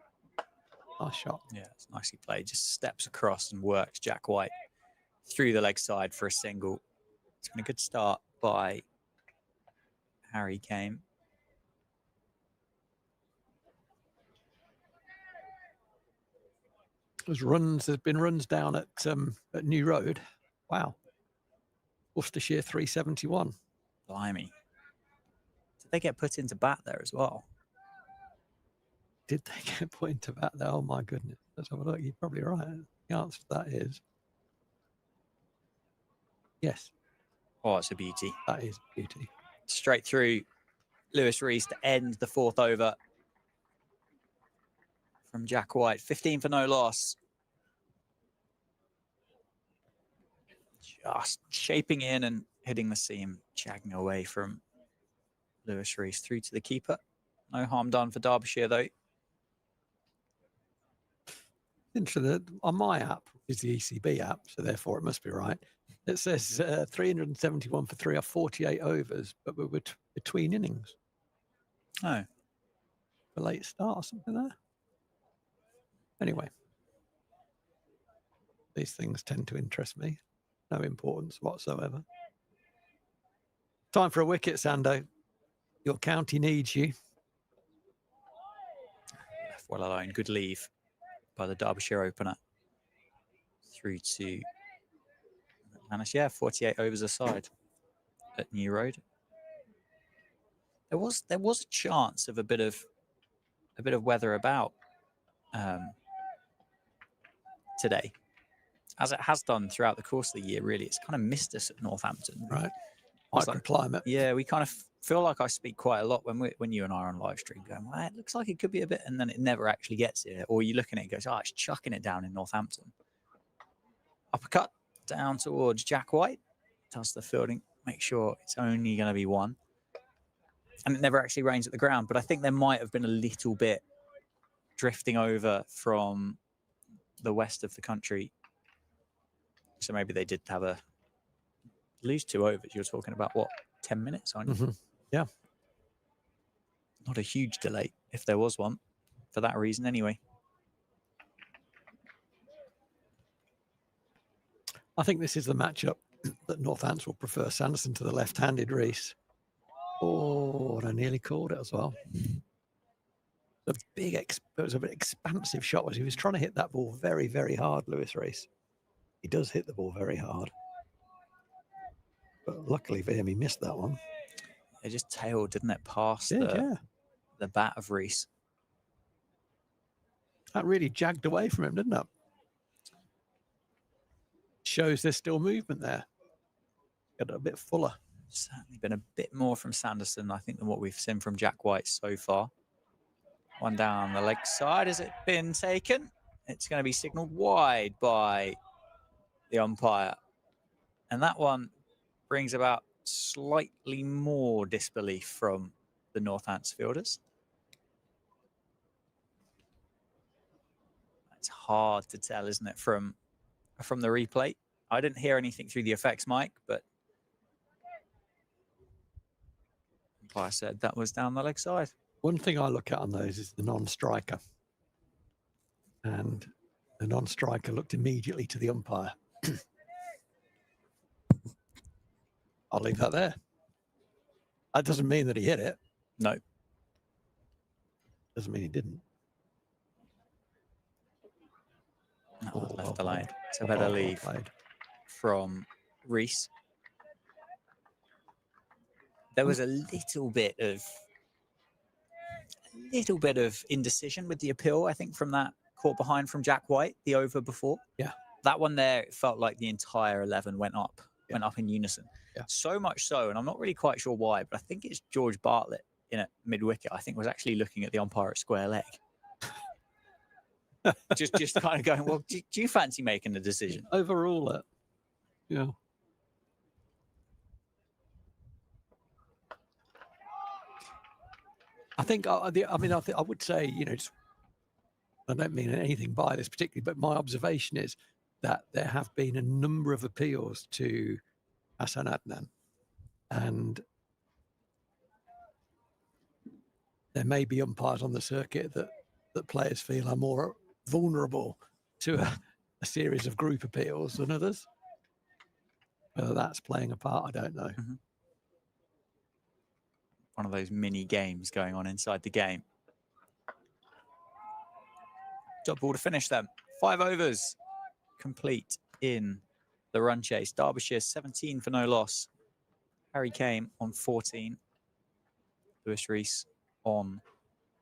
Nice shot. Yeah, it's nicely played. Just steps across and works Jack White through the leg side for a single. It's been a good start by Harry Kane. There's been runs down at New Road. Wow. Worcestershire 371. Blimey. Did they get put into bat there as well? Did they get put into bat there? Oh my goodness. Let's have a look. You're probably right. The answer to that is yes. Oh, it's a beauty. That is beauty. Straight through Lewis Rees to end the 4th over from Jack White. 15 for no loss. Just shaping in and hitting the seam, chagging away from Lewis Rees through to the keeper. No harm done for Derbyshire, though. Interesting. On my app, is the ECB app, so therefore it must be right. It says 371 for 3 or 48 overs, but we're between innings. Oh. A late start or something there. Anyway, these things tend to interest me. No importance whatsoever. Time for a wicket, Sando. Your county needs you. Left well alone. Good leave by the Derbyshire opener. Through to McManus. Yeah, 48 overs aside at New Road. There was a chance of a bit of weather about today, as it has done throughout the course of the year. Really, it's kind of missed us at Northampton. Right. Like, Microclimate. yeah, we kind of feel like I speak quite a lot when you and I are on live stream, going, well, it looks like it could be a bit, and then it never actually gets here. Or you look at it and goes, oh, it's chucking it down in Northampton. Uppercut down towards Jack White. Does the fielding, make sure it's only going to be one. And it never actually rains at the ground, but I think there might have been a little bit drifting over from the west of the country. So maybe they did have lose 2 overs. You're talking about, what, 10 minutes, aren't you? Mm-hmm. Yeah. Not a huge delay, if there was one, for that reason anyway. I think this is the matchup that Northants will prefer. Sanderson to the left-handed Rees. Oh, and I nearly called it as well. It was a bit expansive shot. He was trying to hit that ball very, very hard, Lewis Rees. He does hit the ball very hard. But luckily for him, he missed that one. It just tailed, didn't it, past the bat of Reese. That really jagged away from him, didn't it? Shows there's still movement there. Got a bit fuller. Certainly been a bit more from Sanderson, I think, than what we've seen from Jack White so far. One down the leg side. Has it been taken? It's going to be signalled wide by the umpire. And that one brings about slightly more disbelief from the Northants fielders. It's hard to tell, isn't it, from the replay? I didn't hear anything through the effects mic, but umpire said that was down the leg side. One thing I look at on those is the non-striker. And the non-striker looked immediately to the umpire. I'll leave that there. That doesn't mean that he hit it. No. Doesn't mean he didn't. No, left the line. It's a better leave from Reese. There was a little bit of indecision with the appeal, I think, from that caught behind from Jack White, the over before. Yeah. That one there, it felt like the entire 11 went up in unison. Yeah. So much so, and I'm not really quite sure why, but I think it's George Bartlett in at mid-wicket, I think, was actually looking at the umpire at square leg. just kind of going, well, do you fancy making a decision? Overrule it. Yeah. I think, I would say, I don't mean anything by this particularly, but my observation is that there have been a number of appeals to Hassan Adnan, and there may be umpires on the circuit that players feel are more vulnerable to a series of group appeals than others. Whether that's playing a part, I don't know. Mm-hmm. One of those mini games going on inside the game. Dot ball to finish them. 5 overs complete in the run chase. Derbyshire 17 for no loss. Harry Kane on 14. Lewis Reese on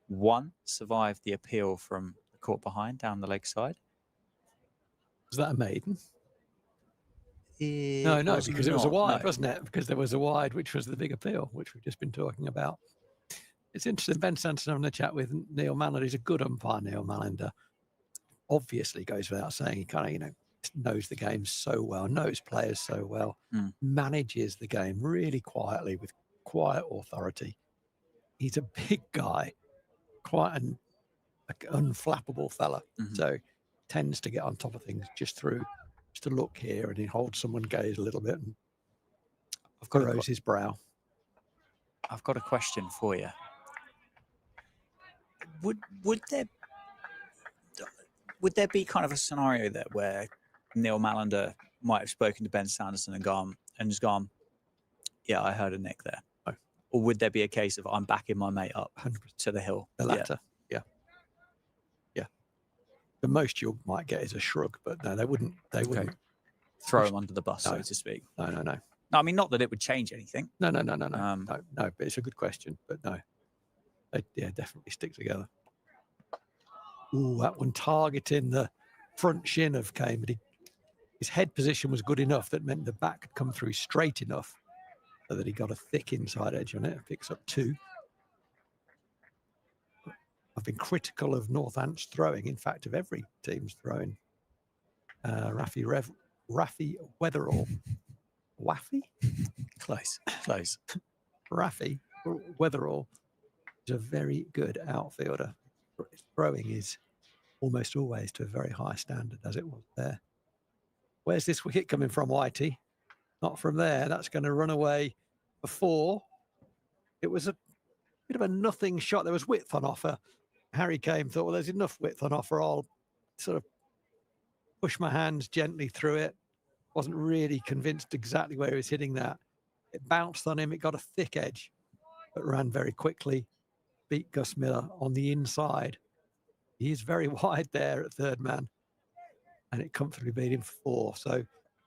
1. Survived the appeal from the caught behind down the leg side. Was that a maiden? No, because it was a wide, wasn't it? Because there was a wide, which was the big appeal, which we've just been talking about. It's interesting. Ben Sanderson having a chat with Neil Mallender. He's a good umpire, Neil Mallender. Obviously, goes without saying, he kind of, knows the game so well, knows players so well, manages the game really quietly with quiet authority. He's a big guy, quite an unflappable fella. So tends to get on top of things just a look here, and he holds someone's gaze a little bit and furrows his brow. I've got a question for you. Would there be kind of a scenario there where Neil Mallender might have spoken to Ben Sanderson and just gone, yeah, I heard a nick there? No. Or would there be a case of I'm backing my mate up 100%. to the hill? The latter, yeah. The most you might get is a shrug, but no, they wouldn't throw him under the bus, so to speak. No. I mean, not that it would change anything. No. No, but it's a good question, but no. They definitely stick together. Ooh, that one targeting the front shin of Kane, but his head position was good enough that meant the bat could come through straight enough so that he got a thick inside edge on it. It picks up 2. I've been critical of Northants throwing, in fact, of every team's throwing. Rafi Weatherall. Waffy? Close. Rafi Weatherall is a very good outfielder. His throwing is almost always to a very high standard, as it was there. Where's this wicket coming from, Whitey? Not from there. That's going to run away before. It was a bit of a nothing shot. There was width on offer. Harry Kane thought, well, there's enough width on offer. I'll sort of push my hands gently through it. Wasn't really convinced exactly where he was hitting that. It bounced on him. It got a thick edge, but ran very quickly. Beat Gus Miller on the inside. He is very wide there at third man, and it comfortably beat him for 4. So,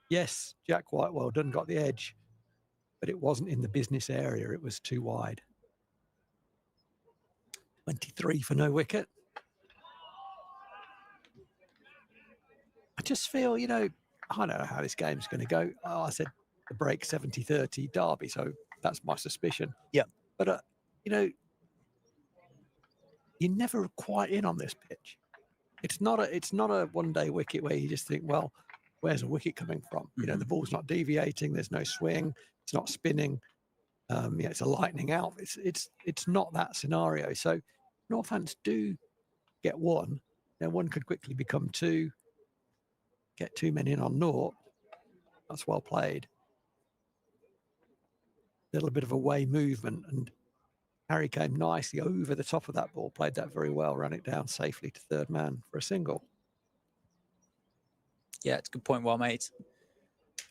yes, Jack White, well done, got the edge, but it wasn't in the business area. It was too wide. 23 for no wicket. I just feel, I don't know how this game's going to go. Oh, I said the break 70-30 Derby, so that's my suspicion. Yeah. But, you're never quite in on this pitch. It's not a one-day wicket where you just think, well, where's a wicket coming from? The ball's not deviating. There's no swing. It's not spinning. It's a lightning out. It's not that scenario. So Northants do get one. Then one could quickly become two. Get two men in on naught. That's well played. Little bit of away movement, and Harry came nicely over the top of that ball, played that very well, ran it down safely to third man for a single. Yeah, it's a good point, well made.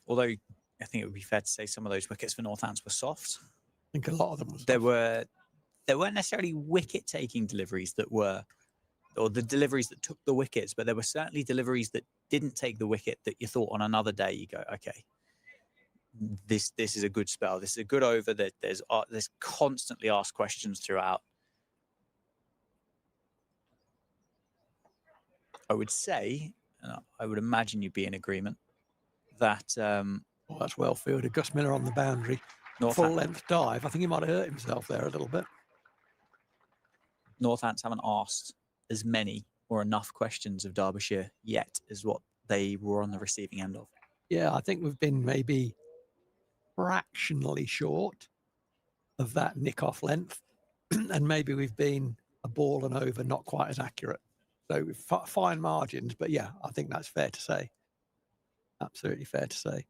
Although I think it would be fair to say some of those wickets for Northants were soft. I think a lot of them were soft. There weren't necessarily wicket-taking deliveries that were, or the deliveries that took the wickets, but there were certainly deliveries that didn't take the wicket that you thought on another day you go, okay, this is a good spell. This is a good over. That there's constantly asked questions throughout. I would say, and I would imagine you'd be in agreement that. That's well fielded. Gus Miller on the boundary, full length dive. I think he might have hurt himself there a little bit. Northants haven't asked as many or enough questions of Derbyshire yet as what they were on the receiving end of. Yeah, I think we've been maybe fractionally short of that nick-off length, and maybe we've been a ball and over, not quite as accurate. So fine margins, but yeah, I think that's fair to say. Absolutely fair to say.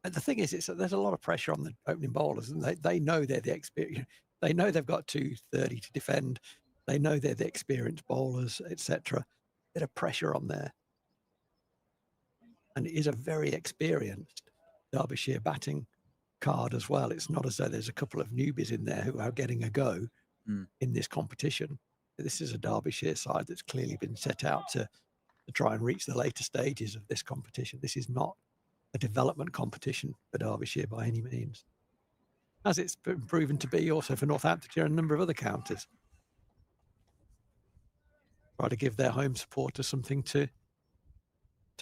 And the thing is, there's a lot of pressure on the opening bowlers, and they know they're the experience. They know they've got 230 to defend. They know they're the experienced bowlers, etc. Bit of pressure on there. And it is a very experienced Derbyshire batting card as well. It's not as though there's a couple of newbies in there who are getting a go in this competition. This is a Derbyshire side that's clearly been set out to try and reach the later stages of this competition. This is not a development competition for Derbyshire by any means, as it's been proven to be also for Northamptonshire and a number of other counties. Try to give their home supporters something to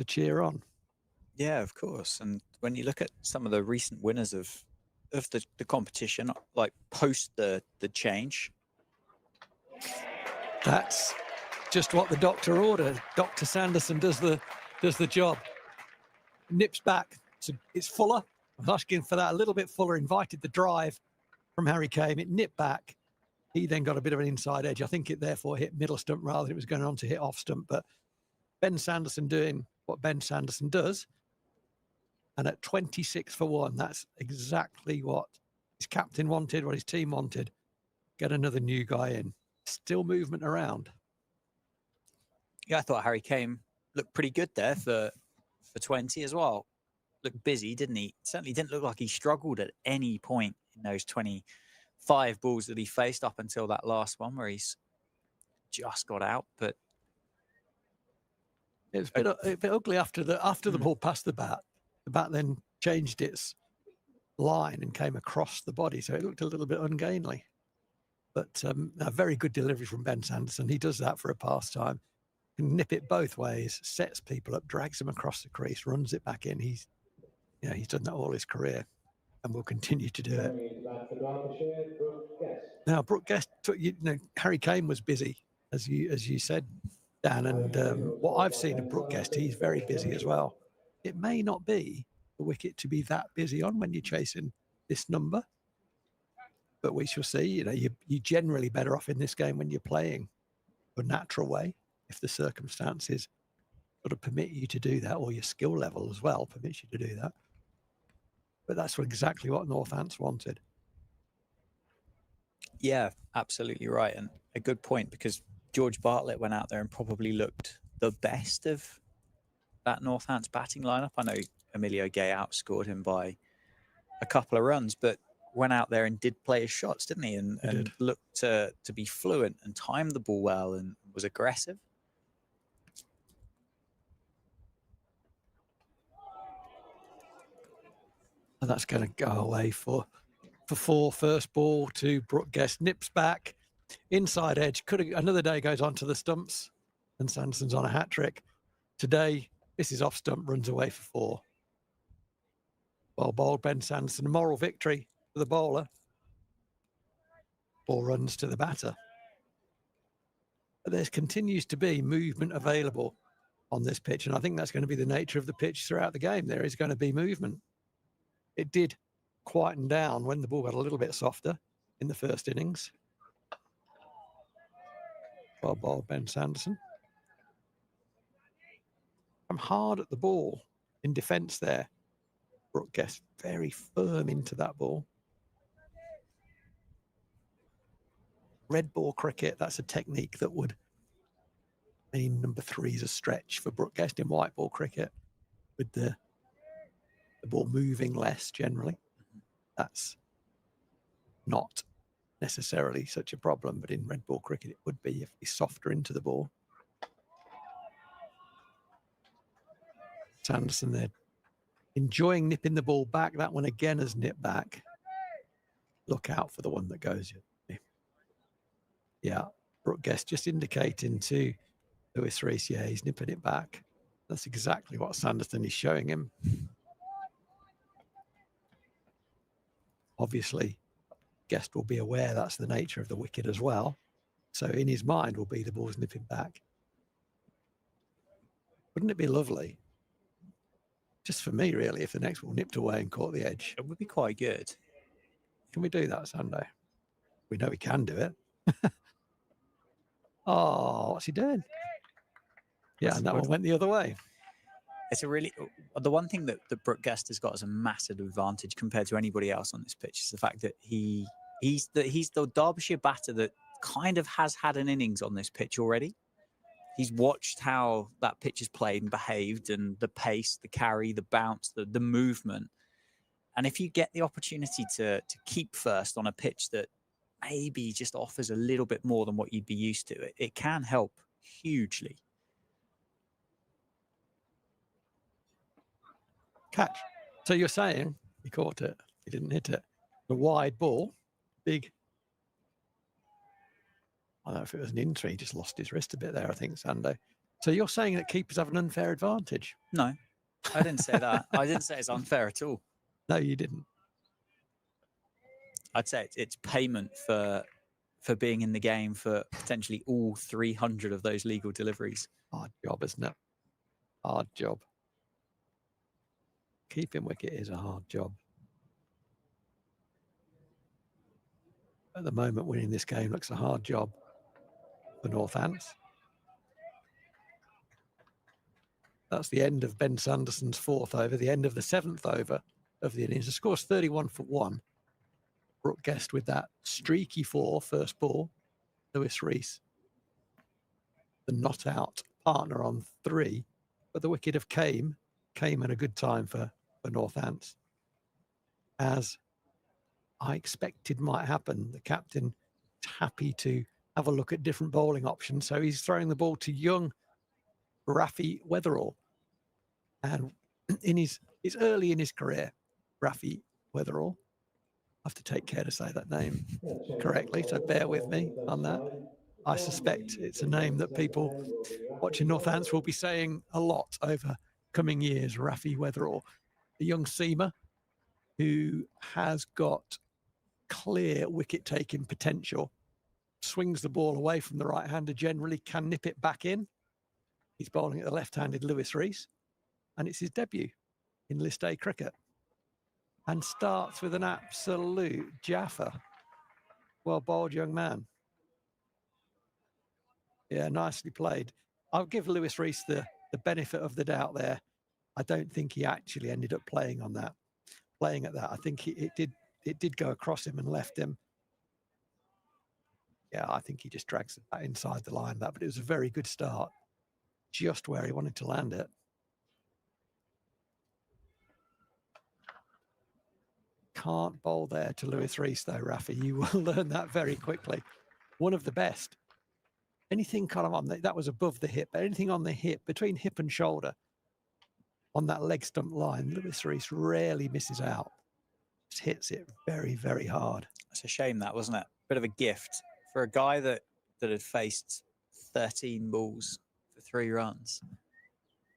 cheer on. Yeah, of course. And when you look at some of the recent winners of the competition, like post the change. That's just what the doctor ordered. Dr. Sanderson does the job. Nips back. So it's Fuller. I was asking for that a little bit. Fuller invited the drive from Harry Kane. It nipped back. He then got a bit of an inside edge. I think it therefore hit middle stump rather than it was going on to hit off stump. But Ben Sanderson doing what Ben Sanderson does. And at 26 for 1, that's exactly what his captain wanted, what his team wanted. Get another new guy in. Still movement around. Yeah, I thought Harry Kane looked pretty good there for 20 as well. Looked busy, didn't he? Certainly didn't look like he struggled at any point in those 25 balls that he faced up until that last one where he's just got out. But it was a bit ugly after the ball passed the bat. The bat then changed its line and came across the body, so it looked a little bit ungainly. But a very good delivery from Ben Sanderson. He does that for a pastime. Can nip it both ways, sets people up, drags them across the crease, runs it back in. He's done that all his career and will continue to do it. Now, Brooke Guest, Harry Kane was busy, as you said, Dan, and what I've seen of Brooke Guest, he's very busy as well. It may not be the wicket to be that busy on when you're chasing this number, but we shall see. You're generally better off in this game when you're playing a natural way, if the circumstances sort of permit you to do that, or your skill level as well permits you to do that. But that's exactly what Northants wanted. Yeah, absolutely right. And a good point, because George Bartlett went out there and probably looked the best of that Northants batting lineup. I know Emilio Gay outscored him by a couple of runs, but went out there and did play his shots, didn't he? And looked to be fluent and timed the ball well and was aggressive. And that's going to go away for for 4, first ball to Brooke Guest, nips back, inside edge. Another day goes on to the stumps, and Sanderson's on a hat trick. Today, this is off stump, runs away for 4. Well bowled, Ben Sanderson. A moral victory for the bowler. Ball runs to the batter. But there continues to be movement available on this pitch, and I think that's going to be the nature of the pitch throughout the game. There is going to be movement. It did quieten down when the ball got a little bit softer in the first innings. Well bowled, Ben Sanderson. I'm hard at the ball in defence there. Brooke Guest very firm into that ball. Red ball cricket, that's a technique that would mean number 3 is a stretch for Brooke Guest. In white ball cricket, with the ball moving less generally, that's not necessarily such a problem, but in red ball cricket it would be if he's softer into the ball. Sanderson there enjoying nipping the ball back. That one again has nipped back. Look out for the one that goes. Yeah, Brooke Guest just indicating to Lewis Rees, yeah, he's nipping it back. That's exactly what Sanderson is showing him. Obviously, Guest will be aware that's the nature of the wicket as well. So in his mind will be the ball's nipping back. Wouldn't it be lovely? Just for me, really, if the next ball nipped away and caught the edge. It would be quite good. Can we do that Sunday? We know we can do it. Oh, what's he doing? Yeah, and that one went the other way. It's a really, the one thing that Brooke Guest has got as a massive advantage compared to anybody else on this pitch is the fact that he's the Derbyshire batter that kind of has had an innings on this pitch already. He's watched how that pitch is played and behaved, and the pace, the carry, the bounce, the movement. And if you get the opportunity to keep first on a pitch that maybe just offers a little bit more than what you'd be used to, it can help hugely. Catch. So you're saying he caught it, he didn't hit it. The wide ball, big. I don't know if it was an injury, he just lost his wrist a bit there, I think, Sando. So you're saying that keepers have an unfair advantage? No, I didn't say that. I didn't say it's unfair at all. No, you didn't. I'd say it's payment for being in the game for potentially all 300 of those legal deliveries. Hard job, isn't it? Hard job. Keeping wicket is a hard job. At the moment, winning this game looks a hard job for Northants. That's the end of Ben Sanderson's 4th over, the end of the 7th over of the innings. The score's 31 for 1. Brooke Guest with that streaky 4, first ball. Lewis Rees, the not out partner on 3. But the wicket of came at a good time for Northants. As I expected might happen, the captain is happy to have a look at different bowling options. So he's throwing the ball to young Rafi Weatherall. And it's early in his career, Rafi Weatherall. I have to take care to say that name correctly, so bear with me on that. I suspect it's a name that people watching Northants will be saying a lot over coming years, Rafi Weatherall, a young seamer who has got clear wicket-taking potential, swings the ball away from the right-hander generally, can nip it back in. He's bowling at the left-handed Lewis Rees, and it's his debut in List A cricket. And starts with an absolute jaffer. Well bowled, young man. Yeah, nicely played. I'll give Lewis Rees the benefit of the doubt there. I don't think he actually ended up playing at that. I think it did go across him and left him. Yeah, I think he just drags it inside the line, but it was a very good start. Just where he wanted to land it. Can't bowl there to Lewis Rees, though, Rafi. You will learn that very quickly. One of the best. Anything kind of on that was above the hip, but anything on the hip, between hip and shoulder, on that leg stump line, Lewis Rees rarely misses out. just hits it very, very hard. It's a shame that, wasn't it? Bit of a gift for a guy that had faced 13 balls for 3 runs,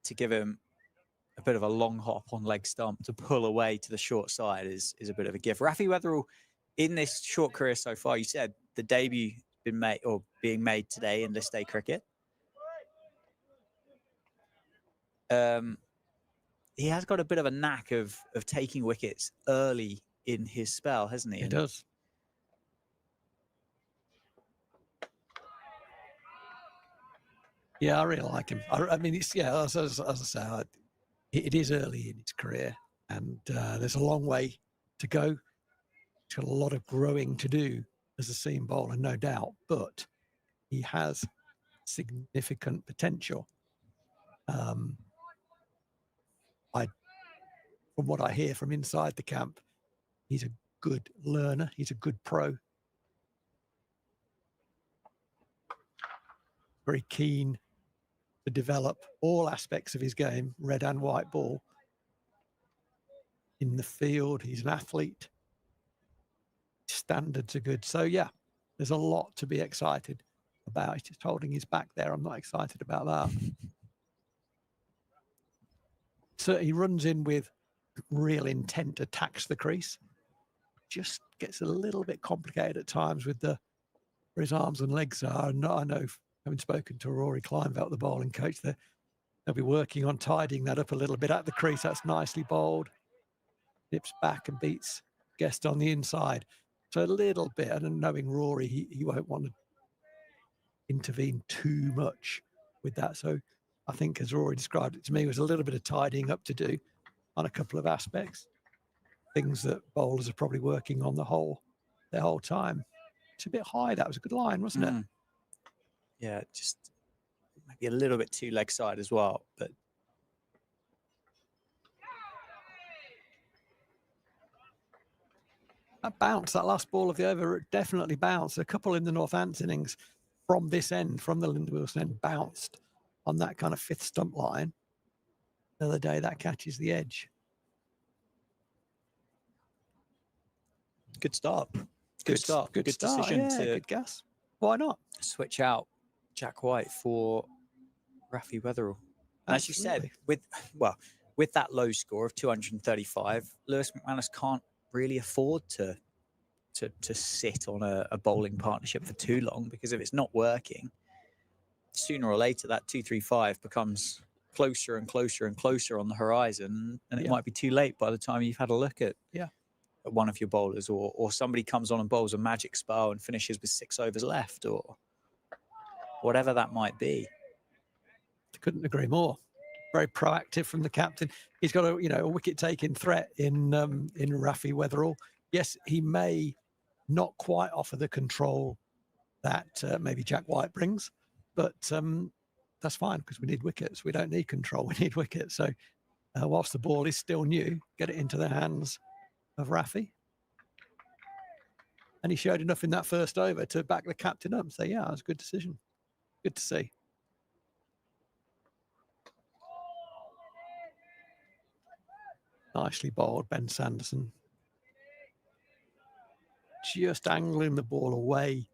to give him a bit of a long hop on leg stump to pull away to the short side is a bit of a gift. Rafi Weatherall, in this short career so far, you said the debut been made or being made today in list A cricket. He has got a bit of a knack of taking wickets early in his spell, hasn't he? He does. Yeah, I really like him. I mean, it's, yeah, as I say, it is early in his career, and there's a long way to go. He's got a lot of growing to do as a seam bowler, no doubt, but he has significant potential. From what I hear from inside the camp, he's a good learner. He's a good pro. Very keen to develop all aspects of his game, red and white ball. In the field, he's an athlete. Standards are good. So, yeah, there's a lot to be excited about. He's just holding his back there. I'm not excited about that. So he runs in with real intent, attacks the crease. Just gets a little bit complicated at times with where his arms and legs are. And I know, having spoken to Rory Kleinveld, the bowling coach, they'll be working on tidying that up a little bit at the crease. That's nicely bowled. Nips back and beats Guest on the inside. So a little bit, and knowing Rory, he won't want to intervene too much with that. So I think, as Rory described it to me, was a little bit of tidying up to do on a couple of aspects, things that bowlers are probably working on their whole time. It's a bit high. That was a good line, wasn't it? Yeah, just maybe a little bit too leg side as well, but that bounce, that last ball of the over, definitely bounced. A couple in the Northants innings from this end, from the Linda Wilson end, bounced on that kind of 5th stump line. The other day, that catches the edge. good start. Good start. Good start. decision Yeah, to good guess. Why not? switch out Jack White for Rafi Weatherall. And as you said, with that low score of 235, Lewis McManus can't really afford to sit on a bowling partnership for too long, because if it's not working, sooner or later that 235 becomes closer and closer and closer on the horizon, and it might be too late by the time you've had a look at one of your bowlers, or somebody comes on and bowls a magic spell and finishes with 6 overs left, or whatever that might be. Couldn't agree more. Very proactive from the captain. He's got a wicket-taking threat in Rafi Weatherall. Yes, he may not quite offer the control that maybe Jack White brings, but that's fine, because we need wickets. We don't need control. We need wickets. So whilst the ball is still new, get it into the hands of Rafi. And he showed enough in that first over to back the captain up and say, yeah, it was a good decision. Good to see. Nicely bowled, Ben Sanderson. Just angling the ball away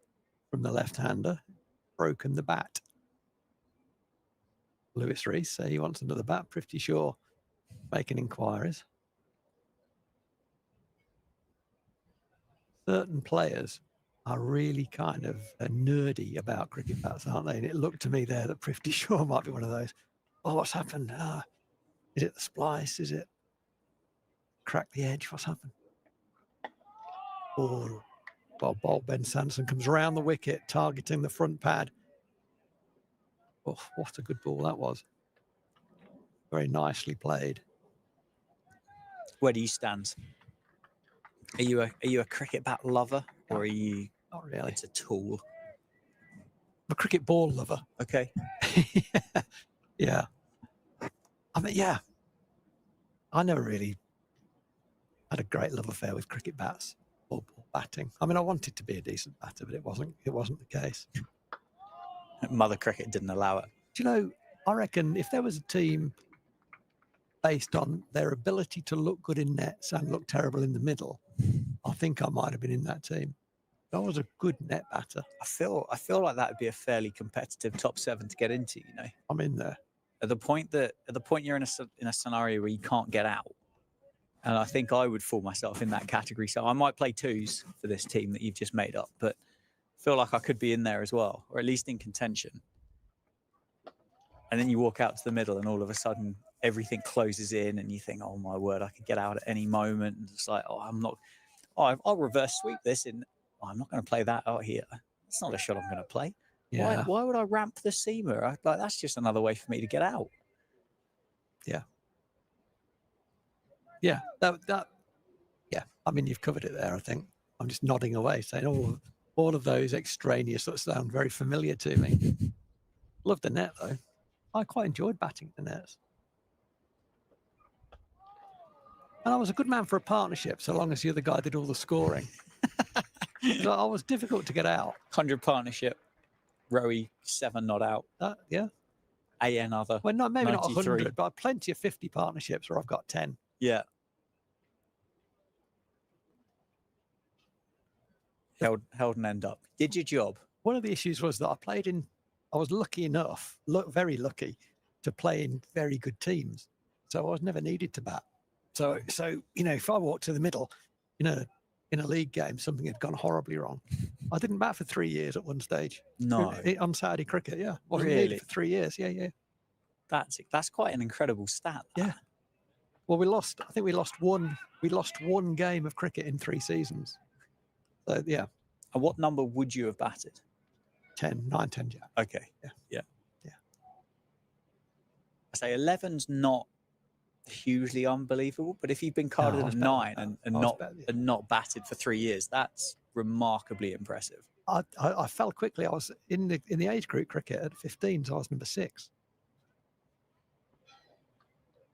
from the left-hander. Broken the bat. Lewis Rees say he wants another bat. Pretty sure making inquiries. Certain players are really kind of nerdy about cricket bats, aren't they? And it looked to me there that Pretty Sure might be one of those. Oh, what's happened? Is it the splice? Is it crack the edge? What's happened? Oh, well, Ben Sanderson comes around the wicket, targeting the front pad. Oh, what a good ball that was. Very nicely played. Where do you stand? Are you a cricket bat lover, or are you? Not really. It's a tool. I'm a cricket ball lover. Okay. Yeah. I mean, yeah. I never really had a great love affair with cricket bats or batting. I mean, I wanted to be a decent batter, but it wasn't the case. Mother Cricket didn't allow it. Do you know, I reckon if there was a team based on their ability to look good in nets and look terrible in the middle, I think I might have been in that team. I was a good net batter. I feel like that would be a fairly competitive top 7 to get into. You know, I'm in there. at the point you're in a scenario where you can't get out, and I think I would fall myself in that category. So I might play 2s for this team that you've just made up, but I feel like I could be in there as well, or at least in contention. And then you walk out to the middle, and all of a sudden everything closes in, and you think, "Oh my word, I could get out at any moment." And it's like, "Oh, I'm not. Oh, I'll reverse sweep this in. Oh, I'm not going to play that out here. It's not a shot I'm going to play. Yeah. Why would I ramp the seamer? Like that's just another way for me to get out." Yeah. Yeah. That. Yeah. I mean, you've covered it there. I think I'm just nodding away, saying all of those extraneous sort of sound very familiar to me. Love the net though. I quite enjoyed batting the nets. And I was a good man for a partnership, so long as the other guy did all the scoring. So I was difficult to get out. 100 partnership, Rowie 7 not out, Yeah. AN other. Well, maybe not 93. 100, but I've plenty of 50 partnerships where I've got 10. Yeah. Held an end up. Did your job. One of the issues was that I was lucky enough, very lucky, to play in very good teams. So I was never needed to bat. So if I walked to the middle, in a league game, something had gone horribly wrong. I didn't bat for 3 years at one stage. No. On Saudi cricket, yeah. Wasn't Really? needed for 3 years. Yeah. That's quite an incredible stat. Yeah. Well, I think we lost one game of cricket in 3 seasons. So yeah. And what number would you have batted? 9, 10 jack. Okay. Yeah. I say 11's not hugely unbelievable, but if you've been carded at 9 and not batted for 3 years, that's remarkably impressive. I fell quickly. I was in the age group cricket at 15, so I was number 6.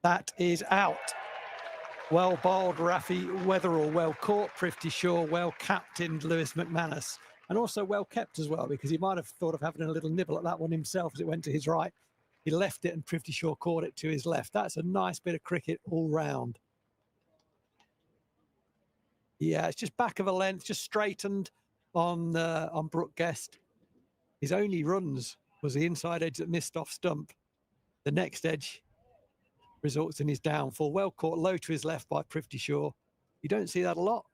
That is out. Well bowled, Rafi Weatherall. Well caught, Prifty Shaw. Well captained, Lewis McManus. And also well kept as well, because he might have thought of having a little nibble at that one himself as it went to his right. He left it and Prifty Shaw caught it to his left. That's a nice bit of cricket all round. Yeah, it's just back of a length, just straightened on Brooke Guest. His only runs was the inside edge that missed off stump. The next edge results in his downfall. Well caught low to his left by Prifty Shaw. You don't see that a lot.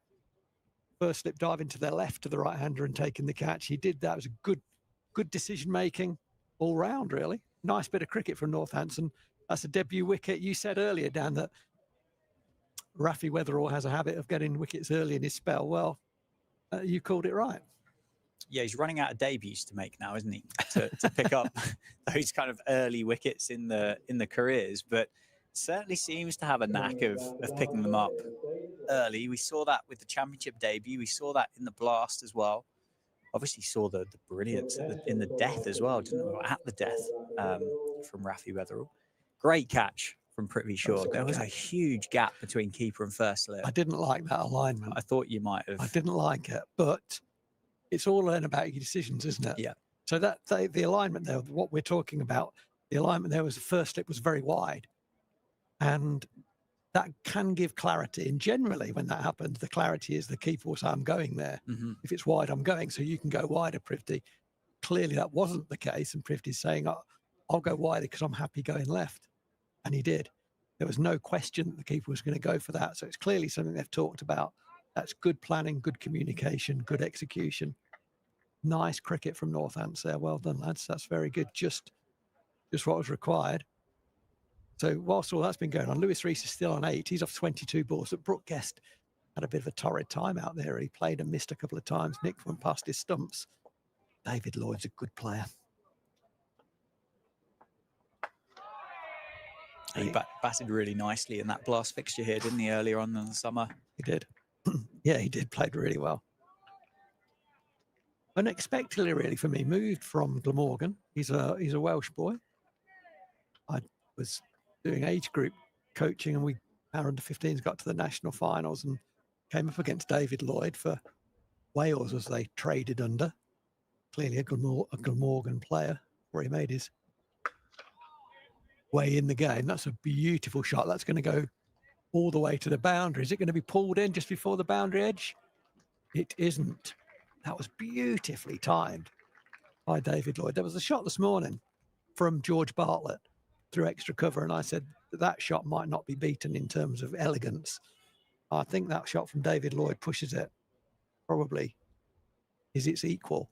First slip dive into their left to the right-hander and taking the catch. He did that. It was good decision-making all round, really. Nice bit of cricket from Northampton. That's a debut wicket. You said earlier, Dan, that Rafi Weatherall has a habit of getting wickets early in his spell. Well, you called it right. Yeah, he's running out of debuts to make now, isn't he? To pick up those kind of early wickets in the careers, but certainly seems to have a knack of picking them up early. We saw that with the championship debut. We saw that in the Blast as well. Obviously saw the brilliance in the death as well, didn't we? At the death from Rafi Weatherall. Great catch from Prithvi Shaw. There was a huge gap between keeper and first slip. I didn't like that alignment. I thought you might have. I didn't like it, but it's all about your decisions, isn't it? Yeah. So that the alignment there, what we're talking about, the alignment there was the first slip was very wide. And that can give clarity. And generally, when that happens, the clarity is the keeper will say, I'm going there. Mm-hmm. If it's wide, I'm going. So you can go wider, Prifty. Clearly, that wasn't the case. And Prifty's saying, I'll go wider because I'm happy going left. And he did. There was no question that the keeper was going to go for that. So it's clearly something they've talked about. That's good planning, good communication, good execution. Nice cricket from Northampton there. Well done, lads. That's very good. Just what was required. So whilst all that's been going on, Lewis Rees is still on 8. He's off 22 balls. But Brooke Guest had a bit of a torrid time out there. He played and missed a couple of times. Nick went past his stumps. David Lloyd's a good player. He batted really nicely in that Blast fixture here, didn't he, earlier on in the summer? He did. Yeah, he did. Played really well. Unexpectedly, really, for me, moved from Glamorgan. He's a Welsh boy. I was doing age group coaching, and our under 15s got to the national finals and came up against David Lloyd for Wales as they traded under. Clearly a Glamorgan player, where he made his way in the game. That's a beautiful shot. That's going to go all the way to the boundary. Is it going to be pulled in just before the boundary edge? It isn't. That was beautifully timed by David Lloyd. There was a shot this morning from George Bartlett through extra cover, and I said that shot might not be beaten in terms of elegance. I think that shot from David Lloyd pushes it. Probably is its equal.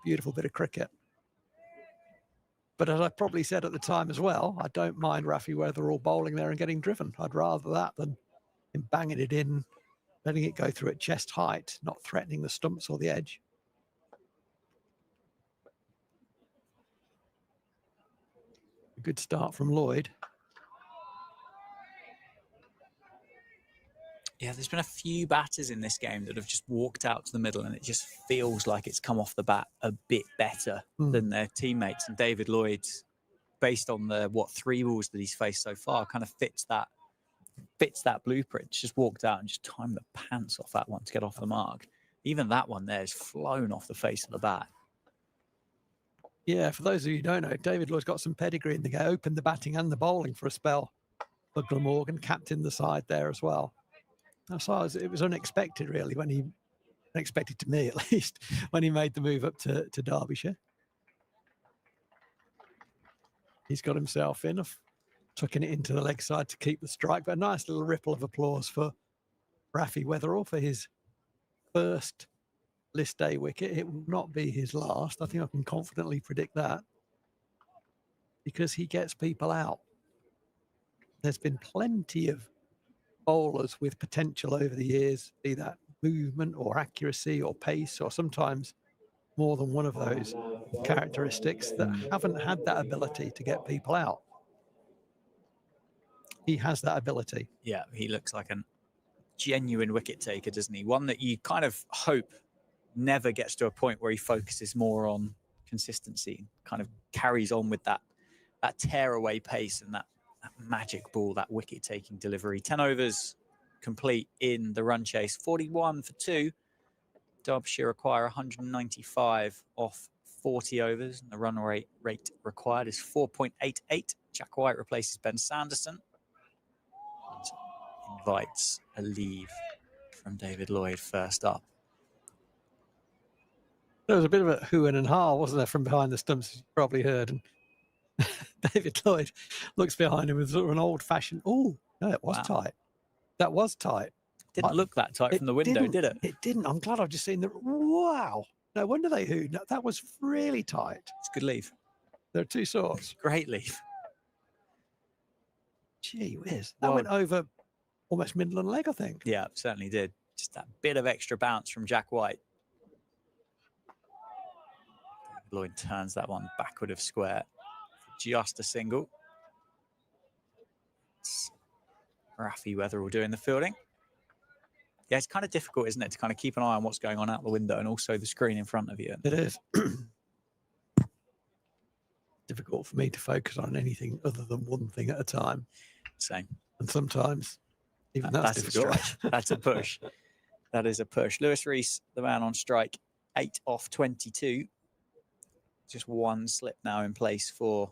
Beautiful bit of cricket. But as I probably said at the time as well, I don't mind Rafi Weatherall bowling there and getting driven. I'd rather that than him banging it in, letting it go through at chest height, not threatening the stumps or the edge. A good start from Lloyd. Yeah, there's been a few batters in this game that have just walked out to the middle, and it just feels like it's come off the bat a bit better than their teammates. And David Lloyd, based on the 3 balls that he's faced so far, kind of fits that blueprint. Just walked out and just timed the pants off that one to get off the mark. Even that one there is flown off the face of the bat. Yeah, for those of you who don't know, David Lloyd's got some pedigree in the game. Opened the batting and the bowling for a spell for Glamorgan, captained the side there as well. So it was unexpected, really, unexpected to me at least, when he made the move up to Derbyshire. He's got himself in, tucking it into the leg side to keep the strike, but a nice little ripple of applause for Rafi Weatherall for his first list day wicket. It will not be his last. I think I can confidently predict that, because he gets people out. There's been plenty of bowlers with potential over the years, be that movement or accuracy or pace, or sometimes more than one of those characteristics, that haven't had that ability to get people out. He has that ability. Yeah, he looks like a genuine wicket taker, doesn't he? One that you kind of hope never gets to a point where he focuses more on consistency, kind of carries on with that tearaway pace and that magic ball, that wicket-taking delivery. 10 overs complete in the run chase. 41 for 2. Derbyshire require 195 off 40 overs, and the run rate required is 4.88. Jack White replaces Ben Sanderson and invites a leave from David Lloyd first up. There was a bit of a hoo and ha, wasn't there, from behind the stumps, you probably heard. And David Lloyd looks behind him with sort of an old-fashioned, oh, no, it was tight. That was tight. Didn't look that tight from the window, did it? It didn't. I'm glad I've just seen the, wow. No wonder they hooed. No, that was really tight. It's a good leave. There are two sorts. Great leave. Gee whiz. That went over almost middle and leg, I think. Yeah, certainly did. Just that bit of extra bounce from Jack White. Lloyd turns that one backward of square for just a single. It's Rafi Weatherall doing the fielding. Yeah, it's kind of difficult, isn't it, to kind of keep an eye on what's going on out the window and also the screen in front of you. It is. Difficult for me to focus on anything other than one thing at a time. Same. And sometimes even that's difficult. That's a push. That is a push. Lewis Rees, the man on strike, 8 off 22. Just one slip now in place for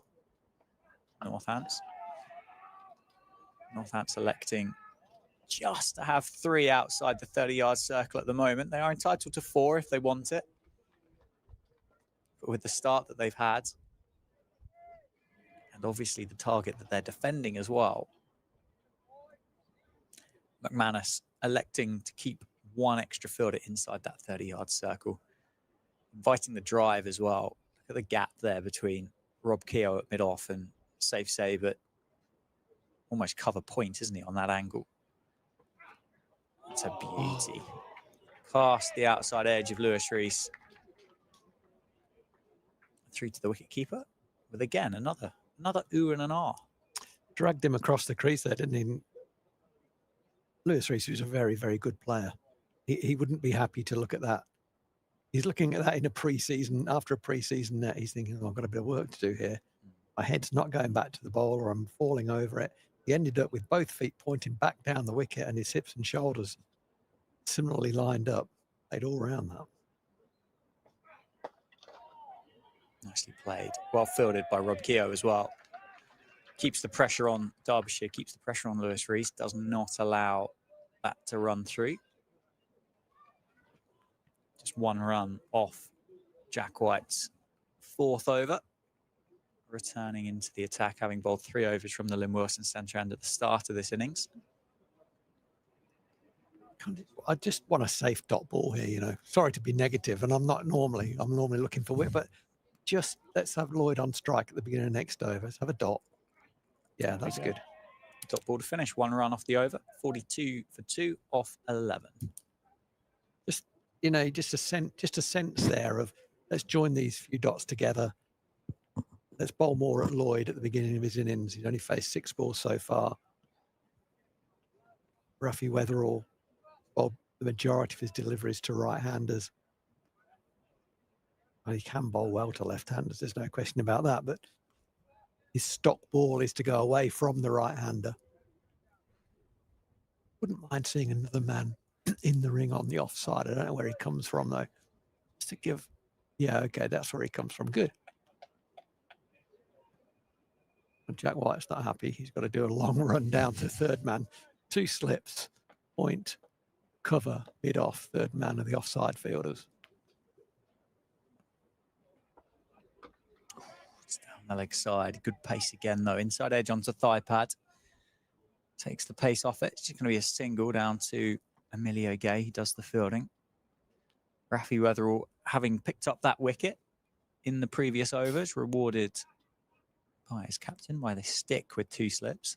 Northants. Northants electing just to have 3 outside the 30-yard circle at the moment. They are entitled to 4 if they want it. But with the start that they've had, and obviously the target that they're defending as well, McManus electing to keep 1 extra fielder inside that 30-yard circle. Inviting the drive as well. Look at the gap there between Rob Keogh at mid-off and safe save at almost cover point, isn't he, on that angle? It's a beauty. Past the outside edge of Lewis Rees. Through to the wicket-keeper with, again, another ooh and an ah. Dragged him across the crease there, didn't he? Lewis Rees was a very, very good player. He wouldn't be happy to look at that. He's looking at that in a pre-season, after a pre-season net. He's thinking, oh, I've got a bit of work to do here. My head's not going back to the ball, or I'm falling over it. He ended up with both feet pointing back down the wicket and his hips and shoulders similarly lined up. Played all around that. Nicely played. Well fielded by Rob Keogh as well. keeps the pressure on Derbyshire, keeps the pressure on Lewis Rees, does not allow that to run through. Just one run off Jack White's 4th over. Returning into the attack, having bowled 3 overs from the Lynn Wilson centre end at the start of this innings. I just want a safe dot ball here, you know. Sorry to be negative, and I'm normally looking for wit, but just let's have Lloyd on strike at the beginning of next over. Let's have a dot. Yeah, that's good. Dot ball to finish, 1 run off the over, 42 for 2 off 11. Just, you know, just a sense there of let's join these few dots together. Let's bowl more at Lloyd at the beginning of his innings. He's only faced 6 balls so far. Rafi Weatherall bowled the majority of his deliveries to right-handers. Well, he can bowl well to left-handers, there's no question about that, but his stock ball is to go away from the right-hander. Wouldn't mind seeing another man in the ring on the offside. I don't know where he comes from, though. Just to give, yeah, okay, that's where he comes from. Good. And Jack White's not happy. He's got to do a long run down to 3rd man. 2 slips, point, cover, mid off, 3rd man of the offside fielders. It's down the leg side. Good pace again, though. Inside edge onto thigh pad. Takes the pace off it. It's just going to be a single down to Emilio Gay. He does the fielding. Rafi Weatherall, having picked up that wicket in the previous overs, rewarded by his captain by the stick with 2 slips.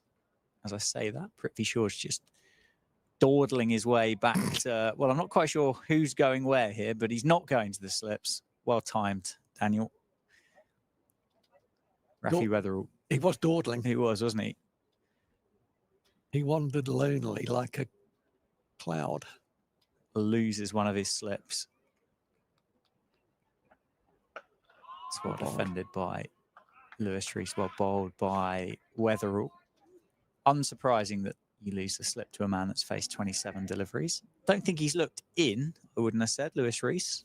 As I say that, Prithvi Shaw's just dawdling his way back to, well, I'm not quite sure who's going where here, but he's not going to the slips. Well timed, Daniel. Rafi Weatherall. He was dawdling. He was, wasn't he? He wandered lonely like a cloud. Loses one of his slips. It's well defended by Lewis Rees, well bowled by Weatherall. Unsurprising that you lose the slip to a man that's faced 27 deliveries. Don't think he's looked in, I wouldn't have said, Lewis Rees.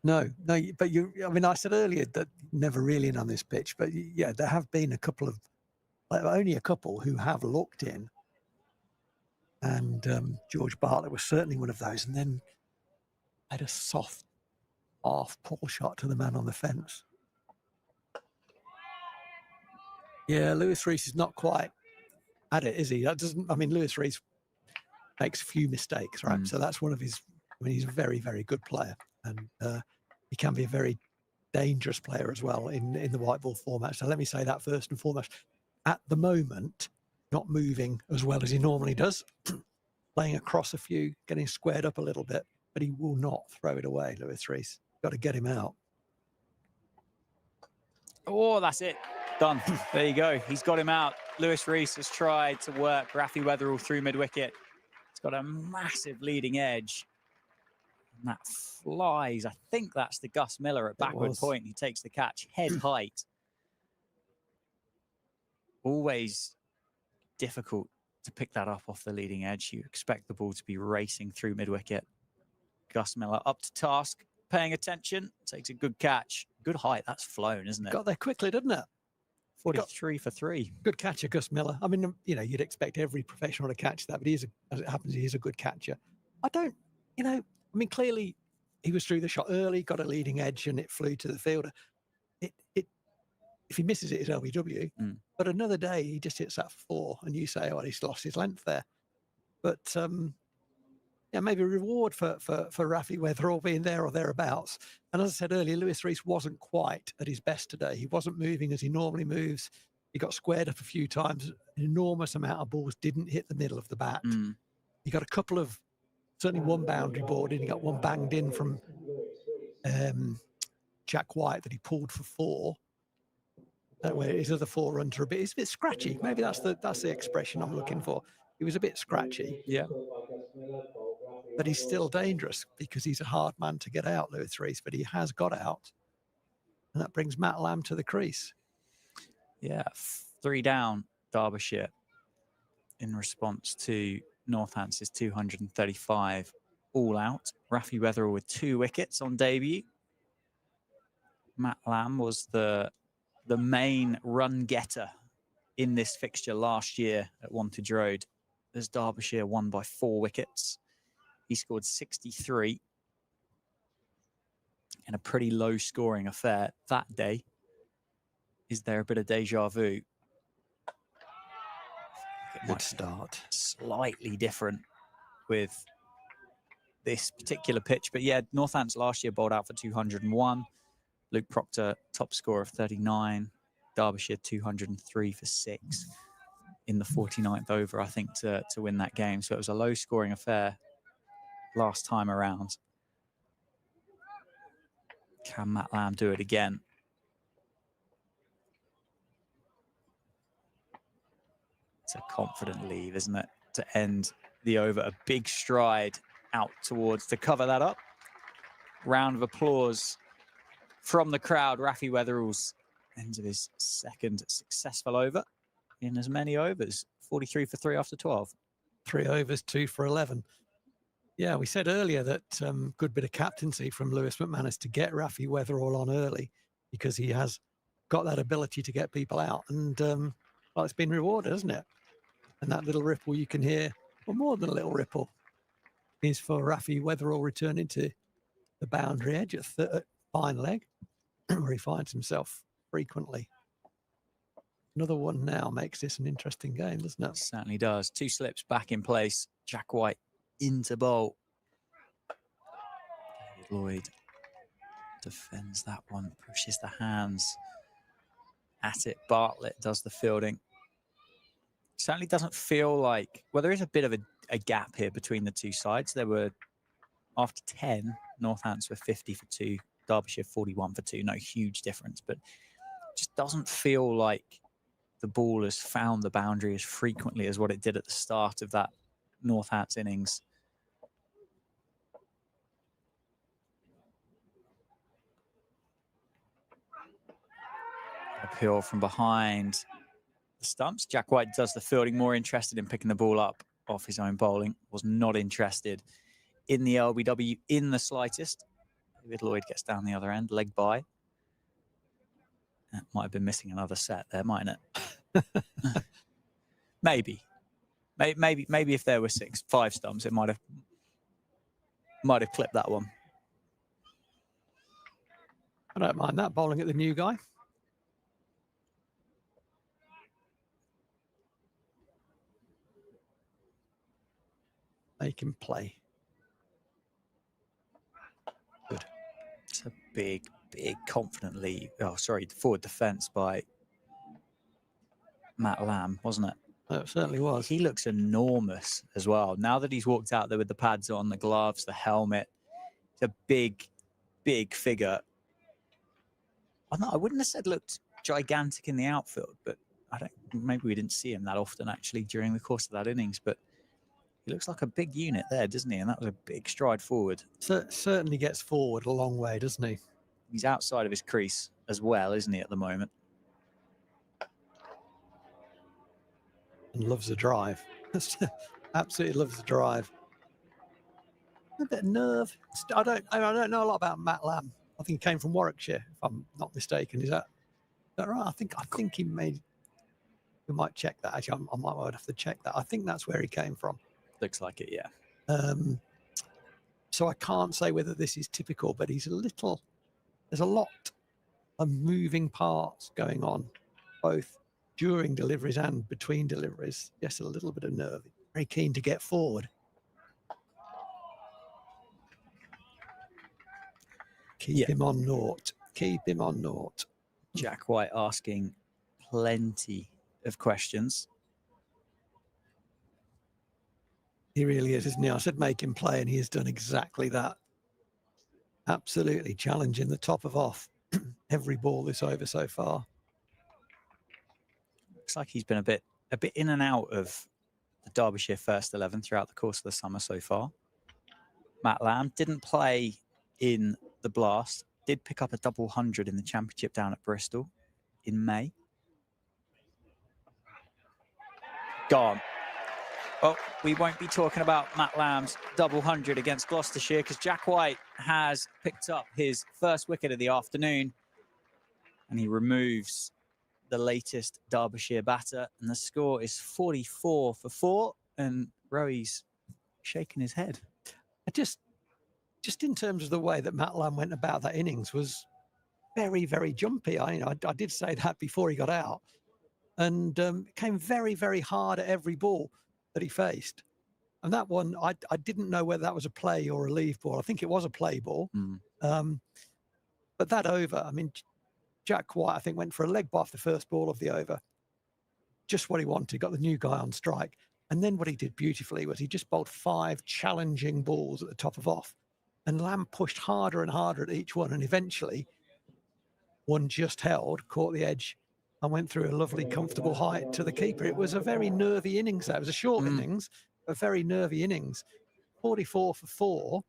No, but I mean, I said earlier that never really in on this pitch, but yeah, there have been a couple of, only a couple who have looked in. And George Bartlett was certainly one of those. And then had a soft half pull shot to the man on the fence. Yeah, Lewis Rees is not quite at it, is he? That doesn't, I mean, Lewis Rees makes a few mistakes, right? So that's one of his, I mean, he's a very, very good player. And he can be a very dangerous player as well in the white ball format. So let me say that first and foremost. At the moment, not moving as well as he normally does, playing across a few, getting squared up a little bit, but he will not throw it away, Lewis Rees. Got to get him out. Oh, that's it. Done. There you go. He's got him out. Lewis Rees has tried to work Rafi Weatherall through mid-wicket. He's got a massive leading edge. And that flies. I think that's the Gus Miller at backward point. He takes the catch head height. Always difficult to pick that up off the leading edge. You expect the ball to be racing through mid-wicket. Gus Miller up to task, paying attention, takes a good catch. Good height. That's flown, isn't it? Got there quickly, didn't it? 43 for 3. Good catcher, Gus Miller. I mean, you know, you'd expect every professional to catch that, but he's, as it happens, he's a good catcher. I don't, you know, I mean, clearly he was through the shot early, got a leading edge, and it flew to the fielder. If he misses it, it's LBW. But another day, he just hits that for 4, and you say, oh, he's lost his length there. But yeah, maybe a reward for Rafi Weatherall being there or thereabouts. And as I said earlier, Lewis Rees wasn't quite at his best today. He wasn't moving as he normally moves. He got squared up a few times. An enormous amount of balls didn't hit the middle of the bat. He got a couple of, certainly one boundary ball, and he got one banged in from Jack White that he pulled for 4. Where his other 4 runs are it's a bit scratchy. Maybe that's the expression I'm looking for. He was a bit scratchy. Yeah. But he's still dangerous because he's a hard man to get out, Lewis Rees, but he has got out. And that brings Matt Lamb to the crease. Yeah, 3 down, Derbyshire, in response to Northance's 235 all out. Rafi Weatherall with 2 wickets on debut. Matt Lamb was the the main run getter in this fixture last year at Wantage Road, as Derbyshire won by 4 wickets. He scored 63 in a pretty low scoring affair that day. Is there a bit of deja vu? Good start. Slightly different with this particular pitch. But yeah, Northants last year bowled out for 201. Luke Proctor, top scorer of 39. Derbyshire 203 for 6 in the 49th over, I think, to win that game. So it was a low scoring affair last time around. Can Matt Lamb do it again? It's a confident leave, isn't it, to end the over? A big stride out towards to cover that up. Round of applause from the crowd. Rafi Weatherall's ends of his second successful over in as many overs. 43 for 3 after 12. 3 overs, 2 for 11. Yeah, we said earlier that good bit of captaincy from Lewis McManus to get Rafi Weatherall on early, because he has got that ability to get people out. And well, it's been rewarded, hasn't it? And that little ripple you can hear, or more than a little ripple, is for Rafi Weatherall returning to the boundary edge at fine leg, where he finds himself frequently. Another one now makes this an interesting game, doesn't it? Certainly does. 2 slips back in place. Jack White into bowl. David Lloyd defends that one, pushes the hands at it. Bartlett does the fielding. Certainly doesn't feel like, well, there is a bit of a gap here between the two sides. There were, after 10, Northants were 50 for 2, Derbyshire 41 for 2. No huge difference, but it just doesn't feel like the ball has found the boundary as frequently as what it did at the start of that Northants innings. Uphill from behind the stumps. Jack White does the fielding, more interested in picking the ball up off his own bowling. Was not interested in the LBW in the slightest. David Lloyd gets down the other end, leg by. That might have been missing another set there, mightn't it? Maybe if there were 5 stumps, it might have clipped that one. I don't mind that, bowling at the new guy. Make him play. Good. It's a big confident lead. Oh, sorry, forward defence by Matt Lamb, wasn't it? It certainly was. He looks enormous as well. Now that he's walked out there with the pads on, the gloves, the helmet, it's a big figure. I wouldn't have said looked gigantic in the outfield, but maybe we didn't see him that often actually during the course of that innings, but he looks like a big unit there, doesn't he? And that was a big stride forward. Certainly gets forward a long way, doesn't he? He's outside of his crease as well, isn't he, at the moment? And loves the drive. Absolutely loves the drive. A bit of nerve. I don't know a lot about Matt Lamb. I think he came from Warwickshire, if I'm not mistaken. Is that right? I think he made. We might check that. Actually, I might have to check that. I think that's where he came from. Looks like it, yeah. So I can't say whether this is typical, but he's there's a lot of moving parts going on, both during deliveries and between deliveries. Yes, a little bit of nerve. Very keen to get forward. Keep him on naught. Keep him on naught. Jack White asking plenty of questions. He really is, isn't he? I said make him play, and he has done exactly that. Absolutely challenging the top of off every ball this over so far. Looks like he's been a bit in and out of the Derbyshire first 11 throughout the course of the summer so far. Matt Lamb didn't play in the Blast, did pick up a double 100 in the Championship down at Bristol in May. Gone. Well, we won't be talking about Matt Lamb's double 100 against Gloucestershire because Jack White has picked up his first wicket of the afternoon. and he removes the latest Derbyshire batter, and the score is 44 for 4, and Rowy's shaking his head. Just in terms of the way that Matt Lamb went about that innings was very, very jumpy. I did say that before he got out, and came very, very hard at every ball that he faced. And that one, I didn't know whether that was a play or a leave ball. I think it was a play ball. But that over, I mean, Jack White, I think, went for a leg off the first ball of the over. Just what he wanted, got the new guy on strike. And then what he did beautifully was he just bowled 5 challenging balls at the top of off. And Lamb pushed harder and harder at each one. And eventually, one just held, caught the edge, and went through a lovely, comfortable height to the keeper. It was a very nervy innings. That was a short innings, a very nervy innings. 44 for 4.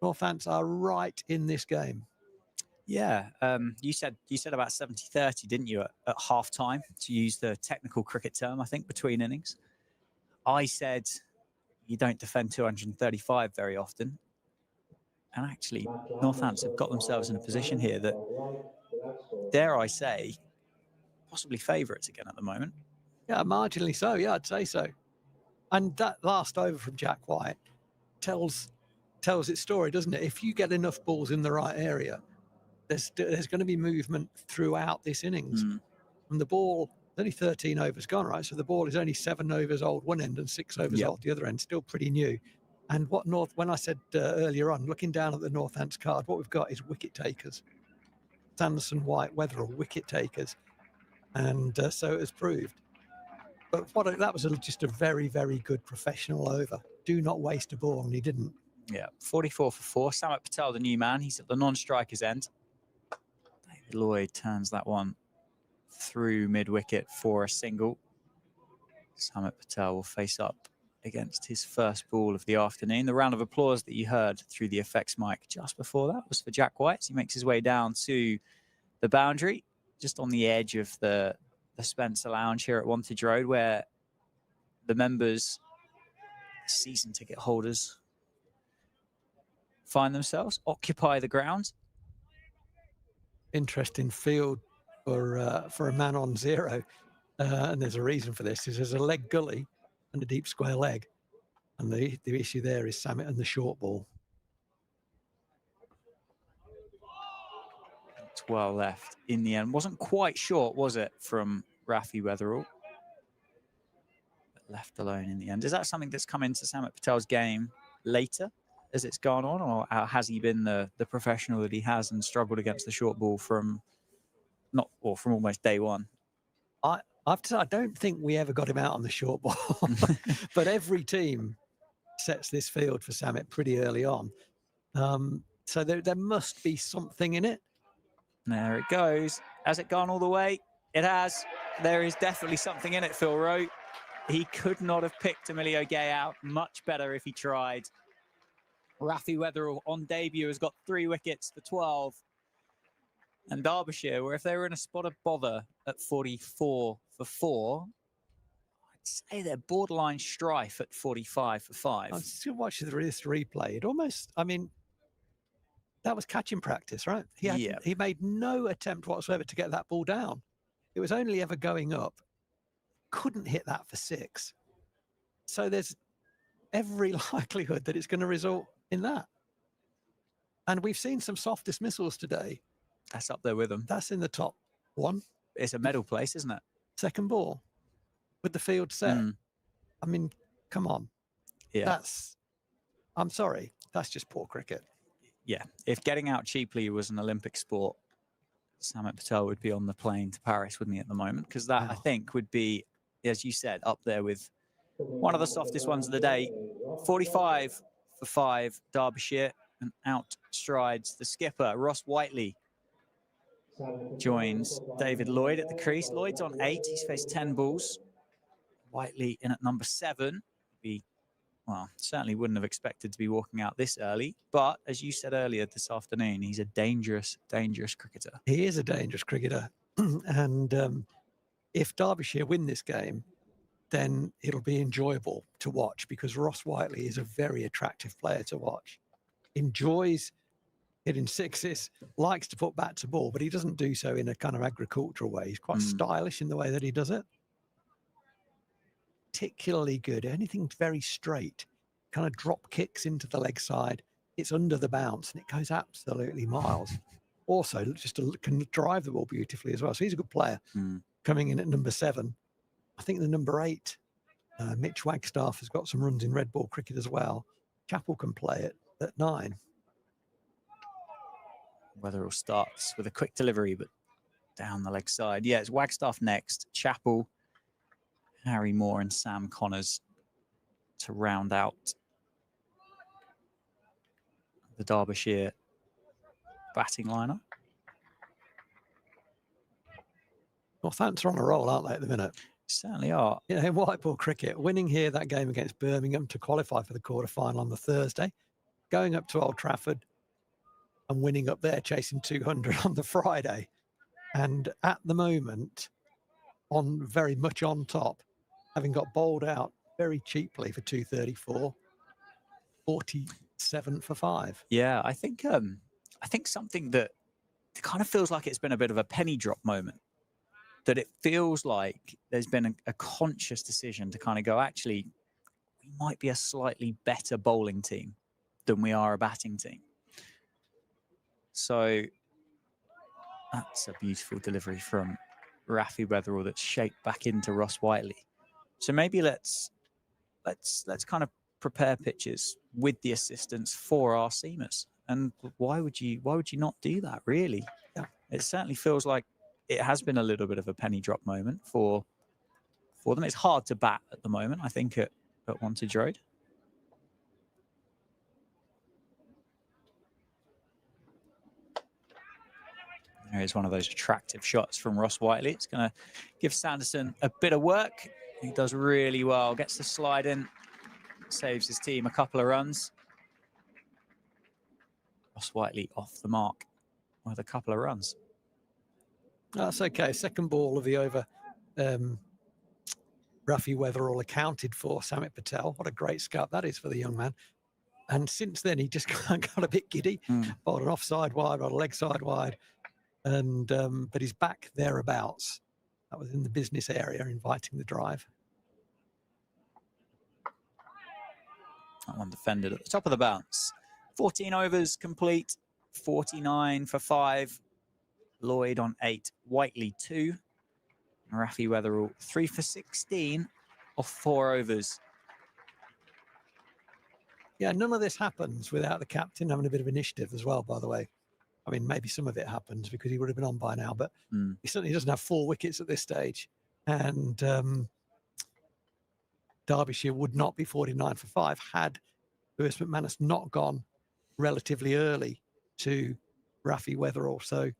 Northants are right in this game. Yeah, you said about 70-30, didn't you, at half time, to use the technical cricket term, I think, between innings. I said you don't defend 235 very often. And actually, Northants have got themselves in a position here that, dare I say, possibly favourites again at the moment. Yeah, marginally so. Yeah, I'd say so. And that last over from Jack White tells its story, doesn't it? If you get enough balls in the right area, there's going to be movement throughout this innings. And the ball, only 13 overs gone, right? So the ball is only 7 overs old one end and 6 overs old the other end, still pretty new. And when I said earlier on, looking down at the Northants card, what we've got is wicket takers. Sanderson, White, Weatherall, wicket takers. And so it has proved. But that was just a very, very good professional over. Do not waste a ball, and he didn't. Yeah, 44 for 4. Samet Patel, the new man, he's at the non-striker's end. David Lloyd turns that one through mid-wicket for a single. Samet Patel will face up against his first ball of the afternoon. The round of applause that you heard through the effects mic just before that was for Jack White. So he makes his way down to the boundary, just on the edge of the Spencer Lounge here at Wantage Road, where the members, season ticket holders, find themselves, occupy the ground. Interesting field for a man on 0. And there's a reason for this. There's a leg gully and a deep square leg. And the issue there is Samet and the short ball. 12 left in the end. Wasn't quite short, was it, from Rafi Weatherall? But left alone in the end. Is that something that's come into Samet Patel's game later as it's gone on, or has he been the professional that he has and struggled against the short ball from almost day one? I don't think we ever got him out on the short ball, but every team sets this field for Samet pretty early on. So there must be something in it. There it goes. Has it gone all the way? It has. There is definitely something in it, Phil Rowe. He could not have picked Emilio Gay out much better if he tried. Rafi Weatherall on debut has got 3 wickets for 12. And Derbyshire, where if they were in a spot of bother at 44 for 4, I'd say they're borderline strife at 45 for 5. I was still watching this replay. It almost, I mean, that was catching practice, right? He made no attempt whatsoever to get that ball down. It was only ever going up. Couldn't hit that for 6. So there's every likelihood that it's going to result in that. And we've seen some soft dismissals today. That's up there with them. That's in the top 1. It's a medal place, isn't it? Second ball with the field set. I mean, come on. Yeah. I'm sorry. That's just poor cricket. Yeah. If getting out cheaply was an Olympic sport, Samet Patel would be on the plane to Paris, wouldn't he, at the moment? Because that, I think, would be, as you said, up there with one of the softest ones of the day. 45 for 5, Derbyshire, and out strides the skipper, Ross Whiteley. Joins David Lloyd at the crease. Lloyd's on 8. He's faced 10 balls. Whiteley in at number 7. Certainly wouldn't have expected to be walking out this early. But as you said earlier this afternoon, he's a dangerous, dangerous cricketer. He is a dangerous cricketer. And if Derbyshire win this game, then it'll be enjoyable to watch because Ross Whiteley is a very attractive player to watch. Enjoys hitting sixes, likes to put bat to ball, but he doesn't do so in a kind of agricultural way. He's quite stylish in the way that he does it. Particularly good. Anything very straight, kind of drop kicks into the leg side. It's under the bounce and it goes absolutely miles. Also, can drive the ball beautifully as well. So he's a good player. Coming in at number 7. I think the number 8, Mitch Wagstaff, has got some runs in red ball cricket as well. Chappell can play it at 9. Wetherell starts with a quick delivery, but down the leg side. Yeah, it's Wagstaff next. Chappell, Harry Moore and Sam Connors to round out the Derbyshire batting lineup. Northants are on a roll, aren't they, at the minute? Certainly are. You know, in white ball cricket, winning here that game against Birmingham to qualify for the quarter-final on the Thursday, going up to Old Trafford and winning up there, chasing 200 on the Friday. And at the moment, very much on top, having got bowled out very cheaply for 234, 47 for 5. Yeah, I think something that kind of feels like it's been a bit of a penny drop moment. That it feels like there's been a conscious decision to kind of go, actually, we might be a slightly better bowling team than we are a batting team. So that's a beautiful delivery from Rafi Wetherell that's shaped back into Ross Whiteley. So maybe let's kind of prepare pitches with the assistance for our seamers. And why would you not do that, really? Yeah. It certainly feels like it has been a little bit of a penny drop moment for them. It's hard to bat at the moment, I think, at Wantage Road. There is one of those attractive shots from Ross Whiteley. It's going to give Sanderson a bit of work. He does really well, gets the slide in, saves his team a couple of runs. Ross Whiteley off the mark with a couple of runs. That's okay. Second ball of the over. Rafi Wetherell accounted for Samit Patel. What a great scout that is for the young man. And since then, he just got a bit giddy. Bowled an offside wide, bowled a leg side wide. And but he's back thereabouts. That was in the business area, inviting the drive. That one defended at the top of the bounce. 14 overs complete, 49 for 5. Lloyd on 8, Whiteley 2. And Rafi Wetherell 3 for 16 off 4 overs. Yeah, none of this happens without the captain having a bit of initiative as well, by the way. I mean, maybe some of it happens because he would have been on by now, but he certainly doesn't have 4 wickets at this stage. And Derbyshire would not be 49 for 5 had Lewis McManus not gone relatively early to Rafi Wetherell. So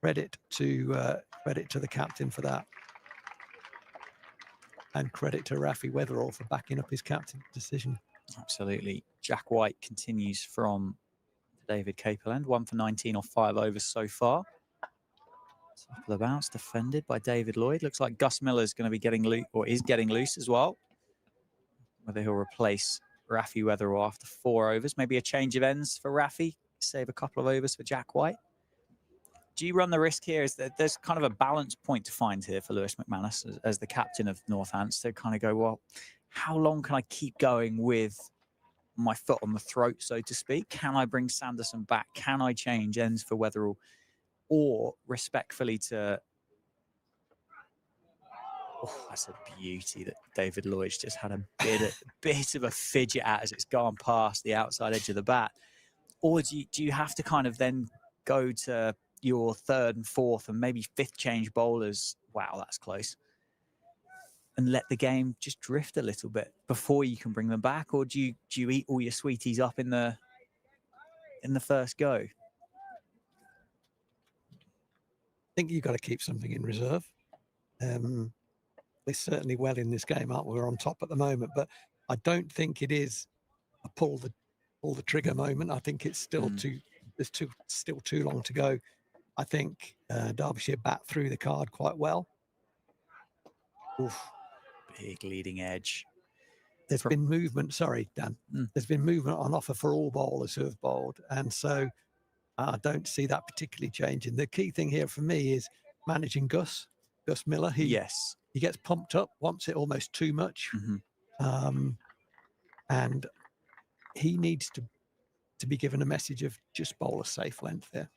credit to the captain for that. And credit to Rafi Wetherell for backing up his captain's decision. Absolutely. Jack White continues from David Capeland, 1 for 19 off 5 overs so far. Top of the bounce, defended by David Lloyd. Looks like Gus Miller's going to be getting loose, or is getting loose as well. Whether he'll replace Rafi Wetherell after 4 overs. Maybe a change of ends for Rafi, save a couple of overs for Jack White. Do you run the risk here? Is that there's kind of a balance point to find here for Lewis McManus as the captain of Northants to kind of go, well, how long can I keep going with my foot on the throat, so to speak? Can I bring Sanderson back? Can I change ends for Wetherell? Or respectfully to... Oh, that's a beauty that David Lloyd's just had a bit of a fidget at as it's gone past the outside edge of the bat. Or do you have to kind of then go to your 3rd and 4th and maybe 5th change bowlers? Wow, that's close. And let the game just drift a little bit before you can bring them back? Or do you eat all your sweeties up in the first go? I think you've got to keep something in reserve. We're certainly well in this game, aren't we? We're on top at the moment, but I don't think it is a pull the trigger moment. I think it's still still too long to go. I think Derbyshire bat through the card quite well. Oof. Big leading edge. there's been movement. Sorry, Dan. There's been movement on offer for all bowlers who have bowled, and so I don't see that particularly changing. The key thing here for me is managing Gus Miller. He gets pumped up, wants it almost too much, and he needs to be given a message of just bowl a safe length here.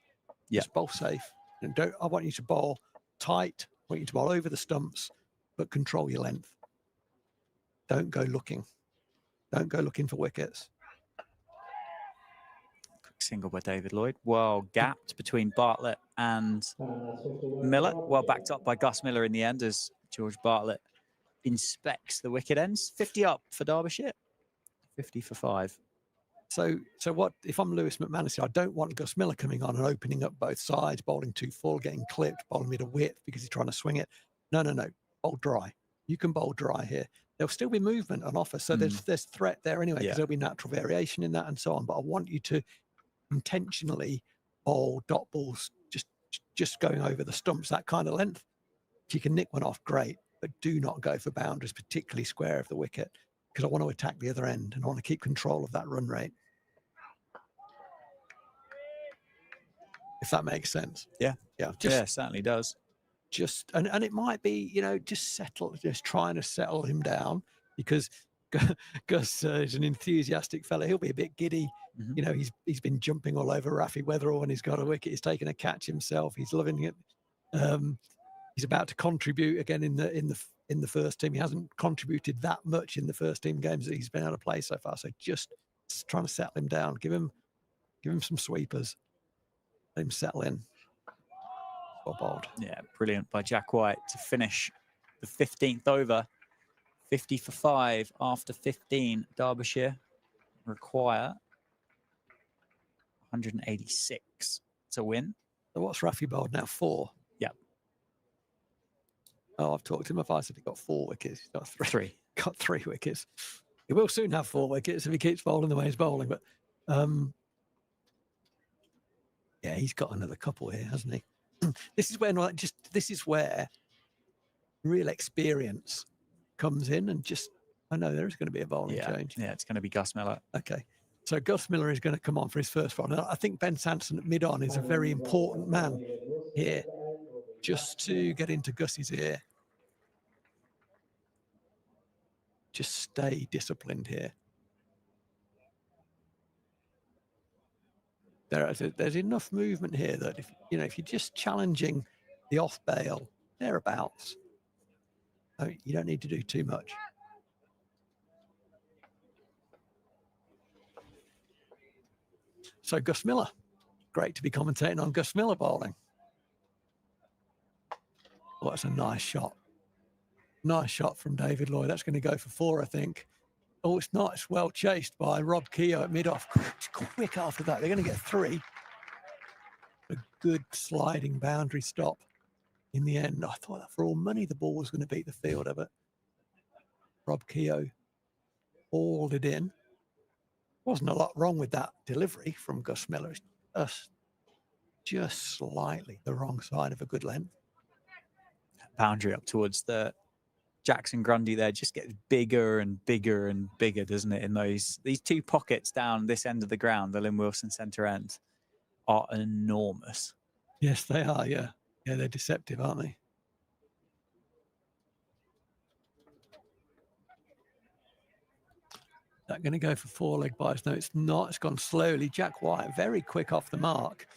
Just bowl safe, and I want you to bowl tight. I want you to bowl over the stumps, but control your length. Don't go looking. Don't go looking for wickets. Quick single by David Lloyd. Well gapped between Bartlett and Miller. Well backed up by Gus Miller in the end as George Bartlett inspects the wicket ends. 50 up for Derbyshire. 50 for 5. So what if I'm Lewis McManus? I don't want Gus Miller coming on and opening up both sides, bowling too full, getting clipped, bowling mid a width because he's trying to swing it. No. Bowl dry. You can bowl dry here. There'll still be movement on offer, so there's threat there anyway, because there'll be natural variation in that and so on. But I want you to intentionally bowl dot balls, just going over the stumps, that kind of length. If you can nick one off, great, but do not go for boundaries, particularly square of the wicket, because I want to attack the other end and I want to keep control of that run rate. If that makes sense. Yeah, certainly does. And it might be, just trying to settle him down, because Gus is an enthusiastic fella. He'll be a bit giddy. He's been jumping all over Rafi Weatherall when he's got a wicket. He's taken a catch himself. He's loving it. He's about to contribute again in the first team. He hasn't contributed that much in the first team games that he's been able to play so far. So just trying to settle him down. Give him some sweepers. Let him settle in. Well bowled. Yeah, brilliant by Jack White to finish the 15th over. 50 for 5 after 15. Derbyshire require 186 to win. So what's Rafi bowled now? 4? Yep. Oh, I've talked to him. If I said he got 4 wickets, he's got 3. 3. Got 3 wickets. He will soon have 4 wickets if he keeps bowling the way he's bowling. But yeah, he's got another couple here, hasn't he? This is where real experience comes in, and I know there is going to be a bowling change. Yeah, it's going to be Gus Miller. Okay, so Gus Miller is going to come on for his first bowl. And I think Ben Sanson at mid-on is a very important man here, just to get into Gus's ear. Just stay disciplined here. There's enough movement here that if you're just challenging the off bail thereabouts, you don't need to do too much. So Gus Miller, great to be commentating on Gus Miller bowling. Oh, that's a nice shot. Nice shot from David Lloyd. That's going to go for 4, I think. Oh, it's not. It's well chased by Rob Keogh at mid-off. Quick after that. They're going to get 3. A good sliding boundary stop in the end. I thought that for all money, the ball was going to beat the fielder, but Rob Keogh hauled it in. Wasn't a lot wrong with that delivery from Gus Miller. It's just slightly the wrong side of a good length. Boundary up towards the Jackson Grundy there just gets bigger and bigger and bigger, doesn't it? In these 2 pockets down this end of the ground, the Lynn Wilson centre end, are enormous. Yes, they are. Yeah, they're deceptive, aren't they? That going to go for 4 leg byes? No, it's not. It's gone slowly. Jack White, very quick off the mark.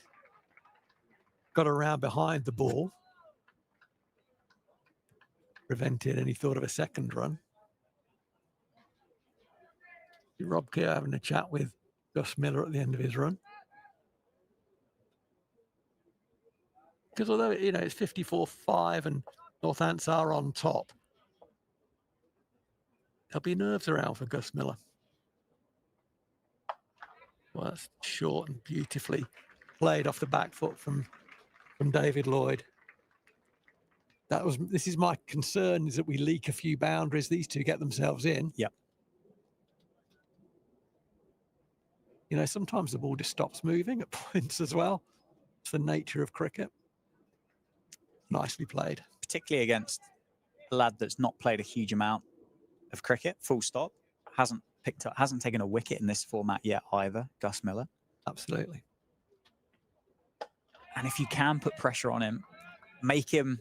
Got around behind the ball. Prevented any thought of a second run. Rob Keogh having a chat with Gus Miller at the end of his run. Because although, it's 54-5 and Northants are on top, there'll be nerves around for Gus Miller. Well, that's short and beautifully played off the back foot from David Lloyd. This is my concern, is that we leak a few boundaries. These 2 get themselves in. Yep. Sometimes the ball just stops moving at points as well. It's the nature of cricket. Nicely played. Particularly against a lad that's not played a huge amount of cricket, full stop. hasn't taken a wicket in this format yet either, Gus Miller. Absolutely. And if you can put pressure on him, make him,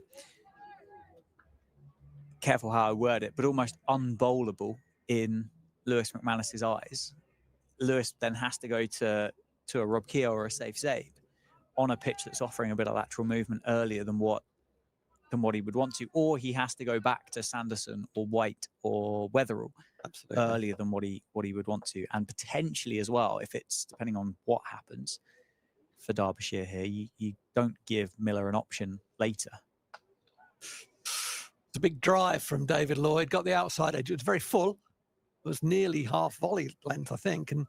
careful how I word it, but almost unbowlable in Lewis McManus's eyes, Lewis then has to go to a Rob Keogh or a Safe Zabe on a pitch that's offering a bit of lateral movement earlier than what he would want to, or he has to go back to Sanderson or White or Weatherall earlier than what he would want to, and potentially as well, if it's depending on what happens for Derbyshire here, you don't give Miller an option later. It's a big drive from David Lloyd, got the outside edge. It was very full. It was nearly half volley length, I think, and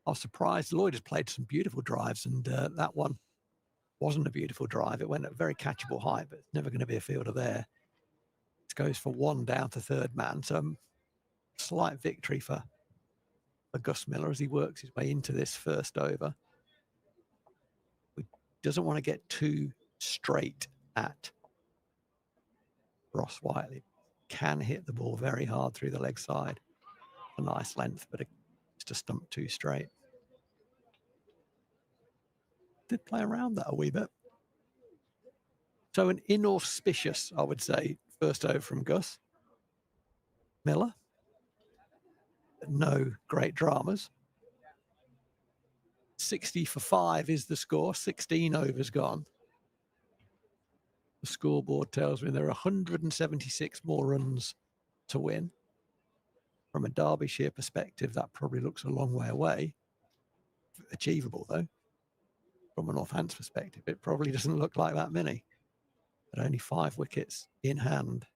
I was surprised. Lloyd has played some beautiful drives, and that one wasn't a beautiful drive. It went at a very catchable height, but it's never going to be a fielder there. It goes for one down to third man. So slight victory for Gus Miller as he works his way into this first over. He doesn't want to get too straight at Ross Whiteley. Can hit the ball very hard through the leg side. A nice length, but just a stump too straight. Did play around that a wee bit. So an inauspicious, I would say, first over from Gus Miller. No great dramas. 60 for 5 is the score. 16 overs gone. The scoreboard tells me there are 176 more runs to win. From a Derbyshire perspective, that probably looks a long way away. Achievable, though. From a Northants perspective, it probably doesn't look like that many. But only 5 wickets in hand.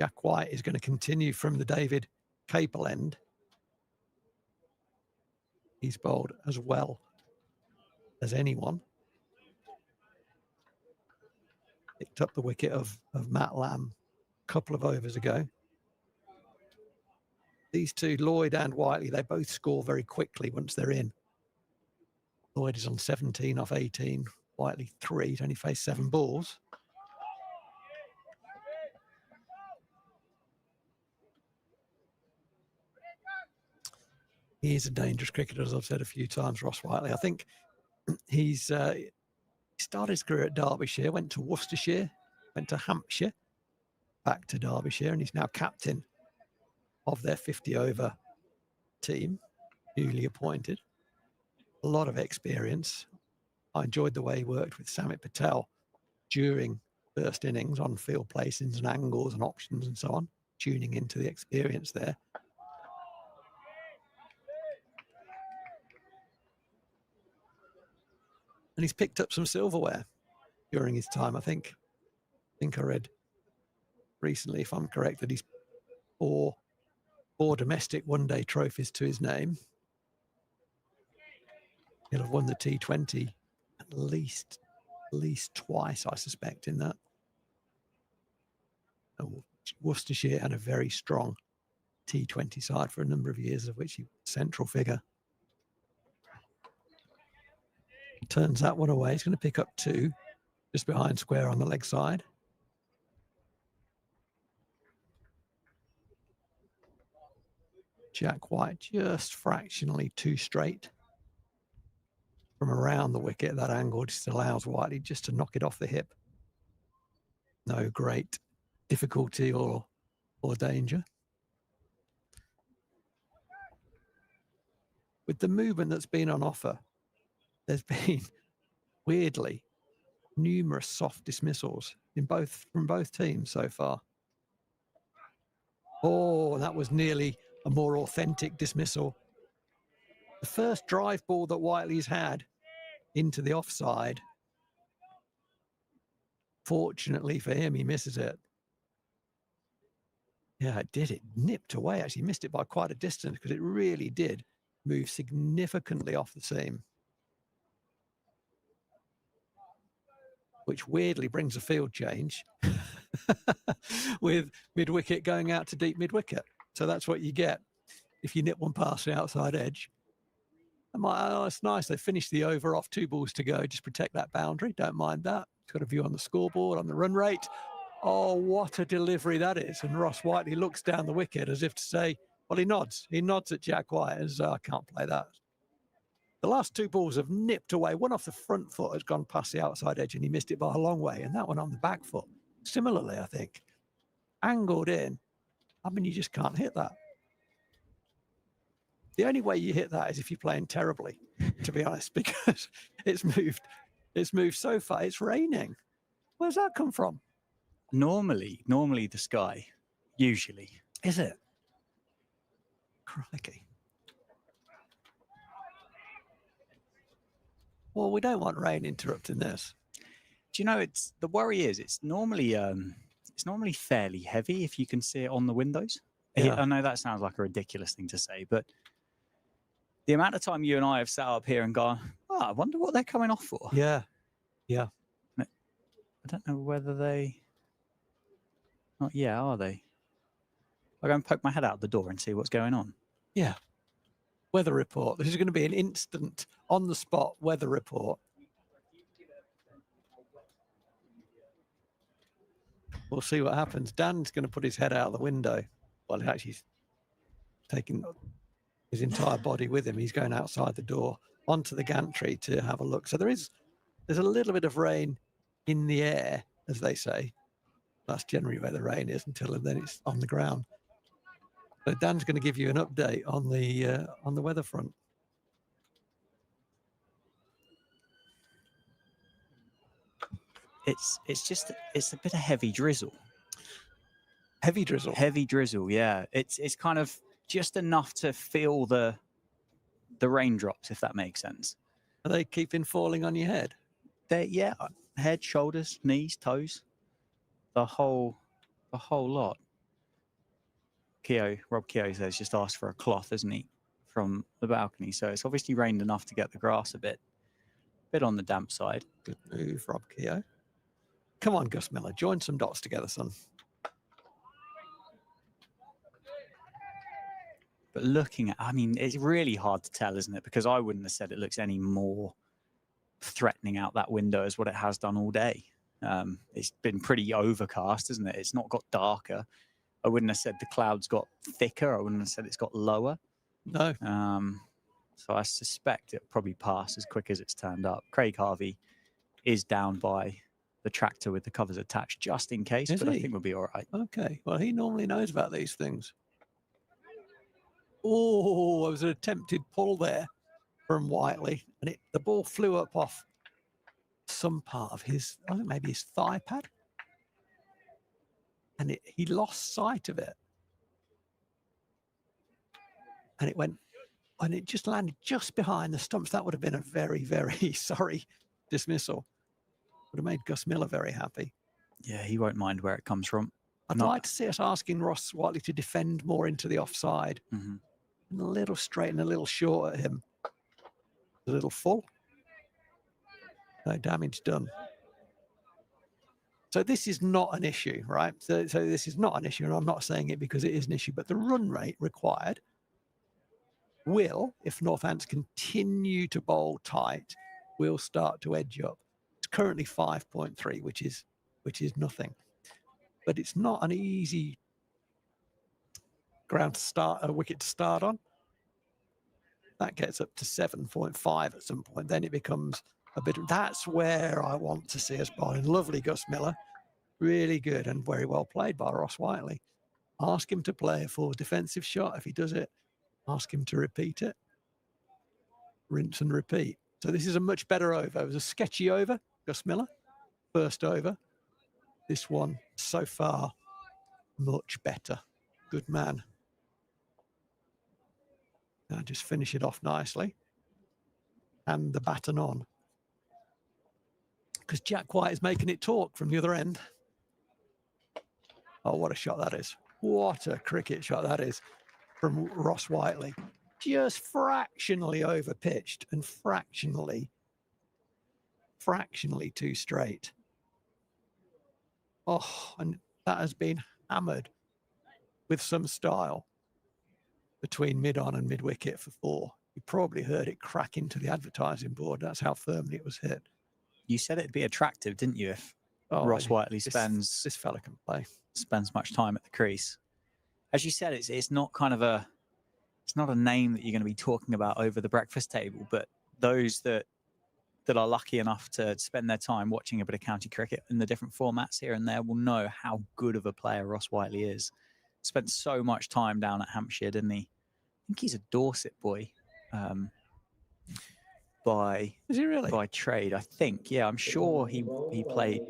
Jack White is going to continue from the David Capel end. He's bowled as well as anyone. Picked up the wicket of Matt Lamb a couple of overs ago. These two, Lloyd and Whiteley, they both score very quickly once they're in. Lloyd is on 17 off 18. Whiteley 3. He's only faced 7 balls. He is a dangerous cricketer, as I've said a few times, Ross Whiteley. I think he started his career at Derbyshire, went to Worcestershire, went to Hampshire, back to Derbyshire, and he's now captain of their 50-over team, newly appointed. A lot of experience. I enjoyed the way he worked with Samit Patel during first innings on field placings and angles and options and so on, tuning into the experience there. And he's picked up some silverware during his time. I think I read recently, if I'm correct, that he's four domestic one-day trophies to his name. He'll have won the T20 at least twice, I suspect, in that. Worcestershire had a very strong T20 side for a number of years, of which he was a central figure. Turns that one away. He's going to pick up 2 just behind square on the leg side. Jack White just fractionally too straight from around the wicket. That angle just allows Whiteley just to knock it off the hip. No great difficulty or danger. With the movement that's been on offer, there's been, weirdly, numerous soft dismissals from both teams so far. Oh, that was nearly a more authentic dismissal. The first drive ball that Whiteley's had into the offside. Fortunately for him, he misses it. Yeah, it did. It nipped away, actually. Missed it by quite a distance because it really did move significantly off the seam. Which weirdly brings a field change with mid-wicket going out to deep mid-wicket. So that's what you get if you nip one past the outside edge. It's nice. They finished the over off 2 balls to go. Just protect that boundary. Don't mind that. It's got a view on the scoreboard, on the run rate. Oh, what a delivery that is. And Ross Whiteley looks down the wicket as if to say, well, he nods. He nods at Jack White as I can't play that. The last two balls have nipped away. One off the front foot has gone past the outside edge and he missed it by a long way. And that one on the back foot, similarly, I think, angled in. I mean, you just can't hit that. The only way you hit that is if you're playing terribly, to be honest, because it's moved so far. It's raining. Where's that come from? Normally the sky, usually. Is it? Crikey. Well, we don't want rain interrupting this. Do you know, the worry is it's normally fairly heavy if you can see it on the windows. Yeah. I know that sounds like a ridiculous thing to say, but the amount of time you and I have sat up here and gone, oh, I wonder what they're coming off for. Yeah. Yeah. I don't know whether they... Not yet, are they? I'll go and poke my head out the door and see what's going on. Yeah. Weather report. This is going to be an instant, on-the-spot weather report. We'll see what happens. Dan's going to put his head out the window. Well, he actually taking his entire body with him. He's going outside the door onto the gantry to have a look. So there's a little bit of rain in the air, as they say. That's generally where the rain is until then it's on the ground. So Dan's going to give you an update on the weather front. It's a bit of heavy drizzle. Heavy drizzle. Heavy drizzle, yeah. It's kind of just enough to feel the raindrops, if that makes sense. Are they keeping falling on your head? Yeah, head, shoulders, knees, toes, the whole lot. Rob Keogh says just asked for a cloth, isn't he, from the balcony? So it's obviously rained enough to get the grass a bit on the damp side. Good move, Rob Keogh. Come on, Gus Miller, join some dots together, son. But looking at, I mean, it's really hard to tell, isn't it? Because I wouldn't have said it looks any more threatening out that window as what it has done all day. It's been pretty overcast, isn't it? It's not got darker. I wouldn't have said the clouds got thicker. I wouldn't have said it's got lower. No. So I suspect it'll probably pass as quick as it's turned up. Craig Harvey is down by the tractor with the covers attached just in case, but I think we'll be all right. Okay. Well, he normally knows about these things. Oh, there was an attempted pull there from Whiteley, and the ball flew up off some part of his, I think maybe his thigh pad, and he lost sight of it, and it went, and it just landed just behind the stumps. That would have been a very, very sorry dismissal. Would have made Gus Miller very happy. Yeah, he won't mind where it comes from. I'd like to see us asking Ross Whiteley to defend more into the offside. Mm-hmm. And a little straight and a little short at him. A little full. No damage done. So this is not an issue, right? So this is not an issue, and I'm not saying it because it is an issue, but the run rate required will, if Northants continue to bowl tight, will start to edge up. It's currently 5.3, which is nothing. But it's not an easy ground to start, a wicket to start on. That gets up to 7.5 at some point. Then it becomes a bit. That's where I want to see us bowling. Lovely Gus Miller, really good and very well played by Ross Whiteley. Ask him to play a full defensive shot. If he does it, ask him to repeat it. Rinse and repeat. So this is a much better over. It was a sketchy over, Gus Miller, first over. This one so far, much better. Good man. Now just finish it off nicely. And the baton on. Because Jack White is making it talk from the other end. Oh, what a shot that is. What a cricket shot that is from Ross Whiteley. Just fractionally over pitched and fractionally too straight. Oh, and that has been hammered with some style between mid-on and mid-wicket for 4. You probably heard it crack into the advertising board. That's how firmly it was hit. You said it'd be attractive, didn't you, Ross Whiteley this fella can play. spends much time at the crease. As you said, it's not kind of a name that you're going to be talking about over the breakfast table, but those that are lucky enough to spend their time watching a bit of county cricket in the different formats here and there will know how good of a player Ross Whiteley is. Spent so much time down at Hampshire, didn't he? I think he's a Dorset boy. Is he really? By trade, I think. Yeah, I'm sure he played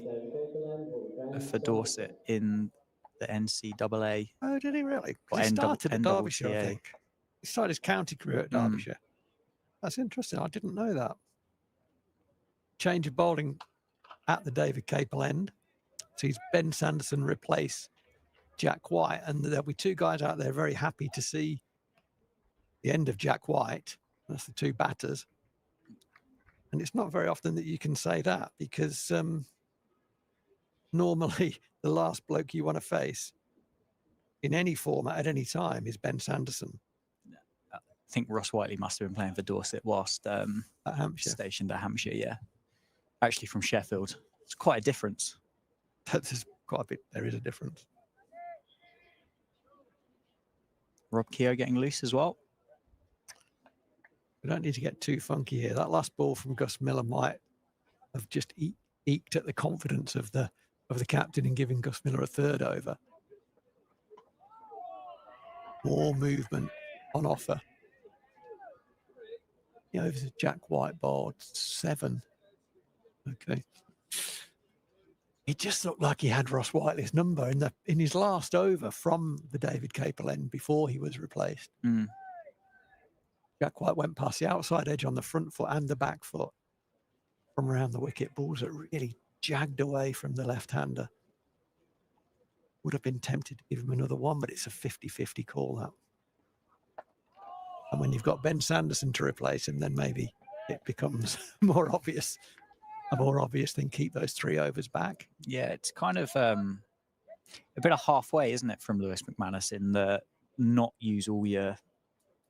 for Dorset in the NCAA. Oh, did he really? Or He started at Derbyshire, I NCAA. think. He started his county career at Derbyshire. That's interesting. I didn't know that. Change of bowling at the David Capel end. Sees Ben Sanderson replace Jack White, and there'll be two guys out there very happy to see the end of Jack White. That's the two batters. And it's not very often that you can say that, because normally the last bloke you want to face in any format at any time is Ben Sanderson. I think Ross Whiteley must have been playing for Dorset whilst At Hampshire. stationed at Hampshire, yeah. Actually from Sheffield. It's quite a difference. That's quite a bit. There is a difference. Rob Keogh getting loose as well. We don't need to get too funky here. That last ball from Gus Miller might have just eked at the confidence of the captain in giving Gus Miller a third over. More movement on offer. The overs of Jack White bowled 7. Okay. It just looked like he had Ross Whiteley's number in his last over from the David Capel end before he was replaced. Jack White went past the outside edge on the front foot and the back foot from around the wicket. Balls that really jagged away from the left-hander. Would have been tempted to give him another one, but it's a 50-50 call out. And when you've got Ben Sanderson to replace him, then maybe it becomes more obvious thing. Keep those 3 overs back. Yeah, it's kind of a bit of halfway, isn't it, from Lewis McManus in the not use all your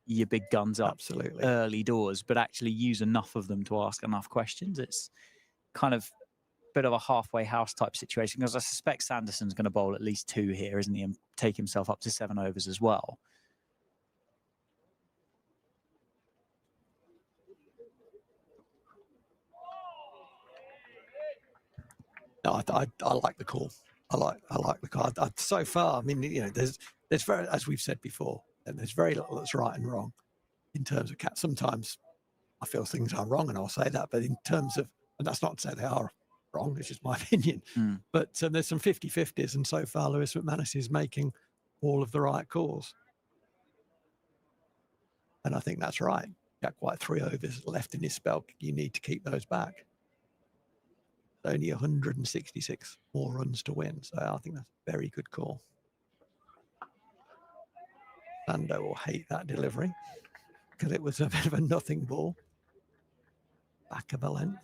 big guns up Absolutely. early doors, but actually use enough of them to ask enough questions. It's kind of a bit of a halfway house type situation, because I suspect Sanderson's going to bowl at least 2 here, isn't he, and take himself up to 7 overs as well. No, I like the call. I like the call. So far, I mean, you know, there's very, as we've said before, and there's very little that's right and wrong in terms of cat. Sometimes I feel things are wrong, and I'll say that. But in terms of, and that's not to say they are wrong. It's just my opinion. But there's some 50-50s, and so far Lewis McManus is making all of the right calls, and I think that's right. Jack White 3 overs left in his spell. You need to keep those back. Only 166 more runs to win, so I think that's a very good call. Lando will hate that delivery because it was a bit of a nothing ball. Back of a length.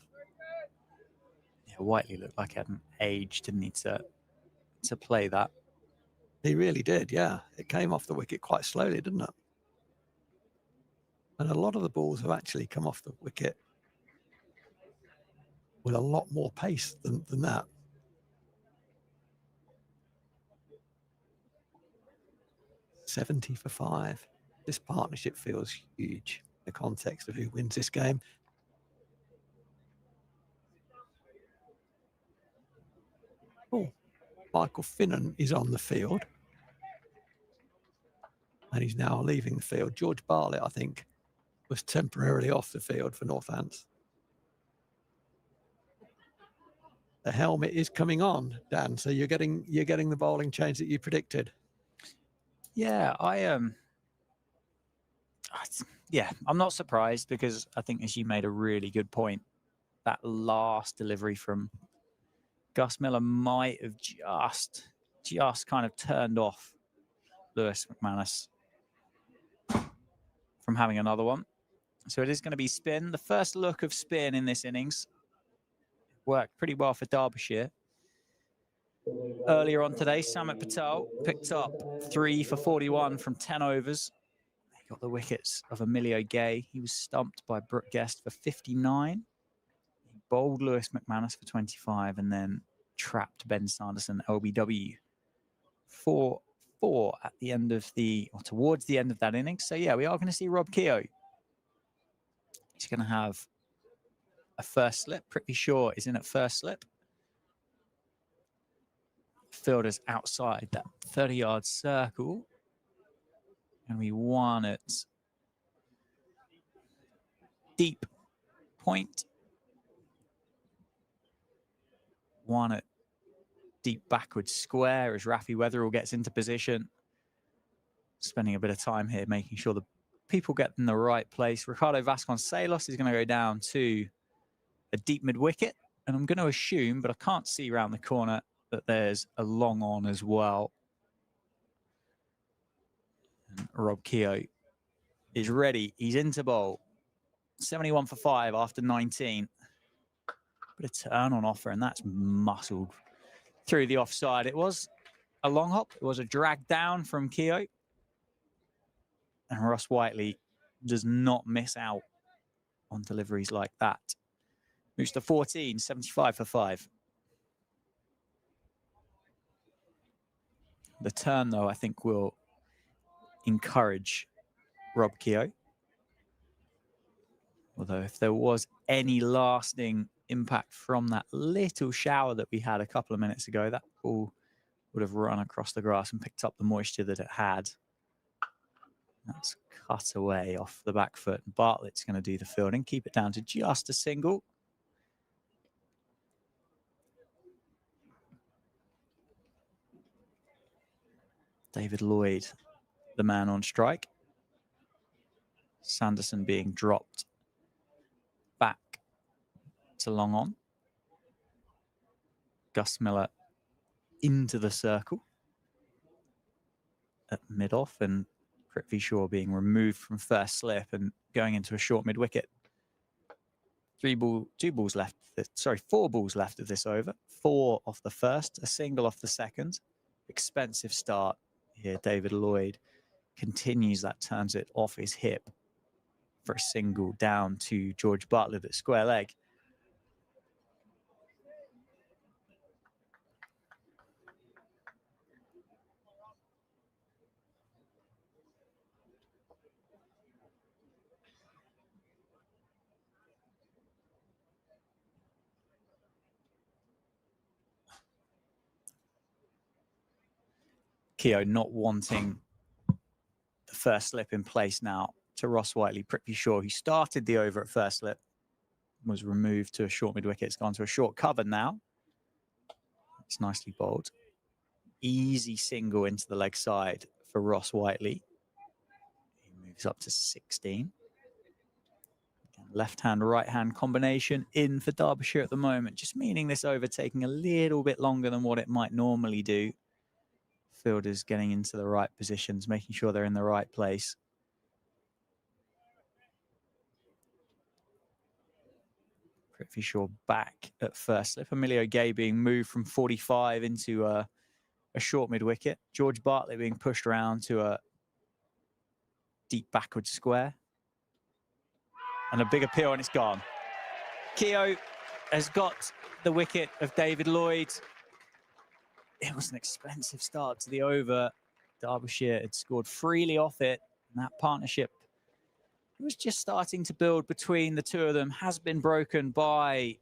Yeah, Whiteley looked like he hadn't aged, didn't he, to play that. He really did, yeah. It came off the wicket quite slowly, didn't it? And a lot of the balls have actually come off the wicket with a lot more pace than that. $70 for 5. This partnership feels huge in the context of who wins this game. Oh, Michael Finnan is on the field. And he's now leaving the field. George Bartlett, I think, was temporarily off the field for Northants. The helmet is coming on, Dan. So you're getting the bowling change that you predicted. Yeah, I'm not surprised, because I think, as you made a really good point, that last delivery from Gus Miller might have just kind of turned off Lewis McManus from having another one. So it is going to be spin. The first look of spin in this innings worked pretty well for Derbyshire. Earlier on today, Samit Patel picked up 3 for 41 from 10 overs. He got the wickets of Emilio Gay. He was stumped by Brooke Guest for 59. He bowled Lewis McManus for 25 and then trapped Ben Sanderson, LBW. 4-4 at the end of or towards the end of that innings. So yeah, we are going to see Rob Keogh. He's going to have a first slip. Pretty sure is in at first slip. Fielder's outside that 30-yard circle. And we won at deep point. One at deep backward square as Rafi Weatherall gets into position. Spending a bit of time here making sure the people get in the right place. Ricardo Vasconcelos is going to go down to a deep mid-wicket. And I'm going to assume, but I can't see around the corner, that there's a long on as well. And Rob Keogh is ready. He's into bowl. 71 for 5 after 19. Bit of turn on offer, and that's muscled through the offside. It was a long hop. It was a drag down from Keogh. And Ross Whiteley does not miss out on deliveries like that. Moves to 14, 75 for 5. The turn, though, I think will encourage Rob Keogh. Although if there was any lasting impact from that little shower that we had a couple of minutes ago, that ball would have run across the grass and picked up the moisture that it had. That's cut away off the back foot. Bartlett's going to do the fielding, keep it down to just a single. David Lloyd, the man on strike. Sanderson being dropped back to long on. Gus Miller into the circle at mid-off, and Prithvi Shaw being removed from first slip and going into a short mid-wicket. 4 balls left of this over. 4 off the first, a single off the second. Expensive start here. David Lloyd continues that, turns it off his hip for a single down to George Bartlett at square leg. Keogh not wanting the first slip in place now to Ross Whiteley. Prithvi Shaw, who started the over at first slip, was removed to a short mid-wicket. It's gone to a short cover now. It's nicely bowled. Easy single into the leg side for Ross Whiteley. He moves up to 16. Left-hand, right-hand combination in for Derbyshire at the moment, just meaning this over taking a little bit longer than what it might normally do. Fielders getting into the right positions, making sure they're in the right place. Prithvi Shaw back at first slip. Emilio Gay being moved from 45 into a short mid-wicket. George Bartlett being pushed around to a deep backward square. And a big appeal, and it's gone. Keogh has got the wicket of David Lloyd. It was an expensive start to the over. Derbyshire had scored freely off it, and that partnership was just starting to build between the two of them. Has been broken by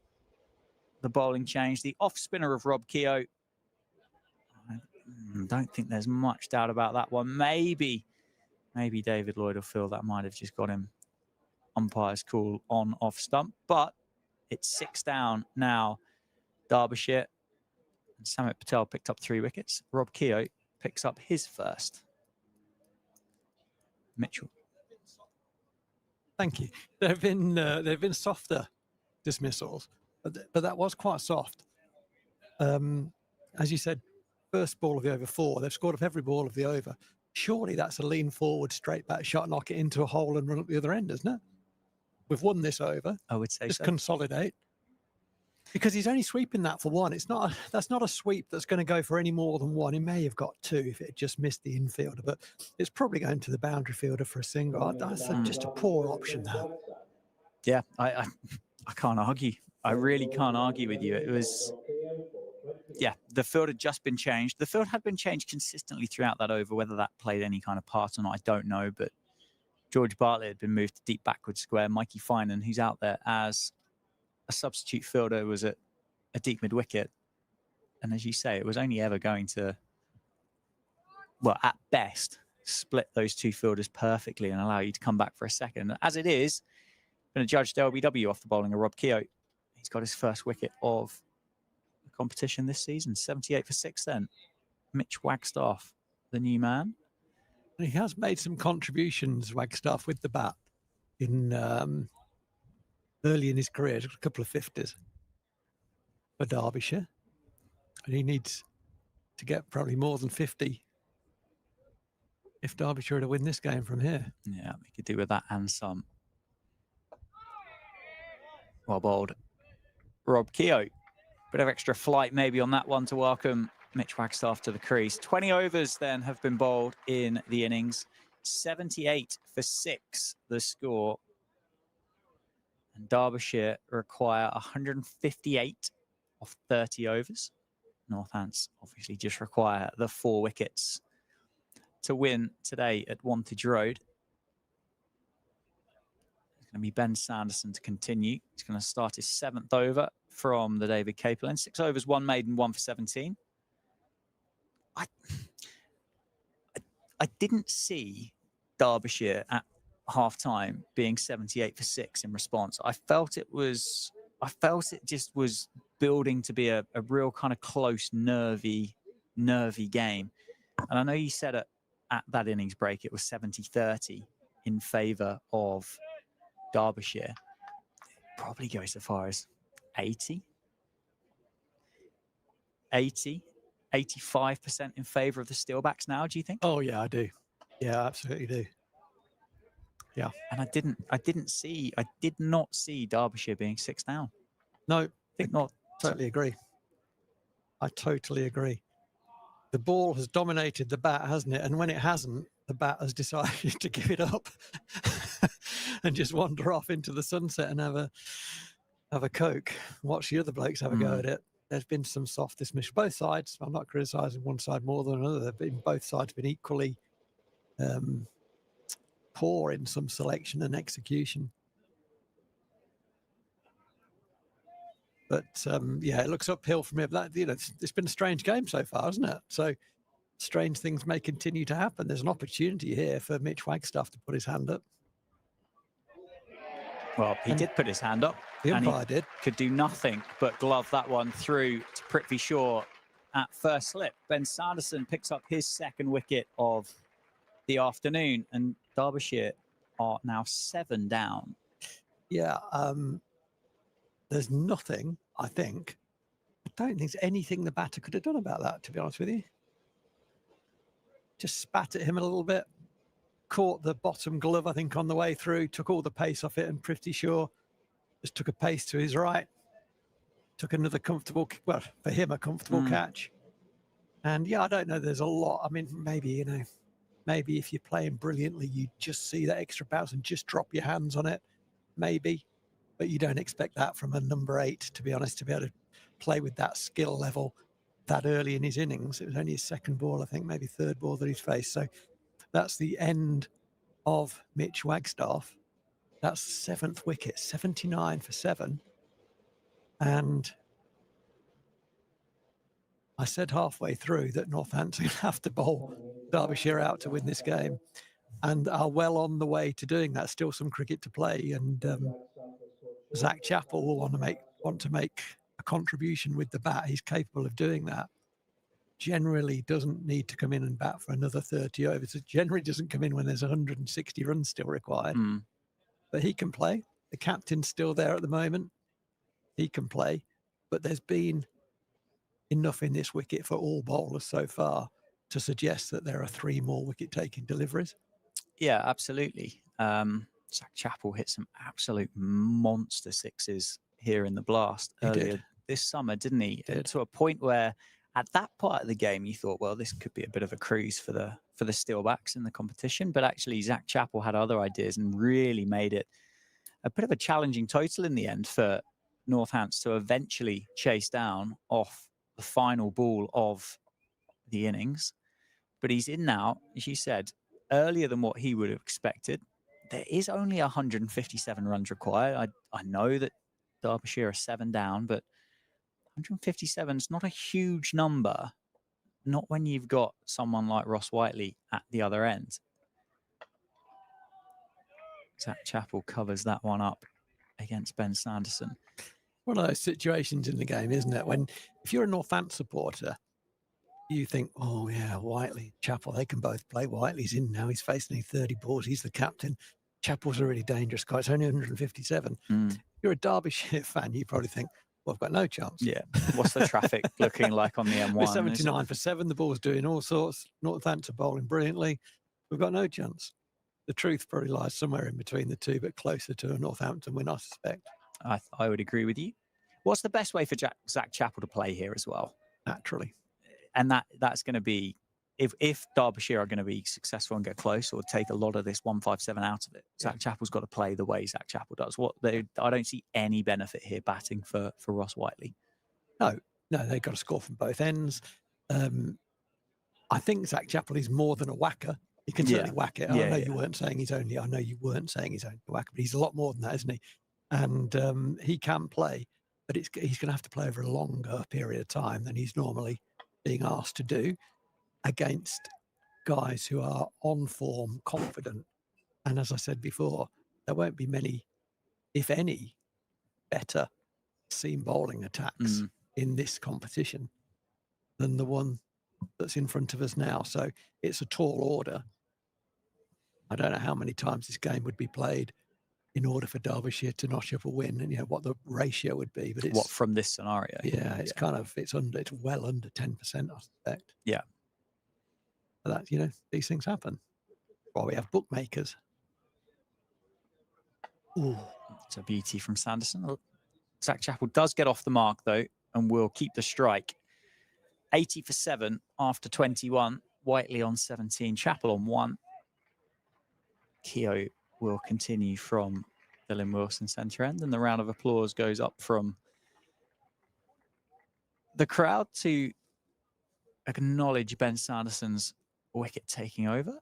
the bowling change. The off spinner of Rob Keogh. I don't think there's much doubt about that one. Maybe David Lloyd will feel that might have just got him umpire's call on off stump, but it's 6 down now. Derbyshire. And Samit Patel picked up 3 wickets. Rob Keogh picks up his first. Mitchell. Thank you. There have been softer dismissals, but that was quite soft. As you said, first ball of the over 4. They've scored off every ball of the over. Surely that's a lean forward, straight back shot, knock it into a hole and run up the other end, isn't it? We've won this over. I would say just so. Consolidate. Because he's only sweeping that for 1. That's not a sweep that's going to go for any more than 1. He may have got 2 if it had just missed the infielder, but it's probably going to the boundary fielder for a single. That's just a poor option, that. Yeah, I can't argue. I really can't argue with you. It was Yeah, the field had just been changed. The field had been changed consistently throughout that over. Whether that played any kind of part or not, I don't know. But George Bartlett had been moved to deep backward square. Mikey Finan, who's out there as a substitute fielder, was at a deep mid wicket. And as you say, it was only ever going to, well, at best, split those two fielders perfectly and allow you to come back for a second. As it is, going to judge LBW off the bowling of Rob Keogh. He's got his first wicket of the competition this season, 78 for 6 then. Mitch Wagstaff, the new man. And he has made some contributions, Wagstaff, with the bat in early in his career, a couple of 50s for Derbyshire. And he needs to get probably more than 50 if Derbyshire are to win this game from here. Yeah, we could do with that and some. Well bowled. Rob Keogh. Bit of extra flight maybe on that one to welcome Mitch Wagstaff to the crease. 20 overs then have been bowled in the innings. 78 for 6 the score. And Derbyshire require 158 off 30 overs. Northants obviously just require the 4 wickets to win today at Wantage Road. It's going to be Ben Sanderson to continue. He's going to start his 7th over from the David Capel end. 6 overs, 1 maiden, 1 for 17. I didn't see Derbyshire at half-time being 78 for 6 in response. I felt it just was building to be a real kind of close, nervy game. And I know you said at that innings break it was 70-30 in favour of Derbyshire. Probably goes so far as 80, 85% in favour of the Steelbacks now, do you think? Oh yeah, I do. Yeah, absolutely do. Yeah. And I did not see Derbyshire being 6 down. No, I think not. Totally agree. I totally agree. The ball has dominated the bat, hasn't it? And when it hasn't, the bat has decided to give it up and just wander off into the sunset and have a Coke. Watch the other blokes have a go at it. There's been some soft dismissal. Both sides. I'm not criticising one side more than another. Both sides have been equally poor in some selection and execution. But yeah, it looks uphill from here. That, it's been a strange game so far, hasn't it? So strange things may continue to happen. There's an opportunity here for Mitch Wagstaff to put his hand up. Well, he did put his hand up. The umpire did. Could do nothing but glove that one through to Prithvi Shaw at first slip. Ben Sanderson picks up his 2nd wicket of the afternoon, and Derbyshire are now 7 down. Yeah, there's nothing, I don't think there's anything the batter could have done about that, to be honest with you. Just spat at him a little bit, caught the bottom glove, I think, on the way through, took all the pace off it, and Prithvi Shaw just took a pace to his right, took another comfortable, well, for him, a comfortable catch. And yeah, I don't know, there's a lot. I mean, maybe, maybe if you're playing brilliantly, you just see that extra bounce and just drop your hands on it, maybe. But you don't expect that from a number 8, to be honest, to be able to play with that skill level that early in his innings. It was only his 2nd ball, I think, maybe 3rd ball that he's faced. So that's the end of Mitch Wagstaff. That's the 7th wicket, 79 for 7. And I said halfway through that Northampton have to bowl Derbyshire out to win this game, and are well on the way to doing that. Still some cricket to play, and Zach Chappell will want to make a contribution with the bat. He's capable of doing that. Generally doesn't need to come in and bat for another 30 overs. It generally doesn't come in when there's 160 runs still required. But he can play. The captain's still there at the moment. He can play. But there's been enough in this wicket for all bowlers so far to suggest that there are 3 more wicket-taking deliveries. Yeah, absolutely. Zach Chappell hit some absolute monster 6s here in the blast earlier this summer, didn't he? To a point where at that part of the game you thought, well, this could be a bit of a cruise for the Steelbacks in the competition. But actually, Zach Chappell had other ideas and really made it a bit of a challenging total in the end for Northants to eventually chase down off the final ball of the innings. But he's in now, as you said, earlier than what he would have expected. There is only 157 runs required. I know that Derbyshire are 7 down, but 157 is not a huge number. Not when you've got someone like Ross Whiteley at the other end. Zach Chappell covers that one up against Ben Sanderson. One of those situations in the game, isn't it? When, if you're a Northampton supporter, you think, oh yeah, Whiteley, Chappell, they can both play. Whiteley's in now. He's facing 30 balls. He's the captain. Chappell's a really dangerous guy. It's only 157. You're a Derbyshire fan. You probably think, well, I've got no chance. Yeah. What's the traffic looking like on the M1? We're 79 for 7. The ball's doing all sorts. Northampton bowling brilliantly. We've got no chance. The truth probably lies somewhere in between the two, but closer to a Northampton win, I suspect. I would agree with you. What's the best way for Zach Chappell to play here as well? Naturally. And that's going to be, if Derbyshire are going to be successful and get close or take a lot of this 157 out of it, Zach Chappell's got to play the way Zach Chappell does. I don't see any benefit here batting for Ross Whiteley. No, they've got to score from both ends. I think Zach Chappell is more than a whacker. He can certainly whack it. I know you weren't saying he's only a whacker, but he's a lot more than that, isn't he? And he can play, but he's going to have to play over a longer period of time than he's normally being asked to do against guys who are on form, confident. And as I said before, there won't be many, if any, better seam bowling attacks in this competition than the one that's in front of us now. So it's a tall order. I don't know how many times this game would be played in order for Derbyshire to notch up a win, and what the ratio would be. But it's what from this scenario? Yeah, it's kind of it's well under 10%, I suspect. Yeah, but that these things happen. Well, we have bookmakers. Ooh, it's a beauty from Sanderson. Zach Chappell does get off the mark though, and will keep the strike. 80 for 7 after 21. Whiteley on 17. Chappell on 1. Keogh will continue from the Lynn Wilson centre end, and the round of applause goes up from the crowd to acknowledge Ben Sanderson's wicket taking over.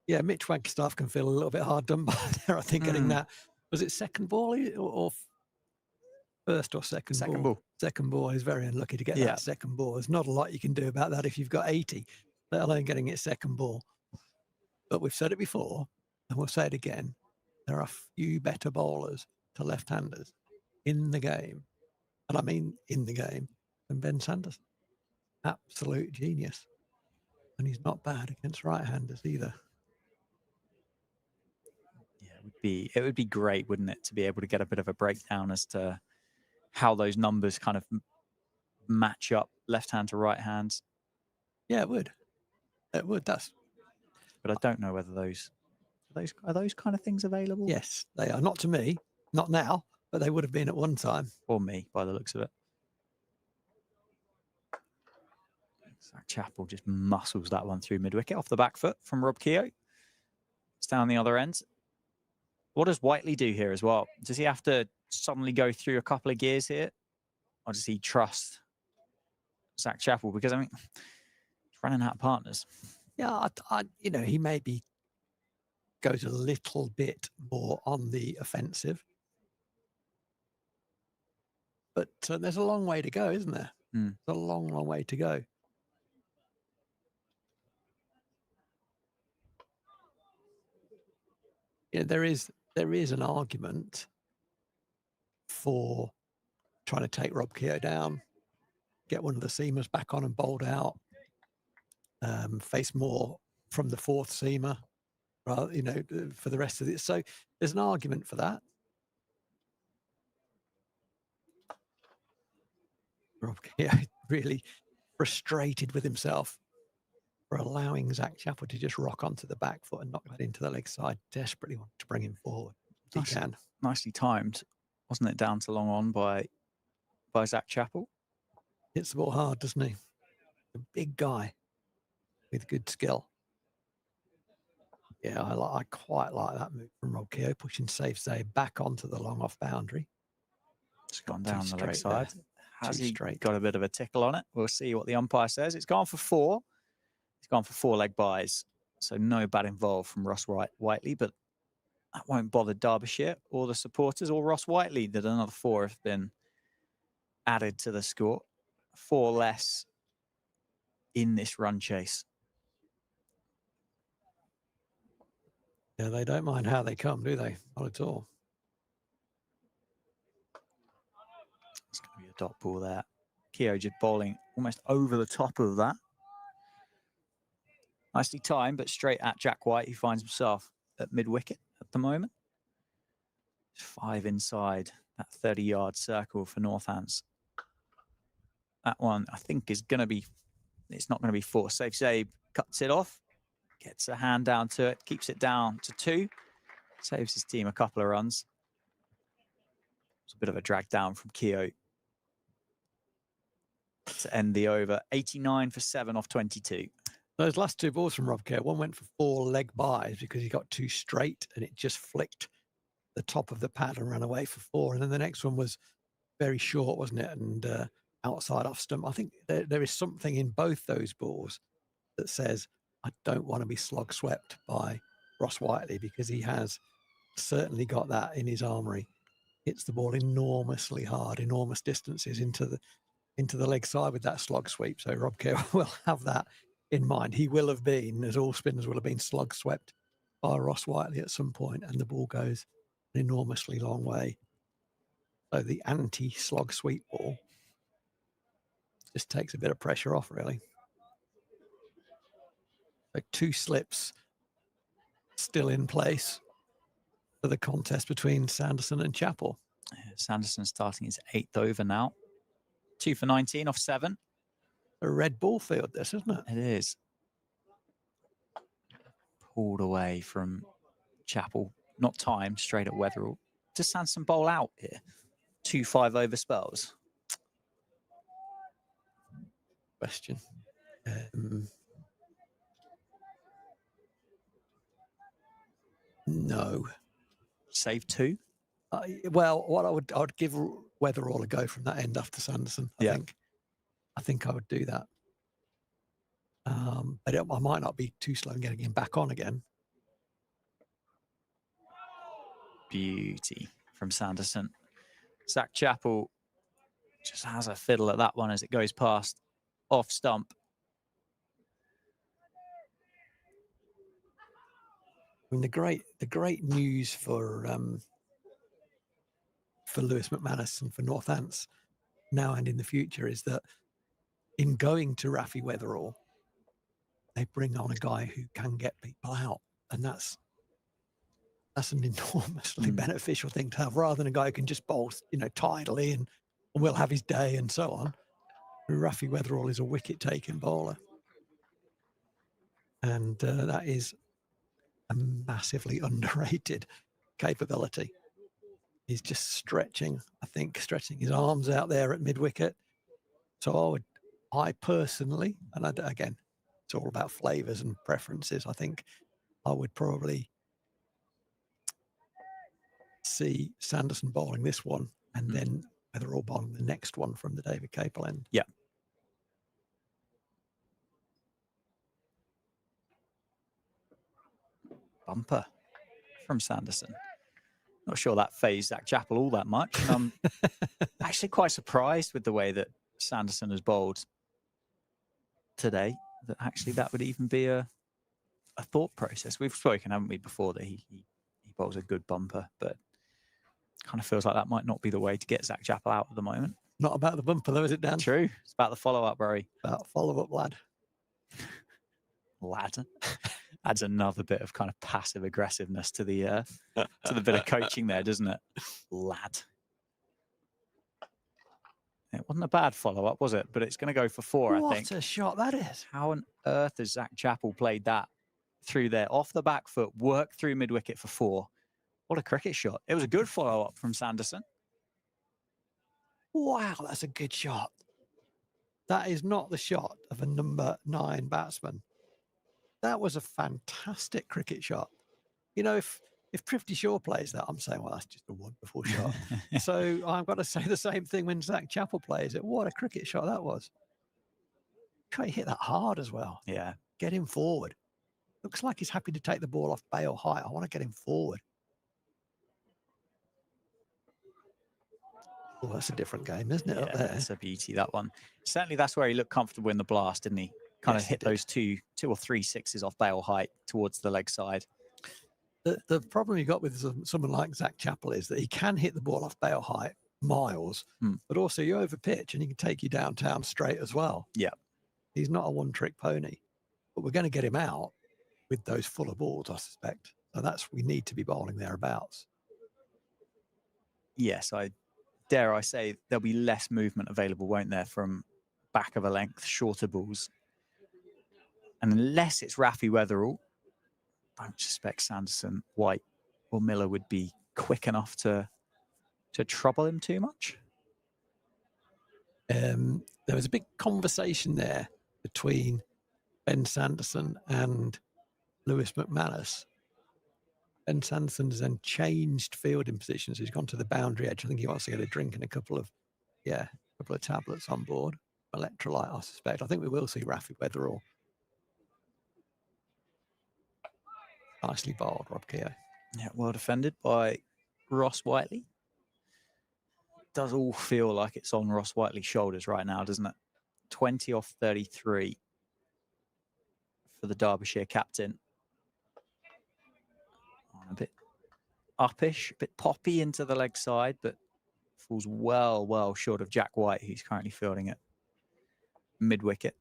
Yeah, Mitch Wagstaff can feel a little bit hard done by there. I think getting that, was it second ball or first or second ball? Second ball. Second ball. He's very unlucky to get that second ball. There's not a lot you can do about that if you've got 80, let alone getting it second ball. But we've said it before, and we'll say it again. There are few better bowlers to left-handers in the game, and I mean in the game, than Ben Sanderson. Absolute genius. And he's not bad against right-handers either. Yeah, it would be great, wouldn't it, to be able to get a bit of a breakdown as to how those numbers kind of match up left hand to right hand. Yeah, it would. It would. But I don't know whether are those kind of things available. Yes, they are. Not to me, not now, but they would have been at one time. Or me, by the looks of it. Zach Chappell just muscles that one through mid-wicket off the back foot from Rob Keogh. It's down the other end. What does Whiteley do here as well? Does he have to suddenly go through a couple of gears here? Or does he trust Zach Chappell? Because, I mean, he's running out of partners. Yeah, he maybe goes a little bit more on the offensive. But there's a long way to go, isn't there? There's a long, long way to go. Yeah, there is an argument for trying to take Rob Keogh down, get one of the seamers back on and bowled out, face more from the fourth seamer, rather, for the rest of it. So there's an argument for that. Rob Keogh really frustrated with himself for allowing Zach Chappell to just rock onto the back foot and knock that into the leg side. Desperately wanted to bring him forward. He can. Nicely timed, wasn't it? Down to long on by Zach Chappell. Hits the ball hard, doesn't he? A big guy with good skill. Yeah, I quite like that move from Rob Keogh, pushing safe back onto the long off boundary. It's gone down the leg side. Has Too he straight. got a bit of a tickle on it? We'll see what the umpire says. It's gone for 4. It's gone for 4 leg byes. So no bat involved from Ross Whiteley, but that won't bother Derbyshire or the supporters or Ross Whiteley that another 4 have been added to the score. 4 less in this run chase. Yeah, they don't mind how they come, do they? Not at all. It's going to be a dot ball there. Keogh just bowling almost over the top of that. Nicely timed, but straight at Jack White, who finds himself at mid-wicket at the moment. 5 inside that 30-yard circle for Northants. That one, I think, is going to be, it's not going to be 4. Safe save, cuts it off, gets a hand down to it, keeps it down to 2, saves his team a couple of runs. It's a bit of a drag down from Keogh to end the over. 89 for 7 off 22. Those last 2 balls from Rob Kerr, one went for 4 leg byes because he got too straight and it just flicked the top of the pad and ran away for 4. And then the next one was very short, wasn't it? And outside off stump. I think there is something in both those balls that says, I don't want to be slog swept by Ross Whiteley, because he has certainly got that in his armoury. Hits the ball enormously hard, enormous distances into the leg side with that slog sweep. So Rob Kerr will have that in mind. He will have been, as all spinners will have been, slug swept by Ross Whiteley at some point, and the ball goes an enormously long way. So the anti-slog sweep ball just takes a bit of pressure off, really. So 2 slips still in place for the contest between Sanderson and Chappell. Sanderson starting his 8th over now. 2 for 19 off 7. A red ball field, this, isn't it? It is. Pulled away from Chappell. Not timed, straight at Weatherall. Does Sanderson bowl out here? 2 5 over spells. Question. No. Save 2? Well, what I would give Weatherall a go from that end after Sanderson. I think I would do that. But I might not be too slow in getting him back on again. Beauty from Sanderson. Zach Chappell just has a fiddle at that one as it goes past off stump. I mean, the great news for Lewis McManus and for Northants now and in the future is that in going to Rafi Weatherall, they bring on a guy who can get people out, and that's an enormously beneficial thing to have, rather than a guy who can just bowl, tidily and will have his day and so on. Rafi Weatherall is a wicket-taking bowler, and that is a massively underrated capability. He's just stretching his arms out there at mid-wicket. So I personally, and again, it's all about flavours and preferences, I think I would probably see Sanderson bowling this one and then Weatherall bowling the next one from the David Capel end. Yeah. Bumper from Sanderson. Not sure that phased Zach Chappell all that much. And I'm actually quite surprised with the way that Sanderson has bowled today, that actually that would even be a thought process. We've spoken, haven't we, before, that he bowls a good bumper, but kind of feels like that might not be the way to get Zach Chappell out at the moment. Not about the bumper though, is it, Dan? True. It's about the follow-up, Rory. About follow-up, lad. Lad. Adds another bit of kind of passive aggressiveness to the bit of coaching there, doesn't it? Lad. It wasn't a bad follow-up, was it? But it's going to go for 4, I think. What a shot that is. How on earth has Zach Chappell played that through there? Off the back foot, worked through mid-wicket for 4. What a cricket shot. It was a good follow-up from Sanderson. Wow, that's a good shot. That is not the shot of a number 9 batsman. That was a fantastic cricket shot. If if Prifty Shaw plays that, I'm saying, well, that's just a wonderful shot. So I've got to say the same thing when Zach Chappell plays it. What a cricket shot that was. Try to hit that hard as well. Yeah. Get him forward. Looks like he's happy to take the ball off bail height. I want to get him forward. Oh, that's a different game, isn't it, up there? That's a beauty, that one. Certainly that's where he looked comfortable in the blast, didn't he? Kind of hit those two or three sixes off bail height towards the leg side. The problem you got with someone like Zach Chappell is that he can hit the ball off bail height miles, but also you over pitch and he can take you downtown straight as well. Yeah. He's not a one-trick pony, but we're going to get him out with those fuller balls, I suspect. So we need to be bowling thereabouts. Yes, dare I say there'll be less movement available, won't there, from back of a length, shorter balls. And unless it's Rafi Weatherall, I don't suspect Sanderson, White or Miller would be quick enough to trouble him too much. There was a big conversation there between Ben Sanderson and Lewis McManus. Ben Sanderson has then changed fielding positions. He's gone to the boundary edge. I think he wants to get a drink and a couple of tablets on board. Electrolyte, I suspect. I think we will see Rafi Weatherall. Nicely bowled, Rob Keogh. Yeah, well defended by Ross Whiteley. Does all feel like it's on Ross Whiteley's shoulders right now, doesn't it? 20 off 33 for the Derbyshire captain. A bit uppish, a bit poppy into the leg side, but falls well short of Jack White, who's currently fielding at mid-wicket.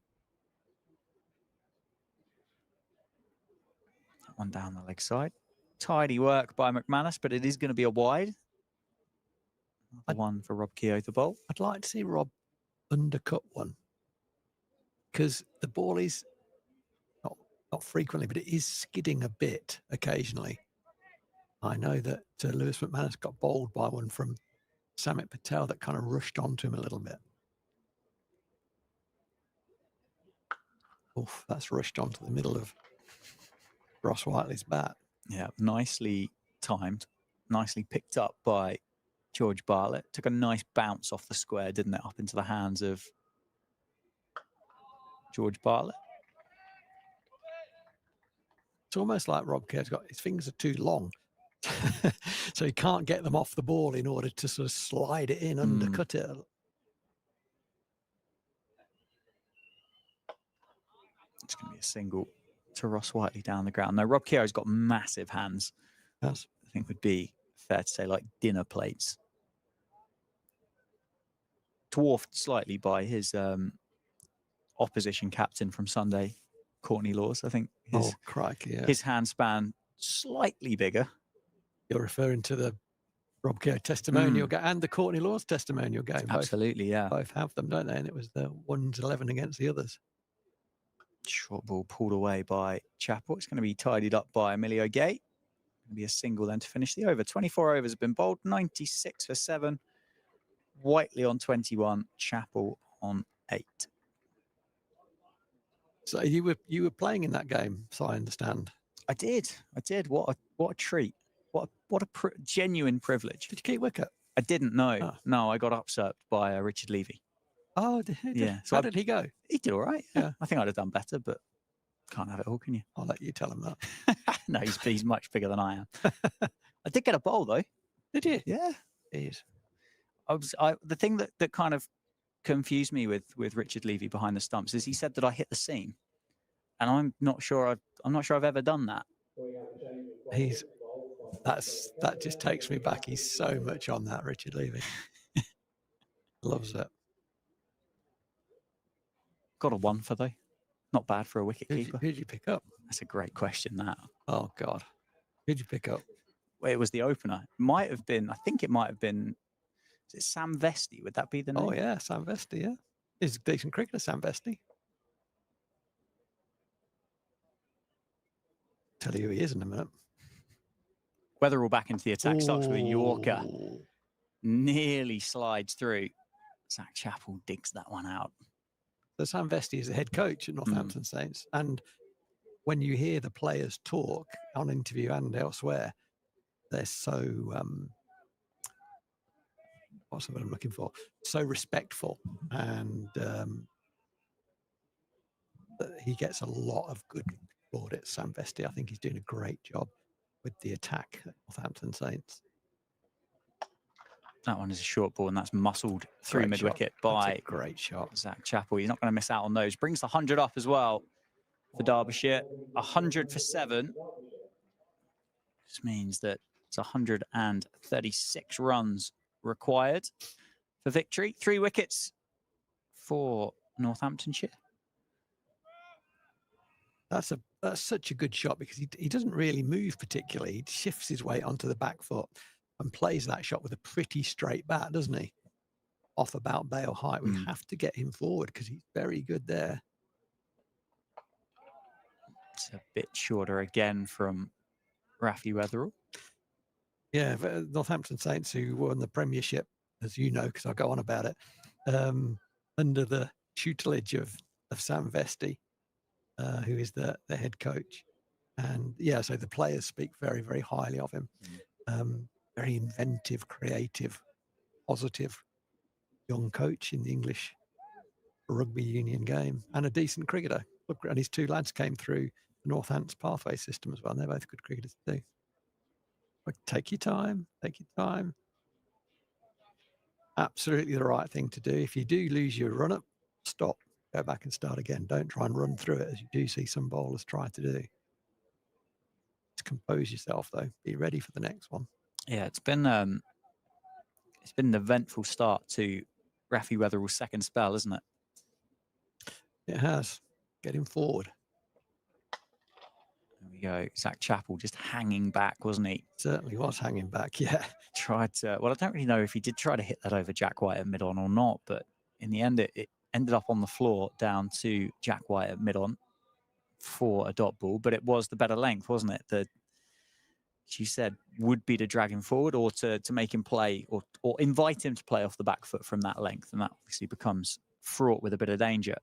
That one down the leg side. Tidy work by McManus, but it is going to be a wide. One for Rob Keogh to bowl. I'd like to see Rob undercut one, because the ball is not frequently, but it is skidding a bit occasionally. I know that Lewis McManus got bowled by one from Samit Patel that kind of rushed onto him a little bit. Oof, that's rushed onto the middle of Ross Whiteley's bat. Yeah, nicely timed, nicely picked up by George Bartlett. Took a nice bounce off the square, didn't it, up into the hands of George Bartlett. It's almost like Rob Kerr's got his fingers are too long. So he can't get them off the ball in order to sort of slide it in, undercut it. It's going to be a single to Ross Whiteley down the ground. Now, Rob Keogh's got massive hands. Yes. I think would be fair to say like dinner plates. Dwarfed slightly by his opposition captain from Sunday, Courtney Laws. I think his hand span slightly bigger. You're referring to the Rob Keogh testimonial game and the Courtney Laws testimonial game. Absolutely, yeah. Both have them, don't they? And it was the one's 11 against the others. Short ball pulled away by Chappell. It's going to be tidied up by Emilio Gay. Going to be a single then to finish the over. 24 overs have been bowled, 96 for 7. Whiteley on 21, Chappell on 8. So you were playing in that game, so I understand. I did. What a treat. What a genuine privilege. Did you keep wicket? I didn't know. Oh. No, I got usurped by Richard Levy. Oh, yeah. So how did he go? He did all right. Yeah. I think I'd have done better, but can't have it all, can you? I'll let you tell him that. No, he's much bigger than I am. I did get a bowl though. Did you? Yeah. Jeez. The thing that kind of confused me with Richard Levy behind the stumps is he said that I hit the seam, and I'm not sure I've ever done that. That just takes me back. He's so much on that, Richard Levy. Loves it. Got a 1 for though. Not bad for a wicket keeper. Who'd you pick up? That's a great question, that. Oh God. Who'd you pick up? Well, it was the opener. I think it might have been, is it Sam Vesti? Would that be the name? Oh yeah, Sam Vesti, yeah. He's a decent cricketer, Sam Vesti. Tell you who he is in a minute. Weatherall back into the attack, starts with a Yorker. Nearly slides through. Zach Chappell digs that one out. So Sam Vesti is the head coach at Northampton Saints. And when you hear the players talk on interview and elsewhere, they're so what's the word I'm looking for? So respectful, and he gets a lot of good plaudits. Sam Vesti, I think he's doing a great job with the attack at Northampton Saints. That one is a short ball, and that's muscled through Great mid-wicket shot. That's by a great shot. Zach Chappell. He's not going to miss out on those. Brings the 100 up as well for Derbyshire. 100 for 7. This means that it's 136 runs required for victory. 3 wickets for Northamptonshire. That's such a good shot because he doesn't really move particularly. He shifts his weight onto the back foot and plays that shot with a pretty straight bat, doesn't he? Off about bail height. We have to get him forward because he's very good there. It's a bit shorter again from Rafi Weatherall. Yeah, Northampton Saints, who won the Premiership, as you know, because I go on about it, under the tutelage of Sam Vesti, who is the head coach. And yeah, so the players speak very, very highly of him. Very inventive, creative, positive young coach in the English rugby union game, and a decent cricketer. And his 2 lads came through the Northants pathway system as well. And they're both good cricketers too. But take your time, take your time. Absolutely the right thing to do. If you do lose your run up, stop, go back and start again. Don't try and run through it, as you do see some bowlers try to do. Just compose yourself though. Be ready for the next one. Yeah, it's been an eventful start to Rafi Weatherall's second spell, isn't it? It has. Get him forward. There we go. Zach Chappell just hanging back, wasn't he? Certainly was hanging back, yeah. Tried to, well, I don't really know if he did try to hit that over Jack White at mid-on or not, but in the end, it ended up on the floor down to Jack White at mid-on for a dot ball, but it was the better length, wasn't it? That she said would be to drag him forward or to make him play or invite him to play off the back foot from that length. And that obviously becomes fraught with a bit of danger.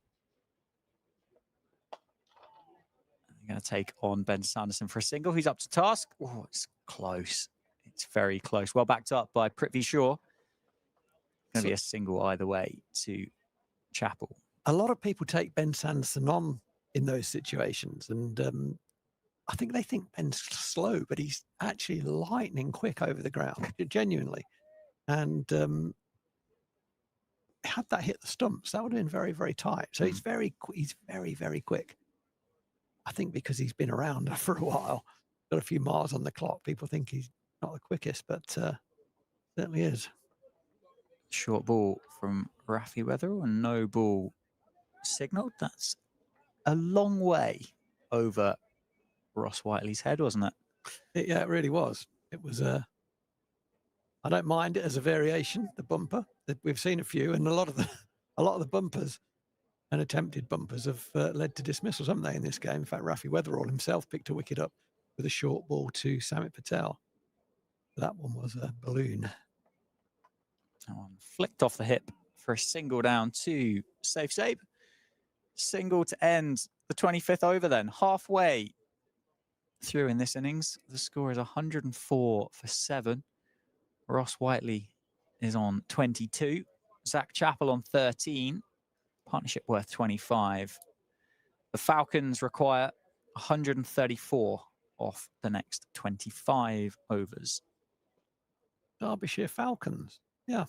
I'm going to take on Ben Sanderson for a single. He's up to task. Oh, it's close. It's very close. Well backed up by Prithvi Shaw. Going to be a single either way to Chappell. A lot of people take Ben Sanderson on in those situations, and I think they think Ben's slow, but he's actually lightning quick over the ground, genuinely. And had that hit the stumps, that would have been very, very tight. So he's very, very quick. I think because he's been around for a while, got a few miles on the clock. People think he's not the quickest, but certainly is. Short ball from Rafi Weatherall and no ball signalled. That's a long way over Ross Whiteley's head, wasn't it? Yeah, it really was. It was I don't mind it as a variation, the bumper. We've seen a few, and a lot of the bumpers and attempted bumpers have led to dismissals, haven't they, in this game? In fact, Rafi Weatherall himself picked a wicket up with a short ball to Samit Patel. That one was a balloon. That one flicked off the hip for a single down to Safe Sabe. Single to end the 25th over then. Halfway through in this innings. The score is 104 for 7. Ross Whiteley is on 22. Zach Chappell on 13. Partnership worth 25. The Falcons require 134 off the next 25 overs. Derbyshire Falcons. Yeah.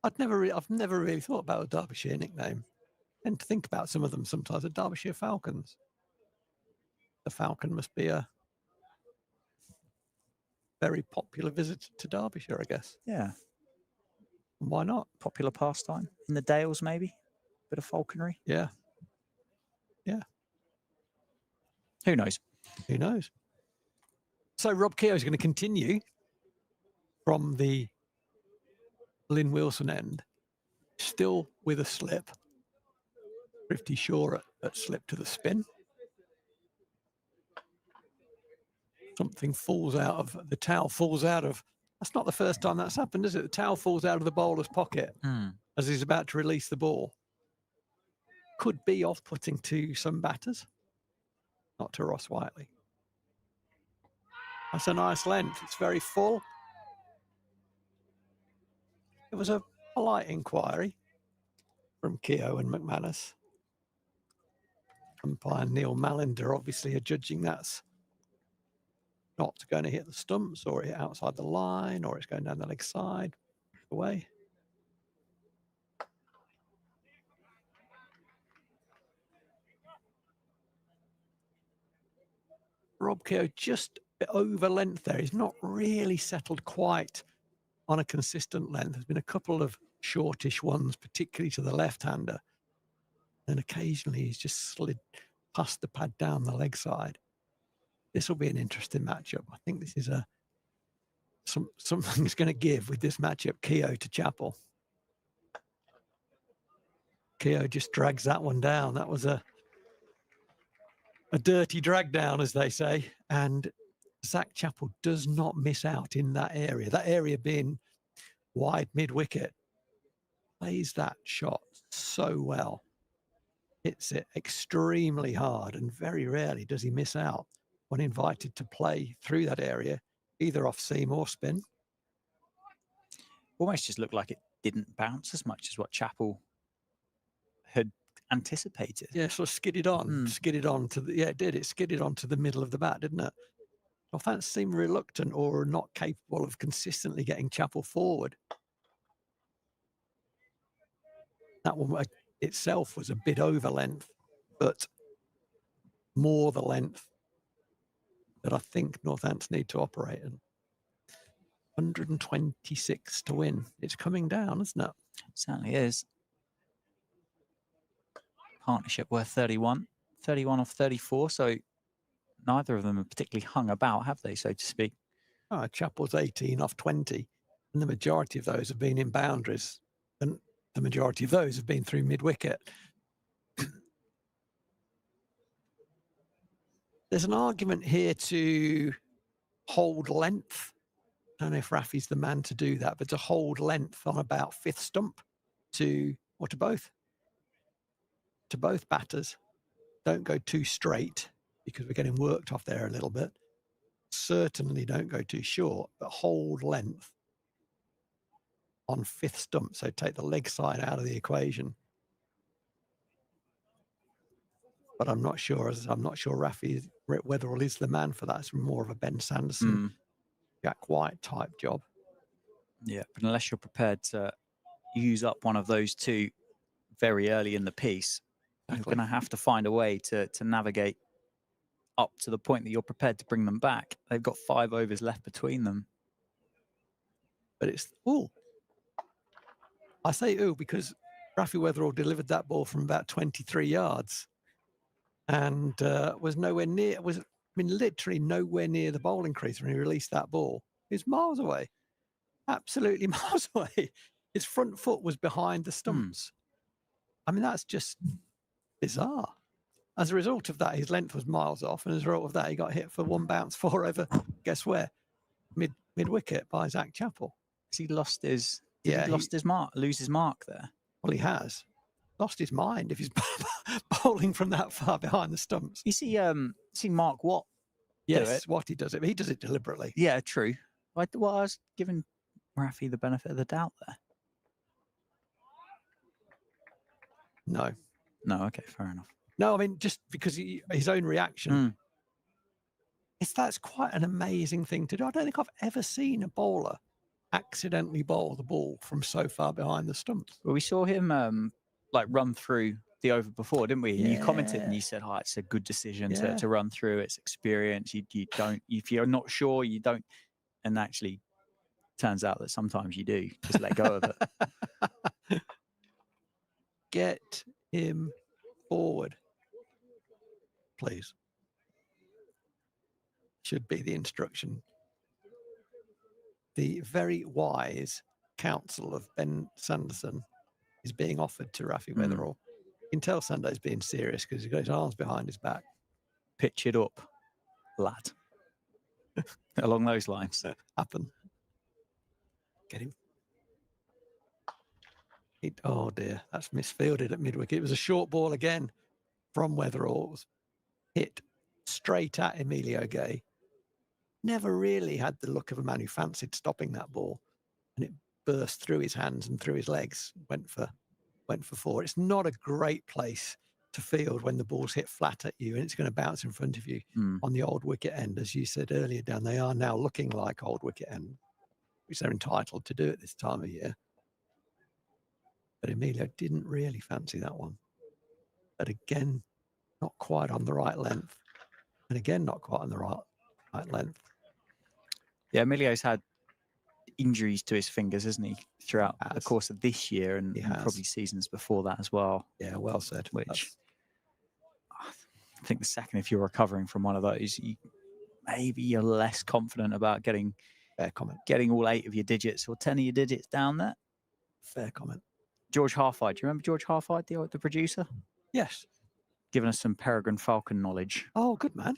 I've never really thought about a Derbyshire nickname. I tend to think about some of them sometimes. The Derbyshire Falcons. The Falcon must be a very popular visitor to Derbyshire, I guess. Yeah. Why not? Popular pastime in the Dales, maybe. Bit of falconry. Yeah. Yeah. Who knows? Who knows? So Rob Keogh is going to continue from the Lynn Wilson end, still with a slip. Pretty sure at slip to the spin. Something falls out of the towel, falls out of. That's not the first time that's happened, is it? The towel falls out of the bowler's pocket as he's about to release the ball. Could be off-putting to some batters, not to Ross Whiteley. That's a nice length. It's very full. It was a polite inquiry from Keogh and McManus. Umpire Neil Mallender obviously are judging that's not going to hit the stumps or hit outside the line or it's going down the leg side away. Rob Keogh just a bit over length there. He's not really settled quite on a consistent length. There's been a couple of shortish ones, particularly to the left-hander. And occasionally he's just slid past the pad down the leg side. This will be an interesting matchup. I think this is something's going to give with this matchup, Keogh to Chappell. Keogh just drags that one down. That was a dirty drag down, as they say. And Zach Chappell does not miss out in that area being wide mid-wicket. Plays that shot so well. Hits it extremely hard, and very rarely does he miss out when invited to play through that area, either off seam or spin. Almost just looked like it didn't bounce as much as what Chappell had anticipated. Yeah, sort of skidded on to the, yeah, it did. It skidded onto the middle of the bat, didn't it? Northants seemed reluctant or not capable of consistently getting Chappell forward. That one itself was a bit over length, but more the length that I think Northants need to operate in. 126 to win. It's coming down, isn't it? It certainly is. Partnership worth 31. 31 off 34, so neither of them have particularly hung about, have they, so to speak? Chappell's 18 off 20, and the majority of those have been in boundaries, and the majority of those have been through mid-wicket. There's an argument here to hold length. I don't know if Rafi's the man to do that, but to hold length on about fifth stump to both batters. Don't go too straight because we're getting worked off there a little bit. Certainly don't go too short, but hold length on fifth stump. So take the leg side out of the equation. But I'm not sure Rafi Weatherall is the man for that. It's more of a Ben Sanderson, Jack White type job. Yeah, but unless you're prepared to use up one of those two very early in the piece, you're going to have to find a way to navigate up to the point that you're prepared to bring them back. They've got 5 overs left between them. But it's, I say because Rafi Weatherall delivered that ball from about 23 yards and was literally nowhere near the bowling crease when he released that ball. He was miles away, absolutely miles away. His front foot was behind the stumps. I mean, that's just bizarre. As a result of that, his length was miles off, and as a result of that, he got hit for one bounce 4 over. Guess where? Mid wicket by Zach Chappell. Has he lost his? Lose his mark there? Well, he has lost his mind if he's bowling from that far behind the stumps. You see Mark Watt? Yes, Watt, he does it, but he does it deliberately. Yeah, true. I was giving Rafi the benefit of the doubt there. No, okay, fair enough. No, I mean, just because his own reaction. That's quite an amazing thing to do. I don't think I've ever seen a bowler accidentally bowl the ball from so far behind the stumps. Well, we saw him run through the over before, didn't we? Yeah. You commented and you said, it's a good decision to run through. It's experience. You don't, if you're not sure, you don't. And actually, turns out that sometimes you do. Just let go of it. Get him forward, please. Should be the instruction. The very wise counsel of Ben Sanderson is being offered to Rafi Weatherall. You can tell Sunday's being serious because he's got his arms behind his back. Pitch it up, lad. Along those lines. Happen. Get him. Oh dear, that's misfielded at mid-wicket. It was a short ball again from Weatherall. Hit straight at Emilio Gay. never really had the look of a man who fancied stopping that ball, and it burst through his hands and through his legs, went for 4. It's not a great place to field when the ball's hit flat at you and it's going to bounce in front of you on the old wicket end. As you said earlier, Dan, they are now looking like old wicket end, which they're entitled to do at this time of year. But Emilio didn't really fancy that one. But again, not quite on the right length. And again, not quite on the right length. Yeah, Emilio's had injuries to his fingers, hasn't he, throughout the course of this year and probably seasons before that as well. Yeah, well said. Which I think the second, if you're recovering from one of those, maybe you're less confident about getting all 8 of your digits or 10 of your digits down there. Fair comment. George Harfide. Do you remember George Harfide, the producer? Yes. Giving us some Peregrine Falcon knowledge. Oh, good man.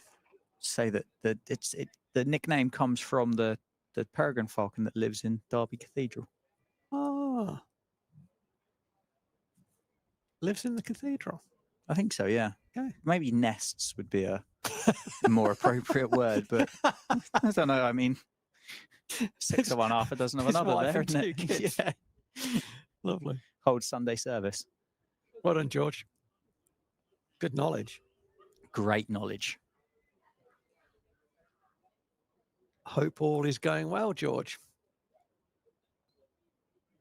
Say that the nickname comes from the Peregrine Falcon that lives in Derby Cathedral. Ah. Lives in the cathedral. I think so, yeah. Okay. Maybe nests would be a more appropriate word, but I don't know. I mean, 6 of one, half a dozen of another there, isn't it? Kids. Yeah. Lovely. Holds Sunday service. Well done, George. Good knowledge. Great knowledge. Hope all is going well, George.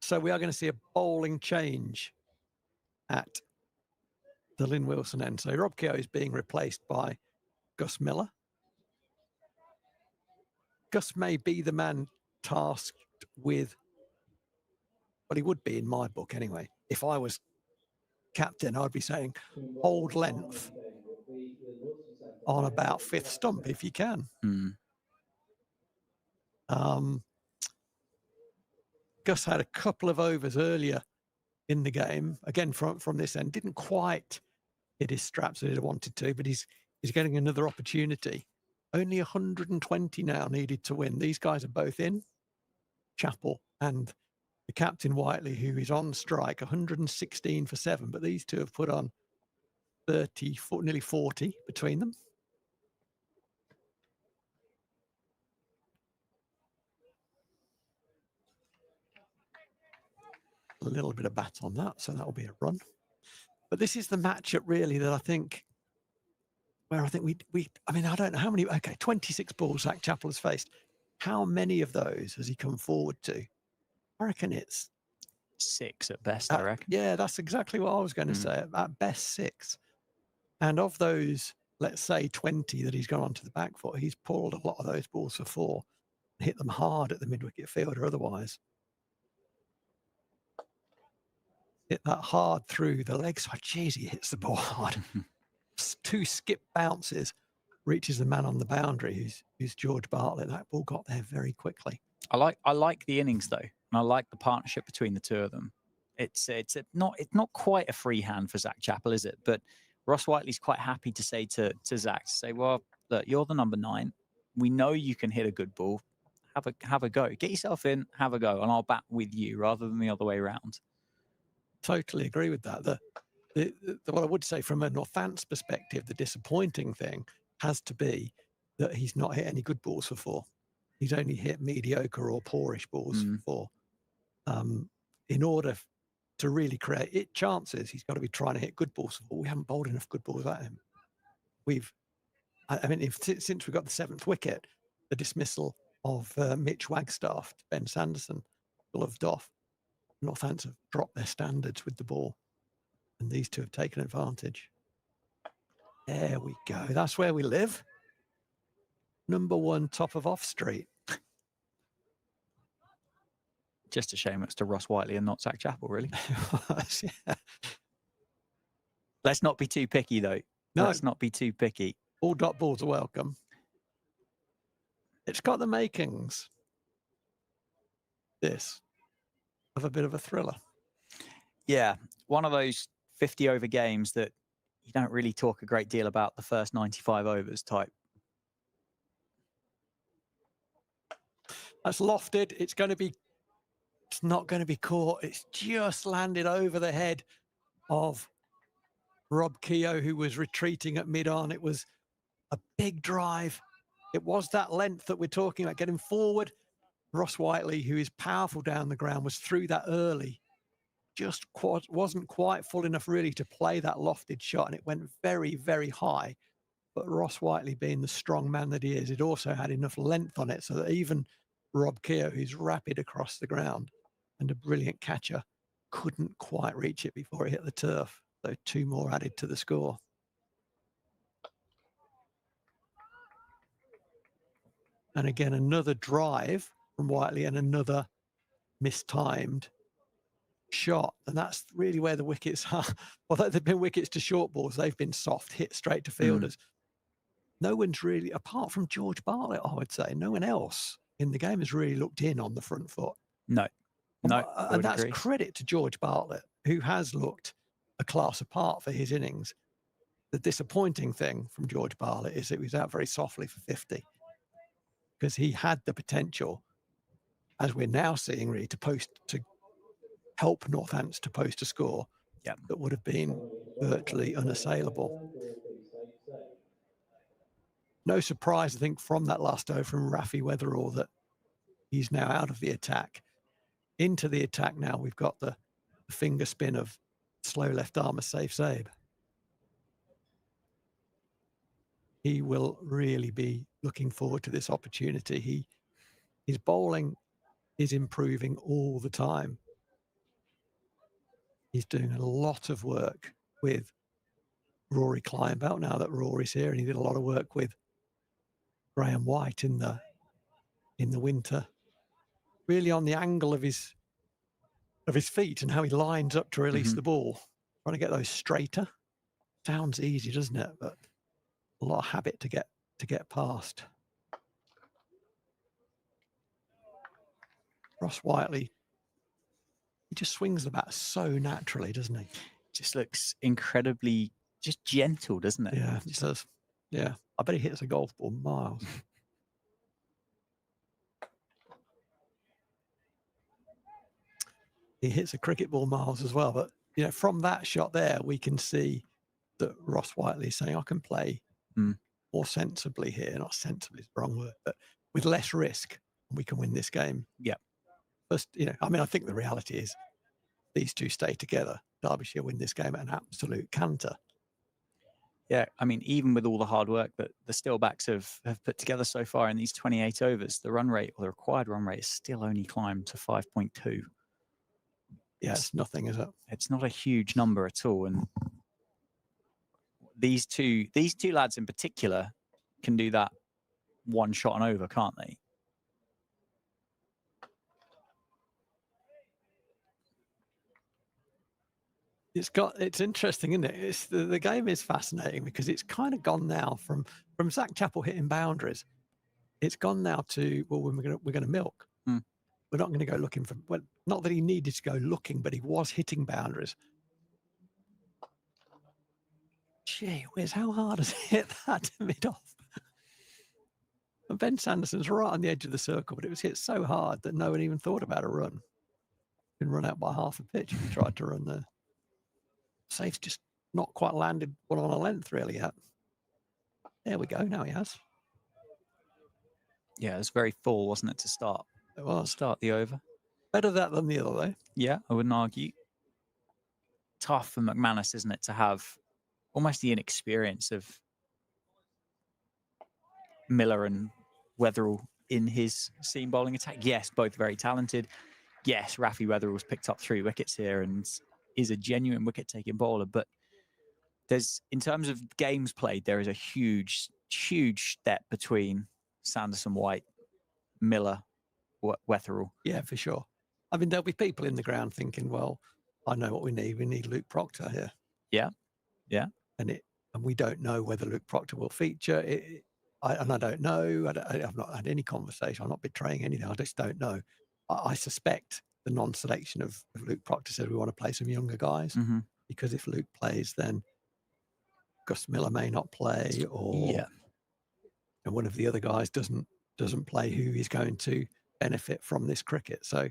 So we are going to see a bowling change at the Lynn Wilson end. So Rob Keogh is being replaced by Gus Miller. Gus may be the man tasked with, well, he would be in my book anyway. If I was captain, I'd be saying hold length on about 5th stump if you can. Gus had a couple of overs earlier in the game, again from this end, didn't quite hit his straps as he wanted to, but he's getting another opportunity. Only 120 now needed to win. These guys are both in, Chappell and the captain Whiteley, who is on strike, 116 for 7, but these two have put on 30, nearly 40 between them. A little bit of bat on that, so that'll be a run. But this is the matchup really that I think, where I think I mean, I don't know how many, 26 balls Zach Chappell has faced. How many of those has he come forward to? I reckon it's 6 at best, I reckon. Yeah, that's exactly what I was going to say. At best 6. And of those, let's say 20 that he's gone onto the back foot, he's pulled a lot of those balls for 4, hit them hard at the mid-wicket field or otherwise. Hit that hard through the legs. Oh, geez, he hits the ball hard. 2 skip bounces, reaches the man on the boundary, who's George Bartlett. That ball got there very quickly. I like the innings though, and I like the partnership between the two of them. It's not quite a free hand for Zach Chappell, is it? But Ross Whiteley's quite happy to say to Zach, well, look, you're the number 9. We know you can hit a good ball. Have a go. Get yourself in, have a go, and I'll bat with you rather than the other way around. Totally agree with that. What I would say from a Northants perspective, the disappointing thing has to be that he's not hit any good balls for 4. He's only hit mediocre or poorish balls for 4. In order to really create chances, he's got to be trying to hit good balls for 4. We haven't bowled enough good balls at him. Since we got the 7th wicket, the dismissal of Mitch Wagstaff to Ben Sanderson gloved off. Northants have dropped their standards with the ball, and these two have taken advantage. There we go. That's where we live. Number 1, top of Off Street. Just a shame it's to Ross Whiteley and not Zach Chappell, really. Yeah. Let's not be too picky, though. No. Let's not be too picky. All dot balls are welcome. It's got the makings, this, of a bit of a thriller. Yeah, one of those 50-over games that you don't really talk a great deal about the first 95 overs type. That's lofted. It's not going to be caught. It's just landed over the head of Rob Keogh, who was retreating at mid-on. It was a big drive it was that length that we're talking about, getting forward. Ross Whiteley, who is powerful down the ground, was through that early. Just wasn't quite full enough really to play that lofted shot, and it went very, very high. But Ross Whiteley, being the strong man that he is, it also had enough length on it so that even Rob Keogh, who's rapid across the ground and a brilliant catcher, couldn't quite reach it before it hit the turf. So 2 more added to the score. And again, another drive from Whiteley and another mistimed shot. And that's really where the wickets are. Although they've been wickets to short balls, they've been soft, hit straight to fielders. No one's really, apart from George Bartlett, I would say, no one else in the game has really looked in on the front foot. No. And that's credit to George Bartlett, who has looked a class apart for his innings. The disappointing thing from George Bartlett is it was out very softly for 50, because he had the potential, as we're now seeing, really, to help Northants to post a score that would have been virtually unassailable. No surprise, I think, from that last over from Rafi Weatherall that he's now out of the attack. Into the attack now, we've got the finger spin of slow left arm, a safe save. He will really be looking forward to this opportunity. His bowling is improving all the time. He's doing a lot of work with Rory Kleinbelt now that Rory's here, and he did a lot of work with Graham White in the winter, really on the angle of his feet and how he lines up to release the ball, trying to get those straighter. Sounds easy, doesn't it? But a lot of habit to get past. Ross Whiteley, he just swings the bat so naturally, doesn't he? Just looks incredibly just gentle, doesn't it? Yeah, he does. Yeah, I bet he hits a golf ball miles. He hits a cricket ball miles as well. But, you know, from that shot there, we can see that Ross Whiteley is saying, I can play more sensibly here. Not sensibly is the wrong word, but with less risk, we can win this game. Yeah. First, you know, I mean, I think the reality is these two stay together. Derbyshire win this game at an absolute canter. Yeah, I mean, even with all the hard work that the Steelbacks have put together so far in these 28 overs, the run rate, or the required run rate, is still only climbed to 5.2. Yeah, it's nothing, is it? It's not a huge number at all. And these two lads in particular can do that one shot and over, can't they? It's interesting, isn't it? The game is fascinating because it's kind of gone now from Zach Chappell hitting boundaries. It's gone now to, well, we're going to milk. We're not going to go looking for, well, not that he needed to go looking, but he was hitting boundaries. Gee whiz, how hard has he hit that to mid-off? And Ben Sanderson's right on the edge of the circle, but it was hit so hard that no one even thought about a run. Been run out by half a pitch if he tried to run there. Safe's just not quite landed one on a length really yet. There we go, now he has. Yeah, it was very full, wasn't it, to start? It was. Start the over. Better that than the other, though. Yeah, I wouldn't argue. Tough for McManus, isn't it, to have almost the inexperience of Miller and Weatherall in his seam bowling attack. Yes, both very talented. Yes, Rafi Weatherall's picked up 3 wickets here and is a genuine wicket-taking bowler. But there's, in terms of games played, there is a huge, huge step between Sanderson, White, Miller, Weatherall. Yeah, for sure. I mean, there'll be people in the ground thinking, well, I know what we need. We need Luke Proctor here. Yeah, yeah. And we don't know whether Luke Proctor will feature. I don't know. I've not had any conversation. I'm not betraying anything. I just don't know. I suspect the non-selection of Luke Proctor said we want to play some younger guys because if Luke plays, then Gus Miller may not play, or and one of the other guys doesn't play who is going to benefit from this cricket. So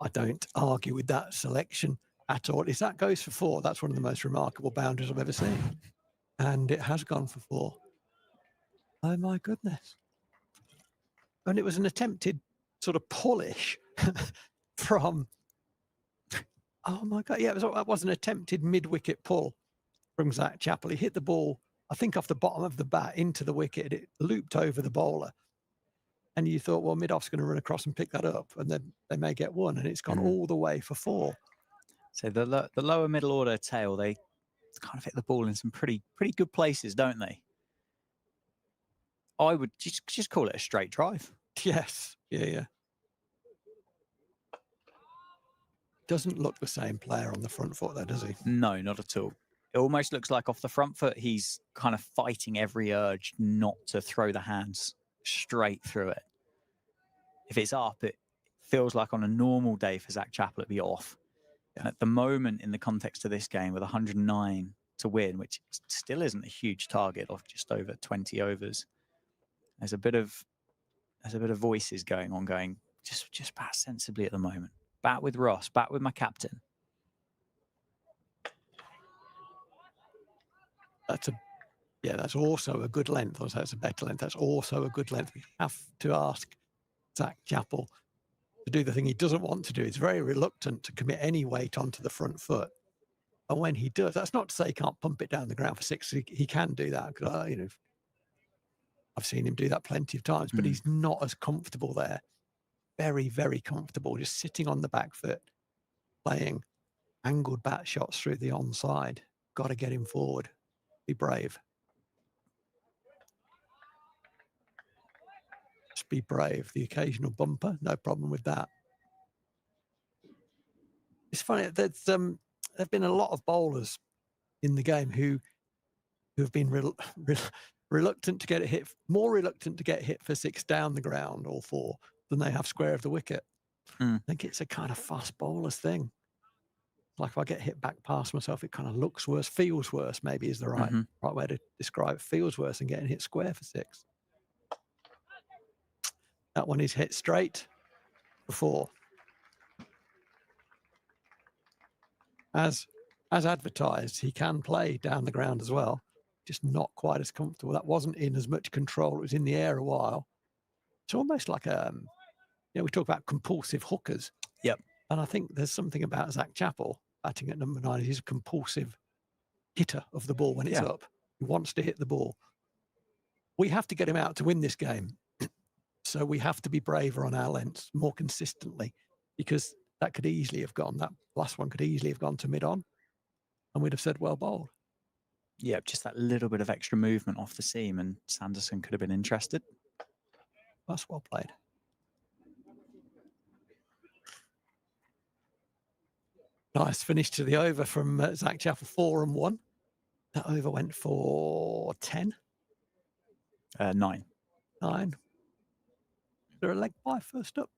I don't argue with that selection at all. If that goes for 4, that's one of the most remarkable boundaries I've ever seen. And it has gone for 4. Oh my goodness. And it was an attempted sort of pullish from, oh my God. Yeah, it was an attempted mid-wicket pull from Zach Chappell. He hit the ball, I think, off the bottom of the bat into the wicket. It looped over the bowler. And you thought, well, mid-off's going to run across and pick that up, and then they may get one. And it's gone all the way for 4. So the lower middle order tail, they kind of hit the ball in some pretty good places, don't they? I would just call it a straight drive. Yes. Yeah. Doesn't look the same player on the front foot, though, does he? No, not at all. It almost looks like off the front foot, he's kind of fighting every urge not to throw the hands straight through it. If it's up, it feels like on a normal day for Zach Chappell, it'd be off. Yeah. And at the moment, in the context of this game, with 109 to win, which still isn't a huge target of just over 20 overs, there's a bit of voices going just bat sensibly at the moment. Bat with Ross, bat with my captain. That's also a good length. Or that's a better length. That's also a good length. We have to ask Zach Chappell to do the thing he doesn't want to do. He's very reluctant to commit any weight onto the front foot. And when he does, that's not to say he can't pump it down the ground for 6. He can do that. I've seen him do that plenty of times, but he's not as comfortable there. Very, very comfortable, just sitting on the back foot, playing angled bat shots through the onside. Got to get him forward. Be brave. Just be brave. The occasional bumper, no problem with that. It's funny, there've been a lot of bowlers in the game who have been reluctant to get it hit, more reluctant to get hit for 6 down the ground or 4 than they have square of the wicket. I think it's a kind of fast bowlers thing. Like if I get hit back past myself, it kind of looks worse, feels worse, maybe is the right way to describe it. Feels worse than getting hit square for 6. That one is hit straight for 4. As advertised, he can play down the ground as well, just not quite as comfortable. That wasn't in as much control. It was in the air a while. It's almost like we talk about compulsive hookers. Yep. And I think there's something about Zach Chappell batting at number 9. He's a compulsive hitter of the ball when it's up. He wants to hit the ball. We have to get him out to win this game. So we have to be braver on our lengths more consistently, because that could easily have gone. That last one could easily have gone to mid-on, and we'd have said, well bowled. Yeah, just that little bit of extra movement off the seam, and Sanderson could have been interested. That's well played. Nice finish to the over from Zach Chappell, 4 and 1. That over went for 10. 9. 9. Is there a leg by first up?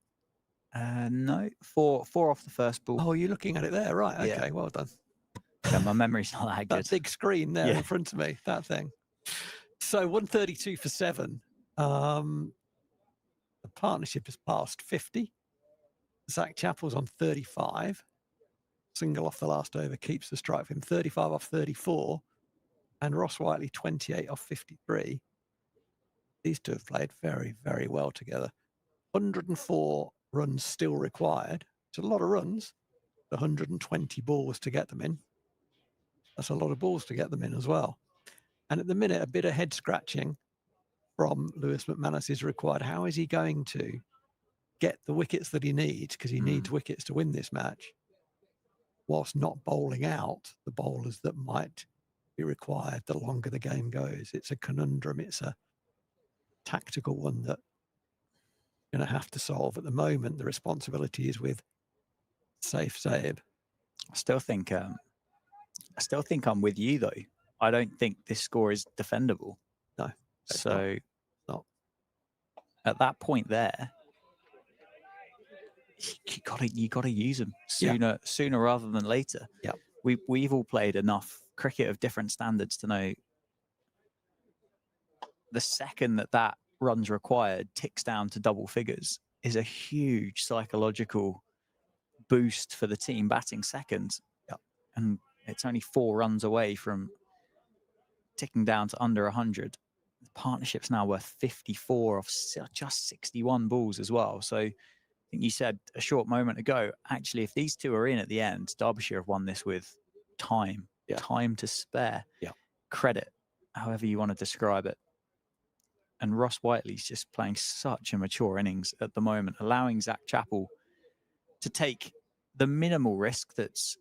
No, 4 off the first ball. Oh, you're looking at it there, right? Okay, well done. Yeah, my memory's not that good. That big screen there in front of me, that thing. So 132 for 7. The partnership has passed 50. Zach Chappell's on 35. Single off the last over keeps the strike for him. 35 off 34. And Ross Whiteley, 28 off 53. These two have played very, very well together. 104 runs still required. It's a lot of runs. 120 balls to get them in. That's a lot of balls to get them in as well. And at the minute, a bit of head scratching from Lewis McManus is required. How is he going to get the wickets that he needs? Because he needs wickets to win this match, whilst not bowling out the bowlers that might be required the longer the game goes. It's a conundrum. It's a tactical one that you're going to have to solve. At the moment, the responsibility is with Saif Saib. I still think I'm with you, though. I don't think this score is defendable. No. So not. At that point there, you gotta use them sooner rather than later. Yeah. We've all played enough cricket of different standards to know the second that runs required ticks down to double figures is a huge psychological boost for the team batting second. Yeah. And it's only 4 runs away from ticking down to under 100. Partnership's now worth 54 off just 61 balls as well. So I think you said a short moment ago, actually, if these two are in at the end, Derbyshire have won this with time, time to spare, credit, however you want to describe it. And Ross Whiteley's just playing such a mature innings at the moment, allowing Zach Chappell to take the minimal risk that's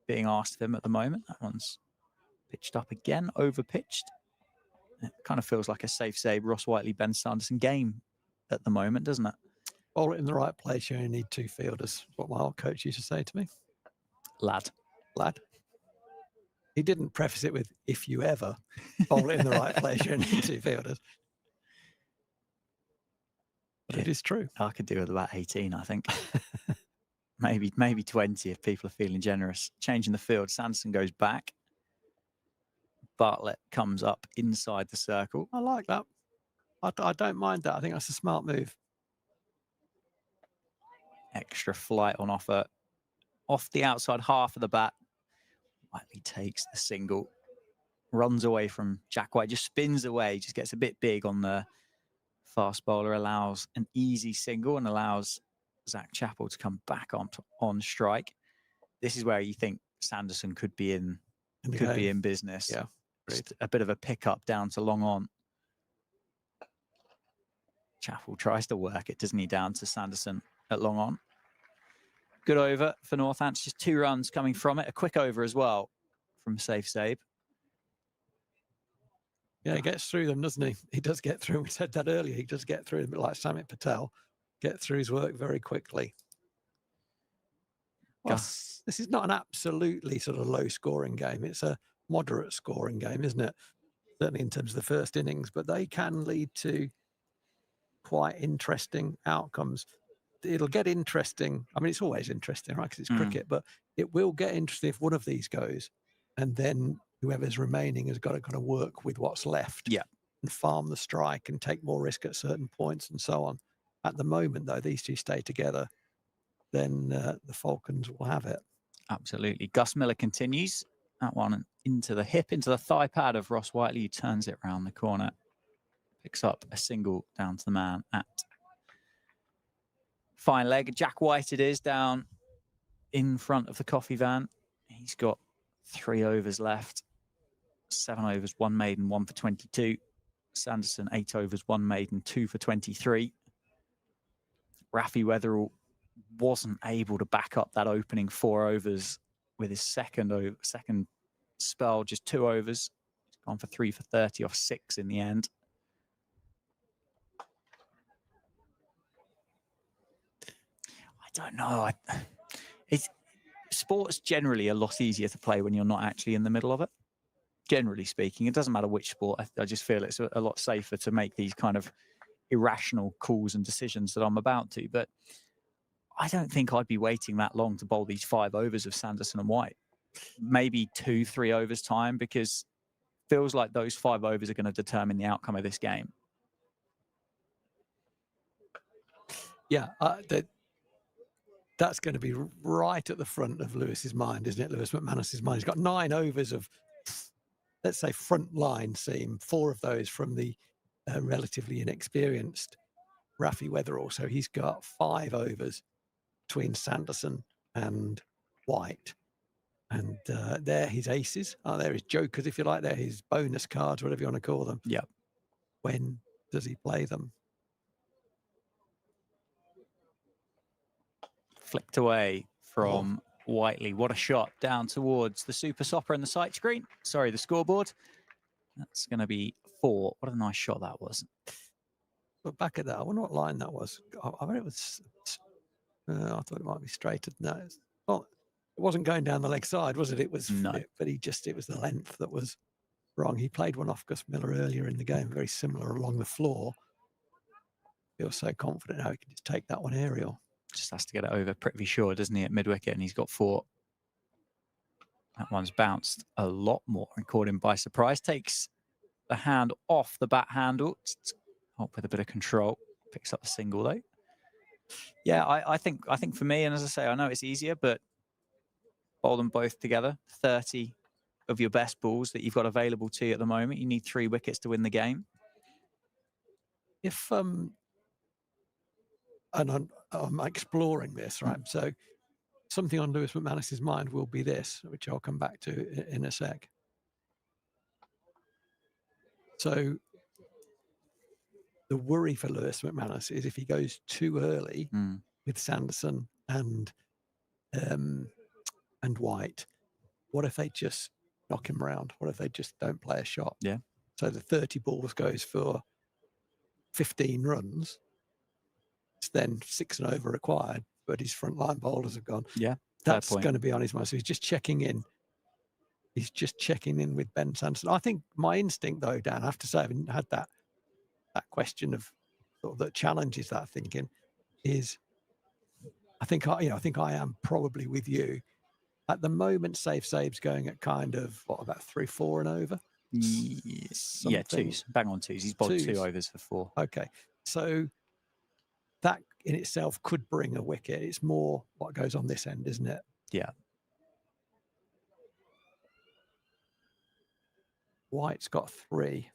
being asked of him at the moment. That one's pitched up again, over pitched. It kind of feels like a safe save Ross Whiteley, Ben Sanderson game at the moment, doesn't it? Bowl it in the right place, you only need 2 fielders. What my old coach used to say to me. Lad. He didn't preface it with, if you ever bowl it in the right place, you only need 2 fielders. But it is true. I could do with about 18, I think. maybe 20 if people are feeling generous. Changing the field, Sanderson goes back. Bartlett comes up inside the circle. I like that. I don't mind that. I think that's a smart move. Extra flight on offer. Off the outside half of the bat. Whiteley takes the single. Runs away from Jack White. Just spins away. Just gets a bit big on the fast bowler. Allows an easy single and allows Zach Chappell to come back on strike. This is where you think Sanderson could be in business. Yeah. Just a bit of a pickup down to long on. Chappell tries to work it, doesn't he, down to Sanderson at long on. Good over for Northants, just 2 runs coming from it. A quick over as well from Safe Save. Yeah, he gets through them, doesn't he? He does get through. We said that earlier. He does get through, a bit like Samit Patel. Get through his work very quickly. Well, this is not an absolutely sort of low scoring game. It's a moderate scoring game, isn't it? Certainly in terms of the first innings, but they can lead to quite interesting outcomes. It'll get interesting. I mean, it's always interesting, right? Because it's cricket, but it will get interesting if one of these goes, and then whoever's remaining has got to kind of work with what's left, and farm the strike and take more risk at certain points and so on. At the moment, though, these two stay together, then the Falcons will have it. Absolutely. Gus Miller continues. That one into the hip, into the thigh pad of Ross Whiteley, who turns it round the corner. Picks up a single down to the man at fine leg. Jack White it is, down in front of the coffee van. He's got 3 overs left. 7 overs, 1 maiden, 1 for 22. Sanderson, 8 overs, 1 maiden, 2 for 23. Rafi Weatherall wasn't able to back up that opening 4 overs with his second spell, just 2 overs. He's gone for 3 for 30 off 6 in the end. I don't know. Sport's generally a lot easier to play when you're not actually in the middle of it. Generally speaking, it doesn't matter which sport. I just feel it's a lot safer to make these kind of irrational calls and decisions that I'm about to. But I don't think I'd be waiting that long to bowl these 5 overs of Sanderson and White. Maybe 2-3 overs time, because it feels like those 5 overs are going to determine the outcome of this game. Yeah, that's going to be right at the front of Lewis's mind, isn't it? Lewis McManus's mind. He's got 9 overs of, let's say, front line seam, 4 of those from the relatively inexperienced Rafi Weatherall. So he's got 5 overs between Sanderson and White. And they're his aces. They're his jokers, if you like. They're his bonus cards, whatever you want to call them. Yeah. When does he play them? Flicked away from Whiteley. What a shot down towards the super stopper and the sight screen. Sorry, the scoreboard. That's going to be 4. What a nice shot that was. But back at that, I wonder what line that was. I bet it was. I thought it might be straighter than that. Well, it wasn't going down the leg side, was it? It was. No. But it was the length that was wrong. He played one off Gus Miller earlier in the game, very similar along the floor. Feels so confident how he can just take that one aerial. Just has to get it over Prithvi Shaw, doesn't he, at mid-wicket, and he's got 4. That one's bounced a lot more and caught him by surprise. Takes the hand off the bat handle, up with a bit of control. Picks up a single though. Yeah, I think for me, and as I say, I know it's easier, but bowl them both together. 30 of your best balls that you've got available to you at the moment. You need 3 wickets to win the game. if and I'm exploring this, right? So something on Lewis McManus's mind will be this, which I'll come back to in a sec. So the worry for Lewis McManus is if he goes too early with Sanderson and White, what if they just knock him around? What if they just don't play a shot? Yeah. So the 30 balls goes for 15 runs. It's then 6 and over required, but his frontline bowlers have gone. Yeah. That's going to be on his mind. So he's just checking in. He's just checking in with Ben Sanderson. I think my instinct, though, Dan, I have to say, I haven't had that question of sort of that challenges that thinking, is I think I am probably with you. At the moment, save's going at kind of about 3-4 and over. Yeah, twos. Bang on twos. He's bowled 2 overs for 4. Okay, so that in itself could bring a wicket. It's more what goes on this end, isn't it? Yeah. White's got 3.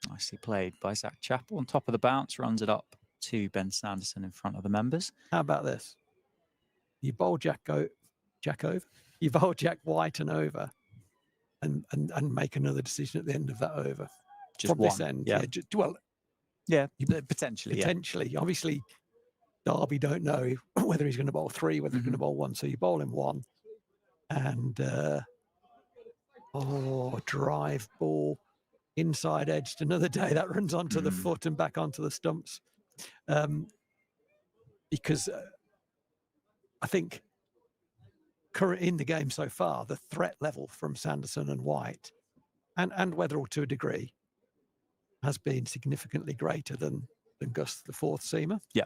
Nicely played by Zach Chappell. On top of the bounce, runs it up to Ben Sanderson in front of the members. How about this? You bowl Jack over. You bowl Jack White and over, and make another decision at the end of that over. Just from one. This end, Yeah. Potentially. Potentially. Yeah. Obviously, Derby don't know whether he's going to bowl 3, whether he's going to bowl 1. So you bowl him 1, and drive ball inside edged another day that runs onto the foot and back onto the stumps, because I think current in the game so far, the threat level from Sanderson and White and Weatherall to a degree has been significantly greater than Gus, the 4th seamer. Yeah.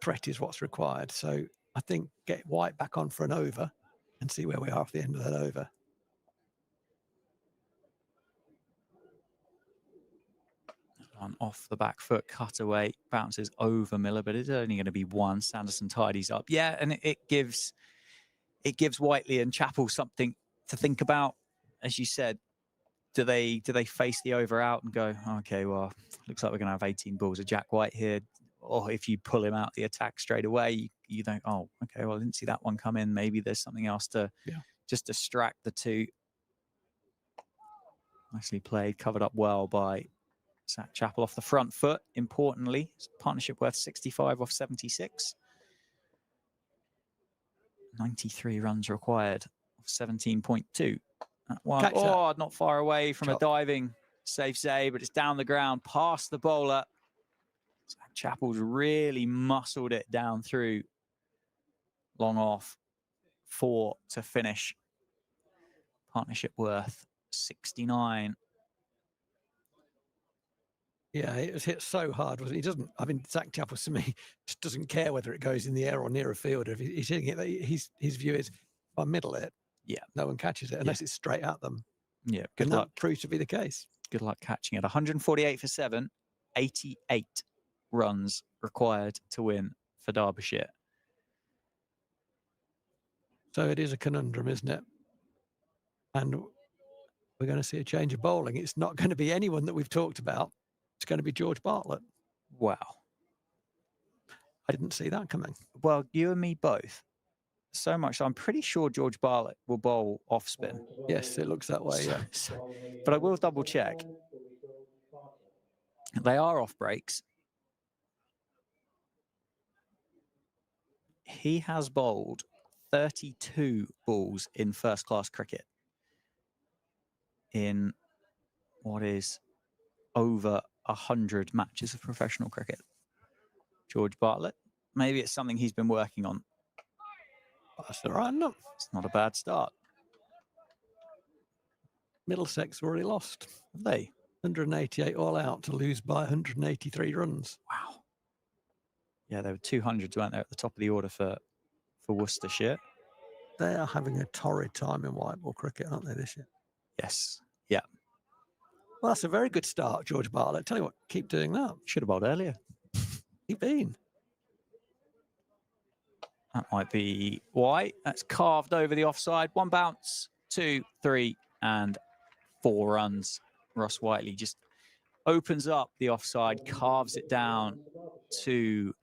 Threat is what's required. So I think get White back on for an over and see where we are at the end of that over. On off the back foot, cut away, bounces over Miller, but it's only going to be 1. Sanderson tidies up. Yeah, and it gives Whiteley and Chappell something to think about. As you said, do they face the over out and go, okay, well, looks like we're going to have 18 balls of Jack White here. Or if you pull him out the attack straight away, you think, oh, okay, well, I didn't see that one come in. Maybe there's something else to just distract the 2. Nicely played, covered up well by Zach Chappell off the front foot. Importantly, partnership worth 65 off 76. 93 runs required of 17.2. That one, not far away from a diving safe save, but it's down the ground, past the bowler. Zach Chappell's really muscled it down through. Long off 4 to finish. Partnership worth 69. Yeah, it was hit so hard, wasn't it? He doesn't. I mean, Zach Chappell to me just doesn't care whether it goes in the air or near a fielder. If he's hitting it, his view is, if I middle it, no one catches it unless it's straight at them. Yeah, good luck. That proves to be the case. Good luck catching it. 148 for 7, 88 runs required to win for Derbyshire. So it is a conundrum, isn't it? And we're going to see a change of bowling. It's not going to be anyone that we've talked about. It's going to be George Bartlett. Wow. I didn't see that coming. Well, you and me both. So much. I'm pretty sure George Bartlett will bowl off spin. Yes, it looks that way, yeah. But I will double check. They are off breaks. He has bowled 32 balls in first-class cricket in what is over 100 matches of professional cricket. George Bartlett, maybe it's something he's been working on. That's all right, no. It's not a bad start. Middlesex already lost. Have they? 188 all out to lose by 183 runs. Wow. Yeah, there were 200s, weren't there, at the top of the order for Worcestershire. They are having a torrid time in white ball cricket, aren't they, this year? Yes. Yeah. Well, that's a very good start, George Bartlett. Tell you what, keep doing that. Should have bowled earlier. Keep been. That might be White. That's carved over the offside. 1 bounce, 2, 3, and 4 runs. Ross Whiteley just opens up the offside, carves it down to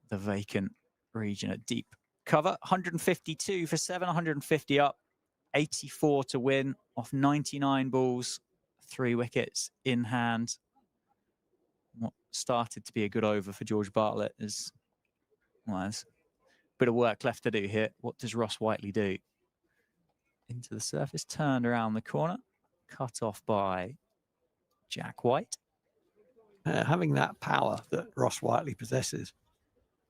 the vacant region at deep cover. 152 for 7, 150 up, 84 to win off 99 balls, 3 wickets in hand. What started to be a good over for George Bartlett is, well, there's a bit of work left to do here. What does Ross Whiteley do? Into the surface, turned around the corner, cut off by Jack White. Having that power that Ross Whiteley possesses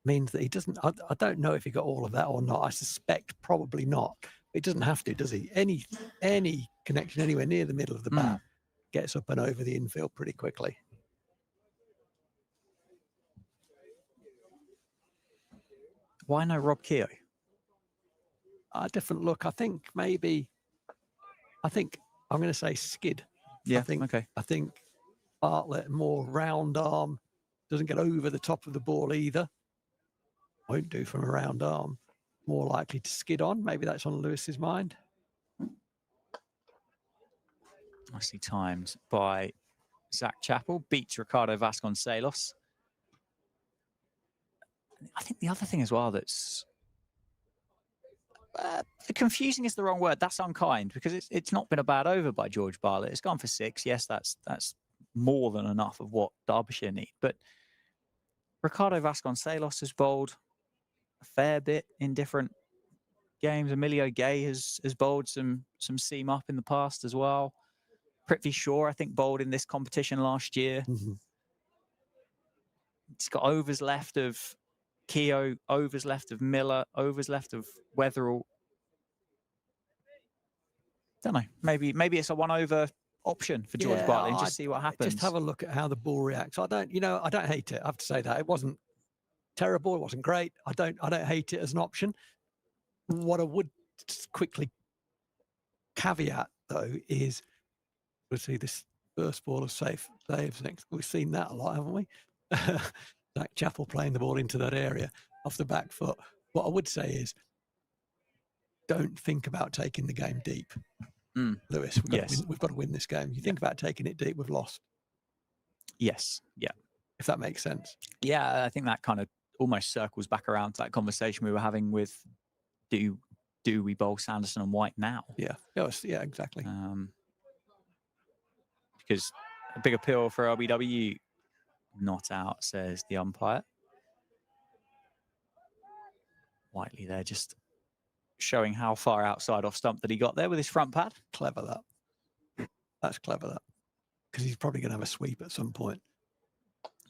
means that he doesn't, I don't know if he got all of that or not. I suspect probably not. He doesn't have to, does he? Any connection anywhere near the middle of the bat gets up and over the infield pretty quickly. Why no Rob Keogh? A different look. I think I'm going to say skid. Yeah, I think Bartlett more round arm, doesn't get over the top of the ball either. Won't do from a round arm. More likely to skid on. Maybe that's on Lewis's mind. Nicely timed by Zach Chappell. Beats Ricardo Vasconcelos. I think the other thing as well that's confusing is the wrong word. That's unkind because it's not been a bad over by George Bartlett. It's gone for 6. Yes, that's more than enough of what Derbyshire need. But Ricardo Vasconcelos has bowled a fair bit in different games. Emilio Gay has bowled some seam up in the past as well. Prithvi Shaw, I think, bowled in this competition last year. It's got overs left of Keogh, overs left of Miller, overs left of Weatherall. Don't know. Maybe it's a 1 over option for George Bartlett and just see what happens. Just have a look at how the ball reacts. I don't hate it. I have to say that it wasn't terrible. It wasn't great. I don't hate it as an option. What I would quickly caveat though is we'll see this first ball of saves next. We've seen that a lot, haven't we? Zach Chappell playing the ball into that area off the back foot. What I would say is don't think about taking the game deep. Lewis, we've got to win this game. You think about taking it deep, we've lost. Yes. Yeah. If that makes sense. Yeah, I think that kind of almost circles back around to that conversation we were having with do we bowl Sanderson and White now? Yeah. Yes, yeah, exactly. Because a big appeal for LBW, not out, says the umpire. Whiteley there just showing how far outside off stump that he got there with his front pad. Clever that. That's clever that. Because he's probably going to have a sweep at some point.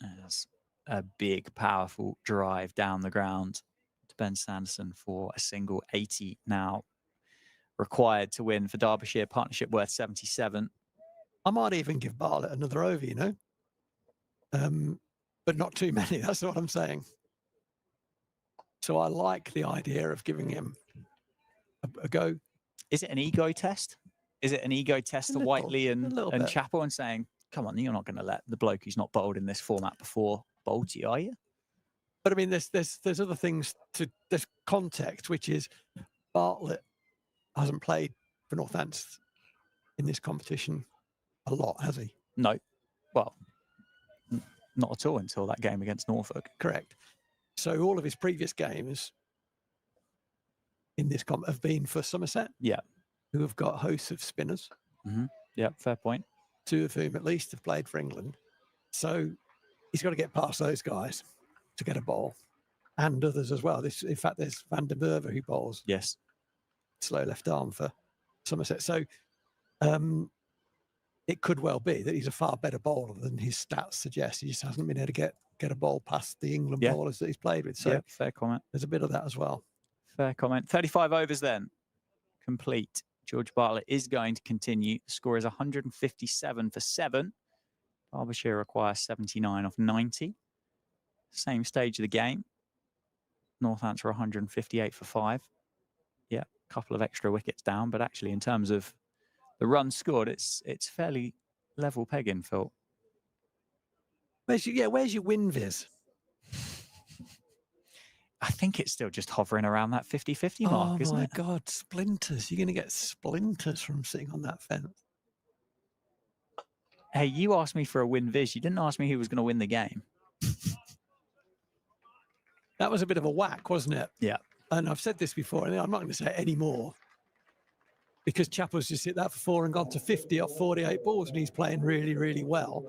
There's a big, powerful drive down the ground to Ben Sanderson for a single. 80 now required to win for Derbyshire. Partnership worth 77. I might even give Bartlett another over, you know. But not too many. That's what I'm saying. So I like the idea of giving him a go. Is it an ego test? Is it an ego test to Whiteley and Chappell and saying, come on, you're not going to let the bloke who's not bowled in this format before bowl to you, are you? But I mean, there's other things there's context, which is Bartlett hasn't played for Northants in this competition a lot, has he? No. Well, not at all until that game against Norfolk. Correct. So all of his previous games in this comp have been for Somerset. Yeah. Who have got hosts of spinners. Yeah, fair point. 2 of whom at least have played for England. So he's got to get past those guys to get a bowl. And others as well. In fact, there's Van der Merwe who bowls. Yes. Slow left arm for Somerset. So it could well be that he's a far better bowler than his stats suggest. He just hasn't been able to get a ball past the England bowlers that he's played with. So fair comment. There's a bit of that as well. Fair comment. 35 overs then. Complete. George Bartlett is going to continue. The score is 157 for 7. Derbyshire require 79 off 90. Same stage of the game. Northants are 158 for 5. Yeah, a couple of extra wickets down, but actually in terms of the runs scored, it's fairly level pegging, Phil. Where's your win viz? I think it's still just hovering around that 50-50 mark, isn't it? Oh my God, splinters. You're going to get splinters from sitting on that fence. Hey, you asked me for a win viz. You didn't ask me who was going to win the game. That was a bit of a whack, wasn't it? Yeah. And I've said this before, and I'm not going to say it anymore, because Chappell's just hit that for 4 and gone to 50 off 48 balls, and he's playing really, really well.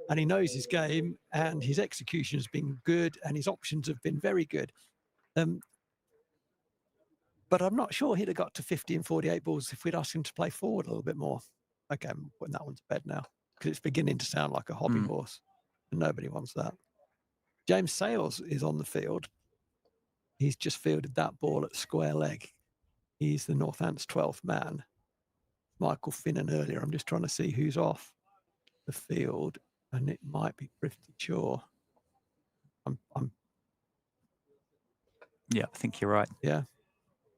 And he knows his game, and his execution has been good, and his options have been very good. But I'm not sure he'd have got to 50 and 48 balls if we'd asked him to play forward a little bit more. Okay, I'm putting that one to bed now, because it's beginning to sound like a hobby horse, and nobody wants that. James Sales is on the field. He's just fielded that ball at square leg. He's the Northants' 12th man. Michael Finnan earlier. I'm just trying to see who's off the field, and it might be pretty sure. Yeah, I think you're right. Yeah,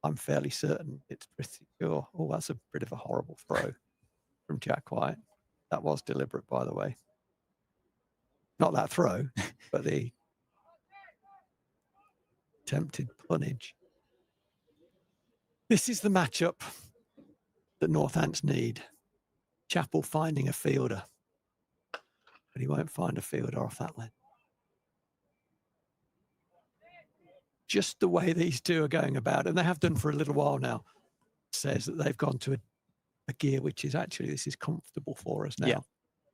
I'm fairly certain it's pretty sure. Oh, that's a bit of a horrible throw from Jack White. That was deliberate, by the way. Not that throw, but the attempted punnage. This is the matchup that Northants need. Chappell finding a fielder, but he won't find a fielder off that length. Just the way these two are going about, and they have done for a little while now, says that they've gone to a gear which is actually, this is comfortable for us now,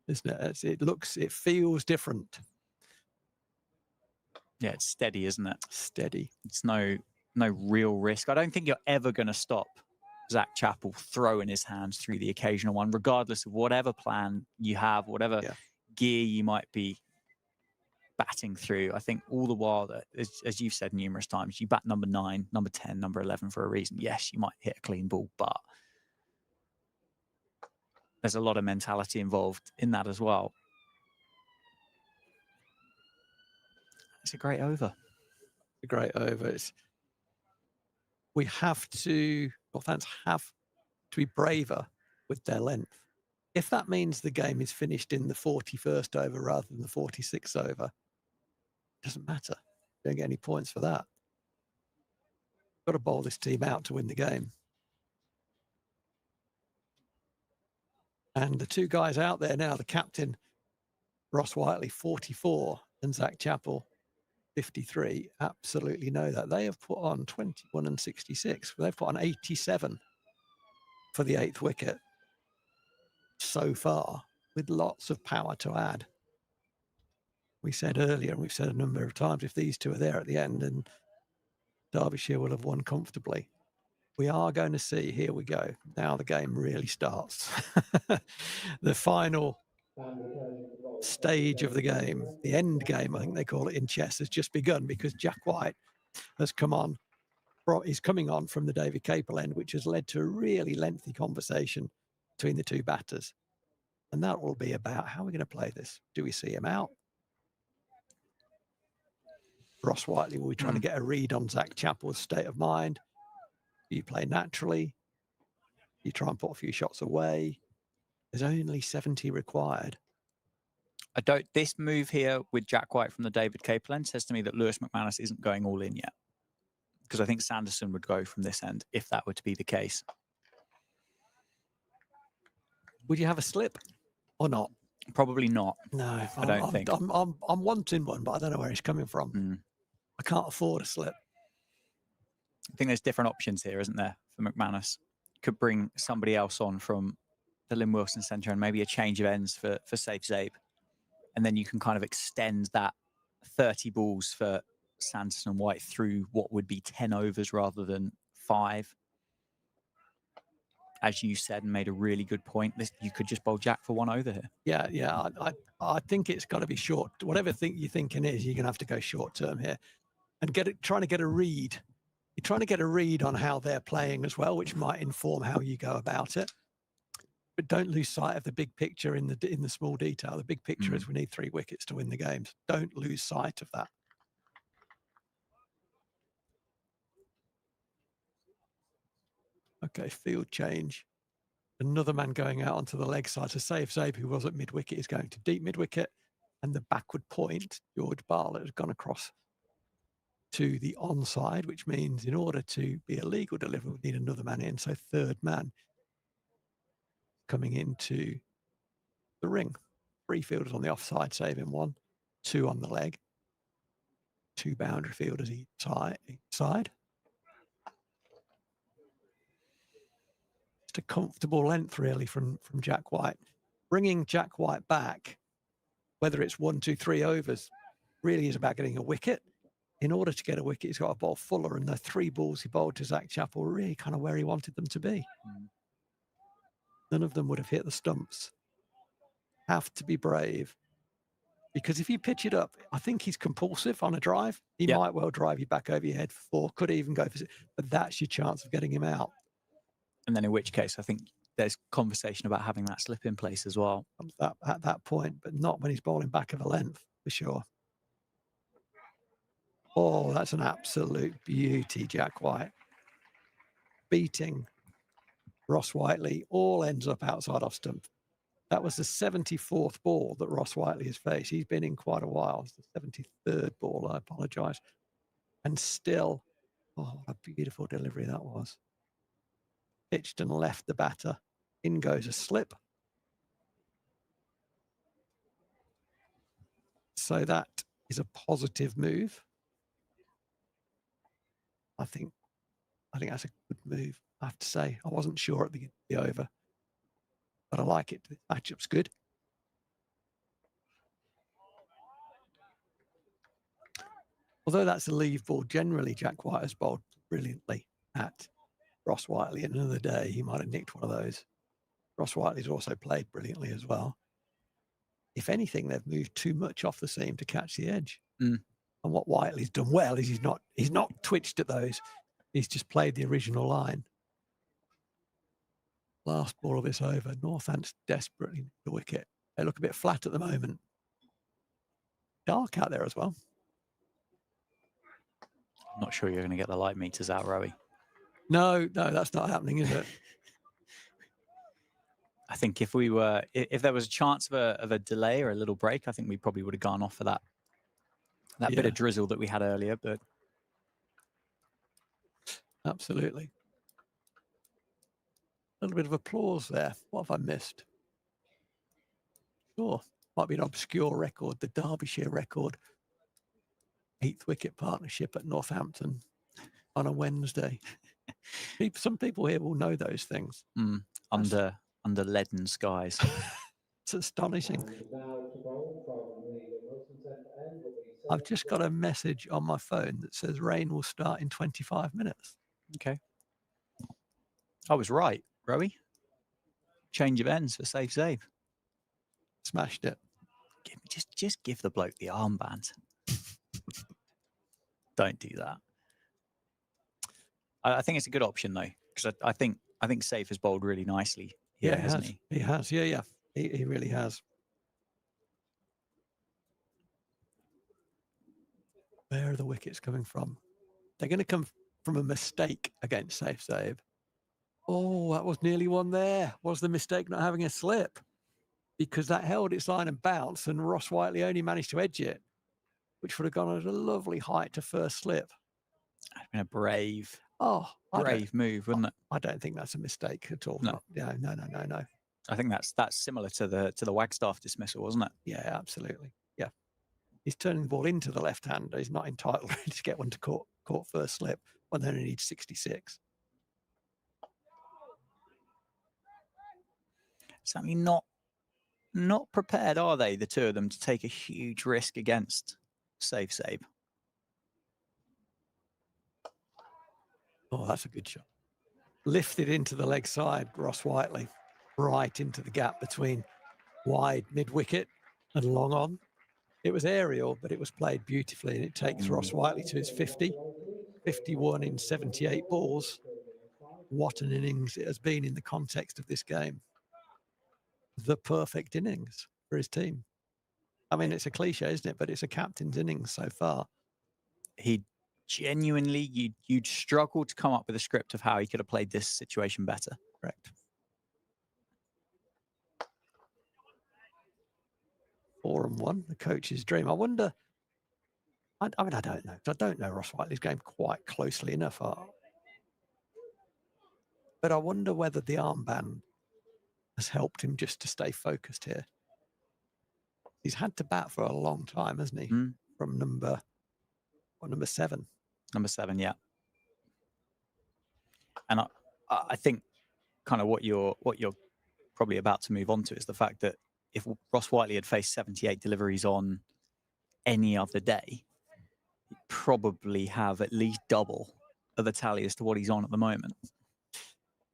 isn't it? It feels different. Yeah, it's steady, isn't it? Steady. It's no real risk. I don't think you're ever going to stop Zach Chappell throwing his hands through the occasional one, regardless of whatever plan you have, whatever gear you might be batting through. I think all the while that, as you've said numerous times, you bat number 9, number 10, number 11 for a reason. Yes, you might hit a clean ball, but there's a lot of mentality involved in that as well. It's a great over. A great over. Northants have to be braver with their length. If that means the game is finished in the 41st over rather than the 46th over, it doesn't matter. You don't get any points for that. Got to bowl this team out to win the game. And the two guys out there now, the captain, Ross Whiteley, 44, and Zach Chappell, 53, absolutely know that. They have put on 21 and 66. They've put on 87 for the 8th wicket so far, with lots of power to add. We said earlier, and we've said a number of times, if these two are there at the end, and Derbyshire will have won comfortably. We are going to see, here we go. Now the game really starts. The final stage of the game, the end game, I think they call it in chess, has just begun, because Jack White has come on. He's coming on from the David Capel end, which has led to a really lengthy conversation between the two batters. And that will be about how we're going to play this. Do we see him out? Ross Whiteley will be trying to get a read on Zach Chappell's state of mind. Do you play naturally? Do you try and put a few shots away? There's only 70 required. This move here with Jack White from the David Capel end says to me that Lewis McManus isn't going all in yet, because I think Sanderson would go from this end if that were to be the case. Would you have a slip or not? Probably not. No, I don't think. I'm wanting one, but I don't know where he's coming from. I can't afford a slip. I think there's different options here, isn't there, for McManus? Could bring somebody else on from the Lynn Wilson Centre and maybe a change of ends for Safe Zabe. And then you can kind of extend that 30 balls for Sanderson and White through what would be 10 overs rather than 5. As you said and made a really good point, you could just bowl Jack for 1 over here. Yeah. I think it's got to be short. Whatever you're thinking is, you're going to have to go short term here and trying to get a read. You're trying to get a read on how they're playing as well, which might inform how you go about it. But don't lose sight of the big picture in the small detail. The big picture is we need 3 wickets to win the games. Don't lose sight of that. Okay, field change. Another man going out onto the leg side. So Safe Zabe, who was at mid-wicket, is going to deep mid-wicket. And the backward point, George Bartlett, has gone across to the onside, which means in order to be a legal delivery, we need another man in. So 3rd man coming into the ring. 3 fielders on the offside, saving 1, 2 on the leg, 2 boundary fielders each side. Just a comfortable length, really, from Jack White. Bringing Jack White back, whether it's 1, 2, 3 overs, really is about getting a wicket. In order to get a wicket, he's got to bowl fuller, and the 3 balls he bowled to Zach Chappell were really kind of where he wanted them to be. None of them would have hit the stumps. Have to be brave, because if you pitch it up, I think he's compulsive on a drive. He might well drive you back over your head for 4, could even go for 6, but that's your chance of getting him out. And then in which case, I think there's conversation about having that slip in place as well. At that point, but not when he's bowling back of a length, for sure. Oh, that's an absolute beauty, Jack White. Beating Ross Whiteley, all ends up outside off stump. That was the 74th ball that Ross Whiteley has faced. He's been in quite a while. It's the 73rd ball, I apologise. And still, oh, what a beautiful delivery that was. Pitched and left the batter. In goes a slip. So that is a positive move. I think that's a good move, I have to say. I wasn't sure at the over, but I like it. The matchup's good. Although that's a leave ball, generally Jack White has bowled brilliantly at Ross Whiteley. Another day, he might have nicked one of those. Ross Whiteley's also played brilliantly as well. If anything, they've moved too much off the seam to catch the edge. And what Whiteley's done well is he's not twitched at those. He's just played the original line. Last ball of this over. Northants desperately need the wicket. They look a bit flat at the moment. Dark out there as well. I'm not sure you're going to get the light meters out, Rowie. No, that's not happening, is it? I think if there was a chance of a delay or a little break, I think we probably would have gone off for that bit of drizzle that we had earlier. But absolutely. A little bit of applause there. What have I missed? Sure, might be an obscure record, the Derbyshire record. 8th wicket partnership at Northampton on a Wednesday. Some people here will know those things. Under leaden skies. It's astonishing. I've just got a message on my phone that says rain will start in 25 minutes. Okay. I was right, Rowie. Change of ends for safe. Smashed it. Just give the bloke the armband. Don't do that. I think it's a good option though, because I think Safe has bowled really nicely here, hasn't he? He has. Yeah. He really has. Where are the wickets coming from? They're going to come from a mistake against Save. Oh, that was nearly one there. Was the mistake not having a slip? Because that held its line and bounced, and Ross Whiteley only managed to edge it, which would have gone at a lovely height to first slip. It's been a brave move, wouldn't it? I don't think that's a mistake at all. No. No. I think that's similar to the Wagstaff dismissal, wasn't it? Yeah, absolutely. Yeah. He's turning the ball into the left-hander. He's not entitled to get one to court first slip when they only need 66. Certainly not prepared, are they, the two of them, to take a huge risk against Save? Oh, that's a good shot. Lifted into the leg side, Ross Whiteley, right into the gap between wide mid-wicket and long on. It was aerial, but it was played beautifully, and it takes Ross Whiteley to his 51 in 78 balls. What an innings it has been in the context of this game. The perfect innings for his team. I mean, it's a cliche, isn't it? But it's a captain's innings so far. He genuinely, you'd struggle to come up with a script of how he could have played this situation better. Correct. 4-1, the coach's dream. I wonder, I mean, I don't know. I don't know Ross Whiteley's game quite closely enough. But I wonder whether the armband has helped him just to stay focused here. He's had to bat for a long time, hasn't he? Mm. From number 7. Number 7, yeah. And I think kind of what you're probably about to move on to is the fact that if Ross Whiteley had faced 78 deliveries on any other day, he'd probably have at least double of the tally as to what he's on at the moment.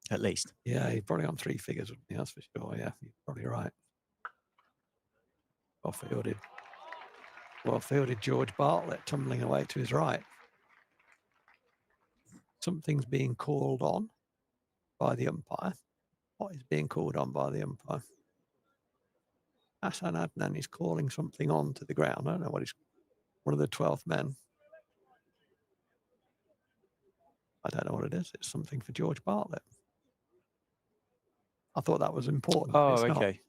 At least. Yeah, he's probably on 3 figures, wouldn't he? That's for sure. Yeah, you're probably right. Well fielded George Bartlett tumbling away to his right. Something's being called on by the umpire. What is being called on by the umpire? Hassan Adnan is calling something on to the ground. I don't know what he's... One of the 12th men. I don't know what it is. It's something for George Bartlett. I thought that was important. Oh, It's not. okay.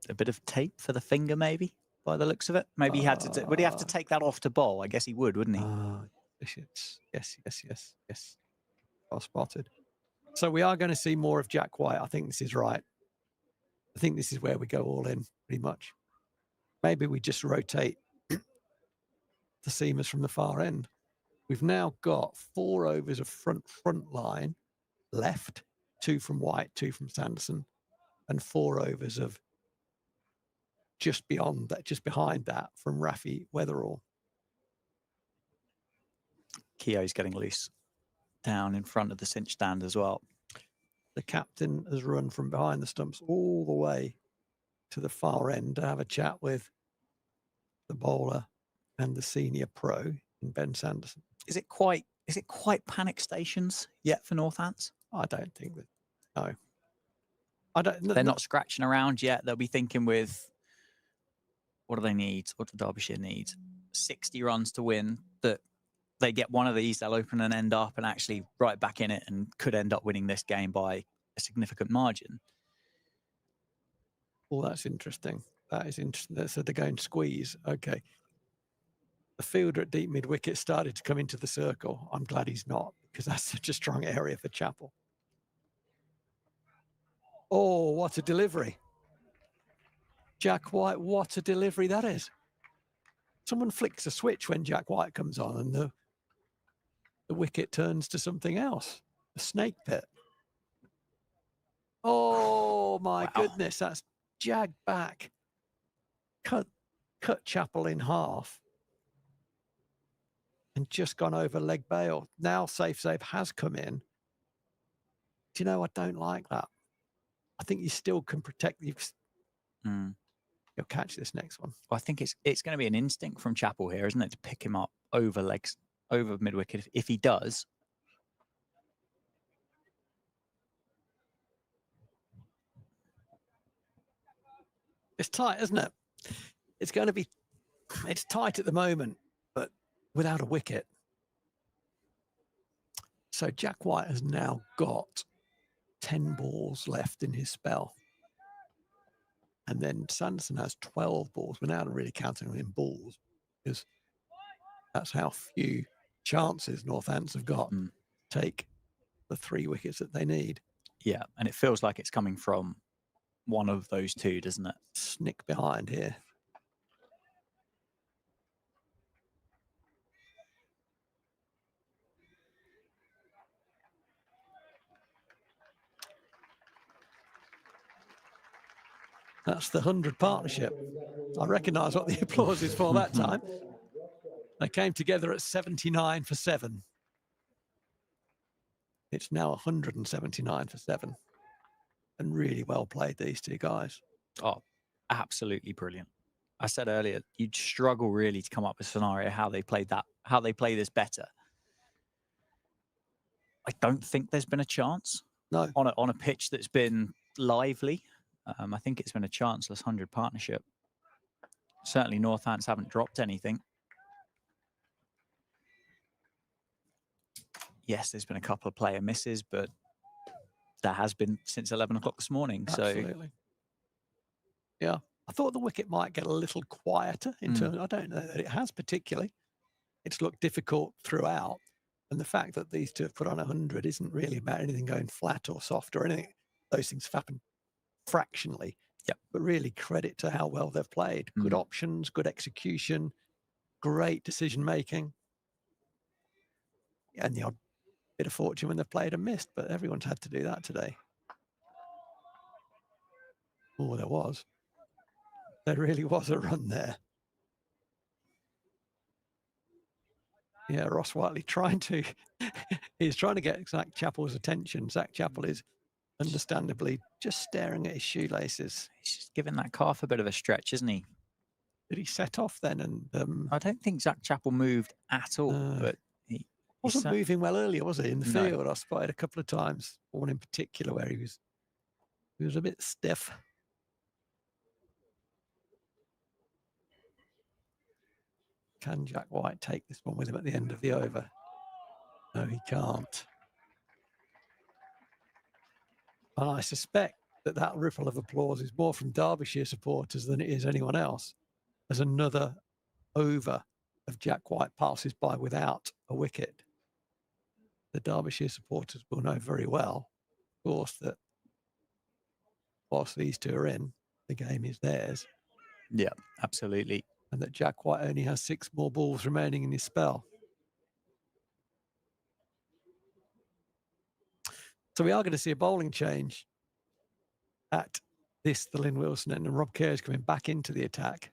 A bit of tape for the finger, maybe, by the looks of it. Maybe he had to. Would he have to take that off to bowl? I guess he would, wouldn't he? Yes. Well spotted. So we are going to see more of Jack White. I think this is right. I think this is where we go all in, pretty much. Maybe we just rotate the seamers from the far end. We've now got 4 overs of front line left, 2 from White, 2 from Sanderson, and 4 overs of just behind that from Rafi Weatherall. Keogh's getting loose down in front of the cinch stand as well. The captain has run from behind the stumps all the way to the far end to have a chat with the bowler and the senior pro in Ben Sanderson. Is it quite panic stations yet for Northants? I don't think that. No. I don't. They're not scratching around yet. They'll be thinking with, what do they need? What do Derbyshire need? 60 runs to win. That they get one of these, they'll open and end up and actually right back in it and could end up winning this game by a significant margin. Well, that's interesting. That is interesting. So they're going squeeze. Okay. The fielder at deep mid-wicket started to come into the circle. I'm glad he's not, because that's such a strong area for Chappell. Oh, what a delivery. Jack White, what a delivery that is. Someone flicks a switch when Jack White comes on and the wicket turns to something else. A snake pit. Oh, my goodness. That's jagged back. Cut Chappell in half. And just gone over leg bail. Now Safe has come in. Do you know, I don't like that. I think you still can protect you. You'll catch this next one. Well, I think it's going to be an instinct from Chappell here, isn't it, to pick him up over mid wicket if he does. It's tight, isn't it? It's tight at the moment, but without a wicket. So Jack White has now got 10 balls left in his spell. And then Sanderson has 12 balls. We're now really counting them in balls because that's how few chances Northants have got to take the 3 wickets that they need. Yeah, and it feels like it's coming from one of those 2, doesn't it? Snick behind here. That's the 100 partnership. I recognise what the applause is for that time. They came together at 79 for 7. It's now 179 for 7. And really well played, these 2 guys. Oh, absolutely brilliant. I said earlier, you'd struggle really to come up with a scenario how they play this better. I don't think there's been a chance. No. On a pitch that's been lively. I think it's been a chanceless 100 partnership. Certainly Northants haven't dropped anything. Yes, there's been a couple of player misses, but there has been since 11 o'clock this morning. Absolutely. So, yeah, I thought the wicket might get a little quieter in terms. I don't know that it has particularly. It's looked difficult throughout. And the fact that these 2 have put on 100 isn't really about anything going flat or soft or anything. Those things happen fractionally. Yep. But really credit to how well they've played. Good options, good execution, great decision making. And the odd bit of fortune when they've played and missed, but everyone's had to do that today. Oh, there was. There really was a run there. Yeah, Ross Whiteley trying to, he's trying to get Zach Chappell's attention. Zach Chappell is understandably just staring at his shoelaces. He's just giving that calf a bit of a stretch, isn't he? Did he set off then? And I don't think Zach Chappell moved at all, but he wasn't moving well earlier, was he? In the No. field, I spotted a couple of times. One in particular where he was a bit stiff. Can Jack White take this one with him at the end of the over? No, he can't. And I suspect that ripple of applause is more from Derbyshire supporters than it is anyone else, as another over of Jack White passes by without a wicket. The Derbyshire supporters will know very well, of course, that whilst these two are in, the game is theirs. Yeah, absolutely. And that Jack White only has 6 more balls remaining in his spell. So we are going to see a bowling change at the Lynn Wilson end, and Rob Kerr is coming back into the attack.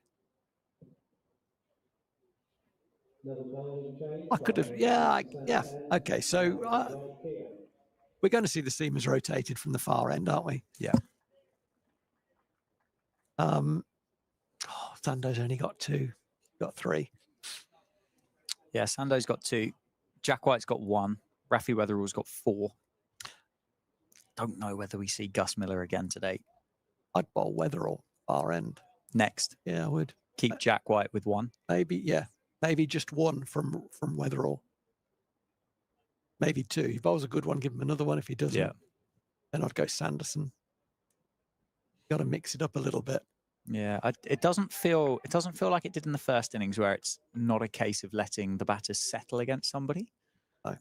I could have, yeah. Okay, so we're going to see the seamers rotated from the far end, aren't we? Yeah. Sando's only got 2, got 3. Yeah, Sando's got 2. Jack White's got 1. Rafi Weatherall's got 4. Don't know whether we see Gus Miller again today. I'd bowl Weatherall far end. Next. Yeah, I would. Keep Jack White with 1. Maybe, yeah. Maybe just 1 from Weatherall. Maybe 2. If he bowls a good one, give him another one. If he doesn't, then I'd go Sanderson. Got to mix it up a little bit. Yeah, it doesn't feel like it did in the first innings, where it's not a case of letting the batters settle against somebody. No. It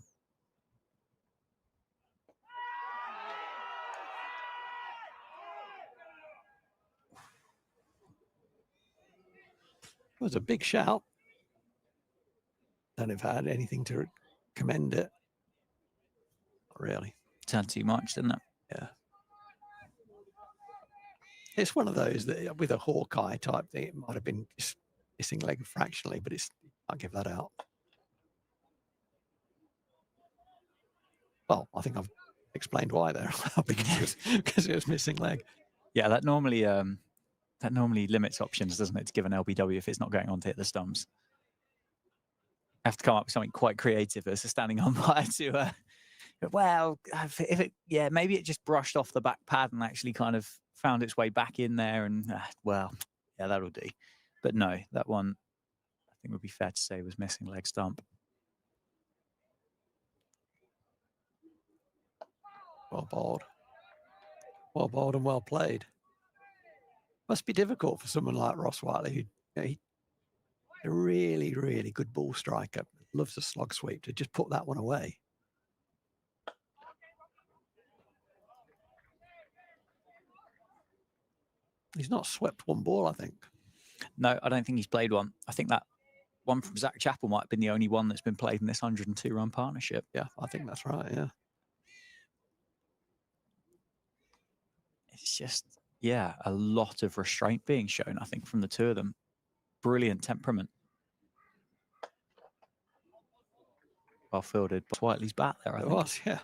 was a big shout. Don't have had anything to commend it. Not really. Turned too much, didn't it? Yeah. It's one of those that with a Hawkeye type thing, it might have been just missing leg fractionally, but I'll give that out. Well, I think I've explained why there, because it was missing leg. Yeah, that normally limits options, doesn't it, to give an LBW if it's not going on to hit the stumps. I have to come up with something quite creative as a standing umpire to, well, if it, yeah, maybe it just brushed off the back pad and actually kind of found its way back in there, and well, yeah, that'll do. But no, that one I think would be fair to say was missing leg stump. Well bowled and well played. Must be difficult for someone like Ross Whiteley, who a really, really good ball striker, loves a slog sweep, to just put that one away. He's not swept one ball, I think. No, I don't think he's played one. I think that one from Zach Chappell might have been the only one that's been played in this 102-run partnership. Yeah, I think that's right, yeah. It's just, yeah, a lot of restraint being shown, I think, from the two of them. Brilliant temperament. Well fielded. But Whiteley's bat there, I think. It was, yeah.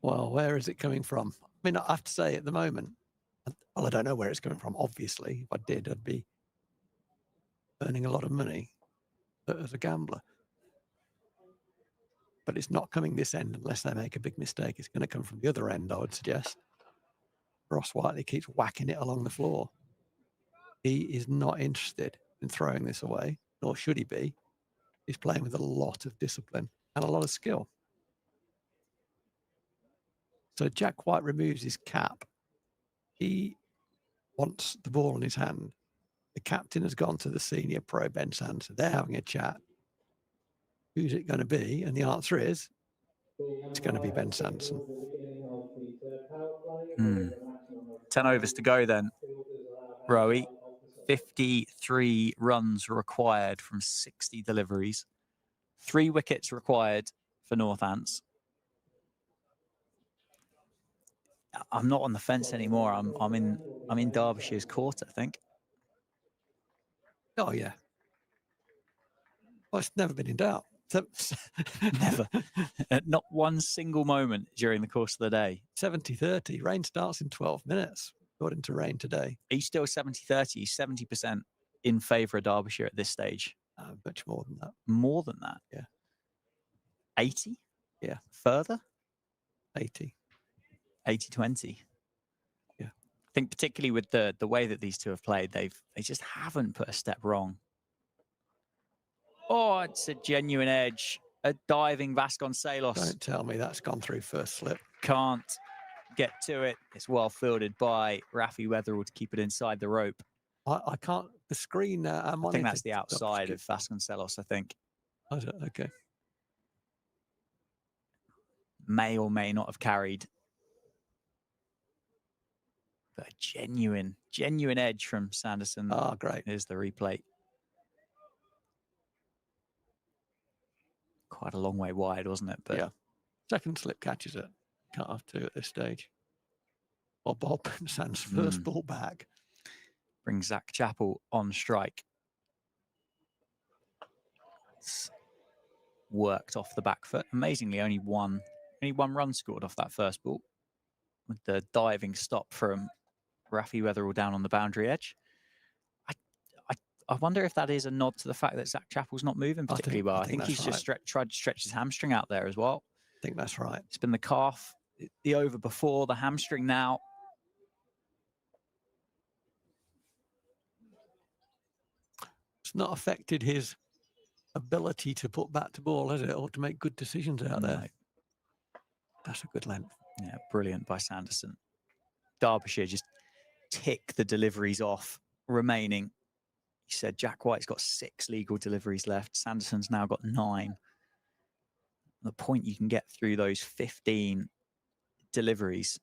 Well, where is it coming from? I mean, I have to say at the moment, well, I don't know where it's coming from. Obviously, if I did, I'd be earning a lot of money as a gambler. But it's not coming this end unless they make a big mistake. It's going to come from the other end, I would suggest. Ross Whiteley keeps whacking it along the floor. He is not interested in throwing this away, nor should he be. He's playing with a lot of discipline and a lot of skill. So Jack White removes his cap. He wants the ball in his hand. The captain has gone to the senior pro, Ben Sands. So they're having a chat. Who's it going to be? And the answer is It's going to be Ben Sanderson. 10 overs to go then, Rowie. 53 runs required from 60 deliveries. 3 wickets required for Northants. I'm not on the fence anymore. I'm in Derbyshire's court, I think. Oh yeah. Well, it's never been in doubt. Never. Not one single moment during the course of the day. 70-30. Rain starts in 12 minutes, according to Rain today. He's still 70-30, 70% in favour of Derbyshire at this stage. Much more than that. More than that? Yeah. 80? Yeah. Further? 80. 80-20. Yeah. I think particularly with the way that these two have played, they just haven't put a step wrong. Oh, it's a genuine edge. A diving Vasconcelos. Don't tell me that's gone through first slip. Can't get to it. It's well fielded by Rafi Weatherall to keep it inside the rope. I can't. The screen. I think that's the outside of Vasconcelos, I think. Okay. May or may not have carried. But a genuine edge from Sanderson. Ah, great. Here's the replay. Quite a long way wide, wasn't it? But yeah. Second slip catches it. Can't have to at this stage. Or Bob Sands first ball back. Brings Zach Chappell on strike. It's worked off the back foot. Amazingly, only one run scored off that first ball. With the diving stop from Rafi Weatherall down on the boundary edge. I wonder if that is a nod to the fact that Zach Chappell's not moving particularly well. I think he's just tried to stretch his hamstring out there as well. I think that's right. It's been the calf, the over before, the hamstring now. It's not affected his ability to put bat to ball, has it? Or to make good decisions out there. That's a good length. Yeah, brilliant by Sanderson. Derbyshire just tick the deliveries off remaining. He said Jack White's got 6 legal deliveries left. Sanderson's now got 9. The point you can get through those 15 deliveries,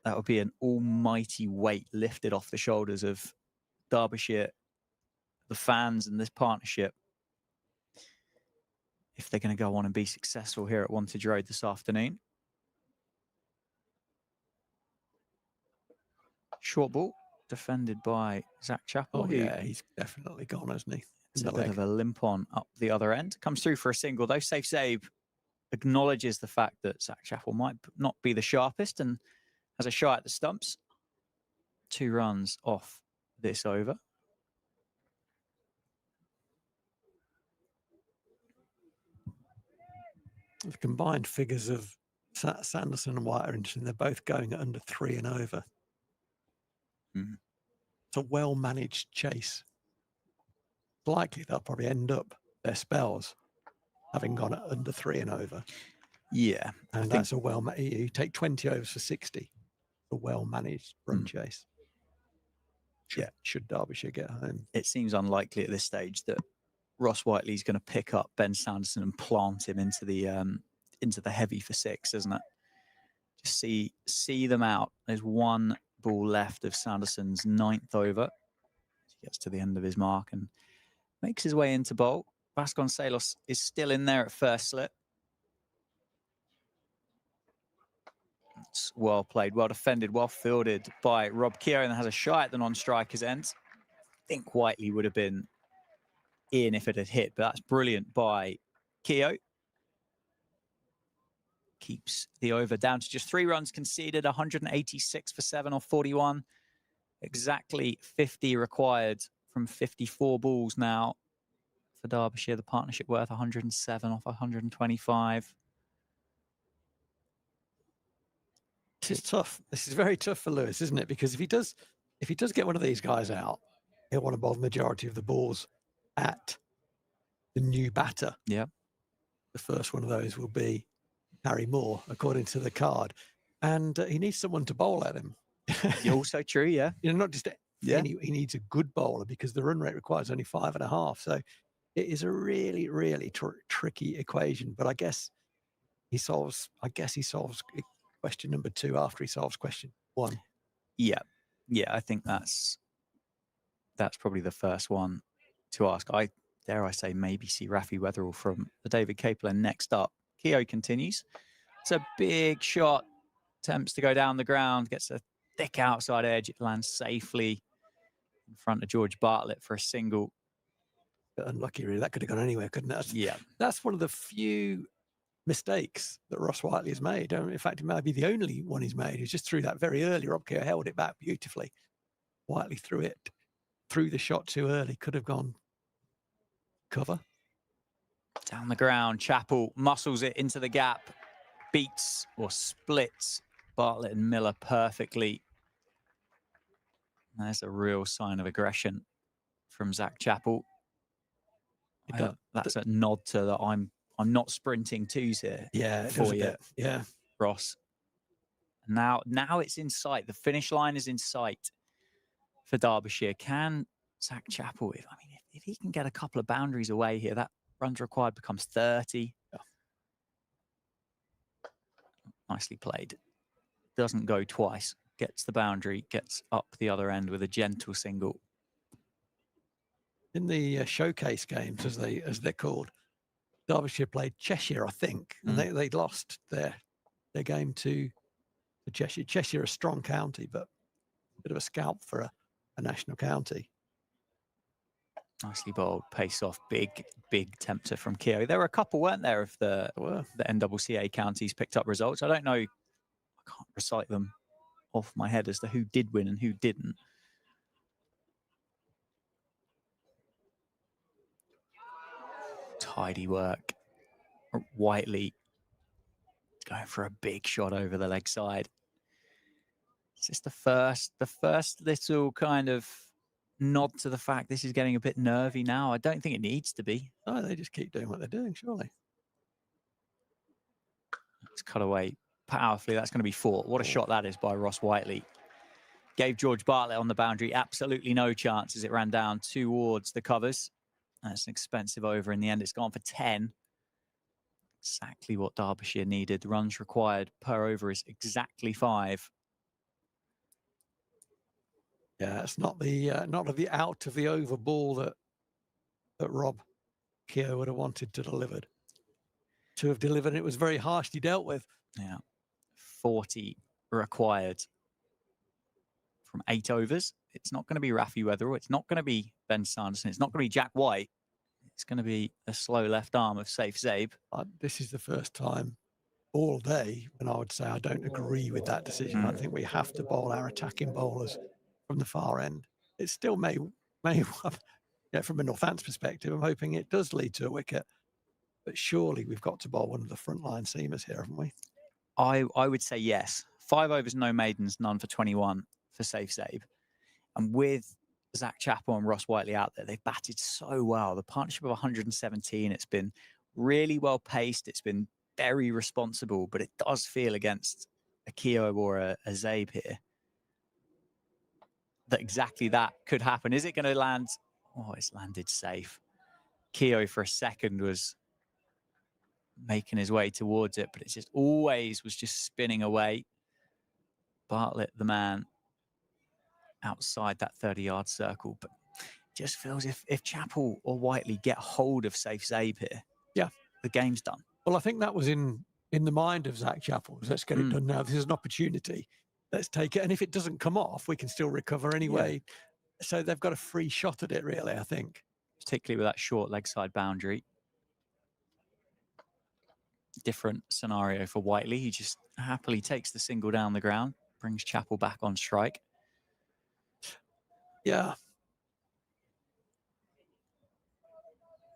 that would be an almighty weight lifted off the shoulders of Derbyshire, the fans and this partnership, if they're going to go on and be successful here at Wantage Road this afternoon. Short ball. Defended by Zach Chappell. Oh, yeah, he's definitely gone, hasn't he? It's a bit of a limp on up the other end. Comes through for a single, though. Safe save acknowledges the fact that Zach Chappell might not be the sharpest and has a shot at the stumps. 2 runs off this over. The combined figures of Sanderson and White are interesting. They're both going at under 3 and over. It's a well-managed chase. It's likely they'll probably end up their spells having gone at under 3 and over. Yeah. And that's you take 20 overs for 60. A well-managed run chase. Should Derbyshire get home? It seems unlikely at this stage that Ross Whiteley's going to pick up Ben Sanderson and plant him into the heavy for 6, isn't it? Just see them out. There's 1 ball left of Sanderson's 9th over. He gets to the end of his mark and makes his way into bowl. Vasconcelos is still in there at first slip. It's well played, well defended, well fielded by Rob Keogh, and has a shot at the non-striker's end. I think Whiteley would have been in if it had hit, but that's brilliant by Keogh. Keeps the over down to just 3 runs conceded, 186 for 7 off 41. Exactly 50 required from 54 balls now for Derbyshire. The partnership worth 107 off 125. This is tough. This is very tough for Lewis, isn't it? Because if he does get one of these guys out, he'll want to bowl the majority of the balls at the new batter. Yeah. The first one of those will be Harry Moore, according to the card. And he needs someone to bowl at him. Also true, yeah. Not just any, he needs a good bowler because the run rate requires only 5.5. So it is a really, really tricky equation. But I guess I guess he solves question number 2 after he solves question 1. Yeah, I think that's probably the first one to ask. Dare I say, maybe see Rafi Weatherall from the David Capel. Next up, Keogh continues. It's a big shot, attempts to go down the ground, gets a thick outside edge. It lands safely in front of George Bartlett for a single. Unlucky, really. That could have gone anywhere, couldn't it? Yeah. That's one of the few mistakes that Ross Whiteley has made. In fact, it might be the only one he's made. He just threw that very early. Rob Keogh held it back beautifully. Whiteley threw the shot too early. Could have gone cover. Down the ground, Chappell muscles it into the gap, beats or splits Bartlett and Miller perfectly. There's a real sign of aggression from Zach Chappell. That's a nod to that I'm not sprinting twos here. Yeah, for you. Yeah, Ross. Now it's in sight. The finish line is in sight for Derbyshire. Can Zach Chappell, if he can get a couple of boundaries away here, that runs required becomes 30. Yeah. Nicely played. Doesn't go twice. Gets the boundary, gets up the other end with a gentle single. In the showcase games, as they're called, Derbyshire played Cheshire, I think, and they lost their game to Cheshire. Cheshire, a strong county, but a bit of a scalp for a national county. Nicely bowled, pace off, big tempter from Keogh. There were a couple, weren't there, of the NCCA counties picked up results. I don't know, I can't recite them off my head as to who did win and who didn't. Tidy work. Whiteley going for a big shot over the leg side. It's just the first little kind of nod to the fact this is getting a bit nervy now. I don't think it needs to be. No, they just keep doing what they're doing, surely. It's cut away powerfully. That's going to be 4. What a shot that is by Ross Whiteley. Gave George Bartlett on the boundary absolutely no chance as it ran down towards the covers. That's an expensive over in the end. It's gone for 10. Exactly what Derbyshire needed. The runs required per over is exactly 5. Yeah, it's not the out of the over ball that Rob Keogh would have wanted to have delivered. It was very harshly dealt with. Yeah, 40 required from 8 overs. It's not going to be Rafi Weatherall. It's not going to be Ben Sanderson. It's not going to be Jack White. It's going to be a slow left arm of Safe Zabe. This is the first time all day when I would say I don't agree with that decision. I think we have to bowl our attacking bowlers from the far end. It still may from a Northants perspective, I'm hoping it does lead to a wicket. But surely we've got to bowl one of the frontline seamers here, haven't we? I would say yes. 5 overs, no maidens, none for 21 for Safe Zabe. And with Zach Chappell and Ross Whiteley out there, they've batted so well. The partnership of 117, it's been really well paced. It's been very responsible, but it does feel against a Keogh or a Zabe here that exactly that could happen. Is it going to land? Oh, it's landed safe. Keogh for a second was making his way towards it, but it just always was just spinning away. Bartlett, the man, outside that 30-yard circle, but just feels if Chappell or Whiteley get hold of Safe Zabe here, yeah, the game's done. Well, I think that was in the mind of Zach Chappell. Let's get it done now. This is an opportunity. Let's take it. And if it doesn't come off, we can still recover anyway. Yeah. So they've got a free shot at it, really, I think. Particularly with that short leg side boundary. Different scenario for Whiteley. He just happily takes the single down the ground, brings Chappell back on strike. Yeah.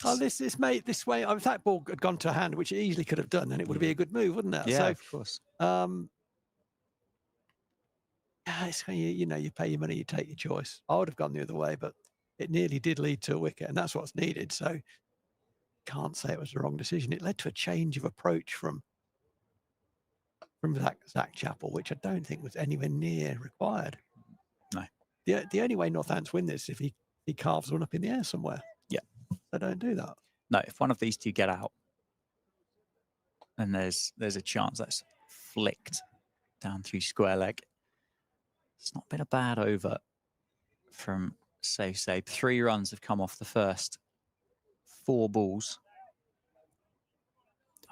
Oh, this made this way. If that ball had gone to a hand, which it easily could have done, then it would be a good move, wouldn't it? Yeah, so, of course. Yeah, it's, you pay your money, you take your choice. I would have gone the other way, but it nearly did lead to a wicket, and that's what's needed. So, can't say it was the wrong decision. It led to a change of approach from Zach Chappell, which I don't think was anywhere near required. No. The only way Northants win this is if he carves one up in the air somewhere. Yeah. They don't do that. No, if one of these two get out, And there's a chance that's flicked down through square leg. It's not been a bad over from Safe Sabe. 3 runs have come off the first 4 balls.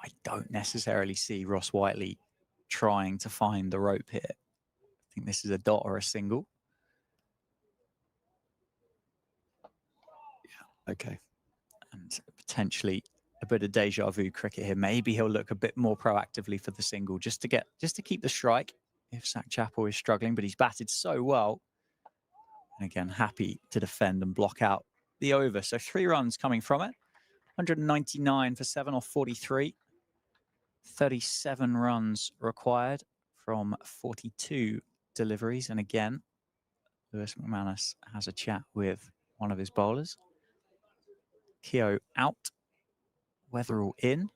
I don't necessarily see Ross Whiteley trying to find the rope here. I think this is a dot or a single. Yeah, okay. And potentially a bit of deja vu cricket here. Maybe he'll look a bit more proactively for the single just to keep the strike if Zach Chappell is struggling, but he's batted so well. And again, happy to defend and block out the over. So 3 runs coming from it. 199 for 7 off 43. 37 runs required from 42 deliveries. And again, Lewis McManus has a chat with one of his bowlers. Keogh out. Weatherall in.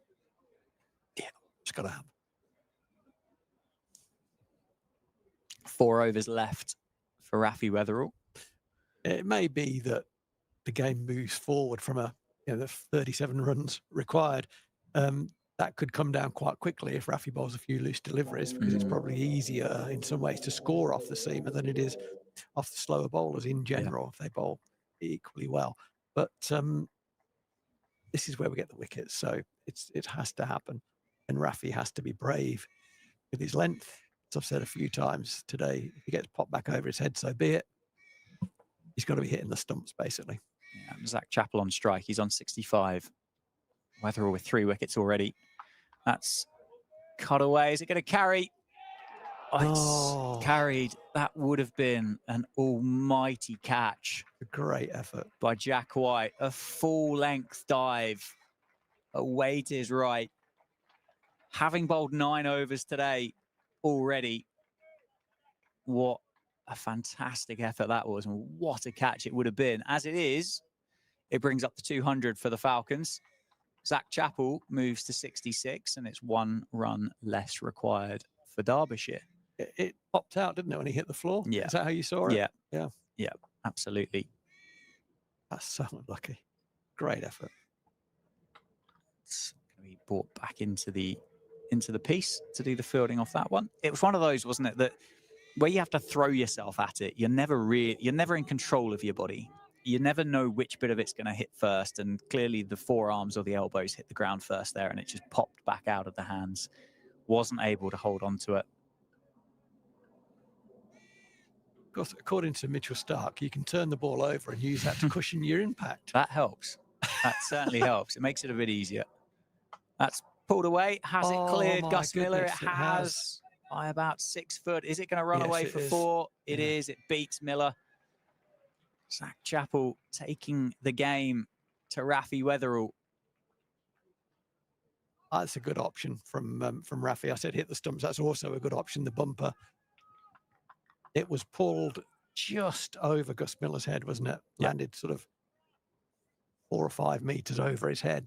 Yeah, it's got to happen. 4 overs left for Rafi Weatherall. It may be that the game moves forward from the 37 runs required. That could come down quite quickly if Rafi bowls a few loose deliveries, because it's probably easier in some ways to score off the seamer than it is off the slower bowlers in general, if they bowl equally well. But this is where we get the wickets, so it has to happen. And Rafi has to be brave with his length. As I've said a few times today, if he gets popped back over his head, so be it. He's got to be hitting the stumps, basically. Yeah, Zach Chappell on strike. He's on 65. Weatherall with 3 wickets already. That's cut away. Is it going to carry? Oh, it's carried. That would have been an almighty catch. A great effort by Jack White. A full-length dive away to his right. Having bowled 9 overs today already. What a fantastic effort that was, and what a catch it would have been. As it is, it brings up the 200 for the Falcons. Zach Chappell moves to 66, and it's 1 run less required for Derbyshire. It popped out, didn't it, when he hit the floor? Yeah. Is that how you saw it? Yeah, absolutely. That's so unlucky. Great effort. It's going to be brought back into the piece to do the fielding off that one. It was one of those, wasn't it, that where you have to throw yourself at it. You're never in control of your body. You never know which bit of it's going to hit first, and clearly the forearms or the elbows hit the ground first there, and it just popped back out of the hands. Wasn't able to hold on to it. Of course, according to Mitchell Stark, you can turn the ball over and use that to cushion your impact. That helps. That certainly helps. It makes it a bit easier. That's pulled away. Has it cleared? Gus Miller, it has. By about 6 foot. Is it going to run away for 4? It is. It beats Miller. Zach Chappell taking the game to Rafi Weatherall. That's a good option from Rafi. I said hit the stumps. That's also a good option. The bumper. It was pulled just over Gus Miller's head, wasn't it? Landed sort of 4 or 5 meters over his head.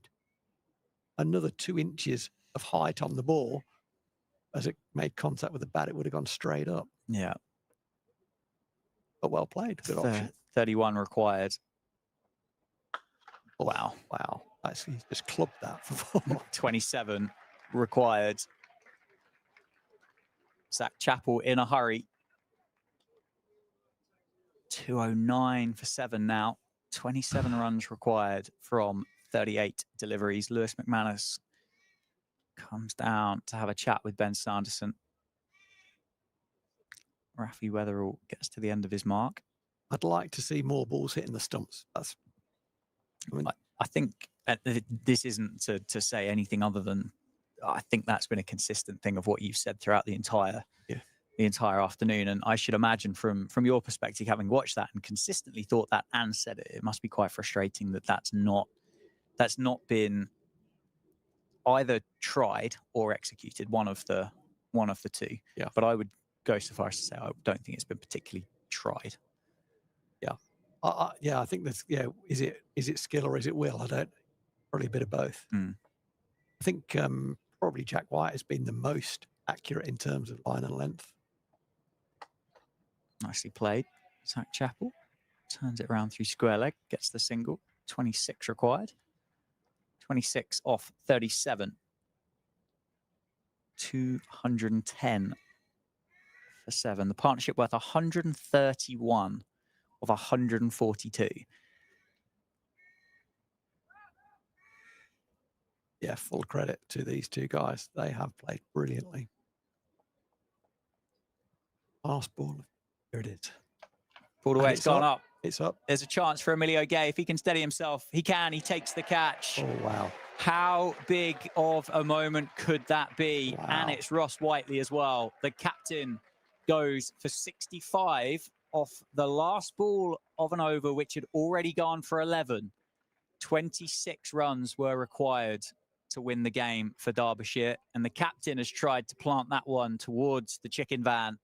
Another 2 inches of height on the ball. As it made contact with the bat, it would have gone straight up. Yeah. But well played. Good option. 31 required. Wow. Wow. Actually, just clubbed that for 4. 27 required. Zach Chappell in a hurry. 209 for 7 now. 27 runs required from 38 deliveries. Lewis McManus comes down to have a chat with Ben Sanderson. Rafi Weatherall gets to the end of his mark. I'd like to see more balls hitting the stumps. I think this isn't to say anything other than I think that's been a consistent thing of what you've said throughout the entire afternoon. And I should imagine from your perspective, having watched that and consistently thought that and said it, it must be quite frustrating that that's not been either tried or executed, one of the 2. Yeah. But I would go so far as to say I don't think it's been particularly tried. Yeah. I think that's is it skill or is it will? I don't. Probably a bit of both. I think probably Jack White has been the most accurate in terms of line and length. Nicely played. Zach Chappell turns it around through square leg, gets the single. 26 required. 26 off 37. 210 for 7. The partnership worth 131 of 142. Yeah, full credit to these two guys. They have played brilliantly. Last ball. Here it is. Ball away, it's gone up. It's up. There's a chance for Emilio Gay. If he can steady himself, he can. He takes the catch. Oh, wow. How big of a moment could that be? Wow. And it's Ross Whiteley as well. The captain goes for 65 off the last ball of an over, which had already gone for 11. 26 runs were required to win the game for Derbyshire. And the captain has tried to plant that one towards the chicken van.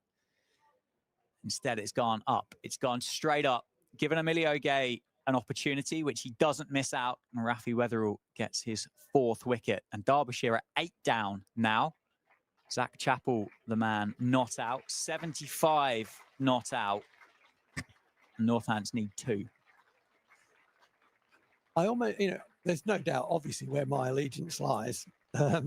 Instead, it's gone up. It's gone straight up, giving Emilio Gay an opportunity, which he doesn't miss out. And Rafi Weatherall gets his 4th wicket. And Derbyshire are 8 down now. Zach Chappell, the man, not out. 75 not out. Northants need 2. I almost, there's no doubt, obviously, where my allegiance lies. But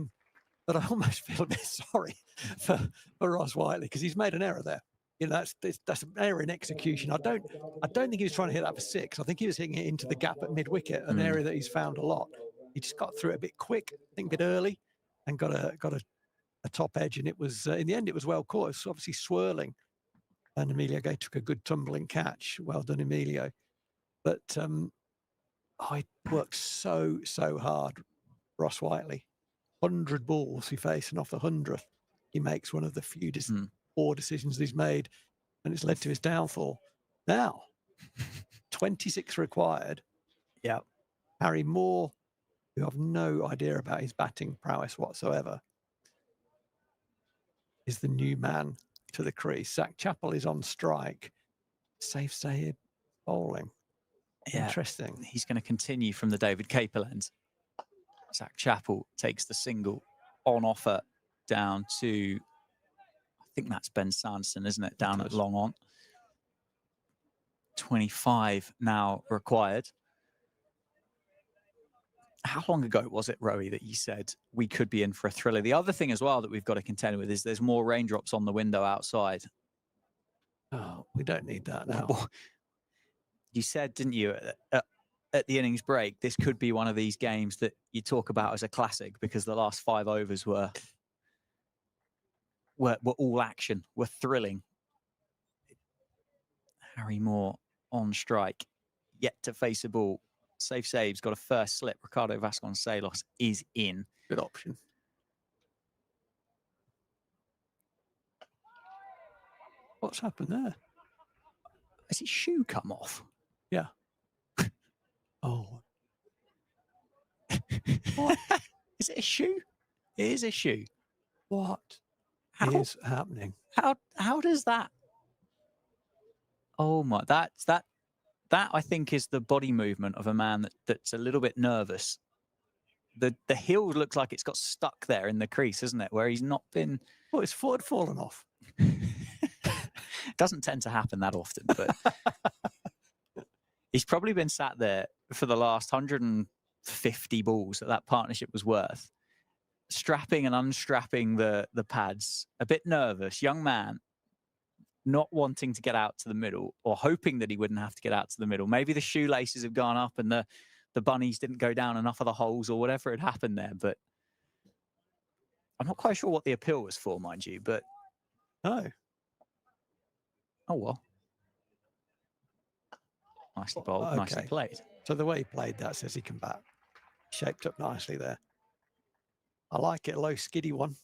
I almost feel a bit sorry for Ross Whiteley because he's made an error there. That's an error in execution. I don't think he was trying to hit that for 6. I think he was hitting it into the gap at mid wicket, an area that he's found a lot. He just got through it a bit quick, I think a bit early, and got a top edge. And it was in the end, it was well caught. It was obviously swirling, and Emilio Gay took a good tumbling catch. Well done, Emilio. But I worked so hard. Ross Whiteley, 100 balls he faced, and off the 100th, he makes one of the few poor decisions that he's made, and it's led to his downfall. Now, 26 required. Yeah. Harry Moore, who have no idea about his batting prowess whatsoever, is the new man to the crease. Zach Chappell is on strike. Safe say bowling. Yeah. Interesting. He's going to continue from the David Capel end. Zach Chappell takes the single on offer down to, I think that's Ben Sanderson, isn't it? Down at long on. 25 now required. How long ago was it, Rowie, that you said we could be in for a thriller? The other thing as well that we've got to contend with is there's more raindrops on the window outside. Oh, we don't need that now. You said, didn't you, at the innings break, this could be one of these games that you talk about as a classic because the last 5 overs were all action, were thrilling. Harry Moore on strike, yet to face a ball. Safe save's got a first slip. Ricardo Vasconcelos is in. Good option. What's happened there? Has his shoe come off? Yeah. Oh. What? Is it a shoe? It is a shoe. What is happening? How does that? Oh my! That I think is the body movement of a man that's a little bit nervous. The heel looks like it's got stuck there in the crease, isn't it? Where he's not been. Well, his foot had fallen off. Doesn't tend to happen that often, but he's probably been sat there for the last 150 balls that partnership was worth, strapping and unstrapping the pads, a bit nervous, young man, not wanting to get out to the middle or hoping that he wouldn't have to get out to the middle. Maybe the shoelaces have gone up and the bunnies didn't go down enough of the holes or whatever had happened there, but I'm not quite sure what the appeal was for, mind you, but no. Oh, well. Nicely bowled, okay. Nicely played. So the way he played that says he can bat. Shaped up nicely there. I like it, a low skiddy one.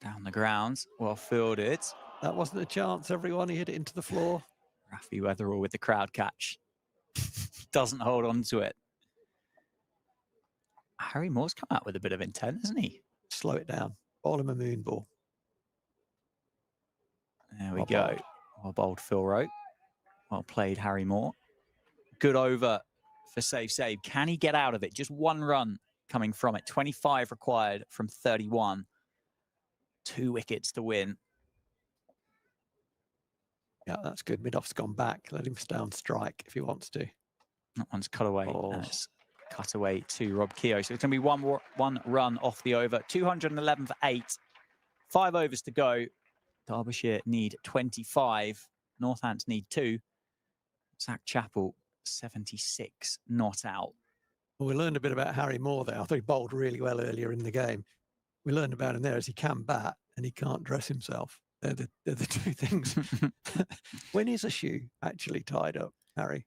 Down the ground, well fielded. That wasn't a chance, everyone. He hit it into the floor. Rafi Weatherall with the crowd catch. Doesn't hold on to it. Harry Moore's come out with a bit of intent, hasn't he? Slow it down. Bowl him a moon ball. There we go. Well bowled Phil Rowe. Well played, Harry Moore. Good over for safe save. Can he get out of it? Just 1 run coming from it. 25 required from 31. 2 wickets to win. Yeah, that's good. Mid-off's gone back. Let him stay on strike if he wants to. That one's cut away. Oh. And it's cut away to Rob Keogh. So it's going to be one run off the over. 211 for 8. 5 overs to go. Derbyshire need 25. Northants need 2. Zach Chappell, 76, not out. Well, we learned a bit about Harry Moore there. I thought he bowled really well earlier in the game. We learned about him there as he can bat and he can't dress himself. They're the two things. When is a shoe actually tied up, Harry?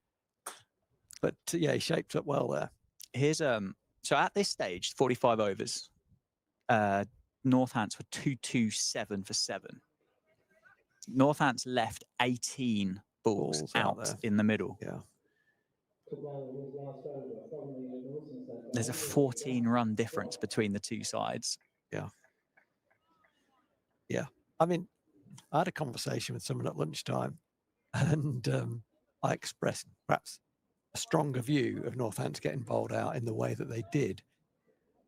But yeah, he shaped up well there. Here's so at this stage, 45 overs. Northants were 227 for 7. Northants left 18 balls out in the middle. Yeah. There's a 14-run difference between the two sides. Yeah. Yeah. I mean, I had a conversation with someone at lunchtime and I expressed perhaps a stronger view of Northants getting bowled out in the way that they did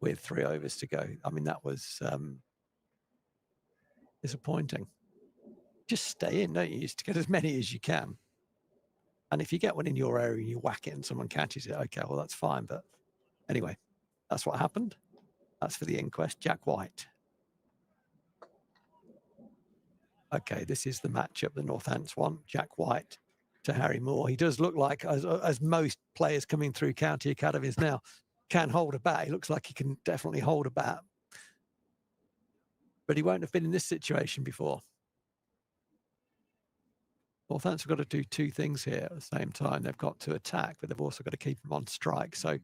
with 3 overs to go. I mean, that was disappointing. Just stay in, don't you? Just to get as many as you can. And if you get one in your area and you whack it and someone catches it, okay, well, that's fine. But anyway, that's what happened. That's for the inquest. Jack White. Okay, this is the matchup, the Northants want. Jack White to Harry Moore. He does look like, as most players coming through county academies now, can hold a bat. He looks like he can definitely hold a bat. But he won't have been in this situation before. Northants have got to do 2 things here at the same time. They've got to attack, but they've also got to keep him on strike. So,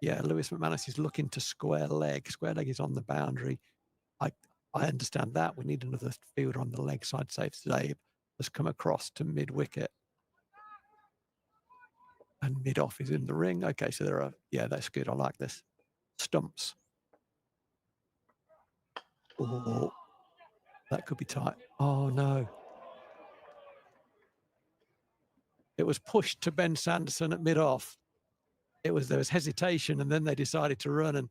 yeah, Lewis McManus is looking to square leg. Square leg is on the boundary. I understand that. We need another fielder on the leg side. Safe Zabe has come across to mid-wicket. And mid-off is in the ring. Okay, so there are, yeah, that's good. I like this. Stumps. Oh, that could be tight. Oh, no. It was pushed to Ben Sanderson at mid-off. There was hesitation, and then they decided to run, and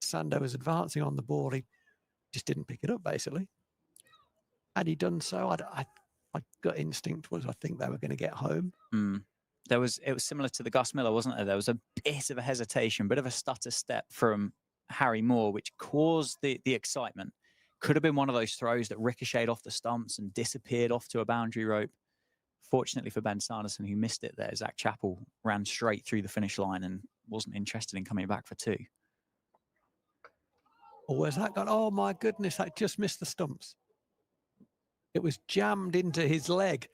Sando was advancing on the ball. He just didn't pick it up, basically. Had he done so, my gut instinct was I think they were going to get home. It was similar to the Gus Miller, wasn't it? There was a bit of a hesitation, bit of a stutter step from Harry Moore, which caused the excitement. Could have been one of those throws that ricocheted off the stumps and disappeared off to a boundary rope. Fortunately for Ben Sanderson, who missed it there, Zach Chappell ran straight through the finish line and wasn't interested in coming back for 2. Oh, where's that gone? Oh, my goodness, that just missed the stumps. It was jammed into his leg,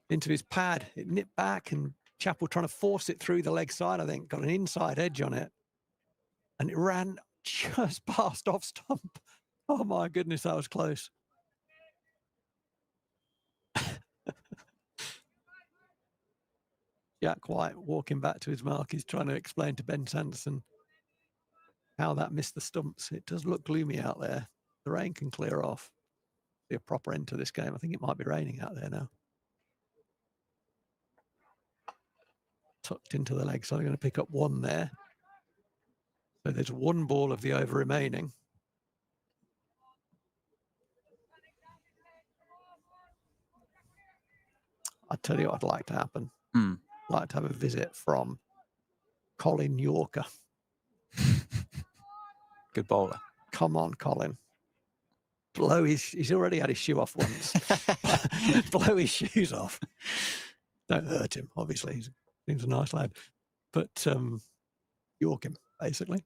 into his pad. It nipped back, and Chappell trying to force it through the leg side, I think, got an inside edge on it. And it ran just past off stump. Oh, my goodness, that was close. Jack White walking back to his mark. He's trying to explain to Ben Sanderson how that missed the stumps. It does look gloomy out there. The rain can clear off. Be a proper end to this game. I think it might be raining out there now. Tucked into the leg, so I'm going to pick up 1 there. So there's 1 ball of the over remaining. I'll tell you what I'd like to happen. I'd like to have a visit from Colin Yorker. Good bowler. Come on, Colin. Blow he's already had his shoe off once. Blow his shoes off. Don't hurt him, obviously. He seems a nice lad. But York him, basically.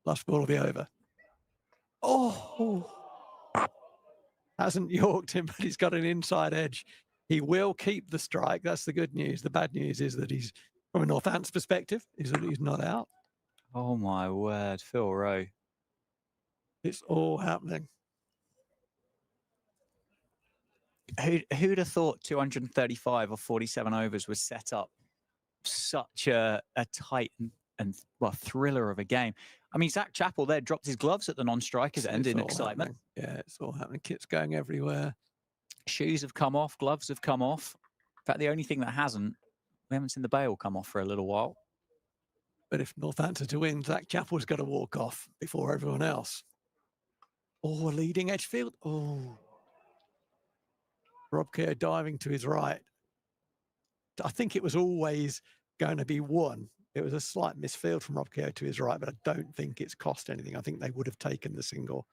Last ball of the over. Oh! Hasn't Yorked him, but he's got an inside edge. He will keep the strike. That's the good news. The bad news is that he's, from a Northants perspective, he's not out. Oh, my word. Phil Rowe. It's all happening. Who'd have thought 235 or 47 overs was set up such a tight and well, thriller of a game? I mean, Zach Chappell there dropped his gloves at the non-strikers end in excitement. Happening. Yeah, it's all happening. Kit's going everywhere. Shoes have come off. Gloves have come off. In fact, the only thing that hasn't, we haven't seen the bail come off for a little while. But if Northampton to win, Zach Chappell's got to walk off before everyone else. Oh, a leading edge field. Oh. Rob Keogh diving to his right. I think it was always going to be 1. It was a slight misfield from Rob Keogh to his right, but I don't think it's cost anything. I think they would have taken the single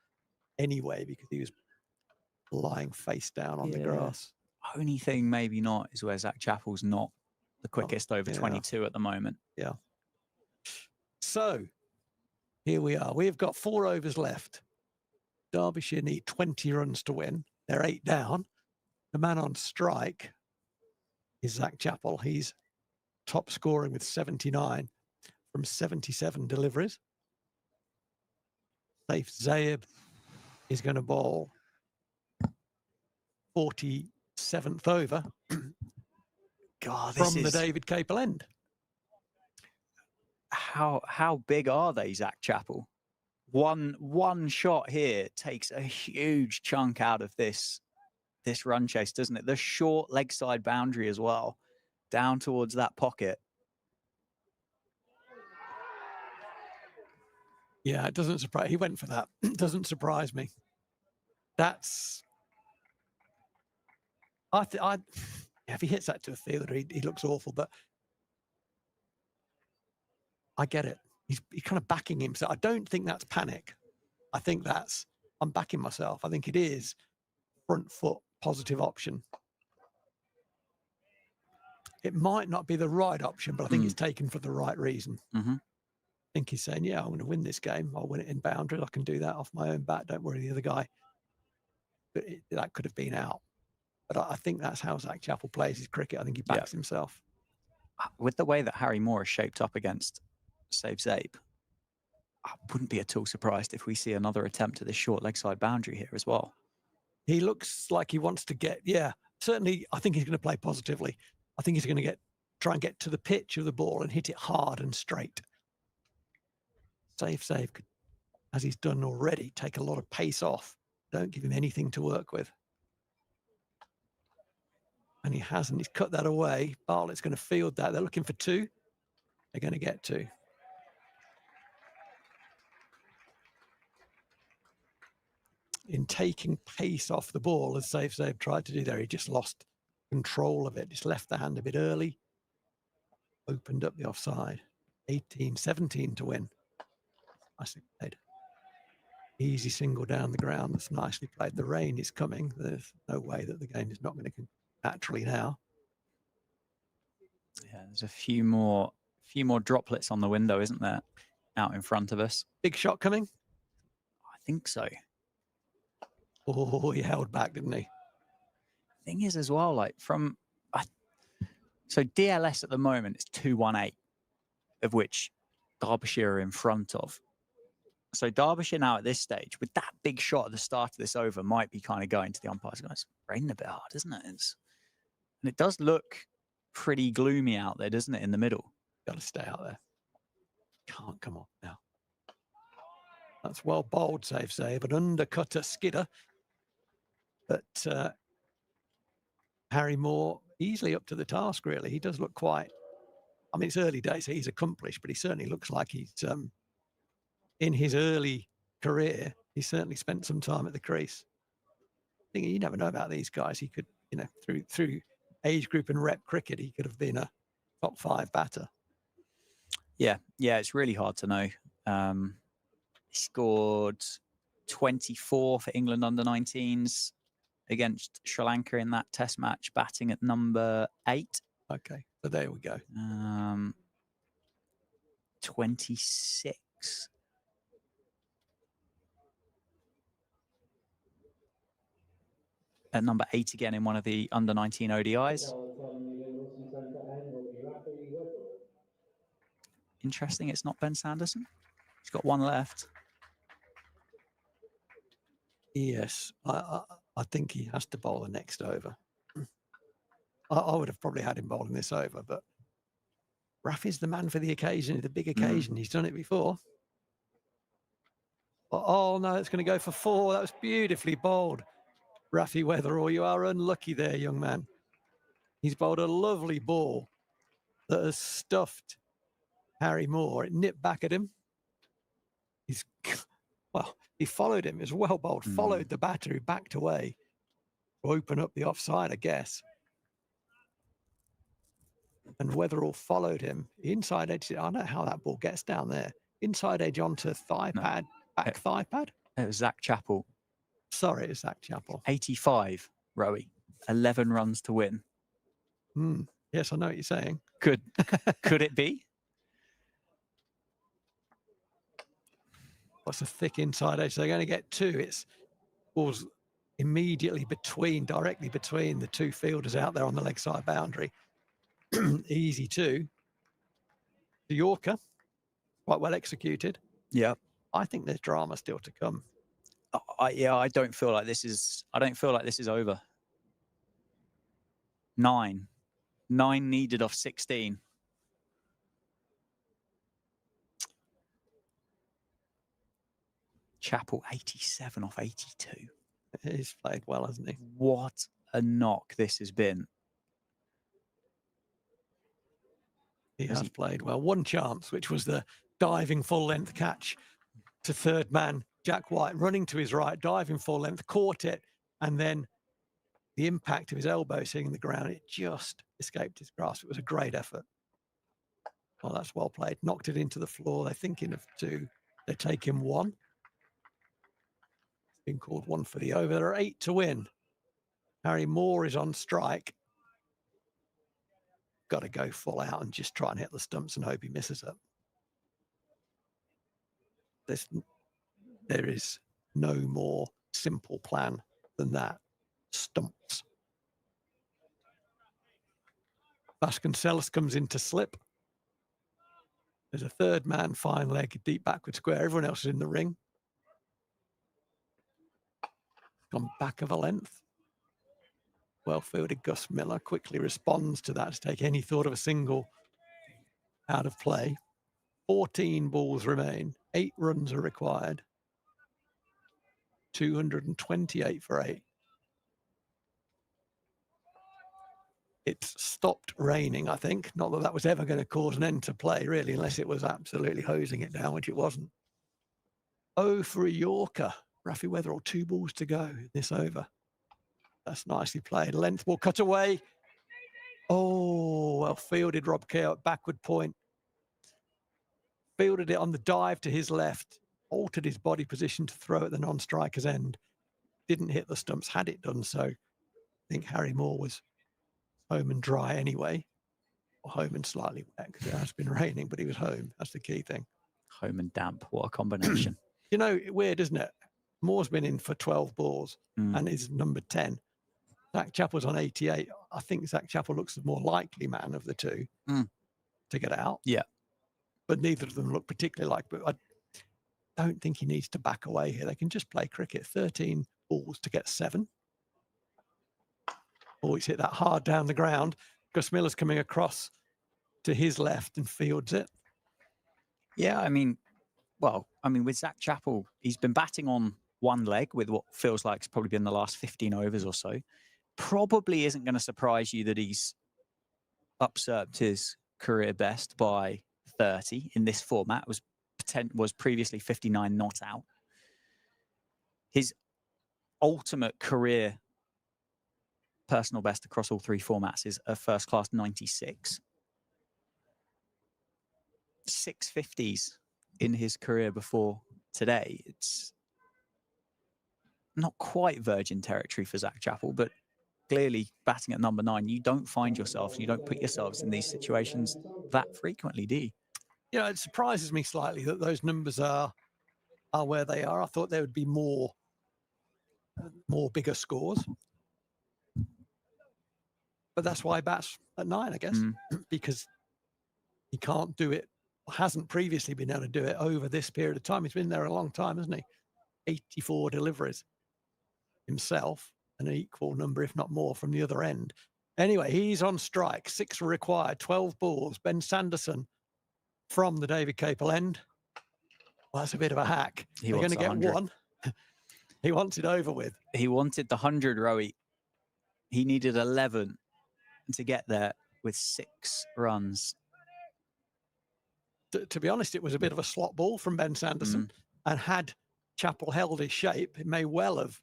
anyway because he was lying face down on the grass. Only thing maybe not is where Zach Chappell's not the quickest over 22 at the moment. Yeah. So here we are. We've got 4 overs left. Derbyshire need 20 runs to win. They're 8 down. The man on strike is Zach Chappell. He's top scoring with 79 from 77 deliveries. Saif Zaib is going to bowl 47th over God, from the David Capel end. How big are they, Zach Chappell? One shot here takes a huge chunk out of this run chase, doesn't it? The short leg side boundary as well, down towards that pocket. Yeah, it doesn't surprise. He went for that. It doesn't surprise me. That's. If he hits that to a fielder, he looks awful. But I get it. He's kind of backing himself. I don't think that's panic. I think I'm backing myself. I think it is front foot positive option. It might not be the right option, but I think it's taken for the right reason. Mm-hmm. I think he's saying, yeah, I'm going to win this game. I'll win it in boundaries. I can do that off my own bat. Don't worry, the other guy. But that could have been out. But I think that's how Zach Chappell plays his cricket. I think he backs himself. With the way that Harry Moore is shaped up against Saif Zaib, I wouldn't be at all surprised if we see another attempt at this short leg side boundary here as well. He looks like he wants to certainly I think he's going to play positively. I think he's going to try and get to the pitch of the ball and hit it hard and straight. Saif Zaib could, as he's done already, take a lot of pace off. Don't give him anything to work with. And he hasn't. He's cut that away. Bartlett's going to field that. They're looking for 2. They're going to get 2. In taking pace off the ball, as Saif Zaib tried to do there, he just lost control of it. Just left the hand a bit early. Opened up the offside. 17 to win. Nicely played. Easy single down the ground. That's nicely played. The rain is coming. There's no way that the game is not going to naturally now. Yeah, there's a few more droplets on the window, isn't there? Out in front of us. Big shot coming? I think so. Oh, he held back, didn't he? Thing is as well, so DLS at the moment is 218, of which Derbyshire are in front of. So Derbyshire now at this stage, with that big shot at the start of this over, might be kind of going to the umpires. It's raining a bit hard, isn't it? And it does look pretty gloomy out there, doesn't it, in the middle? Got to stay out there. Can't come off now. That's well bowled, Saif Zaib, an undercutter skidder. But Harry Moore easily up to the task, really. He does look quite, I mean, it's early days, so he's accomplished, but he certainly looks like he's, in his early career, he certainly spent some time at the crease. I think you never know about these guys. He could, through age group and rep cricket, he could have been a top 5 batter. Yeah, it's really hard to know. He scored 24 for England under-19s against Sri Lanka in that test match, batting at number 8. Okay, so there we go. 26. At number 8 again in one of the under-19 ODIs. Interesting, it's not Ben Sanderson. He's got 1 left. Yes, I think he has to bowl the next over. I would have probably had him bowling this over, but Rafi's the man for the occasion, the big occasion. He's done it before. Oh, no, it's going to go for 4. That was beautifully bowled. Rafi Weatherall, you are unlucky there, young man. He's bowled a lovely ball that has stuffed Harry Moore. It nipped back at him. He followed him. It was well bowled. Followed the batter who backed away to open up the offside, I guess. and Weatherall followed him. Inside edge, I don't know how that ball gets down there. Inside edge onto thigh No. pad, back thigh pad. It was Zach Chappell. Sorry, it's Zach Chappell. 85, Rowie. 11 runs to win. Yes, I know what you're saying. Could it be? What's a thick inside edge? They're going to get 2. It's balls immediately directly between the 2 fielders out there on the leg side boundary. Easy 2. The Yorker, quite well executed. Yeah. I think there's drama still to come. I don't feel like this is over. 9 needed off 16. Chappell 87 off 82. He's played well, hasn't he? What a knock this has been. He has played well. One chance, which was the diving full length catch to third man Jack White, running to his right, diving full length, caught it, and then the impact of his elbow hitting the ground, it just escaped his grasp. It was a great effort. Oh, that's well played. Knocked it into the floor. They're thinking of 2. They take him 1. It's been called 1 for the over. There are 8 to win. Harry Moore is on strike. Got to go full out and just try and hit the stumps and hope he misses it. There is no more simple plan than that. Stumps. Vasconcelos comes into slip. There's a third man, fine leg, deep backward square. Everyone else is in the ring. Gone back of a length. Well fielded. Gus Miller quickly responds to that to take any thought of a single out of play. 14 balls remain. 8 runs are required. 228 for 8. It's stopped raining, I think. Not that that was ever going to cause an end to play, really, unless it was absolutely hosing it down, which it wasn't. Oh, for a Yorker. Rafi Weatherall, 2 balls to go in this over. That's nicely played. Length ball cut away. Oh, well fielded, Rob Keogh at backward point. Fielded it on the dive to his left. Altered his body position to throw at the non-striker's end. Didn't hit the stumps. Had it done so, I think Harry Moore was home and dry anyway. Or home and slightly wet because it has been raining, but he was home. That's the key thing. Home and damp. What a combination. You know, weird, isn't it? Moore's been in for 12 balls and is number 10. Zach Chappell's on 88. I think Zach Chappell looks the more likely man of the 2 to get out. Yeah. But neither of them look particularly like. But I don't think he needs to back away here. They can just play cricket. 13 balls to get 7. Always hit that hard down the ground. Gus Miller's coming across to his left and fields it. Yeah, I mean, with Zach Chappell, he's been batting on one leg with what feels like it's probably been the last 15 overs or so. Probably isn't going to surprise you that he's usurped his career best by 30 in this format. Was previously 59 not out. His ultimate career personal best across all 3 formats is a first class 96. 650s in his career before today. It's not quite virgin territory for Zach Chappell, but clearly batting at number 9, you don't find yourselves, you don't put yourselves in these situations that frequently, do you? You know, it surprises me slightly that those numbers are where they are. I thought there would be more bigger scores. But that's why he bats at 9, I guess, because he can't do it, hasn't previously been able to do it over this period of time. He's been there a long time, hasn't he? 84 deliveries himself, an equal number, if not more, from the other end. Anyway, he's on strike. 6 were required, 12 balls. Ben Sanderson from the David Capel end. Well, that's a bit of a hack. They're going to get 1. He wants it over with. He wanted the 100, Rowie. He needed 11 to get there with 6 runs. To be honest, it was a bit of a slot ball from Ben Sanderson. And had Chappell held his shape, it may well have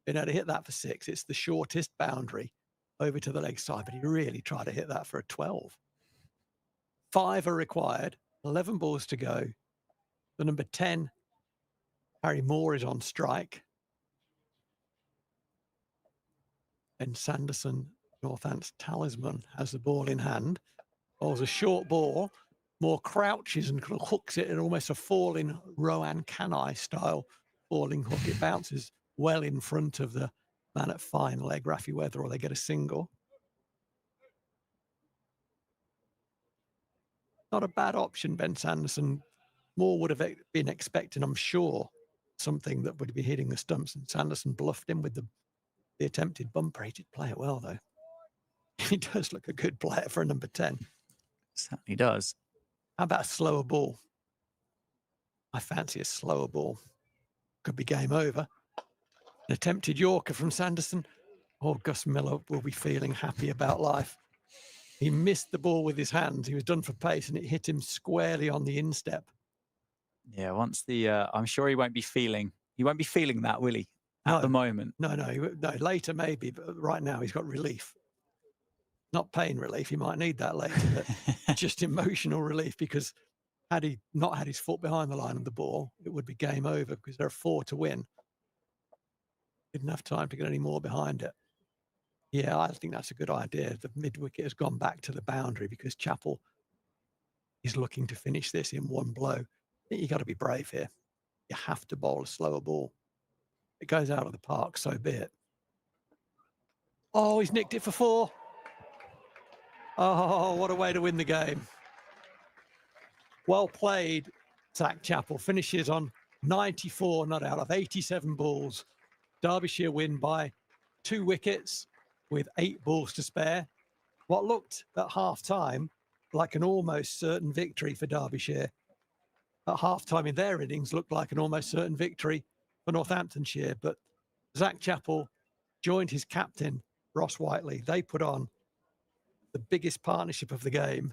been able to hit that for 6. It's the shortest boundary over to the leg side, but he really tried to hit that for a 12. 5 are required, 11 balls to go. The number 10, Harry Moore, is on strike. And Sanderson, Northants' talisman, has the ball in hand. Bowls a short ball. Moore crouches and hooks it in almost a falling Rohan Kanai style falling hook. It bounces well in front of the man at fine leg, Rafi Weather, or they get a single. Not a bad option, Ben Sanderson. Moore would have been expecting, I'm sure, something that would be hitting the stumps, and Sanderson bluffed him with the attempted bumper. He did play it well, though. He does look a good player for a number 10. Certainly does. How about a slower ball? I fancy a slower ball. Could be game over. An attempted Yorker from Sanderson. Oh, Gus Miller will be feeling happy about life. He missed the ball with his hands. He was done for pace, and it hit him squarely on the instep. Yeah, once the I'm sure he won't be feeling that, will he? At the moment. No, later maybe, but right now he's got relief. Not pain relief. He might need that later, but just emotional relief, because had he not had his foot behind the line of the ball, it would be game over, because there are 4 to win. Didn't have time to get any more behind it. Yeah, I think that's a good idea. The mid-wicket has gone back to the boundary because Chappell is looking to finish this in one blow. I think you've got to be brave here. You have to bowl a slower ball. It goes out of the park, so be it. Oh, he's nicked it for 4. Oh, what a way to win the game. Well played, Zach Chappell. Finishes on 94 not out of 87 balls. Derbyshire win by 2 wickets with 8 balls to spare. What looked at half-time like an almost certain victory for Derbyshire, at half-time in their innings looked like an almost certain victory for Northamptonshire. But Zach Chappell joined his captain, Ross Whiteley. They put on the biggest partnership of the game.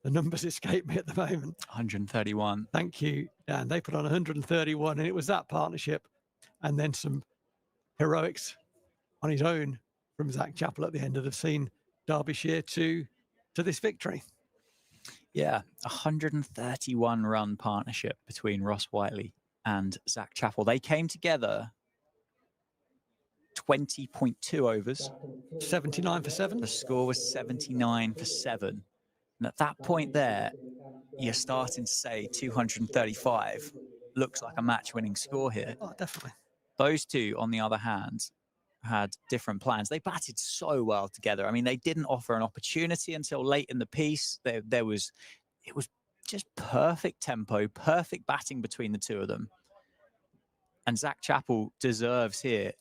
The numbers escape me at the moment. 131. Thank you, Dan. They put on 131, and it was that partnership and then some heroics on his own from Zach Chappell at the end that have seen Derbyshire to this victory. Yeah, 131 run partnership between Ross Whiteley and Zach Chappell. They came together 20.2 overs. 79 for 7. The score was 79 for 7. And at that point there, you're starting to say 235 looks like a match-winning score here. Oh, definitely. Those two, on the other hand, had different plans. They batted so well together. I mean, they didn't offer an opportunity until late in the piece. It was just perfect tempo, perfect batting between the two of them. And Zach Chappell deserves here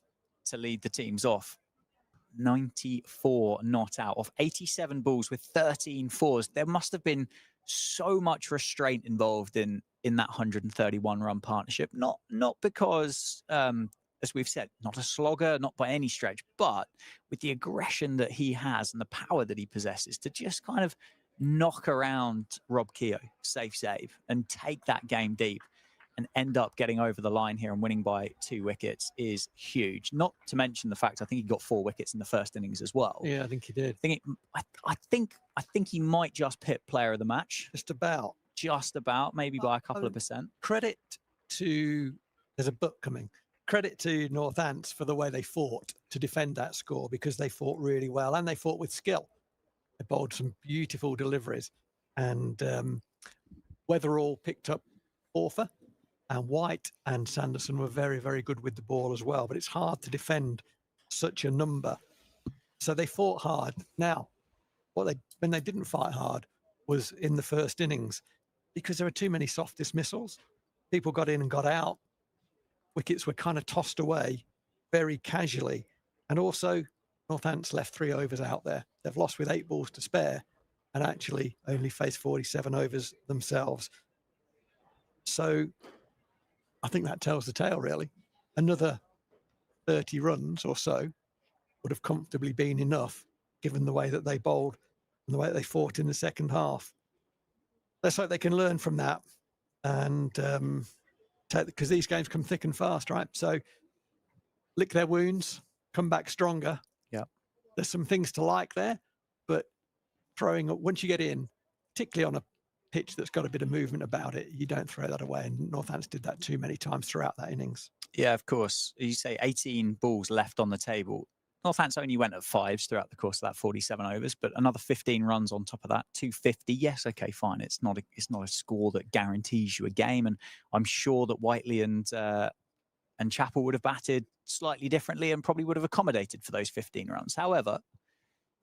to lead the teams off. 94 not out of 87 balls with 13 fours. There must have been so much restraint involved in that 131 run partnership. Not because, as we've said, not a slogger, not by any stretch, but with the aggression that he has and the power that he possesses to just kind of knock around Rob Keogh, safe save, and take that game deep and end up getting over the line here and winning by 2 wickets is huge. Not to mention the fact I think he got 4 wickets in the first innings as well. Yeah, I think he did. I think he might just hit player of the match. Just about, maybe by a couple of percent. Credit to, there's a book coming. Credit to Northants for the way they fought to defend that score, because they fought really well and they fought with skill. They bowled some beautiful deliveries, and Weatherall picked up Orfer, and White and Sanderson were very, very good with the ball as well. But it's hard to defend such a number. So they fought hard. Now, when they didn't fight hard was in the first innings, because there were too many soft dismissals. People got in and got out. Wickets were kind of tossed away very casually. And also, Northants left 3 overs out there. They've lost with 8 balls to spare and actually only faced 47 overs themselves. So I think that tells the tale, really. Another 30 runs or so would have comfortably been enough, given the way that they bowled and the way that they fought in the second half. Let's hope they can learn from that, and because these games come thick and fast, right? So lick their wounds, come back stronger. Yeah. There's some things to like there, but once you get in, particularly on a pitch that's got a bit of movement about it, you don't throw that away. And Northants did that too many times throughout that innings. Yeah, of course. You say 18 balls left on the table. Northants only went at 5s throughout the course of that 47 overs, but another 15 runs on top of that, 250. Yes, okay, fine. It's not a score that guarantees you a game, and I'm sure that Whiteley and Chappell would have batted slightly differently and probably would have accommodated for those 15 runs. However,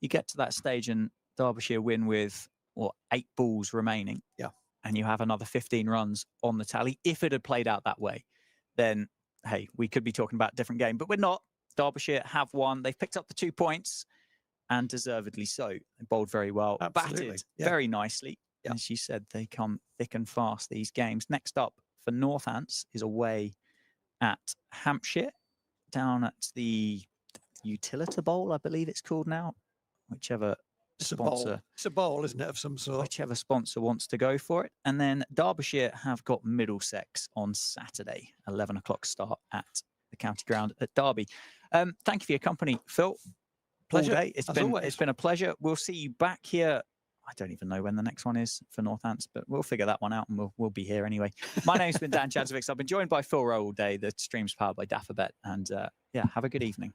you get to that stage and Derbyshire win with 8 balls remaining. Yeah. And you have another 15 runs on the tally. If it had played out that way, then hey, we could be talking about a different game, but we're not. Derbyshire have won. They've picked up the 2 points, and deservedly so. They bowled very well, batted very nicely. Yeah. As you said, they come thick and fast, these games. Next up for Northants is away at Hampshire, down at the Utilita Bowl, I believe it's called now. Whichever sponsor. It's a bowl, isn't it, of some sort? Whichever sponsor wants to go for it. And then Derbyshire have got Middlesex on Saturday, 11 o'clock start at the county ground at Derby. Thank you for your company, Phil. Pleasure. All day. It's been a pleasure. We'll see you back here. I don't even know when the next one is for Northants, but we'll figure that one out and we'll be here anyway. My name's been Dan Chadzovic. I've been joined by Phil Rowe all day. The stream's powered by Daffabet. And yeah, have a good evening.